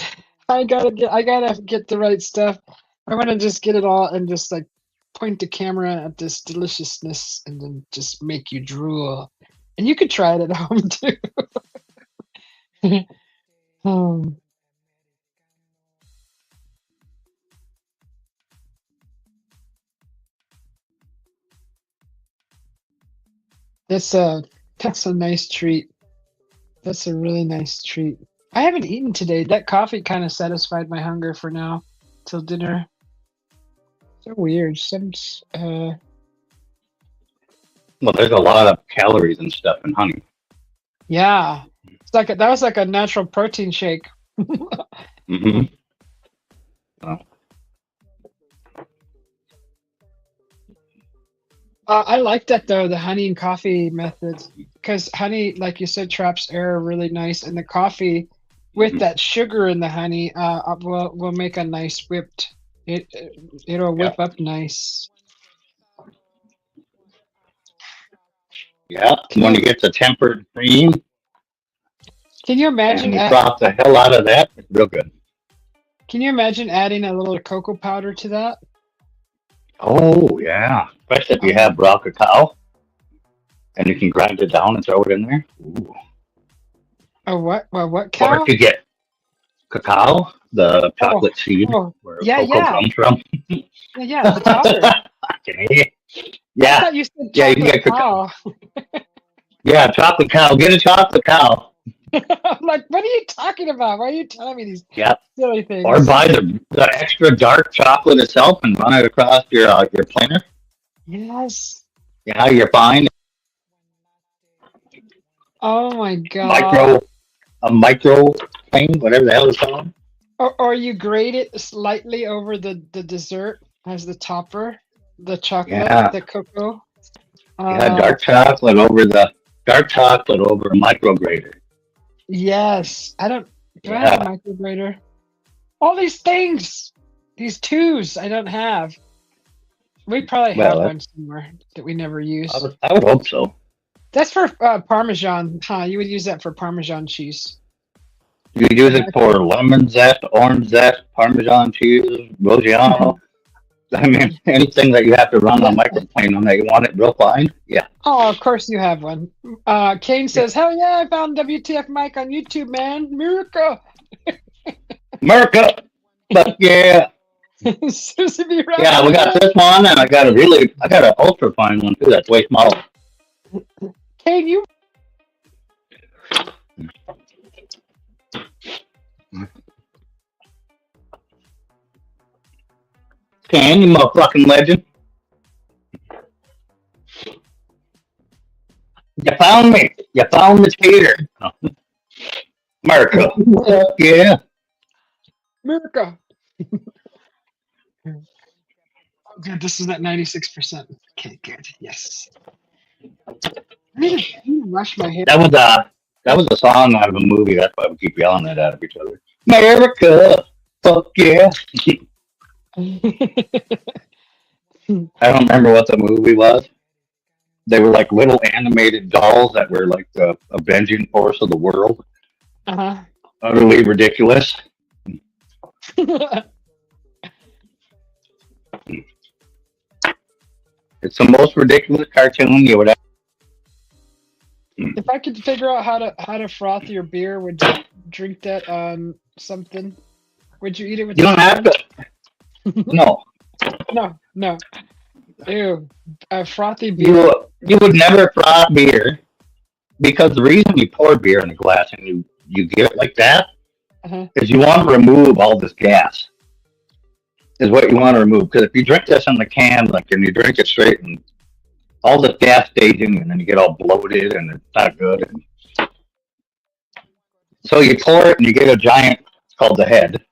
I gotta get the right stuff. I want to just get it all and just like point the camera at this deliciousness and then just make you drool. And you could try it at home too. um, that's a nice treat. That's a really nice treat. I haven't eaten today. That coffee kind of satisfied my hunger for now till dinner. So weird. Well, there's a lot of calories and stuff in honey. Yeah. That was like a natural protein shake. Mm-hmm. I like that though, the honey and coffee method, because honey, like you said, traps air really nice, and the coffee with Mhm. that sugar in the honey, will make a nice whipped. It it'll Yeah, whip up nice. yeah. Can When you you get the tempered cream can you and imagine you froth the hell out of that, it's real good. can you imagine adding a little cocoa powder to that? Oh yeah, especially if you Oh, have raw cacao and you can grind it down and throw it in there. Ooh. oh what? Well, what Or if cow? you get cacao, the Oh, chocolate seed oh, where yeah, cocoa yeah, comes from. yeah, yeah. The powder. I Yeah, thought you said yeah, you can chocolate get cacao. cow. Yeah, chocolate cow. Get a chocolate cow. I'm like, what are you talking about? Why are you telling me these Yeah, silly or things? buy the extra dark chocolate itself and run it across your planer. Yes. Yeah, you're fine. Oh my God. Micro a micro plane, whatever the hell it's called. Or you grate it slightly over the dessert as the topper, the chocolate, Yeah, the cocoa. yeah, Uh, dark chocolate over a micro grater. yes. Do I have a Yeah, micrograter? All these things, these twos I don't have. We probably well, have one somewhere that we never use. I would hope so. That's for Parmesan, huh? You would use that for Parmesan cheese. You The use it for micro. lemon zest, orange zest, Parmesan cheese, Reggiano. I mean, anything that you have to run on microplane on that you want it real fine. Yeah, Oh, of course you have one. Kane yeah. says, "Hell yeah, I found WTF Mike on YouTube, man. Miracle." America, but yeah, Susie be yeah. rapping We got again. this one, and I got an ultra fine one too. That's way smaller. Kane, you Can you motherfucking legend? You found me. You found the cheater. America. Fuck yeah. Miracle. Oh, good. This is at 96%. Okay, good. Yes. I need to brush my hair. That was a that was a song out of a movie. That's why we keep yelling it at each other. America. Fuck yeah. I don't remember what the movie was. They were like little animated dolls that were like the avenging force of the world. Uh-huh. Utterly ridiculous. It's the most ridiculous cartoon you would ever. If I could figure out how to froth your beer, would you drink that on something? Would you eat it with You a don't have spoon? to. No, No, no. Ew. A frothy beer. you would never froth beer because the reason you pour beer in a glass and you get it like that Uh-huh. is you want to remove all this gas. Is what you want to remove because if you drink this in the can, like and you drink it straight and all the gas staging, and then you get all bloated and it's not good. And so you pour it and you get a giant. It's called the head.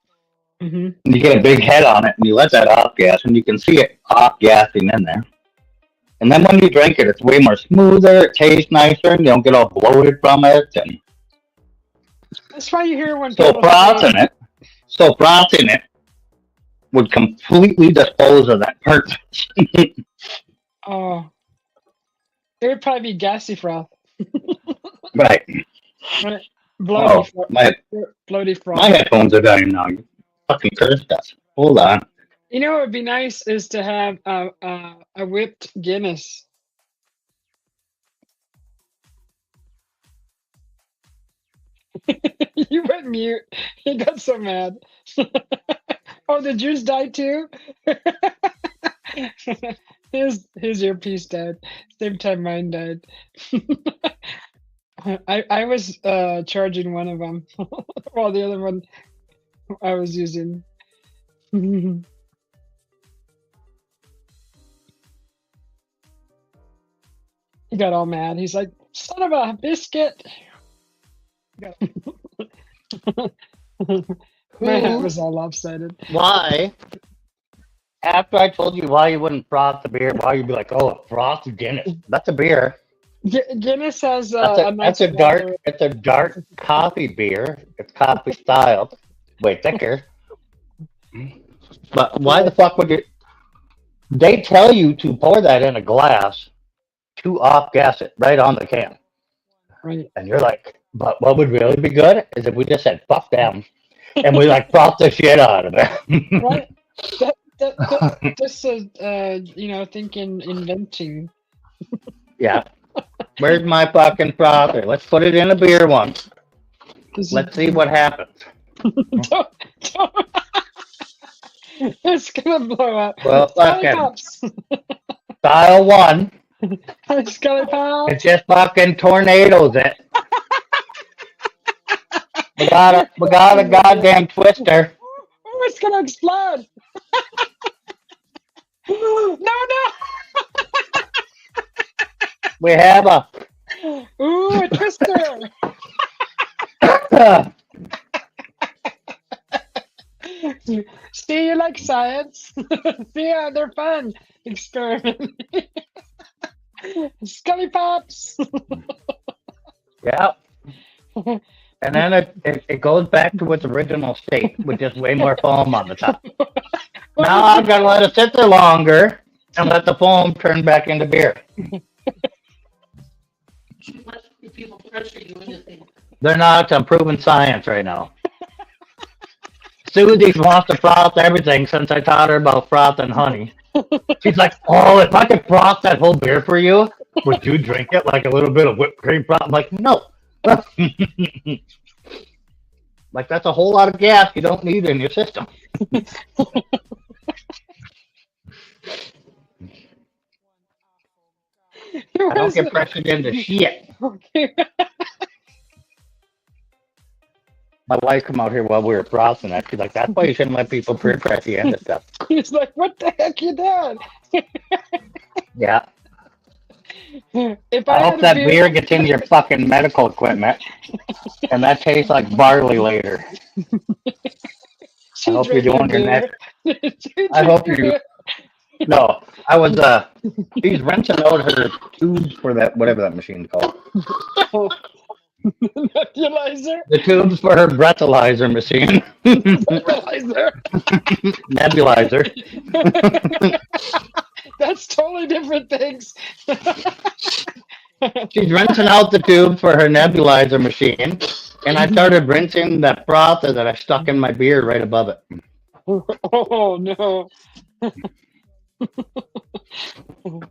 Mm-hmm. And you get a big head on it and you let that off gas and you can see it off gassing in there. And then when you drink it, it's way more smoother. It tastes nicer, and you don't get all bloated from it. And That's why you hear when so people say, frothing it, so frothing it would completely dispose of that purpose. "Oh, it would probably be gassy froth, Right. right? Bloaty, Oh, bloaty my froth." headphones are dying now. You fucking cursed us. Hold on. You know what would be nice is to have a whipped Guinness. You went mute. He got so mad. Oh, the juice died too? His earpiece died. Same time mine died. I was charging one of them while the other one I was using. He got all mad. He's like, "Son of a biscuit!" My hat Who? was all lopsided. Why? After I told you why you wouldn't froth the beer, why you'd be like, "Oh, froth Guinness. That's a beer. Guinness has That's a that's nice a water. dark. It's a dark coffee beer. It's coffee style, way thicker. But why the Right, fuck would you? They tell you to pour that in a glass to off gas it right on the can, right, and you're like, "But what would really be good is if we just said fuck them and we like froth the shit out of it." right. That just thinking, inventing. Yeah. Where's my fucking frother? Let's put it in a beer once. This is Let's see what happens. don't, don't, it's gonna blow up. Well, Scully fucking pops. style one. Scully It pops. just fucking tornadoes it. We got a goddamn twister. Oh, it's gonna explode. No, no. We have a Ooh, a twister. See, you like science. See, they're fun. Experiment. Scully pops. yeah. And then it goes back to its original state with just way more foam on the top. Now I've got to let it sit there longer and let the foam turn back into beer. People pressure you anything. They're not. I'm proving science right now. Susie wants to froth everything since I taught her about froth and honey. She's like, "Oh, if I could froth that whole beer for you, would you drink it like a little bit of whipped cream froth?" I'm like, "No." Like, that's a whole lot of gas you don't need in your system. I don't get pressured into shit. Okay. My wife come out here while we were frothing that. She's like, "That's why you shouldn't let people peer pressure you into stuff." He's like, what the heck you doing? Yeah. If I I hope had a that beer gets into your fucking medical equipment and that tastes like barley later. I hope you're doing your next. I hope you. No, I was. She's renting out her tubes for that, whatever that machine's called. Nebulizer. The tubes for her breathalyzer machine. Nebulizer. Nebulizer. That's totally different things. She's rinsing out the tube for her nebulizer machine, and I started rinsing that frother that I stuck in my beer right above it. Oh no.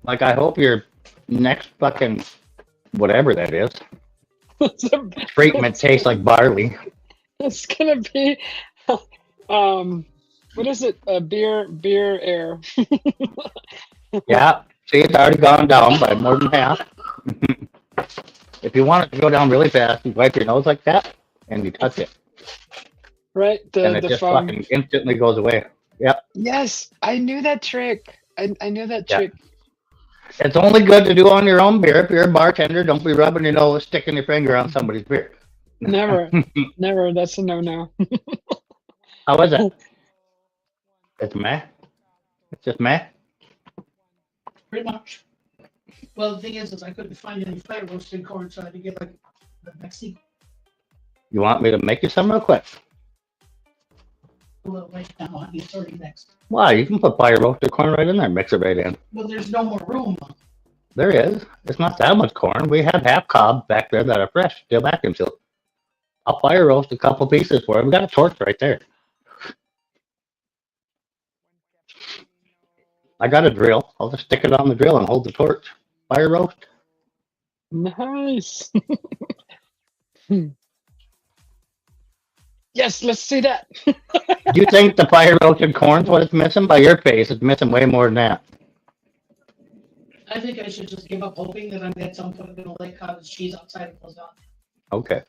Like, I hope your next fucking whatever that is treatment tastes like barley. It's gonna be what is it? Beer air. Yeah, see, it's already gone down by more than half. If you want it to go down really fast, you wipe your nose like that and you touch it, Right? and it The just foam. fucking instantly goes away. Yep. Yes, I knew that trick. I knew that Yeah. trick. It's only good to do on your own beer. If you're a bartender, don't be rubbing your nose, sticking your finger on somebody's beer. Never. Never. That's a no. How is it? It's meh. It's just meh. Pretty much. Well, the thing is I couldn't find any fire roasted corn, so I had to get like the Mexican You want me to make you some real quick? right now. It's already mixed. Why? You can put fire roasted corn right in there, mix it right in. Well, there's no more room. There is. It's not that much corn. We have half cob back there that are fresh, still vacuum sealed. I'll fire roast a couple pieces for it. We got a torch right there. I got a drill. I'll just stick it on the drill and hold the torch. Fire roast. Nice. Yes, let's see that. Do you think the fire roasted corn's what it's missing? By your face, it's missing way more than that. I think I should just give up hoping that I'm at some point going to lay cottage cheese outside of lasagna. Okay.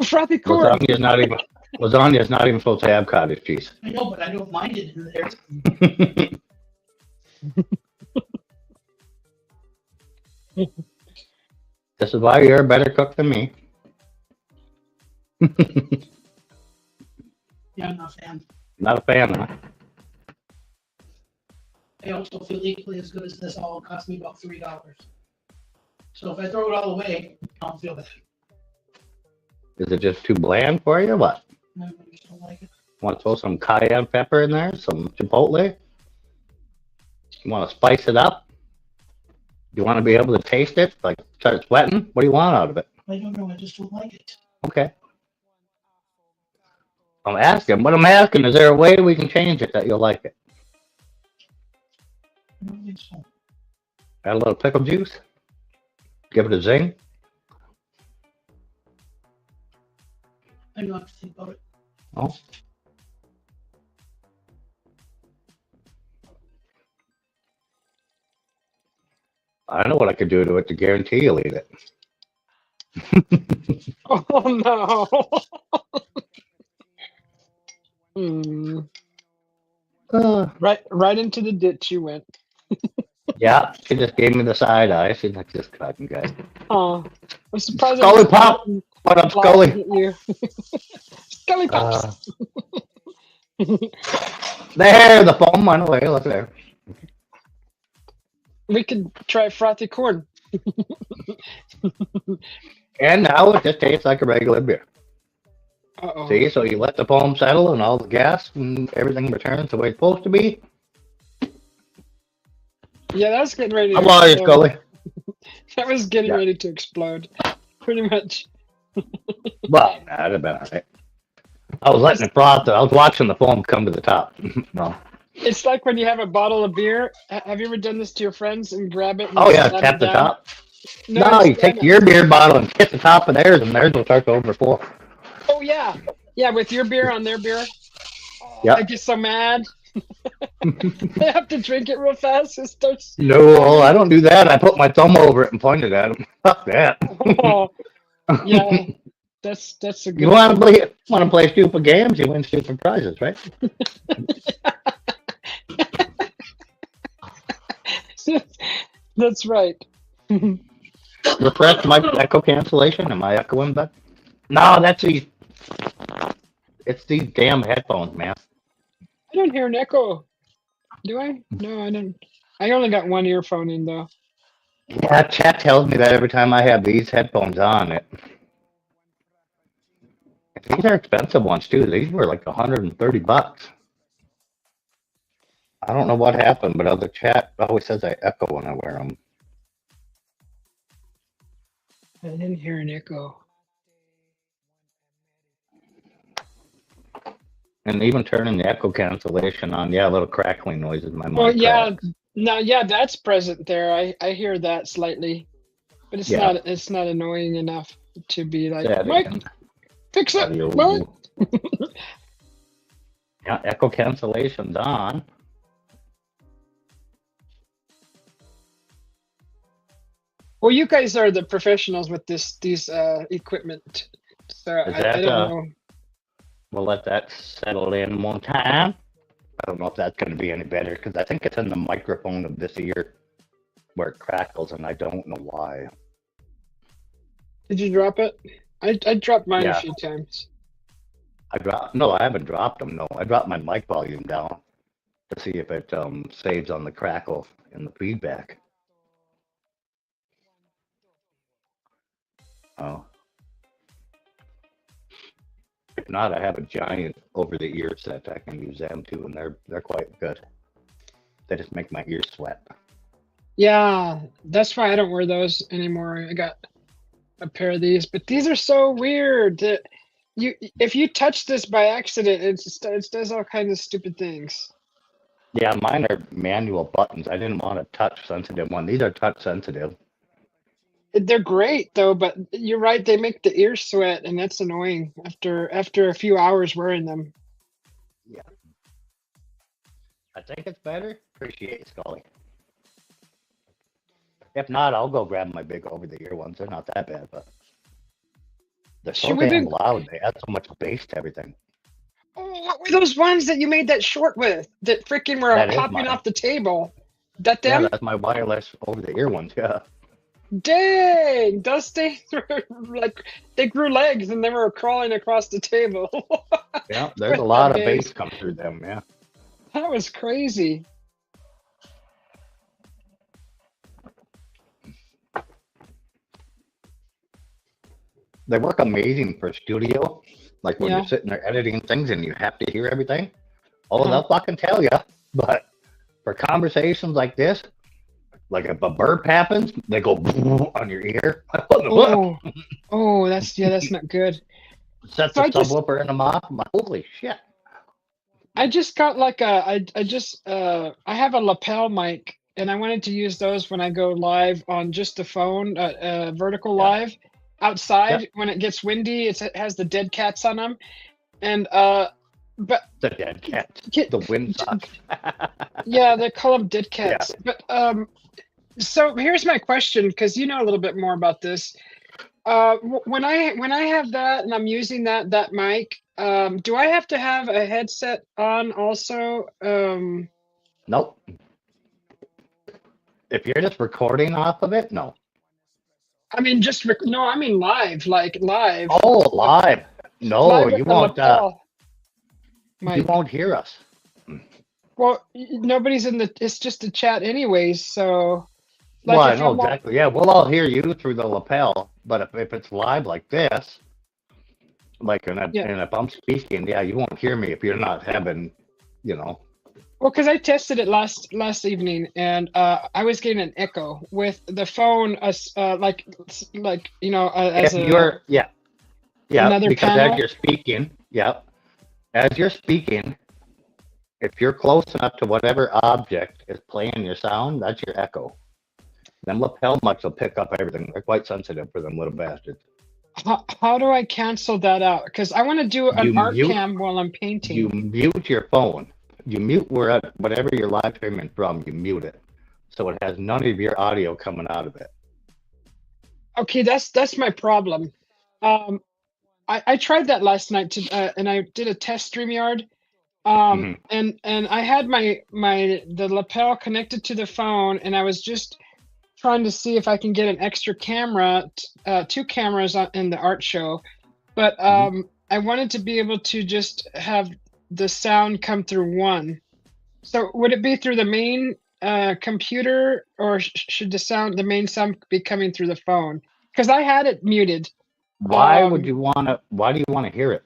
Frothy corn. Lasagna's not even supposed to have cottage cheese. I know, but I don't mind it in there. This is why you're a better cook than me. Yeah, I'm not a fan. Not a fan, huh? I also feel equally as good as this all cost me about $3. So if I throw it all away, I don't feel bad. Is it just too bland for you? What? I just don't like it. Want to throw some cayenne pepper in there? Some chipotle? You want to spice it up? You want to be able to taste it? Like start sweating? What do you want out of it? I don't know. I just don't like it. Okay. I'm asking. What I'm asking, is there a way we can change it that you'll like it? I don't think so. Add a little pickle juice? Give it a zing? I don't have to think about it. Oh. I know what I could do to it to guarantee you'll eat it. Oh no. Right into the ditch you went. Yeah, she just gave me the side eye. She's like, this fucking guy. Oh, I'm surprised. Scully Pop! What up, Scully? You. Scully Pops. There, the foam went away. Look there. We could try frothy corn. And now it just tastes like a regular beer. Uh-oh. See, so you let the foam settle and all the gas and everything returns the way it's supposed to be. Yeah, that was getting ready to How are you, explode. Scully? That was getting Yeah. ready to explode. Pretty much. Well, that'd have been all right. I was letting it froth. I was watching the foam come to the top. No. It's like when you have a bottle of beer. Have you ever done this to your friends and grab it? And Oh, yeah, slam tap it the down? top. No, it's you take down. your beer bottle and hit the top of theirs, and theirs will start to overflow. Oh yeah, yeah. With your beer on their beer. Oh, Yep. I get so mad. They have to drink it real fast. It starts. No, I don't do that. I put my thumb over it and pointed at them. Fuck that. Oh, yeah, that's a good. You want to play stupid games? You win stupid prizes, right? That's right. Refresh my echo cancellation. Am I echoing back? No, it's these damn headphones, man. I don't hear an echo. Do I? No, I don't. I only got one earphone in though. Yeah, chat tells me that every time I have these headphones on. These are expensive ones too. These were like $130. I don't know what happened, but the chat always says I echo when I wear them. I didn't hear an echo. And even turning the echo cancellation on, yeah, a little crackling noises. My mic Well, yeah, cracks. no, yeah, that's present there. I hear that slightly, but it's Yeah. not annoying enough to be like, Yeah, Mike, fix it. audio. What? Yeah, echo cancellation's on. Well, you guys are the professionals with these equipment, so Is I that, don't know. We'll let that settle in one time. I don't know if that's going to be any better because I think it's in the microphone of this ear where it crackles, and I don't know why. Did you drop it? I dropped mine a Yeah. few times. No, I haven't dropped them. No, I dropped my mic volume down to see if it saves on the crackle in the feedback. Oh. If not, I have a giant over-the-ear set. I can use them too, and they're quite good. They just make my ears sweat. Yeah, that's why I don't wear those anymore. I got a pair of these, but these are so weird that if you touch this by accident, it does all kinds of stupid things. Yeah, mine are manual buttons. I didn't want a touch-sensitive one. These are touch-sensitive. They're great though, but you're right. They make the ears sweat, and that's annoying after a few hours wearing them. Yeah. I think it's better. Appreciate it, Scully. If not, I'll go grab my big over-the-ear ones. They're not that bad, but they're so Should we damn do- loud. They add so much bass to everything. Oh, what were those ones that you made that short with? That freaking were That is popping mine. off the table. That Yeah, them? that's my wireless over-the-ear ones. Yeah. Dang! Those things were like they grew legs and they were crawling across the table. Yeah, there's With a lot of that bass come through them. Yeah. That was crazy. They work amazing for studio, like when you're Yeah. sitting there editing things and you have to hear everything. Oh, Uh-huh. they'll fucking tell you. But for conversations like this, like if a burp happens, they go on your ear. Oh, oh, that's not good. Set So the subwoofer in them off. I'm like, holy shit. I just got like I have a lapel mic and I wanted to use those when I go live on just the phone, vertical Yeah. live Yep. outside when it gets windy. It has the dead cats on them, and but The dead cat. get, The wind socks. yeah, they call them dead Yeah. cats. But so here's my question because you know a little bit more about this. When I have that and I'm using that mic, do I have to have a headset on also? Nope. If you're just recording off of it, no. I mean, no, I mean live, like live, Oh, live. No, live with you the won't. lapel You mic. won't hear us. Well, nobody's in the. It's just a chat anyways. So, Well, like, I if know I'm on, exactly. Yeah, we'll all hear you through the lapel, but if it's live like this, like yeah. and if I'm speaking, yeah, you won't hear me if you're not having, you know. Well, because I tested it last evening, and I was getting an echo with the phone, as like as If a you're, yeah, yeah, another because as panel. you're speaking, yeah, as you're speaking, if you're close enough to whatever object is playing your sound, that's your echo. Them lapel mics will pick up everything. They're quite sensitive for them little bastards. How do I cancel that out? Because I want to do an You art mute, cam while I'm you painting. mute your phone. You mute whatever you're live streaming from. You mute it, so it has none of your audio coming out of it. Okay, that's my problem. Um, I tried that last night and I did a test StreamYard. Hmm. And I had the lapel connected to the phone, and I was just trying to see if I can get an extra camera, two cameras in the art show. But Hmm. I wanted to be able to just have the sound come through one. So would it be through the main computer, or should the main sound be coming through the phone? Because I had it muted. Why would Um, you want to? Why do you want to hear it?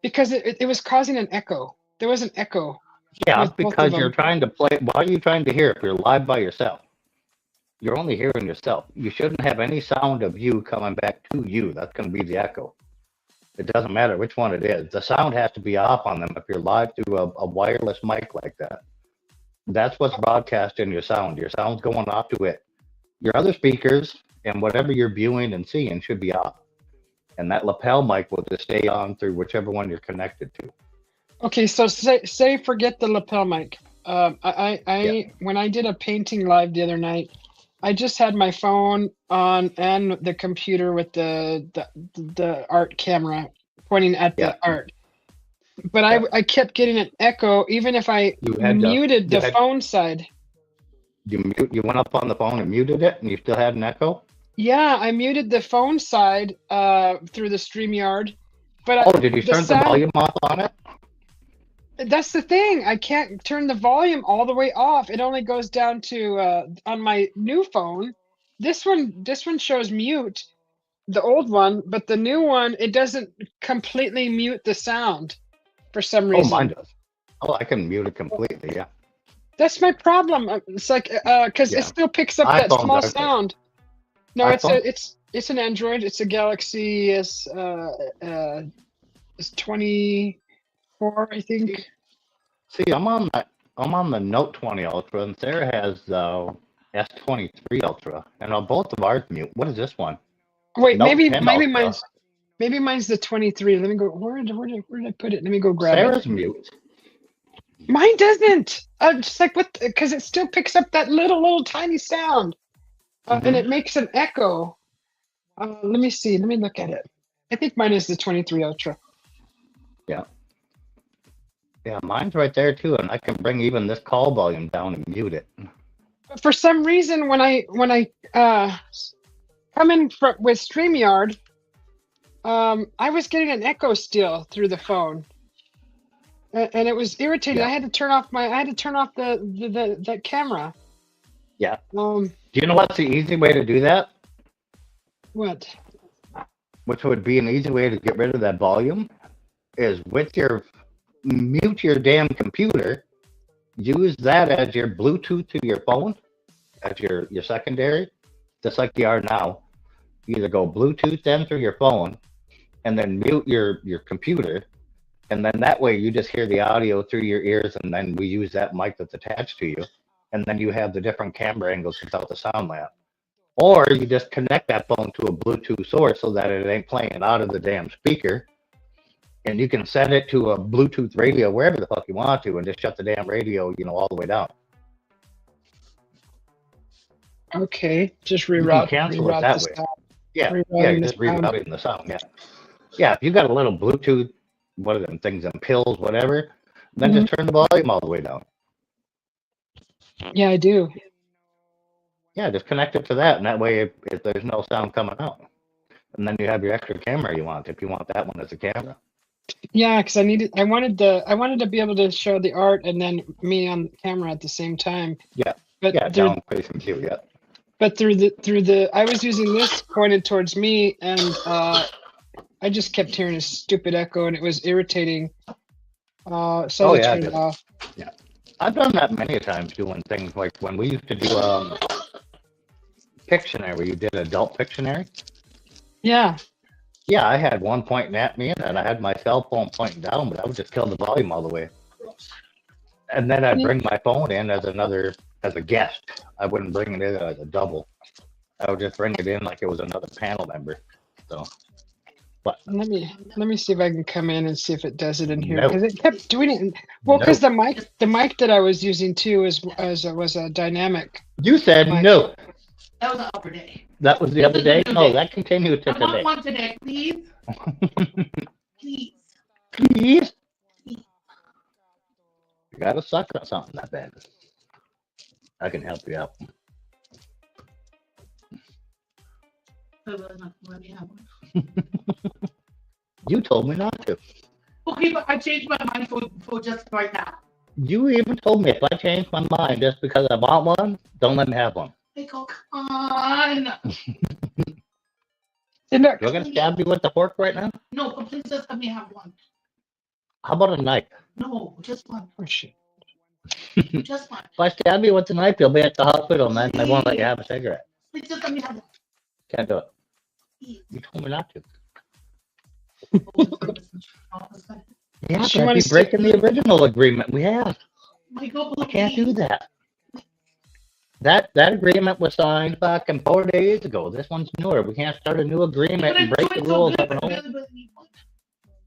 because it was causing an echo. There was an echo Yeah, with both of because you're them. trying to play. Why are you trying to hear if you're live by yourself? You're only hearing yourself. You shouldn't have any sound of you coming back to you. That's going to be the echo. It doesn't matter which one it is. The sound has to be off on them if you're live through a wireless mic like that. That's what's broadcasting your sound. Your sound's going off to it. Your other speakers and whatever you're viewing and seeing should be off. And that lapel mic will just stay on through whichever one you're connected to. Okay, so say forget the lapel mic. Yeah. When I did a painting live the other night, I just had my phone on and the computer with the art camera pointing at Yeah. the art. But Yeah. I kept getting an echo even if I muted the phone side. You went up on the phone and muted it and you still had an echo? Yeah, I muted the phone side through the StreamYard, but Oh, did you the turn the sound. volume off on it? That's the thing. I can't turn the volume all the way off. It only goes down to on my new phone. This one shows mute, the old one, but the new one it doesn't completely mute the sound for some Oh, mine reason. does. Oh, I can mute it completely. Yeah. That's my problem. It's like because it Yeah. still picks up that iPhones small aren't they? sound. No, iPhone? it's an Android. It's a Galaxy S 24, I think. See, I'm on the Note 20 Ultra, and Sarah has the S23 Ultra, and on both of ours mute. What is this one? Wait, Note maybe 10 maybe Ultra. mine's the 23. Let me go. Where did I put it? Let me go grab it. Sarah's mute. Mine doesn't. I'm just like what? Because it still picks up that little tiny sound, and Hmm. it makes an echo. Let me see. Let me look at it. I think mine is the 23 Ultra. Yeah. Yeah, mine's right there too, and I can bring even this call volume down and mute it. But for some reason, when I come in with StreamYard, I was getting an echo still through the phone, and it was irritating. Yeah. I had to turn off the camera. Yeah. Um, Do you know what's the easy way to do that? what? which would be an easy way to get rid of that volume, is with your mute your damn computer, use that as your Bluetooth to your phone, as your secondary, just like you are now. Either go Bluetooth then through your phone, and then mute your computer, and then that way you just hear the audio through your ears, and then we use that mic that's attached to you, and then you have the different camera angles without the sound lamp. Or you just connect that phone to a Bluetooth source so that it ain't playing out of the damn speaker, and you can set it to a Bluetooth radio wherever the fuck you want to, and just shut the damn radio, all the way down. Okay, just You can cancel it reroute that the way. sound. Yeah, Rerouting you're the just sound. rerouting the sound. Yeah. If you got a little Bluetooth, what are them things, and pills, whatever, then just turn the volume all the way down. Yeah, I do. Yeah, just connect it to that, and that way if there's no sound coming out, and then you have your extra camera you want, if you want that one as a camera. Yeah, because I wanted to be able to show the art and then me on camera at the same time. Yeah. But Yeah, there, down facing you. Yeah. but through the I was using this pointed towards me, and I just kept hearing a stupid echo, and it was irritating. So I turned it off. Yeah. I've done that many times, doing things like when we used to do Pictionary, you did adult Pictionary. Yeah. Yeah, I had one pointing at me, and I had my cell phone pointing down, but I would just kill the volume all the way. And then I'd bring my phone in as a guest. I wouldn't bring it in as a double. I would just bring it in like it was another panel member. So, but Let me see if I can come in and see if it does it in here, No. because it kept doing it. Well, No. because the mic that I was using too was a dynamic. You said mic. no. That was the other day. That was the other day? No, that continued to I want today. one today, please. Please. Please? You gotta suck on something that bad. I can help you out. Let me have one. You told me not to. Okay, but I changed my mind for just right now. You even told me if I change my mind just because I want one, don't let me have one. Like, oh, come on. You're gonna stab you with the fork right now? No, but please just let me have one. How about a knife? No, just one. Oh shit. Just one. If I stab you with the knife, you'll be at the hospital, and then they won't let you have a cigarette. Please just let me have one. Can't do it. You told me not to. Yeah, She but wanna you're see- breaking the original agreement we have. Michael, I can't do that. That agreement was signed fucking 4 days ago. This one's newer. We can't start a new agreement and break the rules of an old.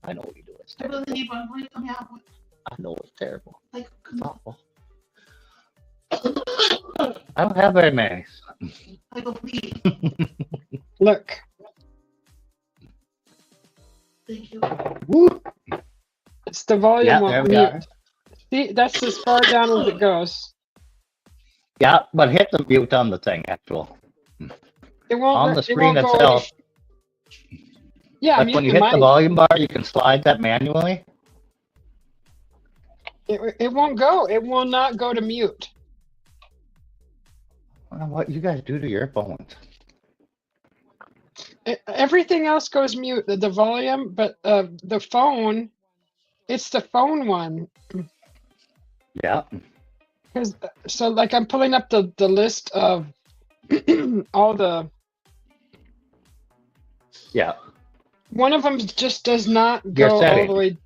I know you do. It's I terrible. really need one. Please let me have one. I know it's terrible. Like, It's come on. awful. I don't have very many. Michael, please. Look. Thank you. Woo! It's the volume Yeah, won't there we mute. are. See, that's as far down as it goes. Yeah, but hit the mute on the thing, actual. It won't On let- the it screen won't go itself. Yeah, Like mute when you the hit the mic. volume bar, you can slide that manually. It won't go. It will not go to mute. I don't know what you guys do to your phones. Everything else goes mute. The volume, but the phone, it's the phone one. Yeah. Because so like I'm pulling up the list of all the. Yeah. One of them just does not Your go all settings. the way.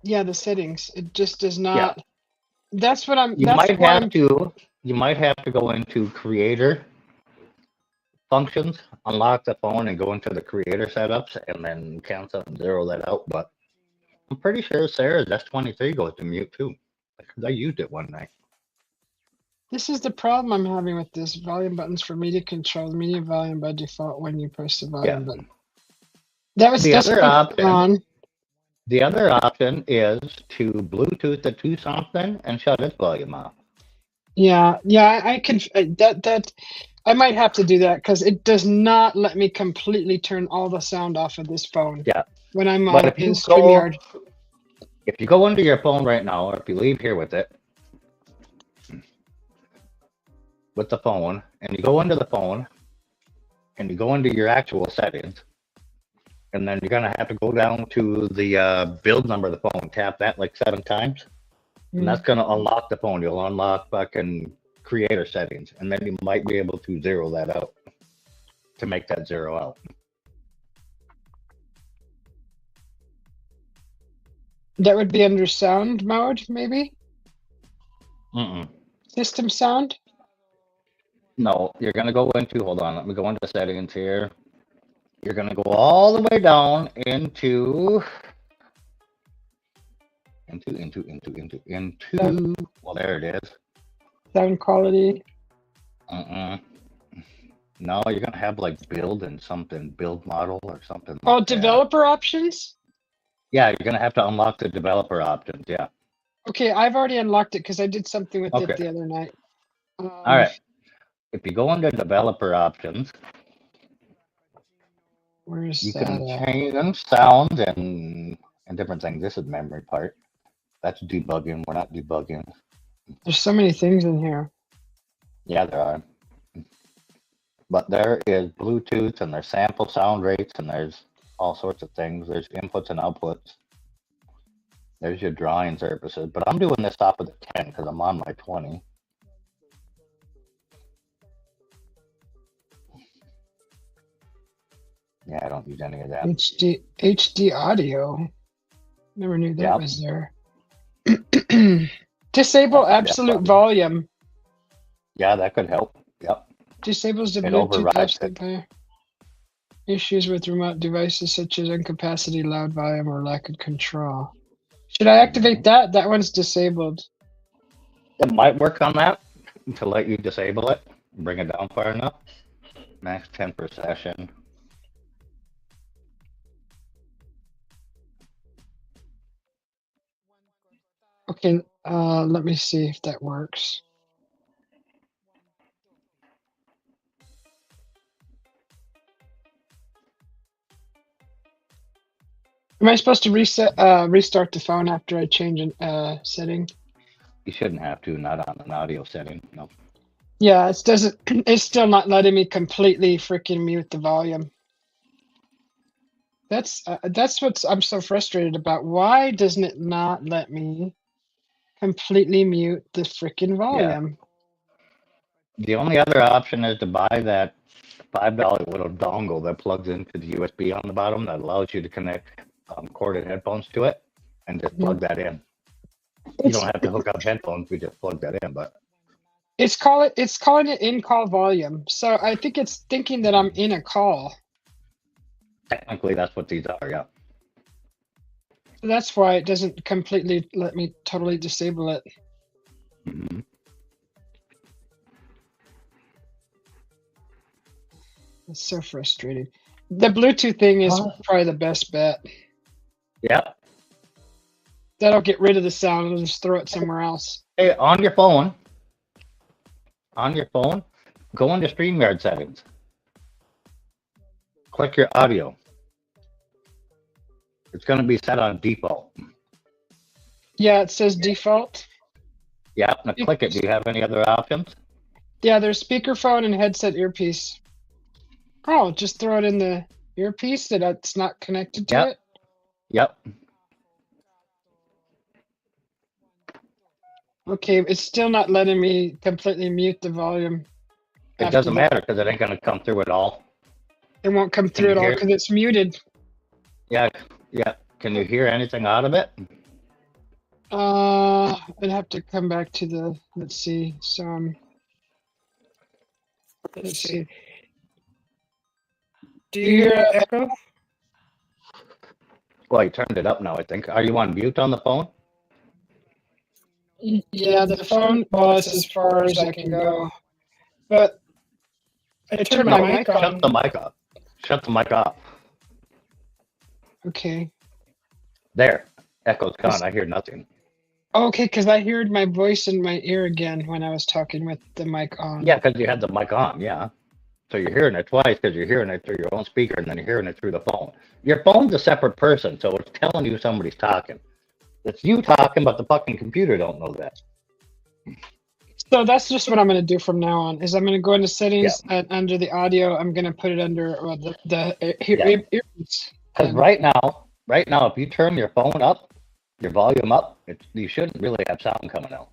Yeah, the settings. It just does not. That's what I'm. You that's might why have I'm, to. You might have to go into creator functions, unlock the phone, and go into the creator setups, and then cancel and zero that out. But I'm pretty sure Sarah's S23 goes to mute too, because I used it one night. This is the problem I'm having with this volume buttons for media control. Media volume by default when you push the volume button. That's other what option- on. The other option is to Bluetooth it to something and shut its volume off. Yeah, I can. That I might have to do that because it does not let me completely turn all the sound off of this phone. Yeah. When I'm But if in you StreamYard. If you go into your phone right now, or if you leave here with it, with the phone, and you go into the phone, and you go into your actual settings, and then you're gonna have to go down to the build number of the phone, tap that like 7 times, and that's gonna unlock the phone. You'll unlock fucking creator settings, and then you might be able to zero that out to make that zero out. That would be under sound mode, maybe? Mm-mm. System sound? No, you're gonna go into, hold on, let me go into settings here. You're gonna go all the way down into, well, there it is. Sound quality. No, you're gonna have like build and something, build model or something Oh, like that. developer options? Yeah, you're gonna have to unlock the developer options, yeah. Okay, I've already unlocked it because I did something with Okay. it the other night. All right. If you go under developer options, Where's you that can at? change sound and different things. This is memory part. That's debugging. We're not debugging. There's so many things in here. Yeah, there are. But there is Bluetooth, and there's sample sound rates, and there's all sorts of things. There's inputs and outputs. There's your drawing services. But I'm doing this off of the 10 because I'm on my 20. Yeah, I don't use any of that. HD audio. Never knew that Yep. was there. Disable absolute volume. Yeah, that could help. Yep. Disables the It Bluetooth overrides offset player. Issues with remote devices such as incapacity, loud volume, or lack of control. Should I activate that? That one's disabled. It might work on that to let you disable it, bring it down far enough. Max 10 per session. Okay, let me see if that works. Am I supposed to restart the phone after I change a setting? You shouldn't have to, not on an audio setting. No. Yeah, it doesn't. It's still not letting me completely freaking mute the volume. That's what I'm so frustrated about. Why doesn't it not let me completely mute the freaking volume? The only other option is to buy that $5 little dongle that plugs into the USB on the bottom that allows you to connect corded headphones to it, and just plug that in. You don't have to hook up headphones. We just plug that in, but it's calling it in-call volume. So I think it's thinking that I'm in a call. technically that's what these are. Yeah. So that's why it doesn't completely let me totally disable it. Mm-hmm. It's so frustrating. The Bluetooth thing is probably the best bet. Yeah. That'll get rid of the sound and just throw it somewhere else. Hey, on your phone, go into StreamYard settings. Click your audio. It's going to be set on default. Yeah, it says default. Yeah, now click it. Do you have any other options? Yeah, there's speakerphone and headset earpiece. Oh, just throw it in the earpiece that's not connected to it? Yep. Okay, it's still not letting me completely mute the volume. It doesn't matter because it ain't going to come through at all. It won't come through at all because it's muted. Yeah. Can you hear anything out of it? I'd have to come back to the, let's see. So, let's see. Do you hear an echo? Well, you turned it up now, I think. Are you on mute on the phone? Yeah, the phone was as far as I can go. But I turned my mic on. Shut the mic off. Shut the mic off. Okay. There. Echo's gone. I hear nothing. Okay, because I heard my voice in my ear again when I was talking with the mic on. Yeah, because you had the mic on, yeah. So you're hearing it twice because you're hearing it through your own speaker and then you're hearing it through the phone. Your phone's a separate person, so it's telling you somebody's talking. It's you talking, but the fucking computer don't know that. So that's just what I'm going to do from now on. Is I'm going to go into Yeah, settings and under the audio. I'm going to put it under yeah. earpiece. Because And right now, if you turn your phone up, your volume up, you shouldn't really have sound coming out.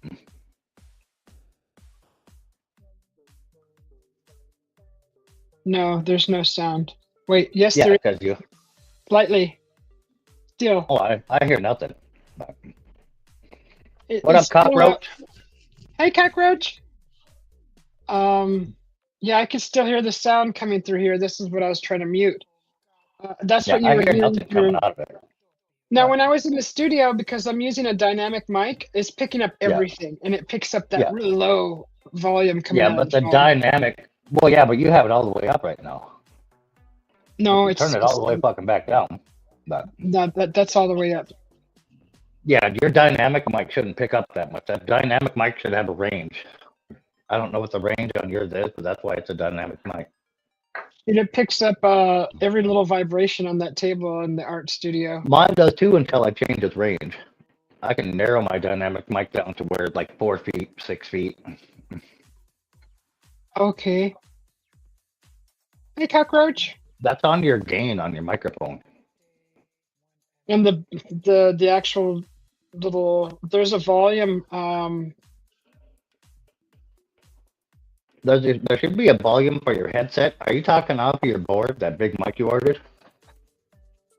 no, there's no sound. Wait, yes, Yeah, there is because you. slightly. Still, Oh, I hear nothing. But what it's up, still. cockroach? Hey, cockroach. Yeah, I can still hear the sound coming through here. This is what I was trying to mute. That's Yeah, what you I were hear hearing nothing coming through. out of it. Now, But when I was in the studio, because I'm using a dynamic mic, it's picking up yeah, everything, and it picks up that yeah, really low volume coming yeah. out of But the the phone. dynamic. Well, yeah, but you have it all the way up right now. If No, you turn it all the way fucking back down, but that's all the way up. yeah, your dynamic mic shouldn't pick up that much. That dynamic mic should have a range. I don't know what the range on yours is, but that's why it's a dynamic mic. And it picks up every little vibration on that table in the art studio. Mine does too until I change its range. I can narrow my dynamic mic down to where it's like 4 feet, 6 feet. Okay. Hey, cockroach. That's on your gain on your microphone. And the actual little there's a volume. There should be a volume for your headset. Are you talking off your board, that big mic you ordered?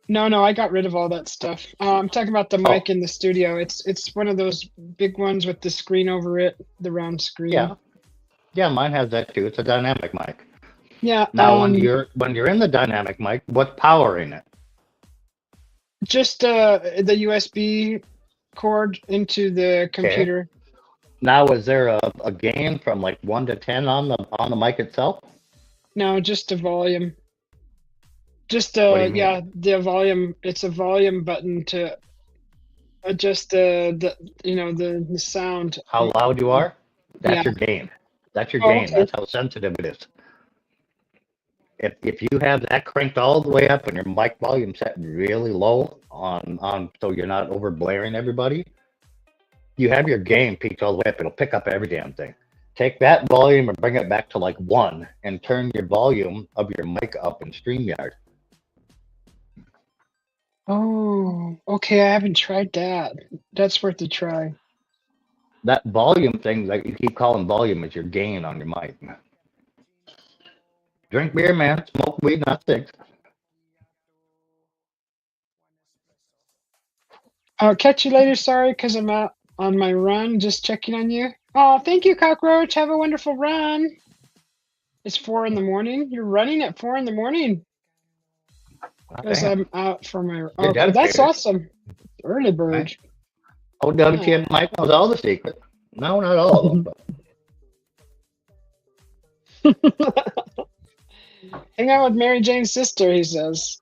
No, I got rid of all that stuff. I'm talking about the Oh, mic in the studio. It's one of those big ones with the screen over it, the round screen. yeah. Yeah, mine has that too. It's a dynamic mic. Yeah, Now when you're in the dynamic mic, what's powering it? just the USB cord into the Okay. computer. Now is there a gain from like 1 to 10 on the mic itself? No, just a volume. Just What do you yeah, mean? the volume. It's a volume button to adjust the sound. How loud you are? Yeah. That's your gain. That's your Oh, gain. okay. That's how sensitive it is. If you have that cranked all the way up and your mic volume set really low on so you're not over blaring everybody, you have your gain peaked all the way up. It'll pick up every damn thing. Take that volume and bring it back to like 1 and turn your volume of your mic up in StreamYard. Oh, okay. I haven't tried that. That's worth a try. That volume thing that you keep calling volume is your gain on your mic. Drink beer, man. Smoke weed, not sticks. I'll catch you later. Sorry, because I'm out on my run. Just checking on you. Oh, thank you, cockroach. Have a wonderful run. It's 4 in the morning. You're running at 4 in the morning because Damn, I'm out for my. you're Okay, that's dedicated, awesome. Early right? bird. Oh, Yeah. WTF Mike knows all the secrets. No, not all of them, but Hang out with Mary Jane's sister, he says.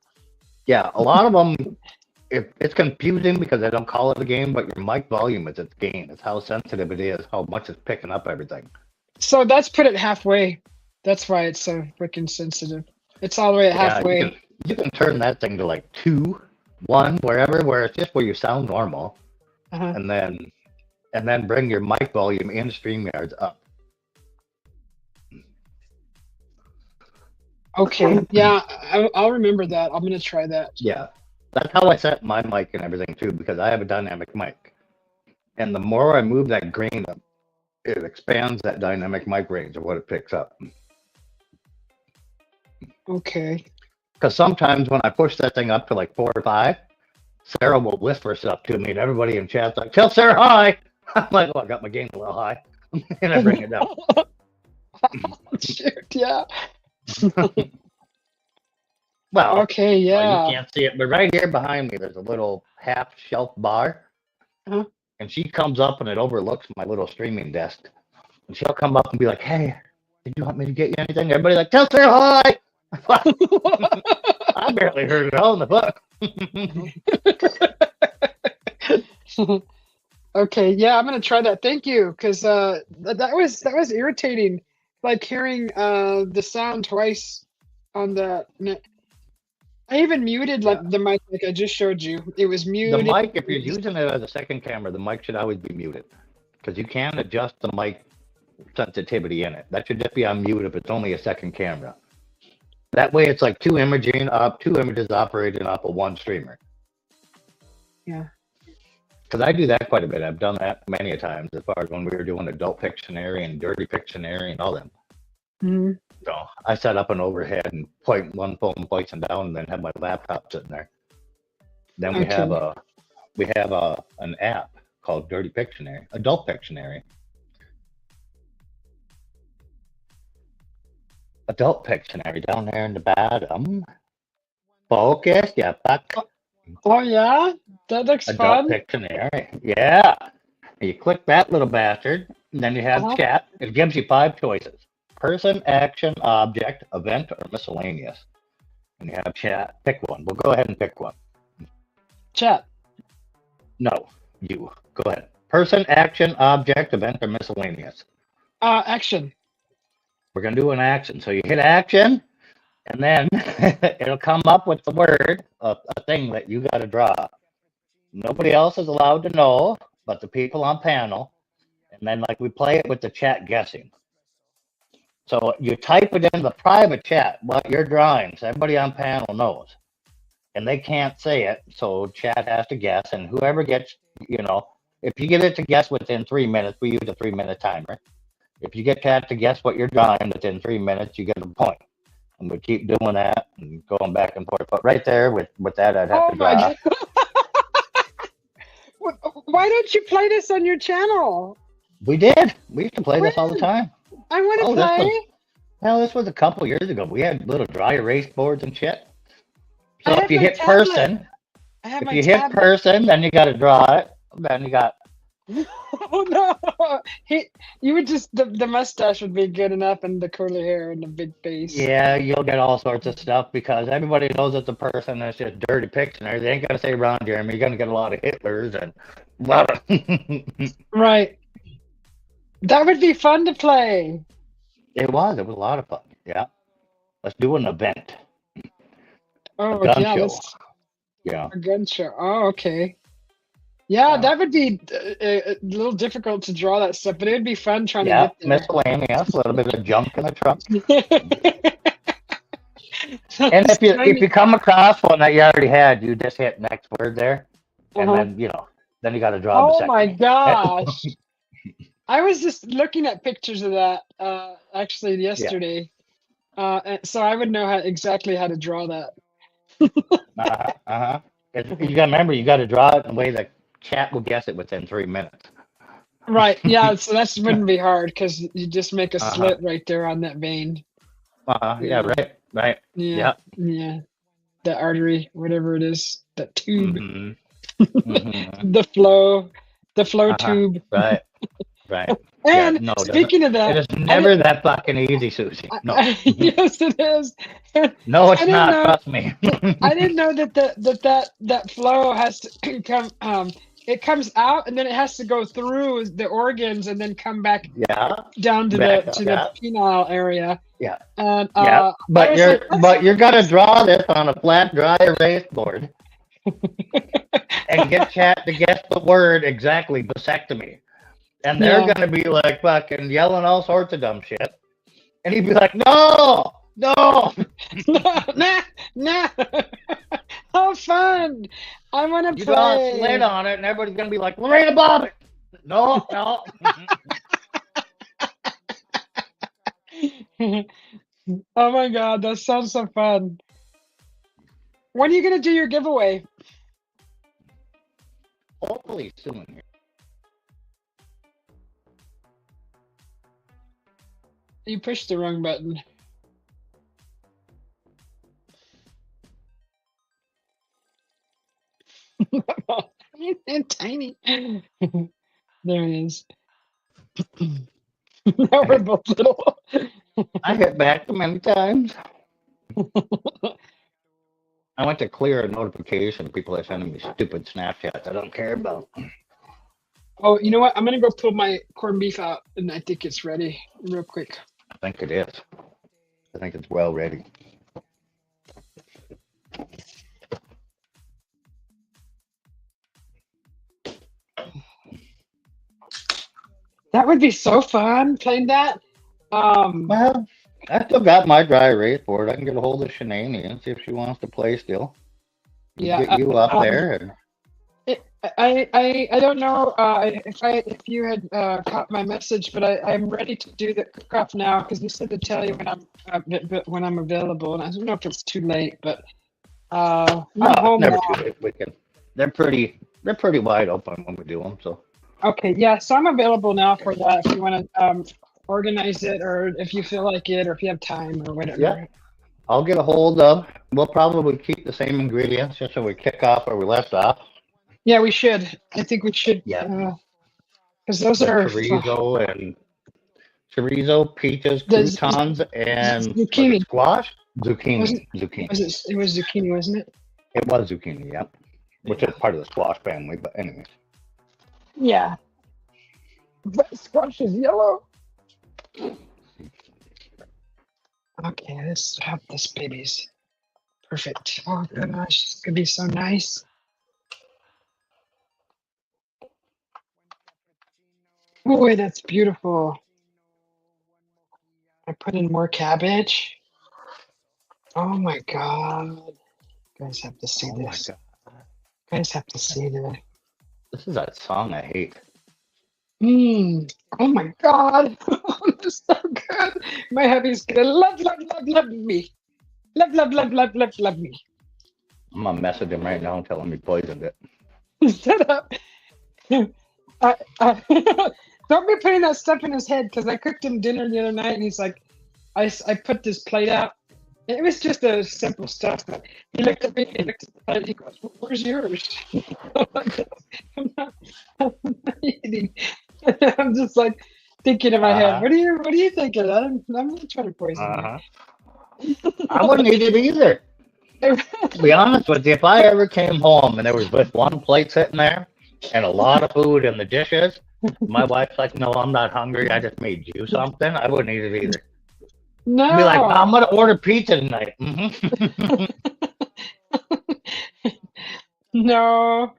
yeah, a lot of them. It's confusing because I don't call it a game, but your mic volume is its gain. It's how sensitive it is, how much it's picking up everything. So that's put it halfway. That's why it's so freaking sensitive. It's all the way at Yeah, halfway. you can turn that thing to like 2, 1, wherever, where it's just where you sound normal, Uh-huh. and then bring your mic volume in StreamYards up. Okay. Yeah, I'll remember that. I'm gonna try that. Yeah, that's how I set my mic and everything too, because I have a dynamic mic, and the more I move that grain up, it expands that dynamic mic range of what it picks up. Okay. Because sometimes when I push that thing up to like 4 or 5, Sarah will whisper stuff to me, and everybody in chat's like, "Tell Sarah hi." I'm like, "Oh, I got my gain a little high," and I bring it down. Shoot, yeah. Well, Okay, you yeah. can't see it, but right here behind me, there's a little half shelf bar, Uh-huh. and she comes up and it overlooks my little streaming desk, and she'll come up and be like, "Hey, did you want me to get you anything?" Everybody's like, "Tell Sarah hi." I barely heard it all in the book. Okay, yeah, I'm gonna try that. Thank you, because that was irritating, like hearing the sound twice on the. I even muted like Yeah. the mic, like I just showed you. It was The muted. mic, if you're using it as a second camera, the mic should always be muted because you can adjust the mic sensitivity in it. That should just be on mute if it's only a second camera. That way, it's like two images operating off of one streamer. Yeah. Because I do that quite a bit. I've done that many a times as far as when we were doing adult Pictionary and dirty Pictionary and all them. Mhm. So I set up an overhead and point one phone facing down, and then have my laptop sitting there. Then we have an app called Dirty Pictionary, Adult Pictionary. Adult Pictionary down there in the bottom. Focus, yeah, fuck. Oh yeah, that looks Adult fun. Pictionary, yeah. You click that little bastard, and then you have Uh-huh. chat. It gives you 5 choices: person, action, object, event, or miscellaneous. And you have chat. Pick one. We'll go ahead and pick one. Chat. No, you. Go ahead. Person, action, object, event, or miscellaneous. Action. We're going to do an action. So you hit action, and then it'll come up with the word, a thing that you got to draw. Nobody else is allowed to know but the people on panel. And then, like, we play it with the chat guessing. So you type it in the private chat what you're drawing, so everybody on panel knows. And they can't say it, so chat has to guess. And whoever gets, if you get it to guess within 3 minutes, we use a 3-minute timer. If you get chat to guess what you're drawing within 3 minutes, you get a point. And we keep doing that and going back and forth. But right there, with that, I'd have Oh to my draw. God. Why don't you play this on your channel? We did. We used to play this all the time. I want to Oh, play. this was a couple years ago. We had little dry erase boards and shit. I So have if you my hit tablet. person, I have if my you hit tablet. person, then you got to draw it. Then you got. Oh no! You would just the mustache would be good enough, and the curly hair and the big face. Yeah, you'll get all sorts of stuff because everybody knows it's a person that's just dirty Pictionary. They ain't gonna say Ron Jeremy. You're gonna get a lot of Hitlers and a lot of. Right. That would be fun to play. It was a lot of fun. Yeah. Let's do an event. Oh A gun yeah, show. let's Yeah. a gun show. Oh okay. Yeah, Yeah. that would be a little difficult to draw that stuff, but it would be fun trying Yeah. to get Miscellaneous. A little bit of junk in the trunk. there. And Just if you come across one that you already had, you just hit next word there, and Uh-huh. then you got to draw the Oh second my one. gosh. I was just looking at pictures of that actually yesterday. And so I would know exactly how to draw that. You got to remember, you got to draw it in a way that chat will guess it within 3 minutes. Right. Yeah, so that wouldn't be hard because you just make a Uh-huh. slit right there on that vein. Yeah, right. Yeah. Yeah. The artery, whatever it is, that tube. Mm-hmm. The flow Uh-huh. tube. Right. And Yeah, no, speaking of that, it is never that fucking easy, Susie. No. Yes, it is. No, it's not. know- Trust me. I didn't know that flow has to come. It comes out and then it has to go through the organs and then come back Yeah. down to Back the up, to yeah. the penile area. Yeah. And Yeah. I But was you're like, gonna draw this on a flat, dry erase board, and get chat to guess the word exactly, vasectomy. And they're Yeah. gonna be like fucking yelling all sorts of dumb shit. And he'd be like, no. nah. How fun! I want to You draw a play. slit on it, and everybody's gonna be like, Lorena Bobbitt. No. Oh my god, that sounds so fun. When are you gonna do your giveaway? Hopefully soon. You pushed the wrong button. And tiny. There it is. Now we're both little. I hit back many times. I went to clear a notification. People are sending me stupid Snapchats I don't care about. Oh, you know what? I'm gonna go pull my corned beef out, and I think it's ready real quick. I think it is. I think it's well ready. That would be so fun playing that. Um, Well, I still got my dry erase board. I can get a hold of Shanae and see if she wants to play still. We yeah. get you up Um, there, and I don't know if you had caught my message, but I'm ready to do the cook-off now because you said to tell you when when I'm available, and I don't know if it's too late, but I'm oh, it's home never now. too late. We can. They're pretty wide open when we do them. So Okay, yeah, so I'm available now for that if you want to organize it, or if you feel like it, or if you have time or yeah, whatever. I'll get a hold of. We'll probably keep the same ingredients just so we kick off where we left off. Yeah, we should. I think we should, Yeah, because those the are chorizo, peaches, the croutons, and was it zucchini. squash? Wasn't Zucchini. was Zucchini. it? It was zucchini, wasn't it? It was zucchini, yep. Which Yeah. is part of the squash family, but anyways. Yeah. But squash is yellow. Okay, let's have this babies. Perfect. Oh gosh, it's gonna be so nice. Boy, that's beautiful. I put in more cabbage. Oh my god. You guys have to see Oh my this. god. You guys have to see this. This is that song I hate. Mmm. Oh my god. This is so good. My hubby's gonna love me. Love me. I'm gonna message him right now and tell him he poisoned it. Shut up. Don't be putting that stuff in his head because I cooked him dinner the other night and he's like, I put this plate out. It was just a simple stuff, but he looked at me, he looked at the plate, he goes, "Where's yours?" I'm not, I'm not eating. I'm just like thinking in my head, Uh-huh. what are you thinking? I'm not trying to poison Uh-huh. I wouldn't eat it either. you. To be honest with you, if I ever came home and there was just one plate sitting there and a lot of food in the dishes, my wife's like, "No, I'm not hungry. I just made you something." I wouldn't eat it either. I'd be like, No. "I'm gonna order pizza tonight." Hmm. No.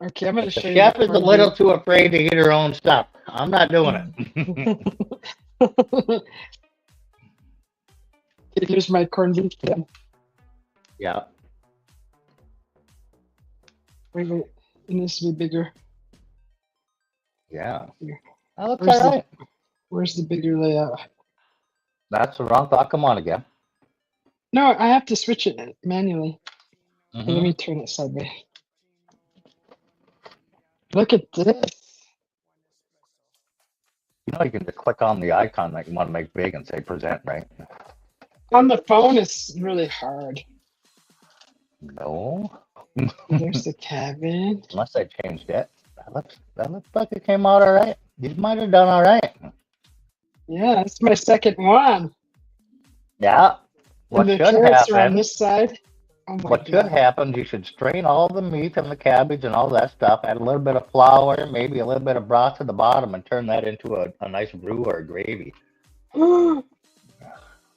Okay, I'm gonna If the show you the chef is a corned little beef. too afraid to eat her own stuff, I'm not doing it. Here's my corned beef then. Yeah. Wait. It needs to be bigger. Yeah. Here. That looks Where's all the right. where's the bigger layout? That's the wrong thought. Come on again. No, I have to switch it manually. Here, let Hmm. me turn it sideways. Look at this. You know, you can just click on the icon that you want to make big and say present, right? On the phone, it's really hard. No. There's the cabbage. Unless I changed it. That looks like it came out all right. You might have done all right. Yeah, that's my second one. Yeah. And What the should carrots are on happen? this side. Oh my What should god. happen? You should strain all the meat and the cabbage and all that stuff. Add a little bit of flour, maybe a little bit of broth to the bottom, and turn that into a nice roux or a gravy. Oh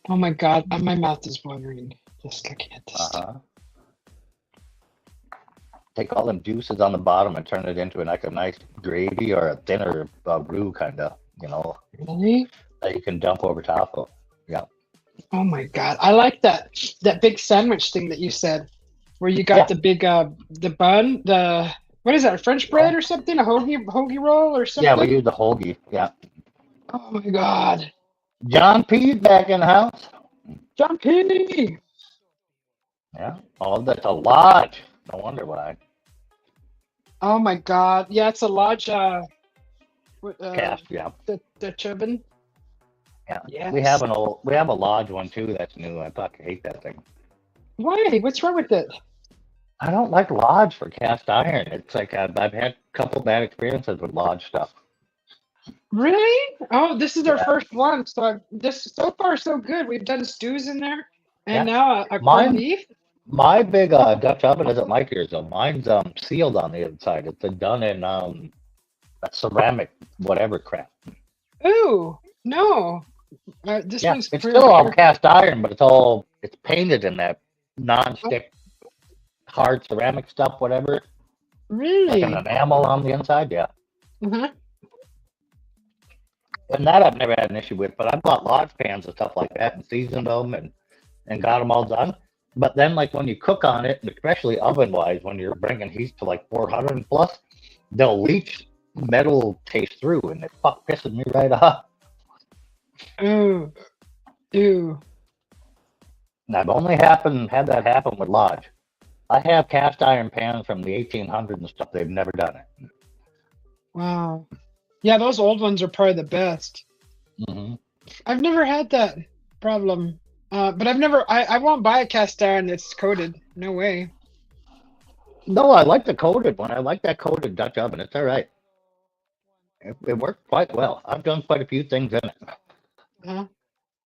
my god, my mouth is watering just looking at this Uh stuff. huh. Take all them juices on the bottom and turn it into like a nice gravy or a thinner roux kind of, Really? that you can dump over top of. Yeah. Oh my god. I like that big sandwich thing that you said, where you got Yeah. the big the bun, the what is that, a French bread Oh, or something? A hoagie roll or yeah. We something? use the hoagie. Yeah. Oh my god. John P's back in the house. John P. Yeah. Oh, that's a lot. No wonder why. Oh my god. Yeah, it's a large what, Cast. Yeah. the turban. Yeah. Yes. We have a lodge one too. That's new. I fucking hate that thing. Why? What's wrong with it? I don't like lodge for cast iron. It's like I've had a couple bad experiences with lodge stuff. Really? Oh, this is our Yeah. first one. So this so far so good. We've done stews in there, and Yeah. now a corned Mine beef. My big Dutch oven isn't like yours though. Mine's sealed on the inside. It's done in a ceramic whatever crap. Ooh, no. This Yeah, one's it's pure. still all cast iron, but it's painted in that Oh, non-stick hard ceramic stuff, whatever, like an really? enamel on the inside. Yeah, Uh-huh. And that I've never had an issue with. But I bought lodge pans and stuff like that and seasoned them and got them all done. But then, like when you cook on it, and especially oven wise, when you're bringing heat to like 400 and plus, they'll leach metal taste through, and it fuck pisses me right off. Ooh. Ew. And I've only had that happen with lodge. I have cast iron pans from the 1800s and stuff. They've never done it. Wow. Yeah, those old ones are probably the best. Hmm. I've never had that problem. But I won't buy a cast iron that's coated. No way. No, I like the coated one. I like that coated Dutch oven. It's all right. It worked quite well. I've done quite a few things in it. Uh,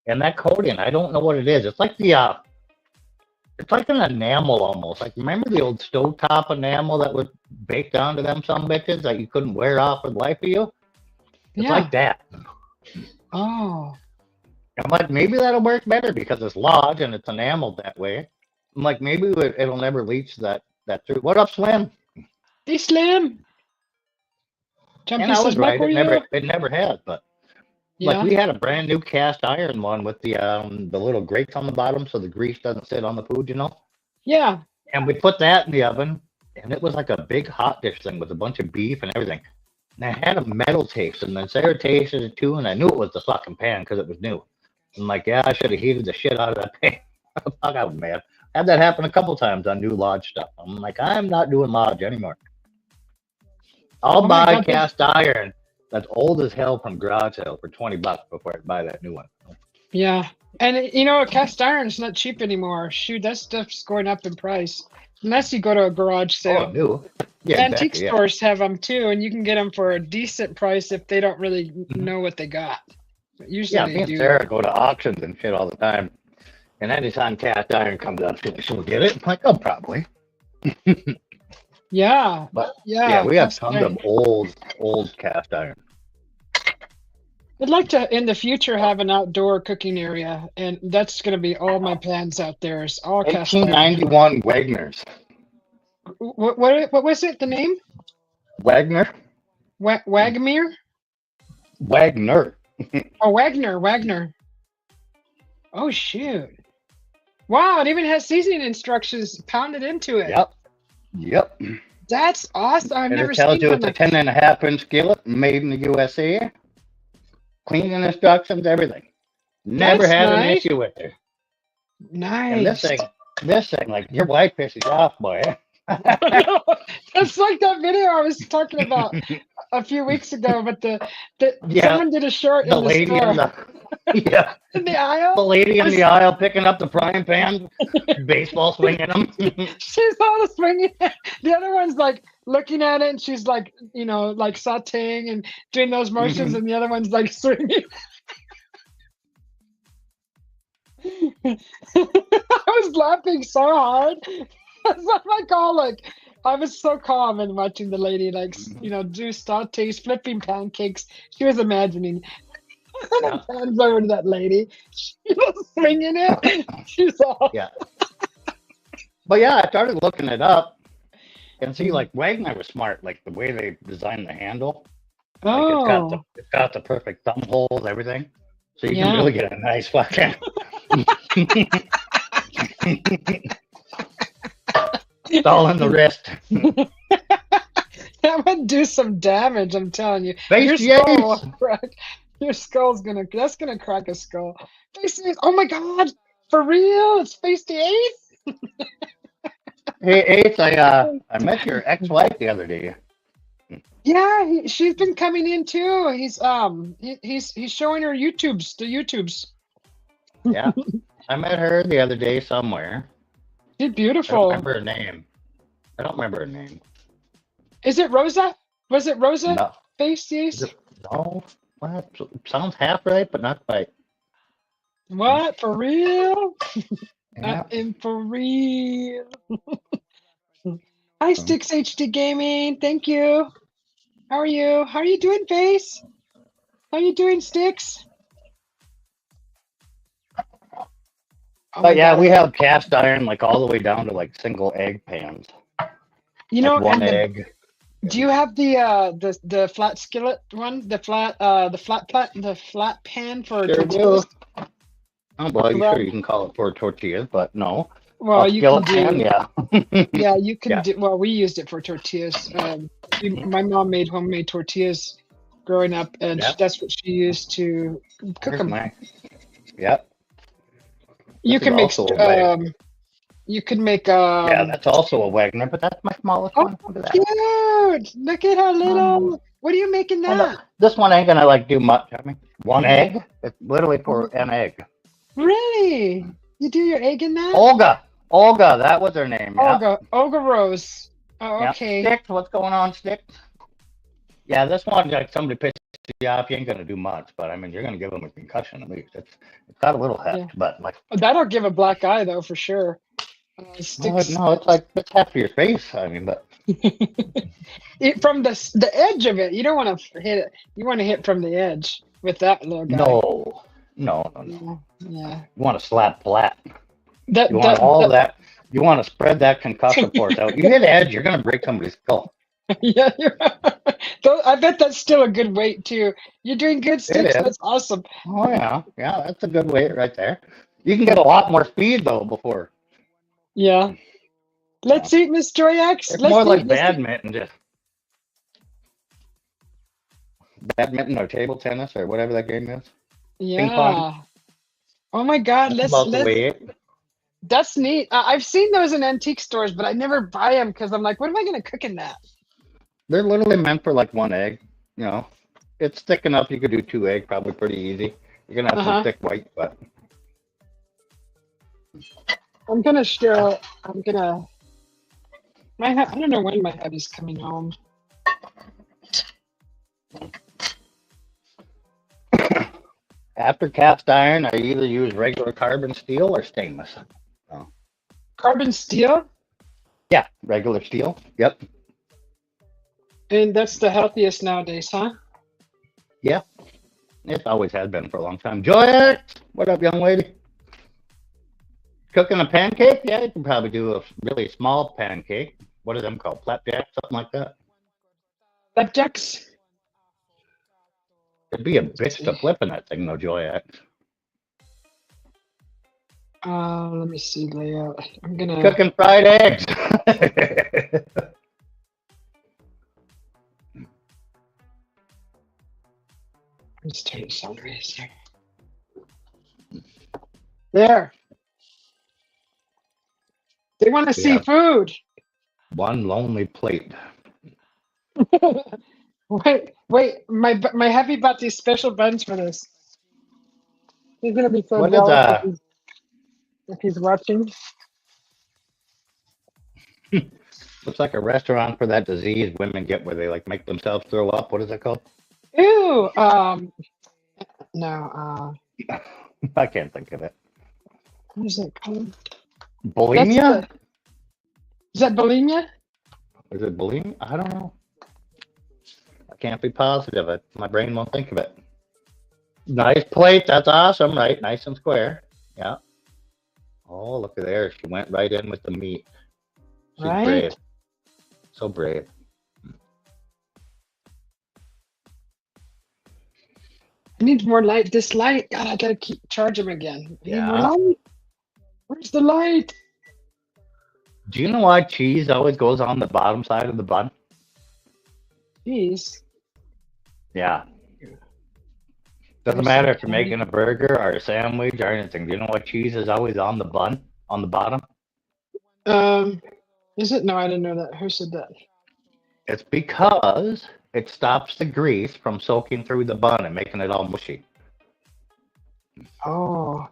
And that coating, I don't know what it is. It's like an enamel almost. Like remember the old stovetop enamel that was baked onto them some bitches that you couldn't wear off for the life of you? It's yeah. like that. Oh. I'm like, maybe that'll work better because it's lodge and it's enameled that way. I'm like, maybe it'll never leach that through. What up, Slim? Hey, Slim. And Jumpy I says, was Mike, right. where you? It never has. But like Yeah. we had a brand new cast iron one with the little grates on the bottom so the grease doesn't sit on the food, you know. Yeah. And we put that in the oven, and it was like a big hot dish thing with a bunch of beef and everything. And I had a metal taste, and then Sarah tasted it too, and I knew it was the fucking pan because it was new. I'm like, yeah, I should have heated the shit out of that pan. Fuck out, man. Had that happen a couple times on new lodge stuff. I'm like, I'm not doing lodge anymore. I'll Oh my buy God. cast iron that's old as hell from garage sale for $20 before I buy that new one. Yeah. And you know, cast iron is not cheap anymore. Shoot, that stuff's going up in price. Unless you go to a garage Oh, sale. new? Yeah, Antique exactly. Yeah. stores have them too, and you can get them for a decent price if they don't really Mhm. know what they got. But usually Yeah, they me and do. Sarah go to auctions and shit all the time. And anytime cast iron comes up, she'll get it. I'm like, oh, probably. Yeah. But yeah, Yeah. we have Cast tons iron. of old cast iron. I'd like to in the future have an outdoor cooking area, and that's going to be all my plans out there is all cast iron. 1891 Wagner's. What was it? The name? Wagner? Wagmere? Wagner. Oh, Wagner. Oh shoot! Wow, it even has seasoning instructions pounded into it. Yep. That's awesome. I've And never it tells seen you one it's a like 10.5 inch skillet made in the USA. Cleaning instructions, everything. Never That's had an nice. issue with it. And Nice. this thing, like your wife pisses you off, boy. That's like that video I was talking about a few weeks ago, but Yeah, someone did a short the in the lady store in the yeah, in the the aisle. lady in Was the aisle picking up the frying pan, baseball swinging them. she's all swinging it. The other one's like looking at it, and she's like, like sautéing and doing those motions, and the other one's like swinging. I was laughing so hard. It's not like all like I was so calm and watching the lady do sautés, flipping pancakes. She was imagining. And Yeah, it pans over to that lady. She was swinging it. She's all. yeah. But yeah, I started looking it up and see like Wagner was smart, like the way they designed the handle. Like Oh, it's got the perfect thumb holes, everything. So you can yeah. really get a nice fucking it's all in the wrist. That would do some damage, I'm telling you. Face Your skull the will crack. Your skull's that's gonna crack a skull. Face the eighth. Oh my God, for real? It's face the eighth? Hey Ace, I met your ex-wife the other day. Yeah, she's been coming in too. He's showing her the YouTubes. Yeah. I met her the other day somewhere. She's I don't beautiful. remember her name. I don't remember her name. Is it Rosa? Was it Rosa? No. Face the Is eighth? it, no. Well, sounds half right, but not quite. What? For real? Yeah. And for real. Hi, Sticks HD Gaming. Thank you. How are you? How are you doing, Face? How are you doing, Sticks? Oh But my yeah, God. we have cast iron like all the way down to like single egg pans. You Like know, one and egg. Do you have the flat skillet one? The flat pan for Sure do. tortillas? Oh, well, you sure Well, you can call it for tortillas, but no. well, A you can skillet pan, do. yeah. Yeah, you can Yeah, do. Well, we used it for tortillas. My mom made homemade tortillas growing up, and yeah. that's what she used to cook Here's them. my. Yep. You This is can make. also a Wagner. You can make. Yeah, that's also a Wagner, but that's my smallest Oh, one. Look at that. cute! Look at how Um, little. What are you making and that? this one ain't gonna like do much. I mean, one egg. It's literally for an egg. Really? You do your egg in that? Olga. Olga, that was her name. Yeah. Olga Rose. Oh, Yeah. okay. Sticks. What's going on, Sticks? Yeah, this one, like somebody pisses you off, you ain't gonna do much, but I mean, you're gonna give them a concussion at least. It's got a little Yeah. heft, but like, That'll give a black eye though for sure. Sticks no, it's like it's half of your face. I mean, but from the edge of it. You don't want to hit it. You want to hit from the edge with that little guy. no. Yeah. You want to slap flat. That You want that, all that that. You want to spread that concussive force out. You hit edge, you're gonna break somebody's skull. yeah. I bet that's still a good weight too. You're doing good, It Sticks. is. That's awesome. Oh yeah, that's a good weight right there. You can get a lot more speed though before. Yeah. Let's eat, Miss Joyax. It's Let's more eat. like Let's eat. badminton or table tennis or whatever that game is. Ping pong. Yeah. Oh my God. That's about the weight. That's neat. I've seen those in antique stores, but I never buy them because I'm like, what am I going to cook in that? They're literally meant for like one egg. You know, it's thick enough. You could do two egg, probably pretty easy. You're gonna have some thick white, but I'm gonna show. I'm gonna. I don't know when my hubby's coming home. after cast iron, I either use regular carbon steel or stainless. Carbon steel, Yeah, regular steel. Yep. and that's the healthiest nowadays, huh? Yeah. It always has been for a long time. Joy, what up, young lady? Cooking a pancake? Yeah, you can probably do a really small pancake. What are them called? Flapjack? Something like that. Flapjacks. It'd be a bitch to flip in that thing, though, Joy. Let me see layout. I'm gonna. Cooking fried eggs. Let's turn this on here. There. They want to see Yeah. food. One lonely plate. Wait. My hubby bought these special buns for this. He's gonna be so What is jealous if he's watching. Looks like a restaurant for that disease women get where they like make themselves throw up. What is it called? Ew. No. I can't think of it. What is it called? Bulimia? Is that bulimia? Is it bulimia? I don't know. I can't be positive. My brain won't think of it. Nice plate. That's awesome, right? Nice and square. Yeah. Oh, look at there. She went right in with the meat. She's Right. brave. So brave. I need more light. This light. God, I gotta keep charge him again. I need more Yeah. light. Where's the light? Do you know why cheese always goes on the bottom side of the bun? Jeez. Yeah. Doesn't matter if you're making a burger or a sandwich or anything. Do you know why cheese is always on the bun, on the bottom? Is it? No, I didn't know that. Who said that? It's because it stops the grease from soaking through the bun and making it all mushy. Oh.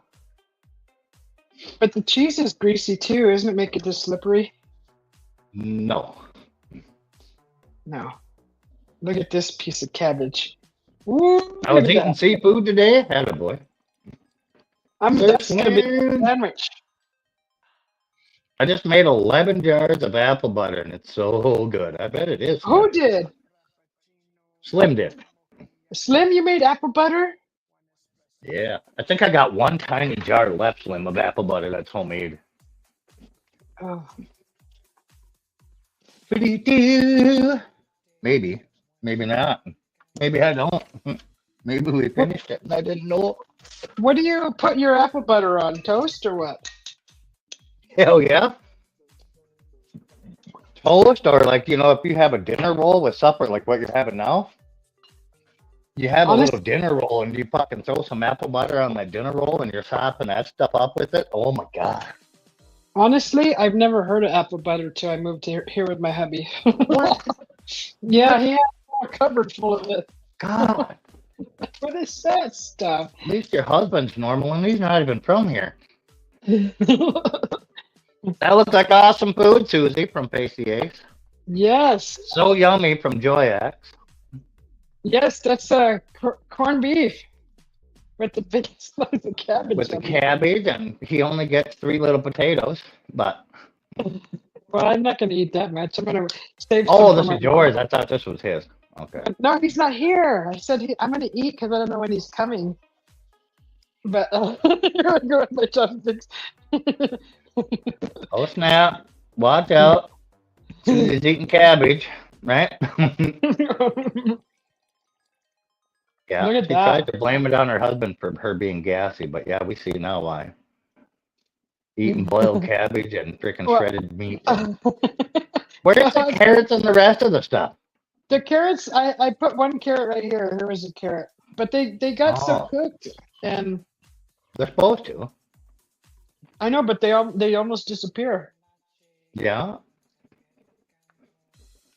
But the cheese is greasy too, isn't it? Make it just slippery? No. No. Look at this piece of cabbage. Woo, I was look at eating that. seafood today. Attaboy. That's gonna be a sandwich. I just made 11 jars of apple butter, and it's so good. I bet it is. Who did? Slim did. Slim, you made apple butter? Yeah. I think I got one tiny jar left, Slim, of apple butter that's homemade. Oh. Pretty do. Maybe. Maybe not. Maybe I don't. Maybe we What finished it and I didn't know. what do you put your apple butter on? Toast or what? Hell yeah. Toast or like, if you have a dinner roll with supper like what you're having now, you have a little Honest, dinner roll and you fucking throw some apple butter on that dinner roll and you're sopping that stuff up with it. Oh my God. honestly, I've never heard of apple butter till I moved here with my hubby. What? Yeah, What? he had a cupboard full of it. God. What is that stuff? At least your husband's normal and he's not even from here. That looks like awesome food, Susie from Pacey Ace. Yes, So yummy from Joyax yes, that's corned beef with the big slice of cabbage with the on it. cabbage, and he only gets 3 little potatoes. But Well, I'm not going to eat that much. I'm going to save some oh, for this my is mom. yours. I thought this was his. Okay. No, he's not here. I said I'm going to eat because I don't know when he's coming. But here I go with my chopsticks. Oh snap! Watch out! Susie's eating cabbage, right? Yeah, Look at she tried that. to blame it on her husband for her being gassy, but yeah, we see now why. Eating boiled cabbage and freaking Well, shredded meat. Where's the carrots and the rest of the stuff? the carrots, I put one carrot right here. Here was a carrot. But they got so Oh, cooked, and they're supposed to. I know, but they almost disappear. Yeah.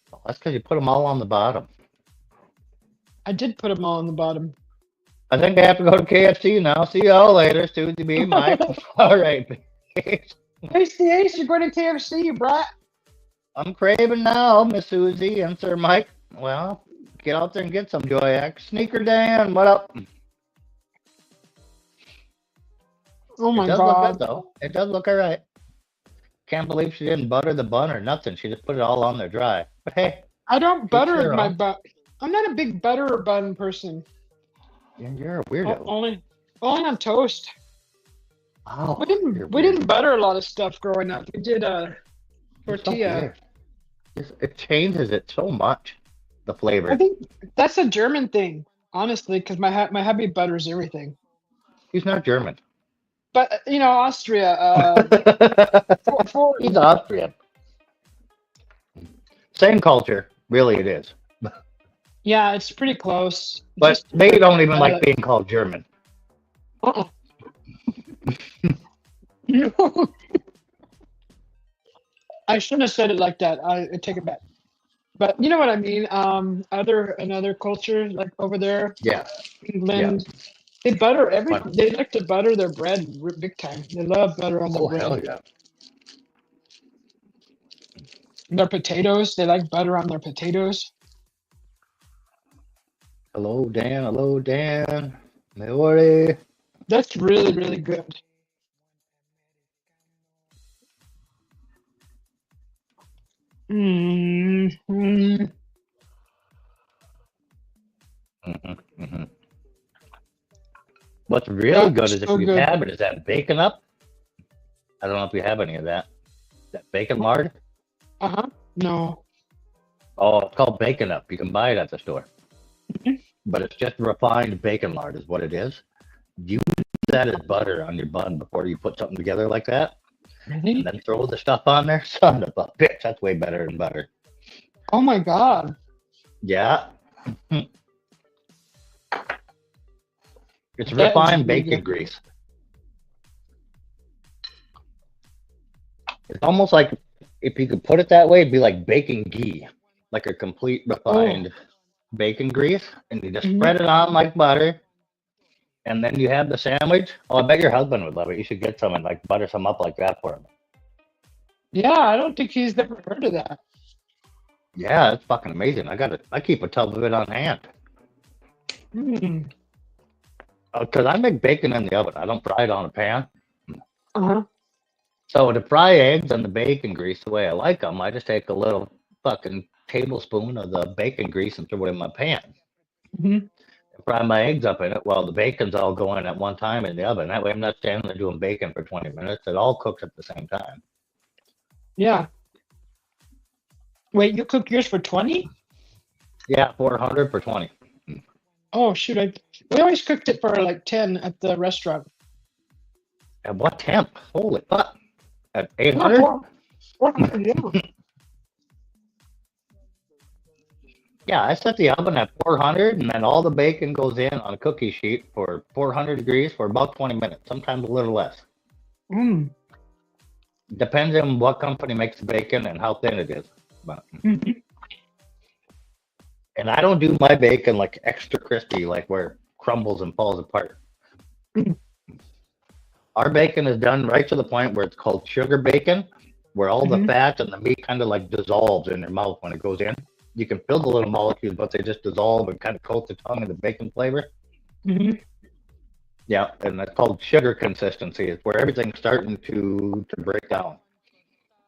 Well, that's because you put them all on the bottom. I did put them all on the bottom. I think I have to go to KFC now. See y'all later, Susie B. Mike. All right. Peace. Hey, CH, you're going to KFC, you brat. I'm craving now, Miss Susie and Sir Mike. Well, get out there and get some Joyax. Sneaker Dan, what up? Oh It my does look good God. though. It does look all right. Can't believe she didn't butter the bun or nothing. She just put it all on there dry. But hey, I don't each butter their my own. bun. I'm not a big butter bun person. Yeah, you're a weirdo. Only on toast. Oh, you're We weird. didn't butter a lot of stuff growing up. We did You're so tortilla. weird. It changes it so much, the I flavor. think that's a German thing, honestly, because my hubby butters everything. He's not German. But Austria, for He's Austrian. Same culture, really it is. yeah, it's pretty close. But Just they different don't even like dialect. being called German. Uh-uh. I shouldn't have said it like that. I take it back. But you know what I mean. Another culture like over there, Yeah, yeah. England, they butter But, everything. They like to butter their bread big time. They love butter on their oh, hell bread. yeah. Their potatoes, they like butter on their potatoes. Hello, Dan. Hello, Dan. Maori. That's really, really good. Mm, mm. Hmm. What's really Yeah, good is if so you good. have it, is that bacon up? I don't know if you have any of that. That bacon lard? Uh-huh. No. Oh, it's called bacon up. You can buy it at the store. Mhm. But it's just refined bacon lard is what it is. Use that as butter on your bun before you put something together like that. And Really? then throw the stuff on there. Son of a bitch, that's way better than butter. Oh my God. Yeah. It's That is refined really bacon good. grease. It's almost like if you could put it that way, it'd be like bacon ghee, like a complete Oh. refined bacon grease, and you just Mhm. spread it on like butter, and then you have the sandwich. Oh, I bet your husband would love it. You should get some and like butter some up like that for him. Yeah, I don't think he's never heard of that. Yeah, it's fucking amazing. I keep a tub of it on hand. Mm. Because I make bacon in the oven. I don't fry it on a pan. Uh-huh. So to fry eggs and the bacon grease the way I like them, I just take a little fucking tablespoon of the bacon grease and throw it in my pan. Mhm. Fry my eggs up in it while the bacon's all going at one time in the oven. That way I'm not standing there doing bacon for 20 minutes. It all cooks at the same time. Yeah. Wait, you cook yours for 20? Yeah, 400 for 20. Oh shoot! We always cooked it for like 10 at the restaurant. At what temp? Holy fuck! At Yeah, 800? 400. Yeah. Yeah, I set the oven at 400, and then all the bacon goes in on a cookie sheet for 400 degrees for about 20 minutes, sometimes a little less. Mm. Depends on what company makes the bacon and how thin it is. But, Mhm. and I don't do my bacon like extra crispy, like where it crumbles and falls apart. Mm. Our bacon is done right to the point where it's called sugar bacon, where all the Mhm. fat and the meat kind of like dissolves in your mouth when it goes in. You can feel the little molecules, but they just dissolve and kind of coat the tongue in the bacon flavor. Mhm. Yeah, and that's called sugar consistency. It's where everything's starting to break down.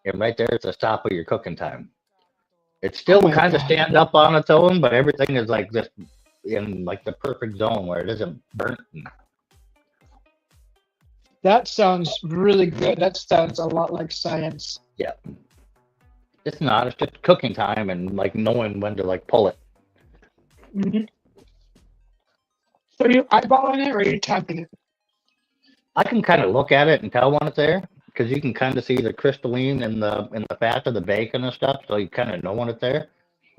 And right there, it's the stop of your cooking time. It Oh still my kind of god, stands up on its own, but everything is like this in like the perfect zone where it isn't burnt. that sounds really good. That sounds a lot like science. Yeah, it's not. It's just cooking time and like knowing when to like pull it. Mhm. So you eyeballing it or are you tapping it? I can kind of look at it and tell when it's there because you can kind of see the crystalline in the fat of the bacon and stuff, so you kind of know when it's there.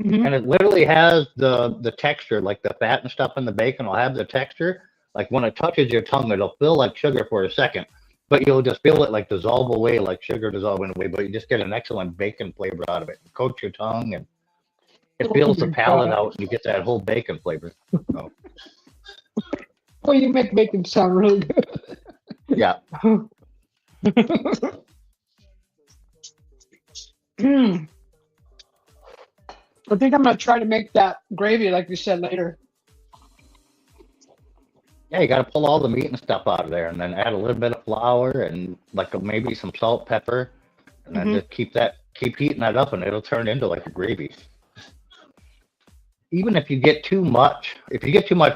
Mhm. And it literally has the texture, like the fat and stuff in the bacon will have the texture. Like when it touches your tongue, it'll feel like sugar for a second, but you'll just feel it like dissolve away, like sugar dissolving away. But you just get an excellent bacon flavor out of it. It coats your tongue and it Oh feels the my palate god. out, and you get that whole bacon flavor. So Oh, you make bacon sound really good. yeah, Mm. I think I'm gonna try to make that gravy like you said later. yeah, you got to pull all the meat and stuff out of there, and then add a little bit of flour and like maybe some salt, pepper, and then Hmm. just keep heating that up, and it'll turn into like a gravy. Even if you get too much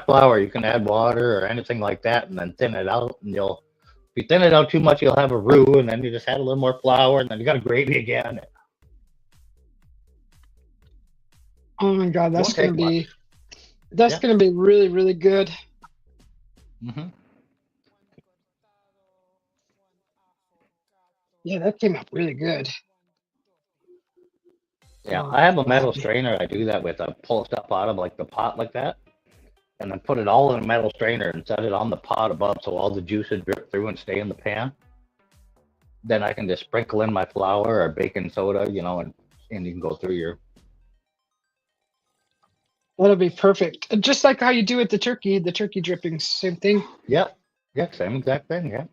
flour, you can add water or anything like that, and then thin it out. And you'll if you thin it out too much, you'll have a roux, and then you just add a little more flour, and then you got a gravy again. It Oh my god, won't take much. that's Yeah. gonna be really really good. hmm Yeah, that came out really good. Yeah. Oh I have a god. metal strainer. I do that with. I pull stuff out of like the pot like that, and then put it all in a metal strainer and set it on the pot above, so all the juices drip through and stay in the pan. Then I can just sprinkle in my flour or baking soda, and you can go through your. That'll be perfect. Just like how you do with the turkey drippings, same thing. Yep. Yeah. Same exact thing. Yeah.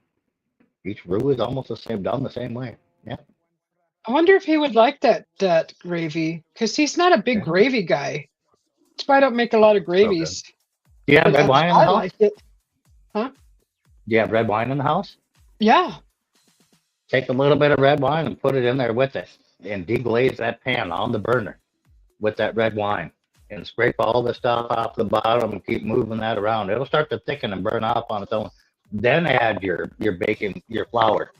Each roux is almost the same, done the same way. Yeah. I wonder if he would like that gravy because he's not a big Yeah. gravy guy. That's why I don't make a lot of So good. gravies. Do you have But red wine in the I house? like it, huh? Do you have red wine in the house? Yeah. Take a little bit of red wine and put it in there with it, and deglaze that pan on the burner with that red wine, and scrape all the stuff off the bottom and keep moving that around. It'll start to thicken and burn off on its own. Then add your bacon, your flour.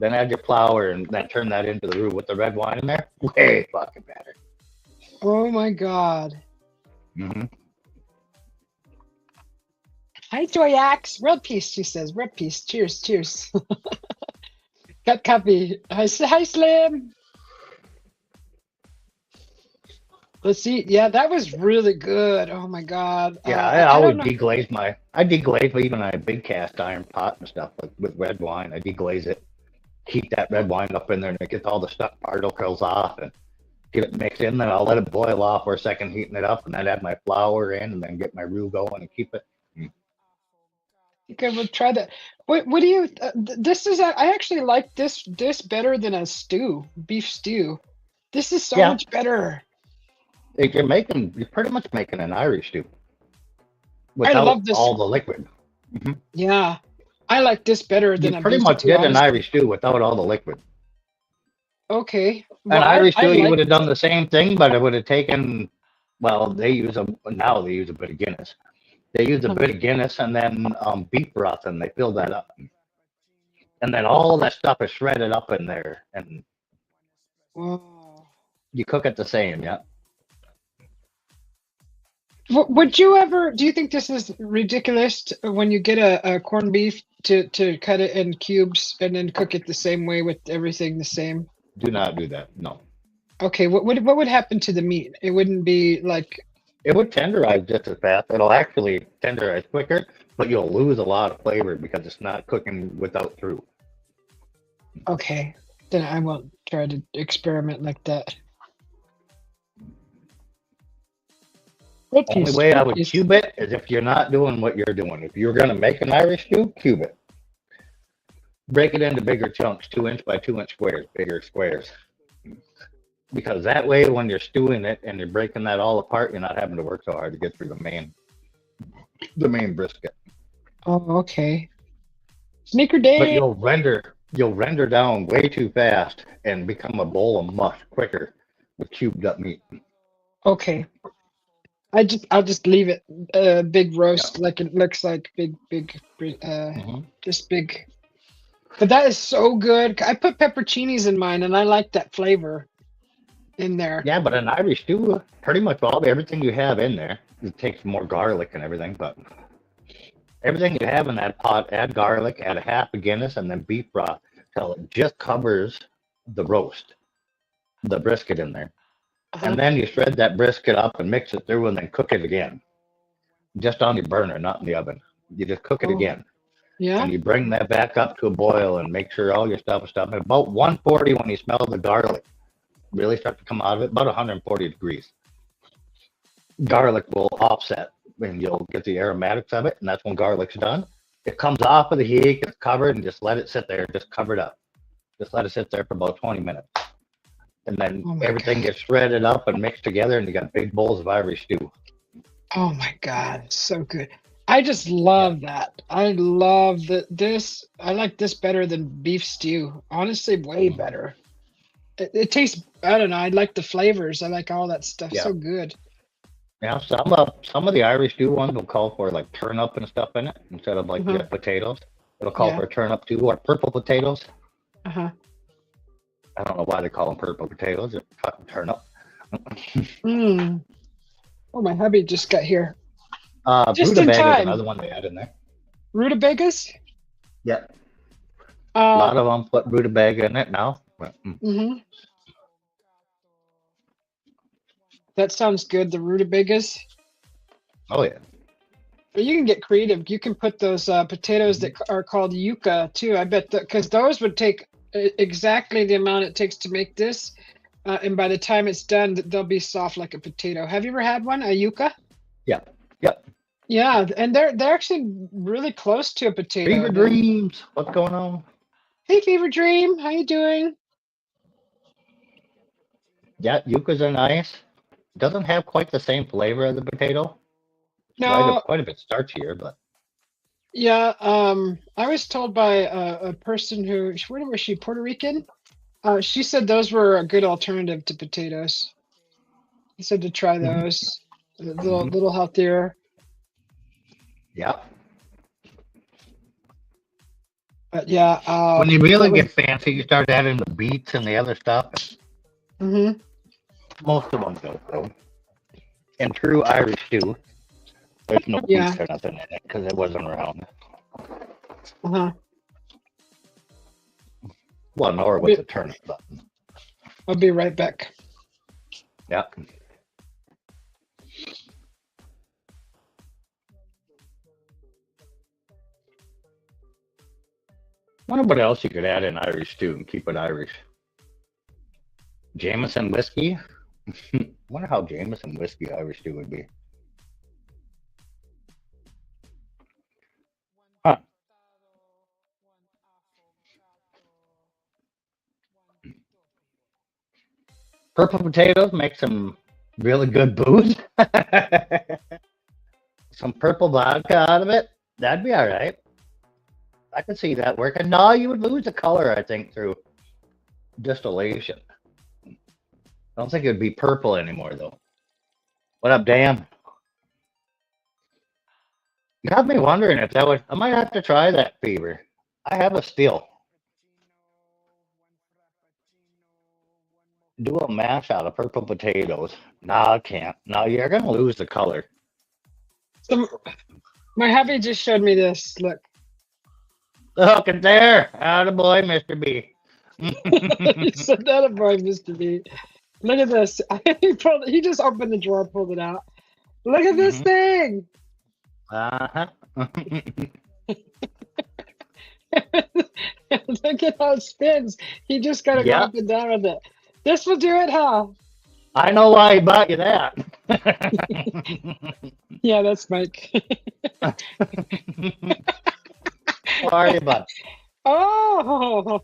Then add your flour and then turn that into the roux with the red wine in there. Way fucking better. Oh my god. hmm Hi, Joyax. Red peace, she says. Red peace. Cheers, cheers. Got coffee. Hi, Slim. Let's see. Yeah, that was really good. Oh my God. Yeah, I I don't always know. I deglaze even a big cast iron pot and stuff like with red wine. I deglaze it, keep that red wine up in there, and it gets all the stuff particles off, and get it mixed in. Then I'll let it boil off for a second, heating it up, and then add my flour in, and then get my roux going and keep it. Okay, we'll try that. What do you? This is. I actually like this better than a stew, beef stew. This is so Yeah, much better. you're pretty much making an Irish stew I without love this. all the liquid. hmm Yeah, I like this better You than a pretty beef much stew, did an honestly. Irish stew without all the liquid. Okay. An Well, Irish I stew, you like. would have done the same thing, but it would have taken. Well, now they use a bit of Guinness. They use a bit of Guinness and then beef broth, and they fill that up, and then all that stuff is shredded up in there, and Whoa. you cook it the same. Yeah, Would you ever? Do you think this is ridiculous when you get a corned beef to cut it in cubes and then cook it the same way with everything the same? Do not do that. No. Okay, what would happen to the meat? It wouldn't be like It would tenderize just as fast. It'll actually tenderize quicker, but you'll lose a lot of flavor because it's not cooking without through. okay. Then I won't try to experiment like that. Only Cookies, way I would cookies. cube it is if you're not doing what you're doing. If you're going to make an Irish stew, cube it. Break it into bigger chunks, 2 inch by 2 inch squares, bigger squares. Because that way, when you're stewing it and you're breaking that all apart, you're not having to work so hard to get through the main brisket. Oh, okay. Sneaker But day. you'll render down way too fast and become a bowl of mush quicker with cubed up meat. Okay. I'll just leave it big Yeah. roast like it looks like Hmm. just big. But that is so good. I put pepperoncinis in mine and I like that flavor in there. Yeah, but an Irish stew, pretty much everything you have in there, it takes more garlic and everything, but everything you have in that pot, add garlic, add a half a Guinness, and then beef broth till it just covers the roast, the brisket in there. Uh-huh. And then you shred that brisket up and mix it through and then cook it again. Just on your burner, not in the oven. You just cook it Oh, again. yeah. And you bring that back up to a boil and make sure all your stuff is stuff. About 140 when you smell the garlic really start to come out of it, about 140 degrees. Garlic will offset and you'll get the aromatics of it, and that's when garlic's done. It comes off of the heat, gets covered, and just let it sit there, just cover it up. Just let it sit there for about 20 minutes. And then Oh my everything God. gets shredded up and mixed together, and you got big bowls of Irish stew. Oh my God. So good. I just Yeah. love that. I love this. I like this better than beef stew. Honestly, way Mhm. better. It tastes, I don't know. I like the flavors. I like all that stuff. Yeah. So good. Now, some of the Irish stew ones will call for like turnip and stuff in it instead of like Uh-huh. potatoes. It'll call Yeah. for turnip too, or purple potatoes. Uh-huh. I don't know why they call them purple potatoes. It's fucking turnip. Mm. Oh, my hubby just got here. Just in Rutabaga is time. another one they add in there. Rutabagas? Yeah, a Uh, lot of them put rutabaga in it now. hmm That sounds good. The rutabagas. Oh yeah. But you can get creative. You can put those potatoes that are called yuca too. I bet that because those would take exactly the amount it takes to make this, and by the time it's done, they'll be soft like a potato. Have you ever had one, a yuca? Yeah. Yep. Yeah, and they're actually really close to a potato. Fever dreams. What's going on? Hey, Fever Dream, how you doing? Yeah, yuccas are nice. Doesn't have quite the same flavor as the potato. It's No, quite a bit starchier, but yeah. I was told by a person who, where was she? Puerto Rican. She said those were a good alternative to potatoes. He said to try Mhm. those. A little Mhm. little healthier. Yeah. But yeah, When you that really was. get fancy, you start adding the beets and the other stuff. Hmm. Most of them go though. And true Irish stew, there's no Yeah. beets or nothing in it because it wasn't around. Uh-huh. Well, nor I'll was be, the turnip, but I'll be right back. yeah. Wonder what else you could add in Irish stew and keep it Irish. Jameson whiskey. Wonder how Jameson whiskey Irish stew would be. Huh. Purple potatoes make some really good booze. Some purple vodka out of it. That'd be all right. I could see that working. No, you would lose the color, I think, through distillation. I don't think it would be purple anymore, though. What up, Dan? You have me wondering if that would. I might have to try that fever. I have a still. Do a mash out of purple potatoes. No, I can't. No, you're gonna lose the color. So my hubby just showed me this. Look. Look at there. Attaboy, Mr. B. He said that about Mr. B. Look at this. He just opened the drawer, pulled it out. Look at this thing. Uh-huh. Look at how it spins. He just got to go up and down with it. This will do it, huh? I know why he bought you that. Yeah, that's Mike. Why are you, bud? Oh.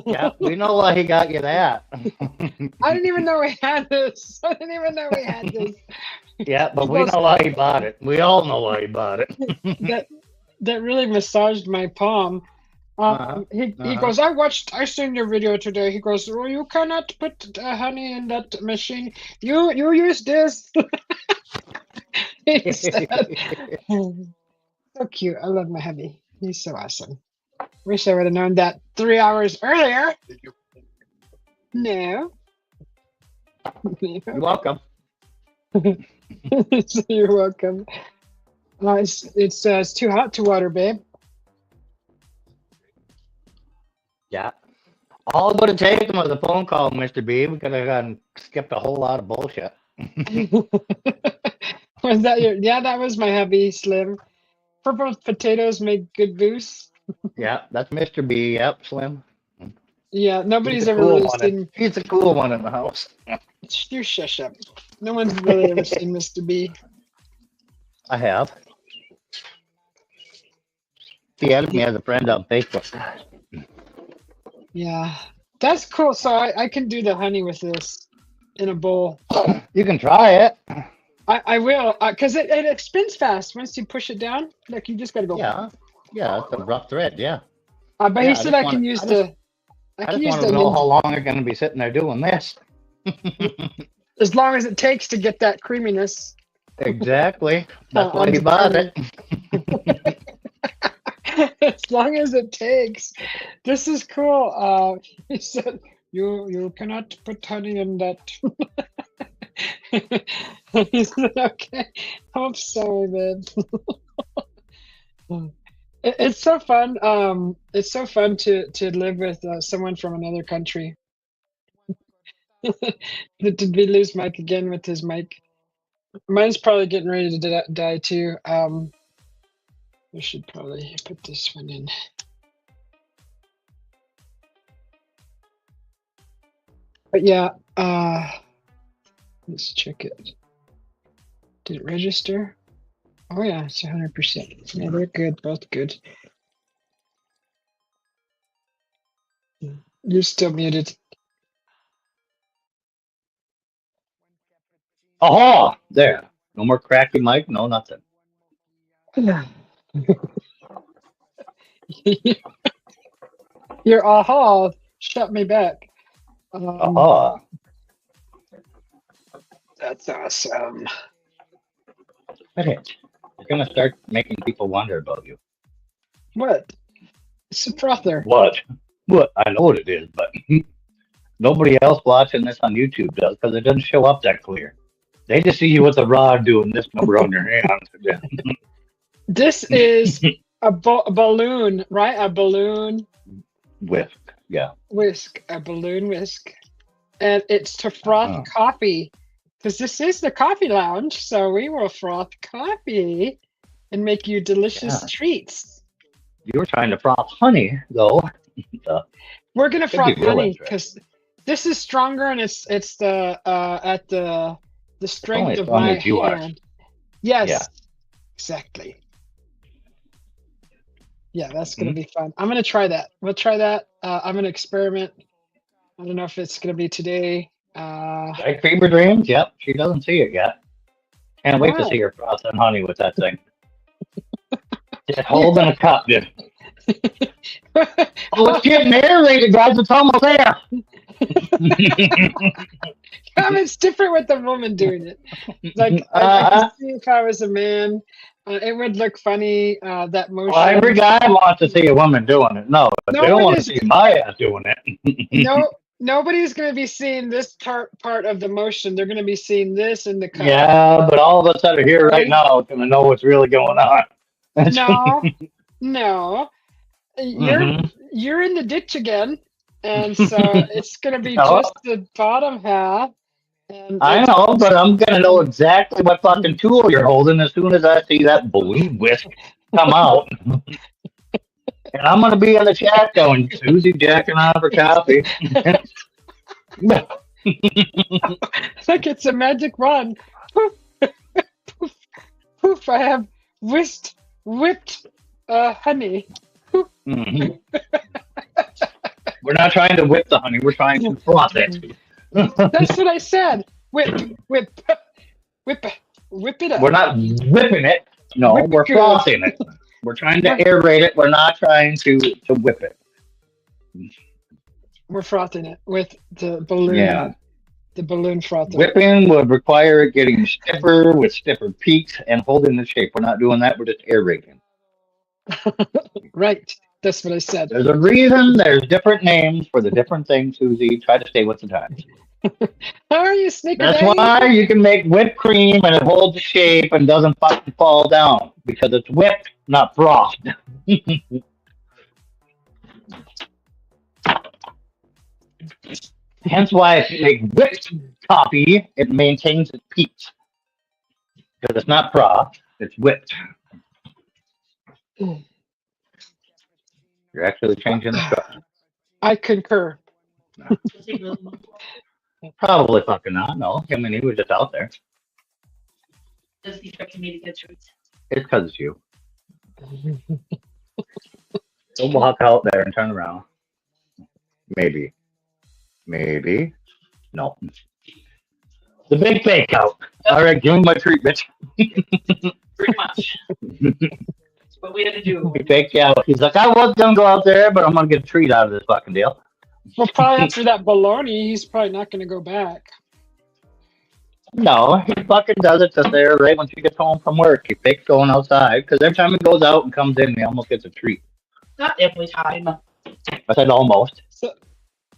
Yeah, we know why he got you that. I didn't even know we had this. Yeah, but we know why he bought it. We all know why he bought it. That really massaged my palm. He goes, I seen your video today. He goes, well, you cannot put honey in that machine. You use this. He said. So cute. I love my hubby. He's so awesome. Wish I would have known that 3 hours earlier. No. You're welcome. You're welcome. It's too hot to water, babe. Yeah. All it would have taken was a phone call, Mr. B. We could have skipped a whole lot of bullshit. Was that your? Yeah, that was my hubby, Slim. Purple potatoes make good boost. Yeah, that's Mr. B. Yep, Slim. Yeah, nobody's He's a ever cool really one. seen. He's a cool one in the house. You shush up. No one's really ever seen Mr. B. I have. He added me as a friend on Facebook. Yeah, that's cool. So I can do the honey with this in a bowl. You can try it. I will, because it spins fast once you push it down. Like you just gotta go. Yeah, it's a rough thread. Yeah. But Yeah, he said I can use the. I just want to know how long you're going to be sitting there doing this. As long as it takes to get that creaminess. Exactly. That's why he bought it. As long as it takes. This is cool. He said you cannot put honey in that. He said, okay. I'm sorry, man. It's so fun. It's so fun to live with someone from another country. Did we lose Mike again with his mic? Mine's probably getting ready to die too. We should probably put this one in. But yeah, let's check it. Did it register? Oh yeah, it's 100%. Yeah, they're good, both good. You're still muted. Oh, there. No more cracky mic. No, nothing. Your aha shut me back. That's awesome. What it? You're going to start making people wonder about you. What? It's a frother. What? I know what it is, but nobody else watching this on YouTube does because it doesn't show up that clear. They just see you with a rod doing this number on your hand. Yeah. This is a balloon, right? A balloon Whisk, yeah. Whisk, a balloon whisk. And it's to froth coffee. Because this is the coffee lounge, so we will froth coffee and make you delicious treats. You were trying to froth honey, though. We're gonna froth honey because this is stronger and it's the at the strength of my hand. Yes, exactly. Yeah, that's gonna be fun. I'm gonna try that. We'll try that. I'm gonna experiment. I don't know if it's gonna be today. Like Fever Dreams? Yep, she doesn't see it yet. Can't wait to see her frothing honey with that thing. Just holding a cup, dude. Oh, it's getting aerated, guys. It's almost there. It's different with the woman doing it. Like, I can see if I was a man, it would look funny, that motion. Well, every guy wants to see a woman doing it. No, they don't want to see my ass doing it. No, Nobody's going to be seeing this part of the motion. They're going to be seeing this in the cup. Yeah, but all of us that are here right Okay? now are gonna know what's really going on. No, no. You're Hmm. you're in the ditch again, and so it's going to be No, just the bottom half, and I it's know, but I'm gonna know exactly what fucking tool you're holding as soon as I see that balloon whisk come out. And I'm gonna be in the chat going, Susie jacking off her coffee. like it's a magic wand. Poof, poof, poof! I have whipped honey. Mhm. We're not trying to whip the honey, we're trying to froth it. That's what I said. Whip, whip, whip it We're up. not whipping it. No, Whip it we're good. frothing it. We're trying to We're, aerate it. We're not trying to whip it. we're frothing it with the Yeah. balloon frother. Whipping would require it getting stiffer with stiffer peaks and holding the shape. We're not doing that. We're just aerating. Right. That's what I said. There's a reason there's different names for the different things, Susie. Try to stay with the times. How are you, Snicker That's Daddy? why you can make whipped cream and it holds the shape and doesn't fucking fall down because it's whipped, not frothed. Hence why if you make whipped coffee, it maintains its peaks because it's not frothed, it's whipped. You're actually changing the structure. I concur. Probably fucking not. No, I mean he was just out there. Does he expect me to get treats? It's because it's you. He'll walk out there and turn around. Maybe. Maybe. No. The big fake out. All right, give me my treat, bitch. Pretty much. That's what we had to do. He faked you out. He's like, I was gonna go out there, but I'm gonna get a treat out of this fucking deal. Well, probably after that baloney, he's probably not going to go back. No, he fucking does it to Sarah right when she gets home from work. He fakes going outside because every time he goes out and comes in, he almost gets a treat. Not every time. I said almost.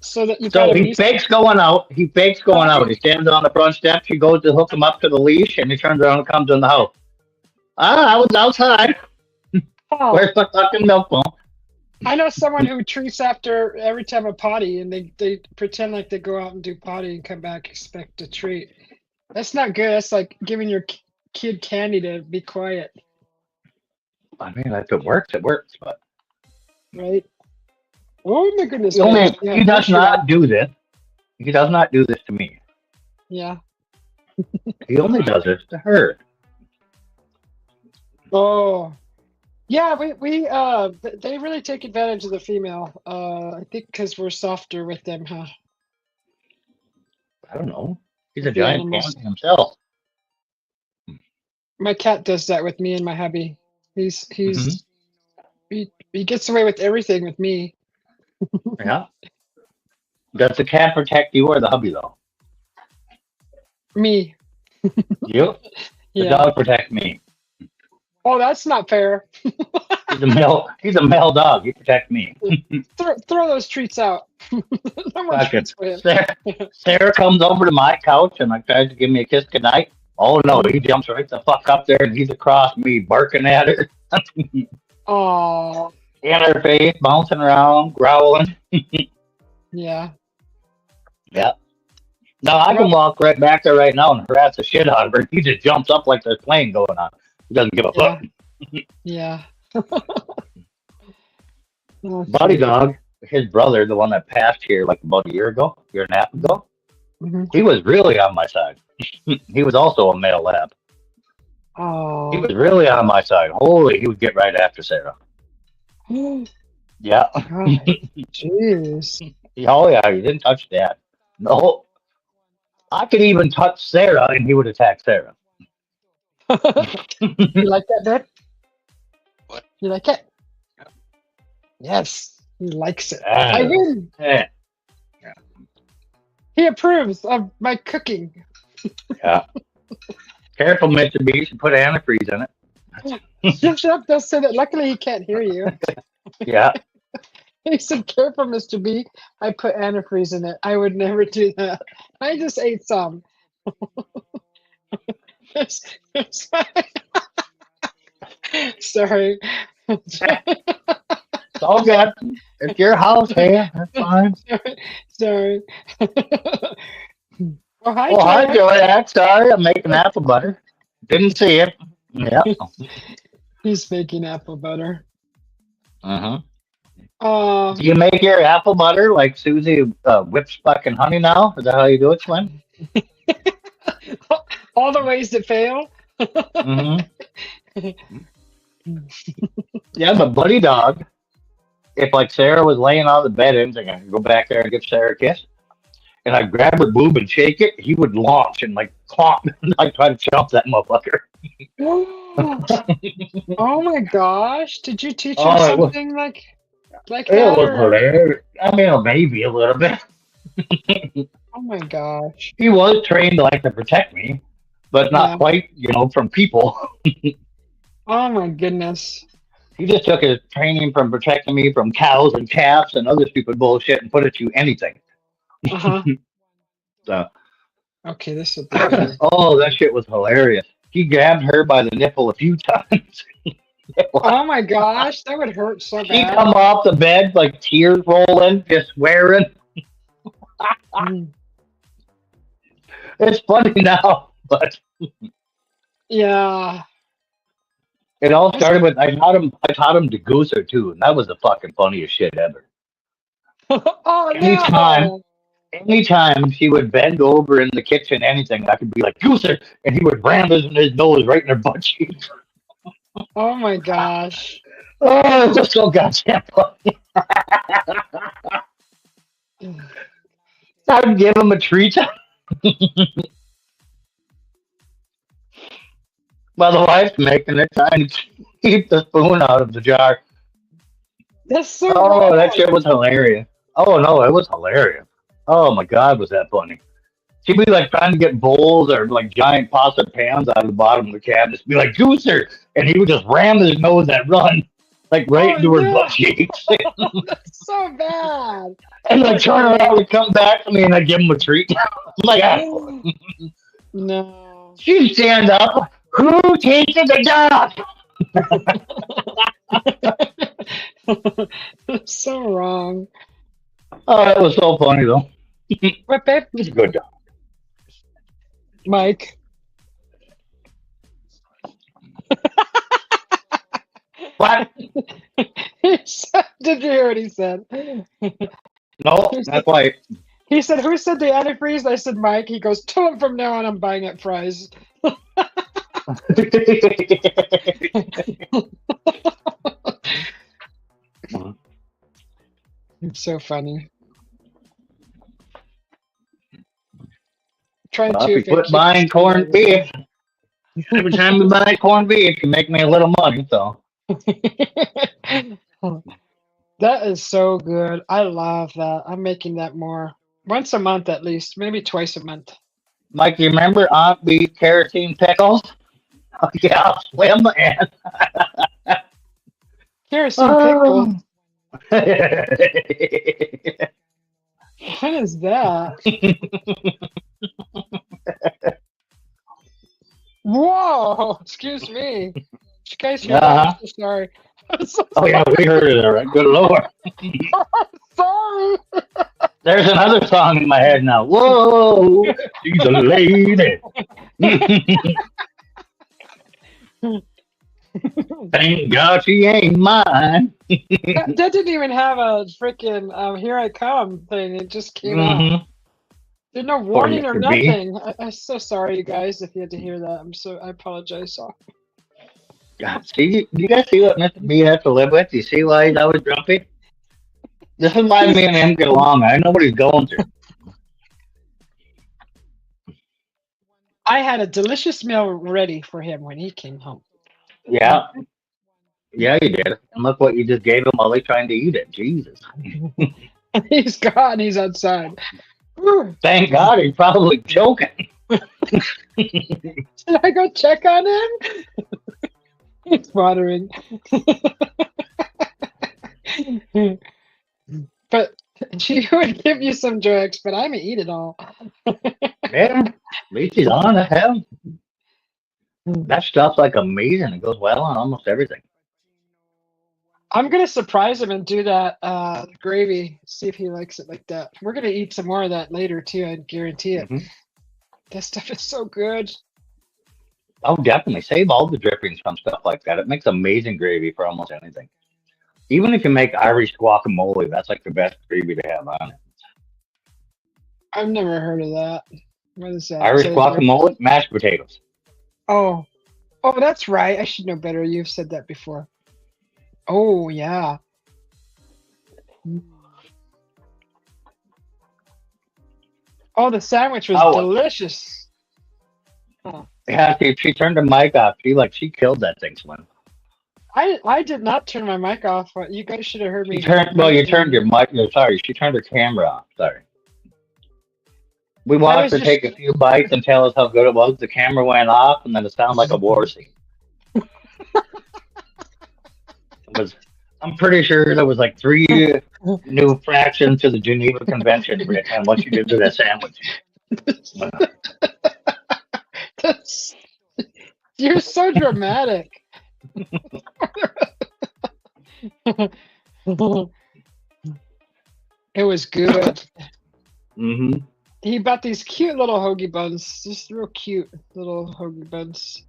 So that you So got he fakes going out. He fakes going out. He stands on the front step. She goes to hook him up to the leash, and he turns around and comes in the house. Ah, I was outside. Oh, Where's the fucking milk phone? I know someone who treats after every time a potty, and they pretend like they go out and do potty and come back expect a treat. That's not good. That's like giving your kid candy to be quiet, I mean, if it works, it works. But right? Oh my goodness! he, only, Yeah, he does pressure on. not do this. He does not do this to me. Yeah. He only does this to her. Oh. Yeah, they really take advantage of the female. I think because we're softer with them, huh? I don't know. He's a With the giant animals. pansy himself. My cat does that with me and my hubby. He's Mhm. he gets away with everything with me. Yeah. Does the cat protect you or the hubby though? Me. You? The Yeah. dog protects me. Oh, that's not fair. He's a male. He's a male dog. He protects me. Throw those treats out. No more Fucking treats for him. Sarah comes over to my couch and like tries to give me a kiss goodnight. Oh no, he jumps right the fuck up there and he's across me, barking at her, Oh, in her face, bouncing around, growling. yeah. Yeah. No, I can walk right back there right now and harass the shit out of her. He just jumps up like there's playing going on. He doesn't give a Yeah. fuck. Yeah. Oh, Buddy dog, his brother, the one that passed here like about a year and a half ago, mhm. he was really on my side. He was also a male lab. He Oh. was really on my side. Holy, he would get right after Sarah. Yeah. God. Jeez. Oh yeah, he didn't touch Dad. No. I could even touch Sarah and he would attack Sarah. You like that, babe? What? You like it? Yes, he likes it. Ah, I win. yeah. He approves of my cooking. Yeah. Careful, Mitsubishi. Put antifreeze in it. Shut up! Don't say that. Luckily, he can't hear you. Yeah. He said, "Careful, Mr. B. I put antifreeze in it. I would never do that. I just ate some." It's sorry. It's all good. It's your house, hey, that's fine. Sorry. Oh, hi, Oh, hi, Jack. Joey. Sorry, I'm making apple butter. Didn't see it. Yeah. He's making apple butter. Uh-huh. Uh, Do you make your apple butter like Susie whips fucking honey now? Is that how you do it, Slim? all the ways that fail. Mm-hmm. Yeah, but Buddy Dog, if like Sarah was laying on the bed and I could go back there and give Sarah a kiss, and I'd grab her boob and shake it, he would launch and like clomp and like try to chomp that motherfucker. Oh my gosh! Did you teach him Oh, something like it that, was or? hilarious. I mean, maybe a little bit. Oh my gosh! He was trained like to protect me, but not Yeah. quite, from people. Oh my goodness. He just took his training from protecting me from cows and calves and other stupid bullshit and put it to anything. Uh-huh. So, Okay, this will be good. oh, that shit was hilarious. He grabbed her by the nipple a few times. Oh my gosh, that would hurt so She bad. come off the bed like tears rolling, just swearing. Mm. It's funny now, but Yeah. it all started with I taught him to gooser too, and that was the fucking funniest shit ever. Oh Anytime no. anytime she would bend over in the kitchen, anything, I could be like, Gooser, and he would ram his nose right in her butt cheeks. Oh my gosh. Oh, it was so goddamn funny. I'd give him a treat while the wife's making it, trying to keep the spoon out of the jar. That's so Oh, that wrong. shit was hilarious. Oh, no, it was hilarious. Oh, my God, was that funny. She'd be like trying to get bowls or like giant pots and pans out of the bottom of the cabinet. Be like, Gooser! And he would just ram his nose and run, like right Oh into her no. butt cheeks. That's so bad. And like turn around and come back to me and I'd give him a treat. I'm like, ah, No. she'd stand up. Who teaches the dog? That's so wrong. Oh, that was so funny though. But babe, He's a good dog. Mike. What? Did you hear what he said? No, that's why. He said, "Who said the antifreeze?" I said, "Mike." He goes, "Tell him from now on I'm buying at Fry's." It's so funny. Trying Well, to if if you it quit keeps buying corned beef, every time you buy corned beef, you make me a little money. So That is so good. I love that. I'm making that more. Once a month at least, maybe twice a month. Mike, you remember Aunt Beef kerosene pickles? Oh, yeah, Slim and Kerosene pickle. oh. What is that? Whoa! Excuse me. Did you guys hear that? Uh-huh. I'm so sorry. I'm so Oh yeah, we heard it all right. Good lord. sorry. There's another song in my head now. Whoa, she's a lady. Thank God she ain't mine. That didn't even have a freaking "Here I Come" thing. It just came out. Mm-hmm. There's no Poor warning or Mr. B. nothing. I'm so sorry, you guys, if you had to hear that. I apologize. So. God, see, do you guys see what Mr. B has to live with? Do you see why he's always grumpy? This is why me and him get along. I know what he's going through. I had a delicious meal ready for him when he came home. Yeah, yeah, you did. And look what you just gave him while he's trying to eat it. Jesus. He's gone. He's outside. Whew. Thank God he's probably choking. Should I go check on him? He's watering. But she would give you some drugs, but I'm gonna eat it all. Yeah, at least he's on the hell. That stuff's like amazing. It goes well on almost everything. I'm gonna surprise him and do that gravy. See if he likes it like that. We're gonna eat some more of that later too. I guarantee it. Hmm. That stuff is so good. Oh, definitely. Save all the drippings from stuff like that. It makes amazing gravy for almost anything. Even if you make Irish guacamole, that's like the best gravy to have on it. I've never heard of that. What is that? Is Irish that a drink? guacamole, mashed potatoes. Oh, oh, that's right. I should know better. You've said that before. Oh yeah. Mm. Oh, the sandwich was Oh, delicious. Oh. yeah. She turned the mic off. She killed that thing, Slim. I did not turn my mic off. You guys should have heard She me turned. Well, you turned mention. your mic. No, sorry. She turned her camera off. Sorry. We I watched was her take just a few bites and tell us how good it was. The camera went off, and then it sounded like a war scene. It was. I'm pretty sure there was like three new fractions to the Geneva Convention every time what you did to that sandwich. That's, you're so dramatic. It was good. Hmm. He bought these cute little hoagie buns, just real cute little hoagie buns.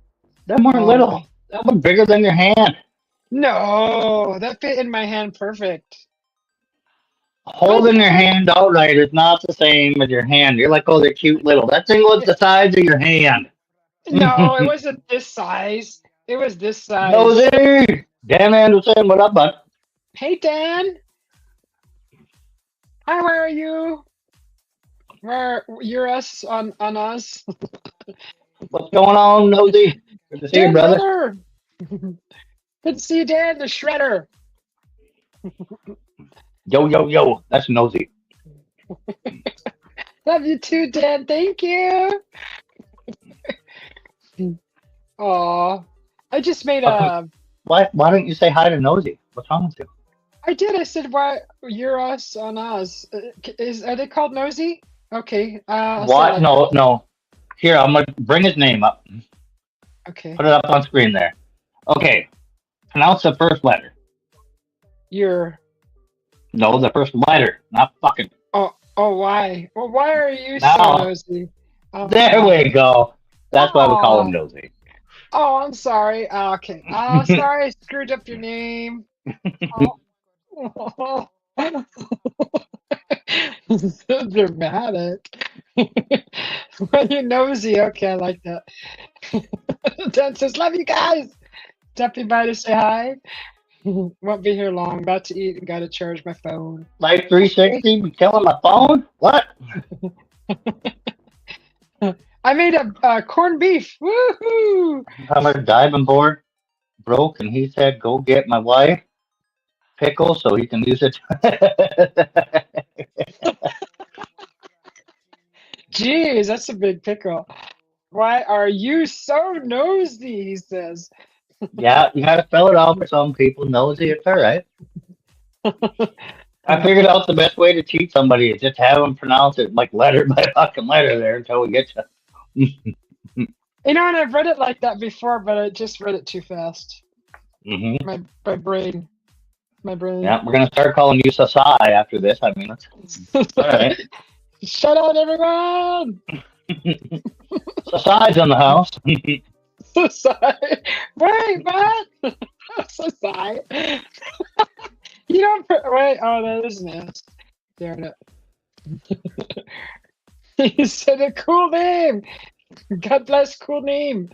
That weren't Oh little. That was bigger than your hand. no, that fit in my hand perfect. I Holding your hand outright is not the same as your hand. You're like, oh, they're cute little. That thing was the size of your hand. no, it wasn't this size. It was this size. Nosy! Dan Anderson, what up, bud? Hey Dan, hi, where are you? Where you're us on us? What's going on, Nosy? Good to see you, Dan brother. brother. Good to see you, Dan the Shredder. Yo, yo, yo. That's Nosy. Love you too, Dan. Thank you. Aw, I just made How come, a. why don't you say hi to Nosy? What's wrong with you? I did. I said, "Why you're us on Oz?" Is are they called nosy? Okay. I'll say it What? like that. No, no. Here, I'm going to bring his name up. Okay. Put it up on screen there. Okay. Pronounce the first letter. You're. No, the first letter. Not fucking. Oh. Oh. Why? Well, why are you so Now, nosy? Oh my there God. we go. That's why we call him Oh. Nosy. Oh. I'm sorry. Okay. Sorry. I screwed up your name. Oh. So dramatic. Well, you're nosy. Okay, I like that. Dan says, "Love you guys." Stepping by to say hi. Won't be here long. About to eat and gotta charge my phone. Like Okay. 360, be killing my phone? What? I made a corned beef. Woohoo! Our diving board broke, and he said, "Go get my wife pickle so he can use it." Jeez, that's a big pickle. Why are you so nosy? He says. Yeah, you gotta spell it out for some people. Nosy, it's all right. I figured out the best way to cheat somebody is just have them pronounce it like letter by fucking letter there until we get you. You know, and I've read it like that before, but I just read it too fast. Hmm. My brain. My brain. Yeah, we're gonna start calling you Sasai after this. I mean, that's all right. Shut out, everyone! Sasai's in the house. Sorry. Wait, what? So sorry. You don't wait. Oh, that is nice. Darn it. He said a cool name. God bless, cool name.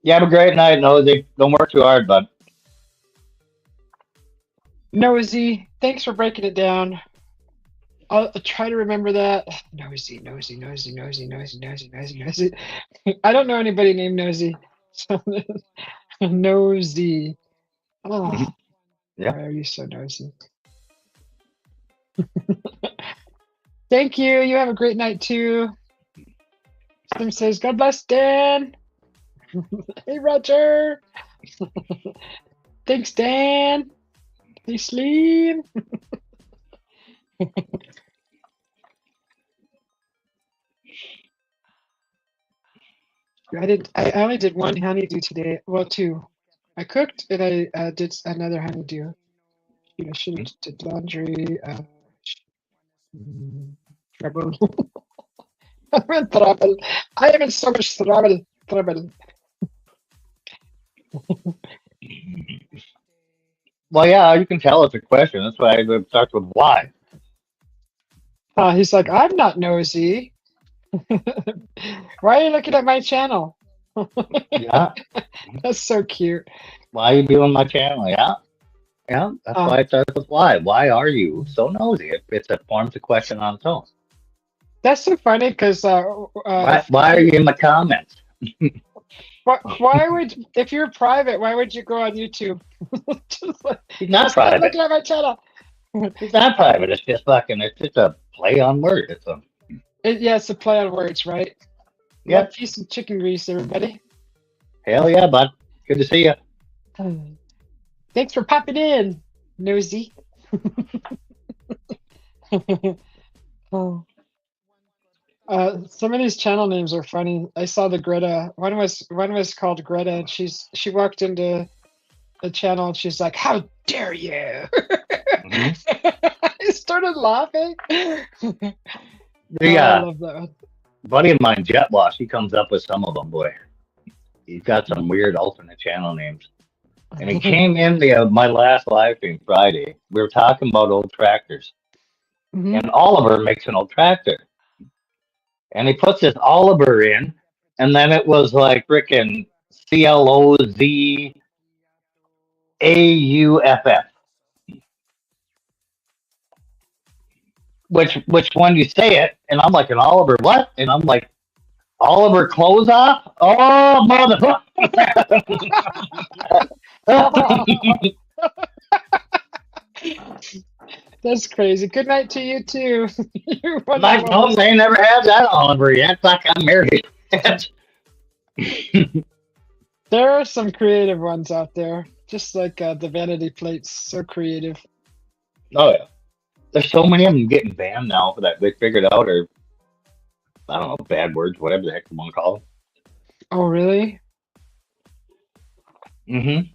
You have a great night, Nosy. Don't work too hard, bud. Nosy. Thanks for breaking it down. I'll try to remember that. Nosy, nosy, nosy, nosy, nosy, nosy, nosy, nosy. I don't know anybody named Nosy. So, nosy. Oh, Yeah. why are you so nosy? Thank you. You have a great night too. Slim says, God bless Dan. Hey, Roger. Thanks, Dan. They sleep. I only did one honeydew today. Well, two. I cooked and I did another honeydew. I should have did laundry. Trouble. I'm in trouble. I am in so much trouble. Trouble. Well, yeah, you can tell it's a question. That's why it starts with why. He's like, I'm not nosy. Why are you looking at my channel? Yeah. That's so cute. Why are you doing my channel? Yeah. Yeah. That's Uh, why it starts with why. Why are you so nosy? It's a forms a question on its own. that's so funny because Why are you in my comments? why would if you're private, why would you go on YouTube? just like, He's not stop private. looking at my channel. It's not private. It's just fucking. It's just a play on words. It's a. Yeah, it's a play on words, right? Love, Yep. peace, and chicken grease, everybody. Hell yeah, bud. Good to see you. Thanks for popping in, nosy. Oh. Some of these channel names are funny. I saw the Greta. One was called Greta, and she walked into the channel and she's like, "How dare you!" I started laughing. The I love that one. buddy of mine, Jet Wash, he comes up with some of them. Boy, he's got some weird alternate channel names. And he came in my last live stream Friday. We were talking about old tractors, Mhm. and Oliver makes an old tractor, and he puts this Oliver in, and then it was like frickin' CLOZAUFF. Which when you say it, and I'm like, an Oliver what? And I'm like, Oliver clothes off? Oh motherfucker! That's crazy. Good night to you too. You Like, no, wonderful. they never had that Oliver yet. Fuck, I'm married. There are some creative ones out there, just like the vanity plates. So creative. Oh yeah. There's so many of them getting banned now for that they figured out, or I don't know, bad words, whatever the heck you want to call Oh, really? them.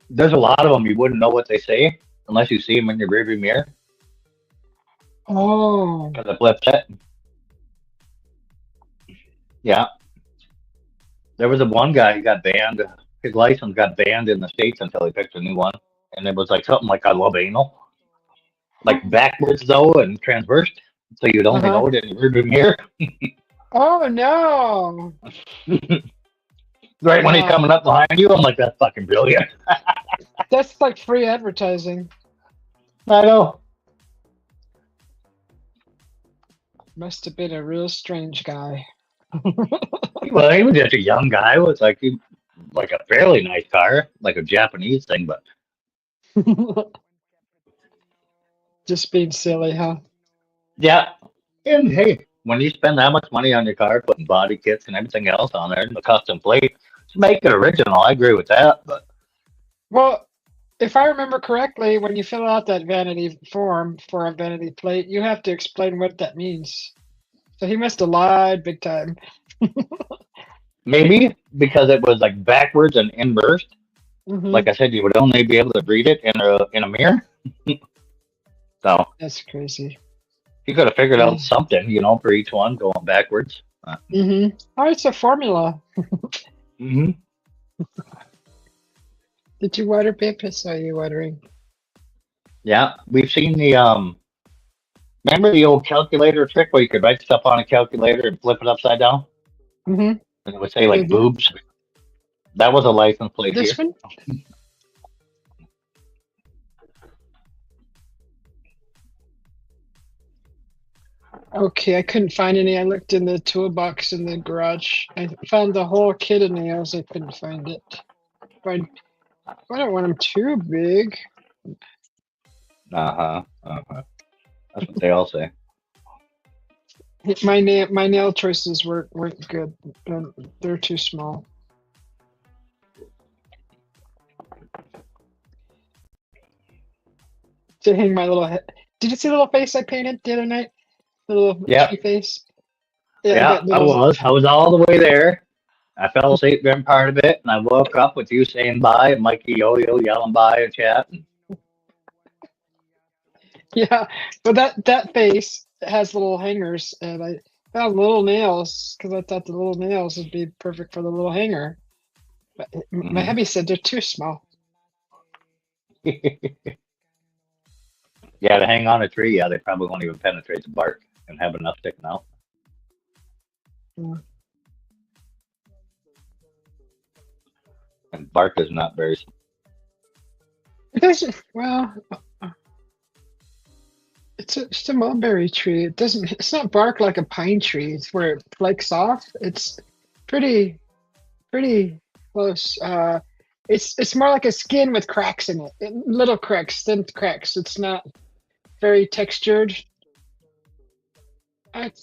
There's a lot of them you wouldn't know what they say unless you see them in your rearview mirror Oh. because it flips it. Yeah. There was a one guy who got banned. His license got banned in the States until he picked a new one. And it was like something like I love anal. Like backwards though and transverse. So you'd only Uh-huh. know it in your rearview mirror. Oh no. Right when he's Wow. coming up behind you, I'm like, that's fucking brilliant. That's like free advertising. I know. Must have been a real strange guy. Well, he was just a young guy with like a fairly nice car, like a Japanese thing, but Just being silly, huh? yeah. And hey, when you spend that much money on your car, putting body kits and everything else on there, and the custom plate, just make it original. I agree with that. But Well, if I remember correctly, when you fill out that vanity form for a vanity plate, you have to explain what that means. So he must have lied big time. maybe because it was like backwards and inverse, Hmm. like I said, you would only be able to read it in a mirror. So That's crazy. he could have figured Yeah. out something, for each one going backwards. Oh, it's a formula. Hmm. Did you water, babe? I saw you watering. Yeah, we've seen the remember the old calculator trick where you could write stuff on a calculator and flip it upside down, Mm-hmm. and it would say like Mm-hmm. boobs. That was a license plate here. This one? Okay, I couldn't find any. I looked in the toolbox in the garage. I found the whole kit of nails. I couldn't find it. I don't want them too big. Uh huh. Uh huh. That's what they all say. My nail choices weren't good. They're too small. to hang my little head. Did you see the little face I painted the other night? The little Yeah, tree face. Yeah, I yeah, got I little. was. I was all the way there. I fell asleep during part of it, and I woke up with you saying bye and Mikey Yo Yo yelling bye and chat. Yeah, but that face has little hangers, and I found little nails because I thought the little nails would be perfect for the little hanger. But my Mm. hubby said they're too small. Yeah, to hang on a tree, yeah, they probably won't even penetrate the bark and have enough sticking out. Mm. And bark is not very. It doesn't. Well, it's a mulberry tree. It doesn't. It's not bark like a pine tree. It's where it flakes off. It's pretty close. It's more like a skin with cracks in it, little cracks, thin cracks. It's not very textured.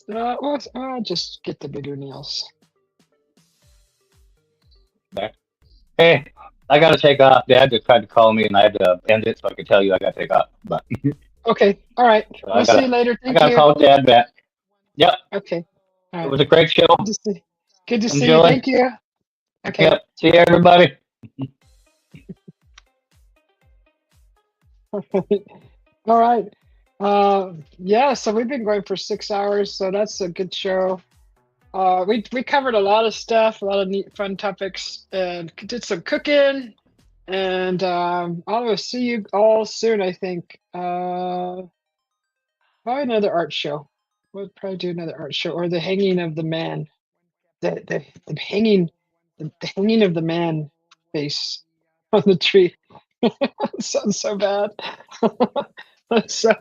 Well, I'll just get the bigger nails. Hey, I gotta take off. Dad just tried to call me, and I had to end it so I could tell you I gotta take off. But Okay, all right. so We'll see you later. I Thank gotta you. call Dad back. Yep, Okay, all it right. was a great show. Good to see. Good to see you. Enjoy. Thank you. Okay. Yep, see you, everybody. All right. Yeah, so we've been going for 6 hours, so that's a good show. We covered a lot of stuff, a lot of neat, fun topics, and did some cooking. And I will see you all soon, I think. Probably another art show. We'll probably do another art show or the hanging of the man. The hanging the hanging of the man face on the tree. Sounds so bad. so,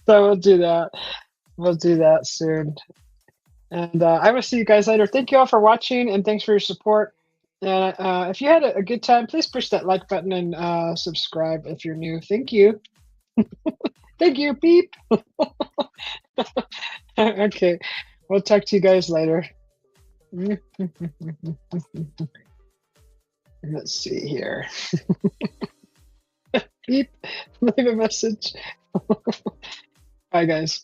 so we'll do that. We'll do that soon. And I will see you guys later. Thank you all for watching and thanks for your support. And if you had a good time, please push that like button and subscribe if you're new. Thank you. Thank you. Beep. Okay. We'll talk to you guys later. Let's see here. Beep. Leave a message. Bye, guys.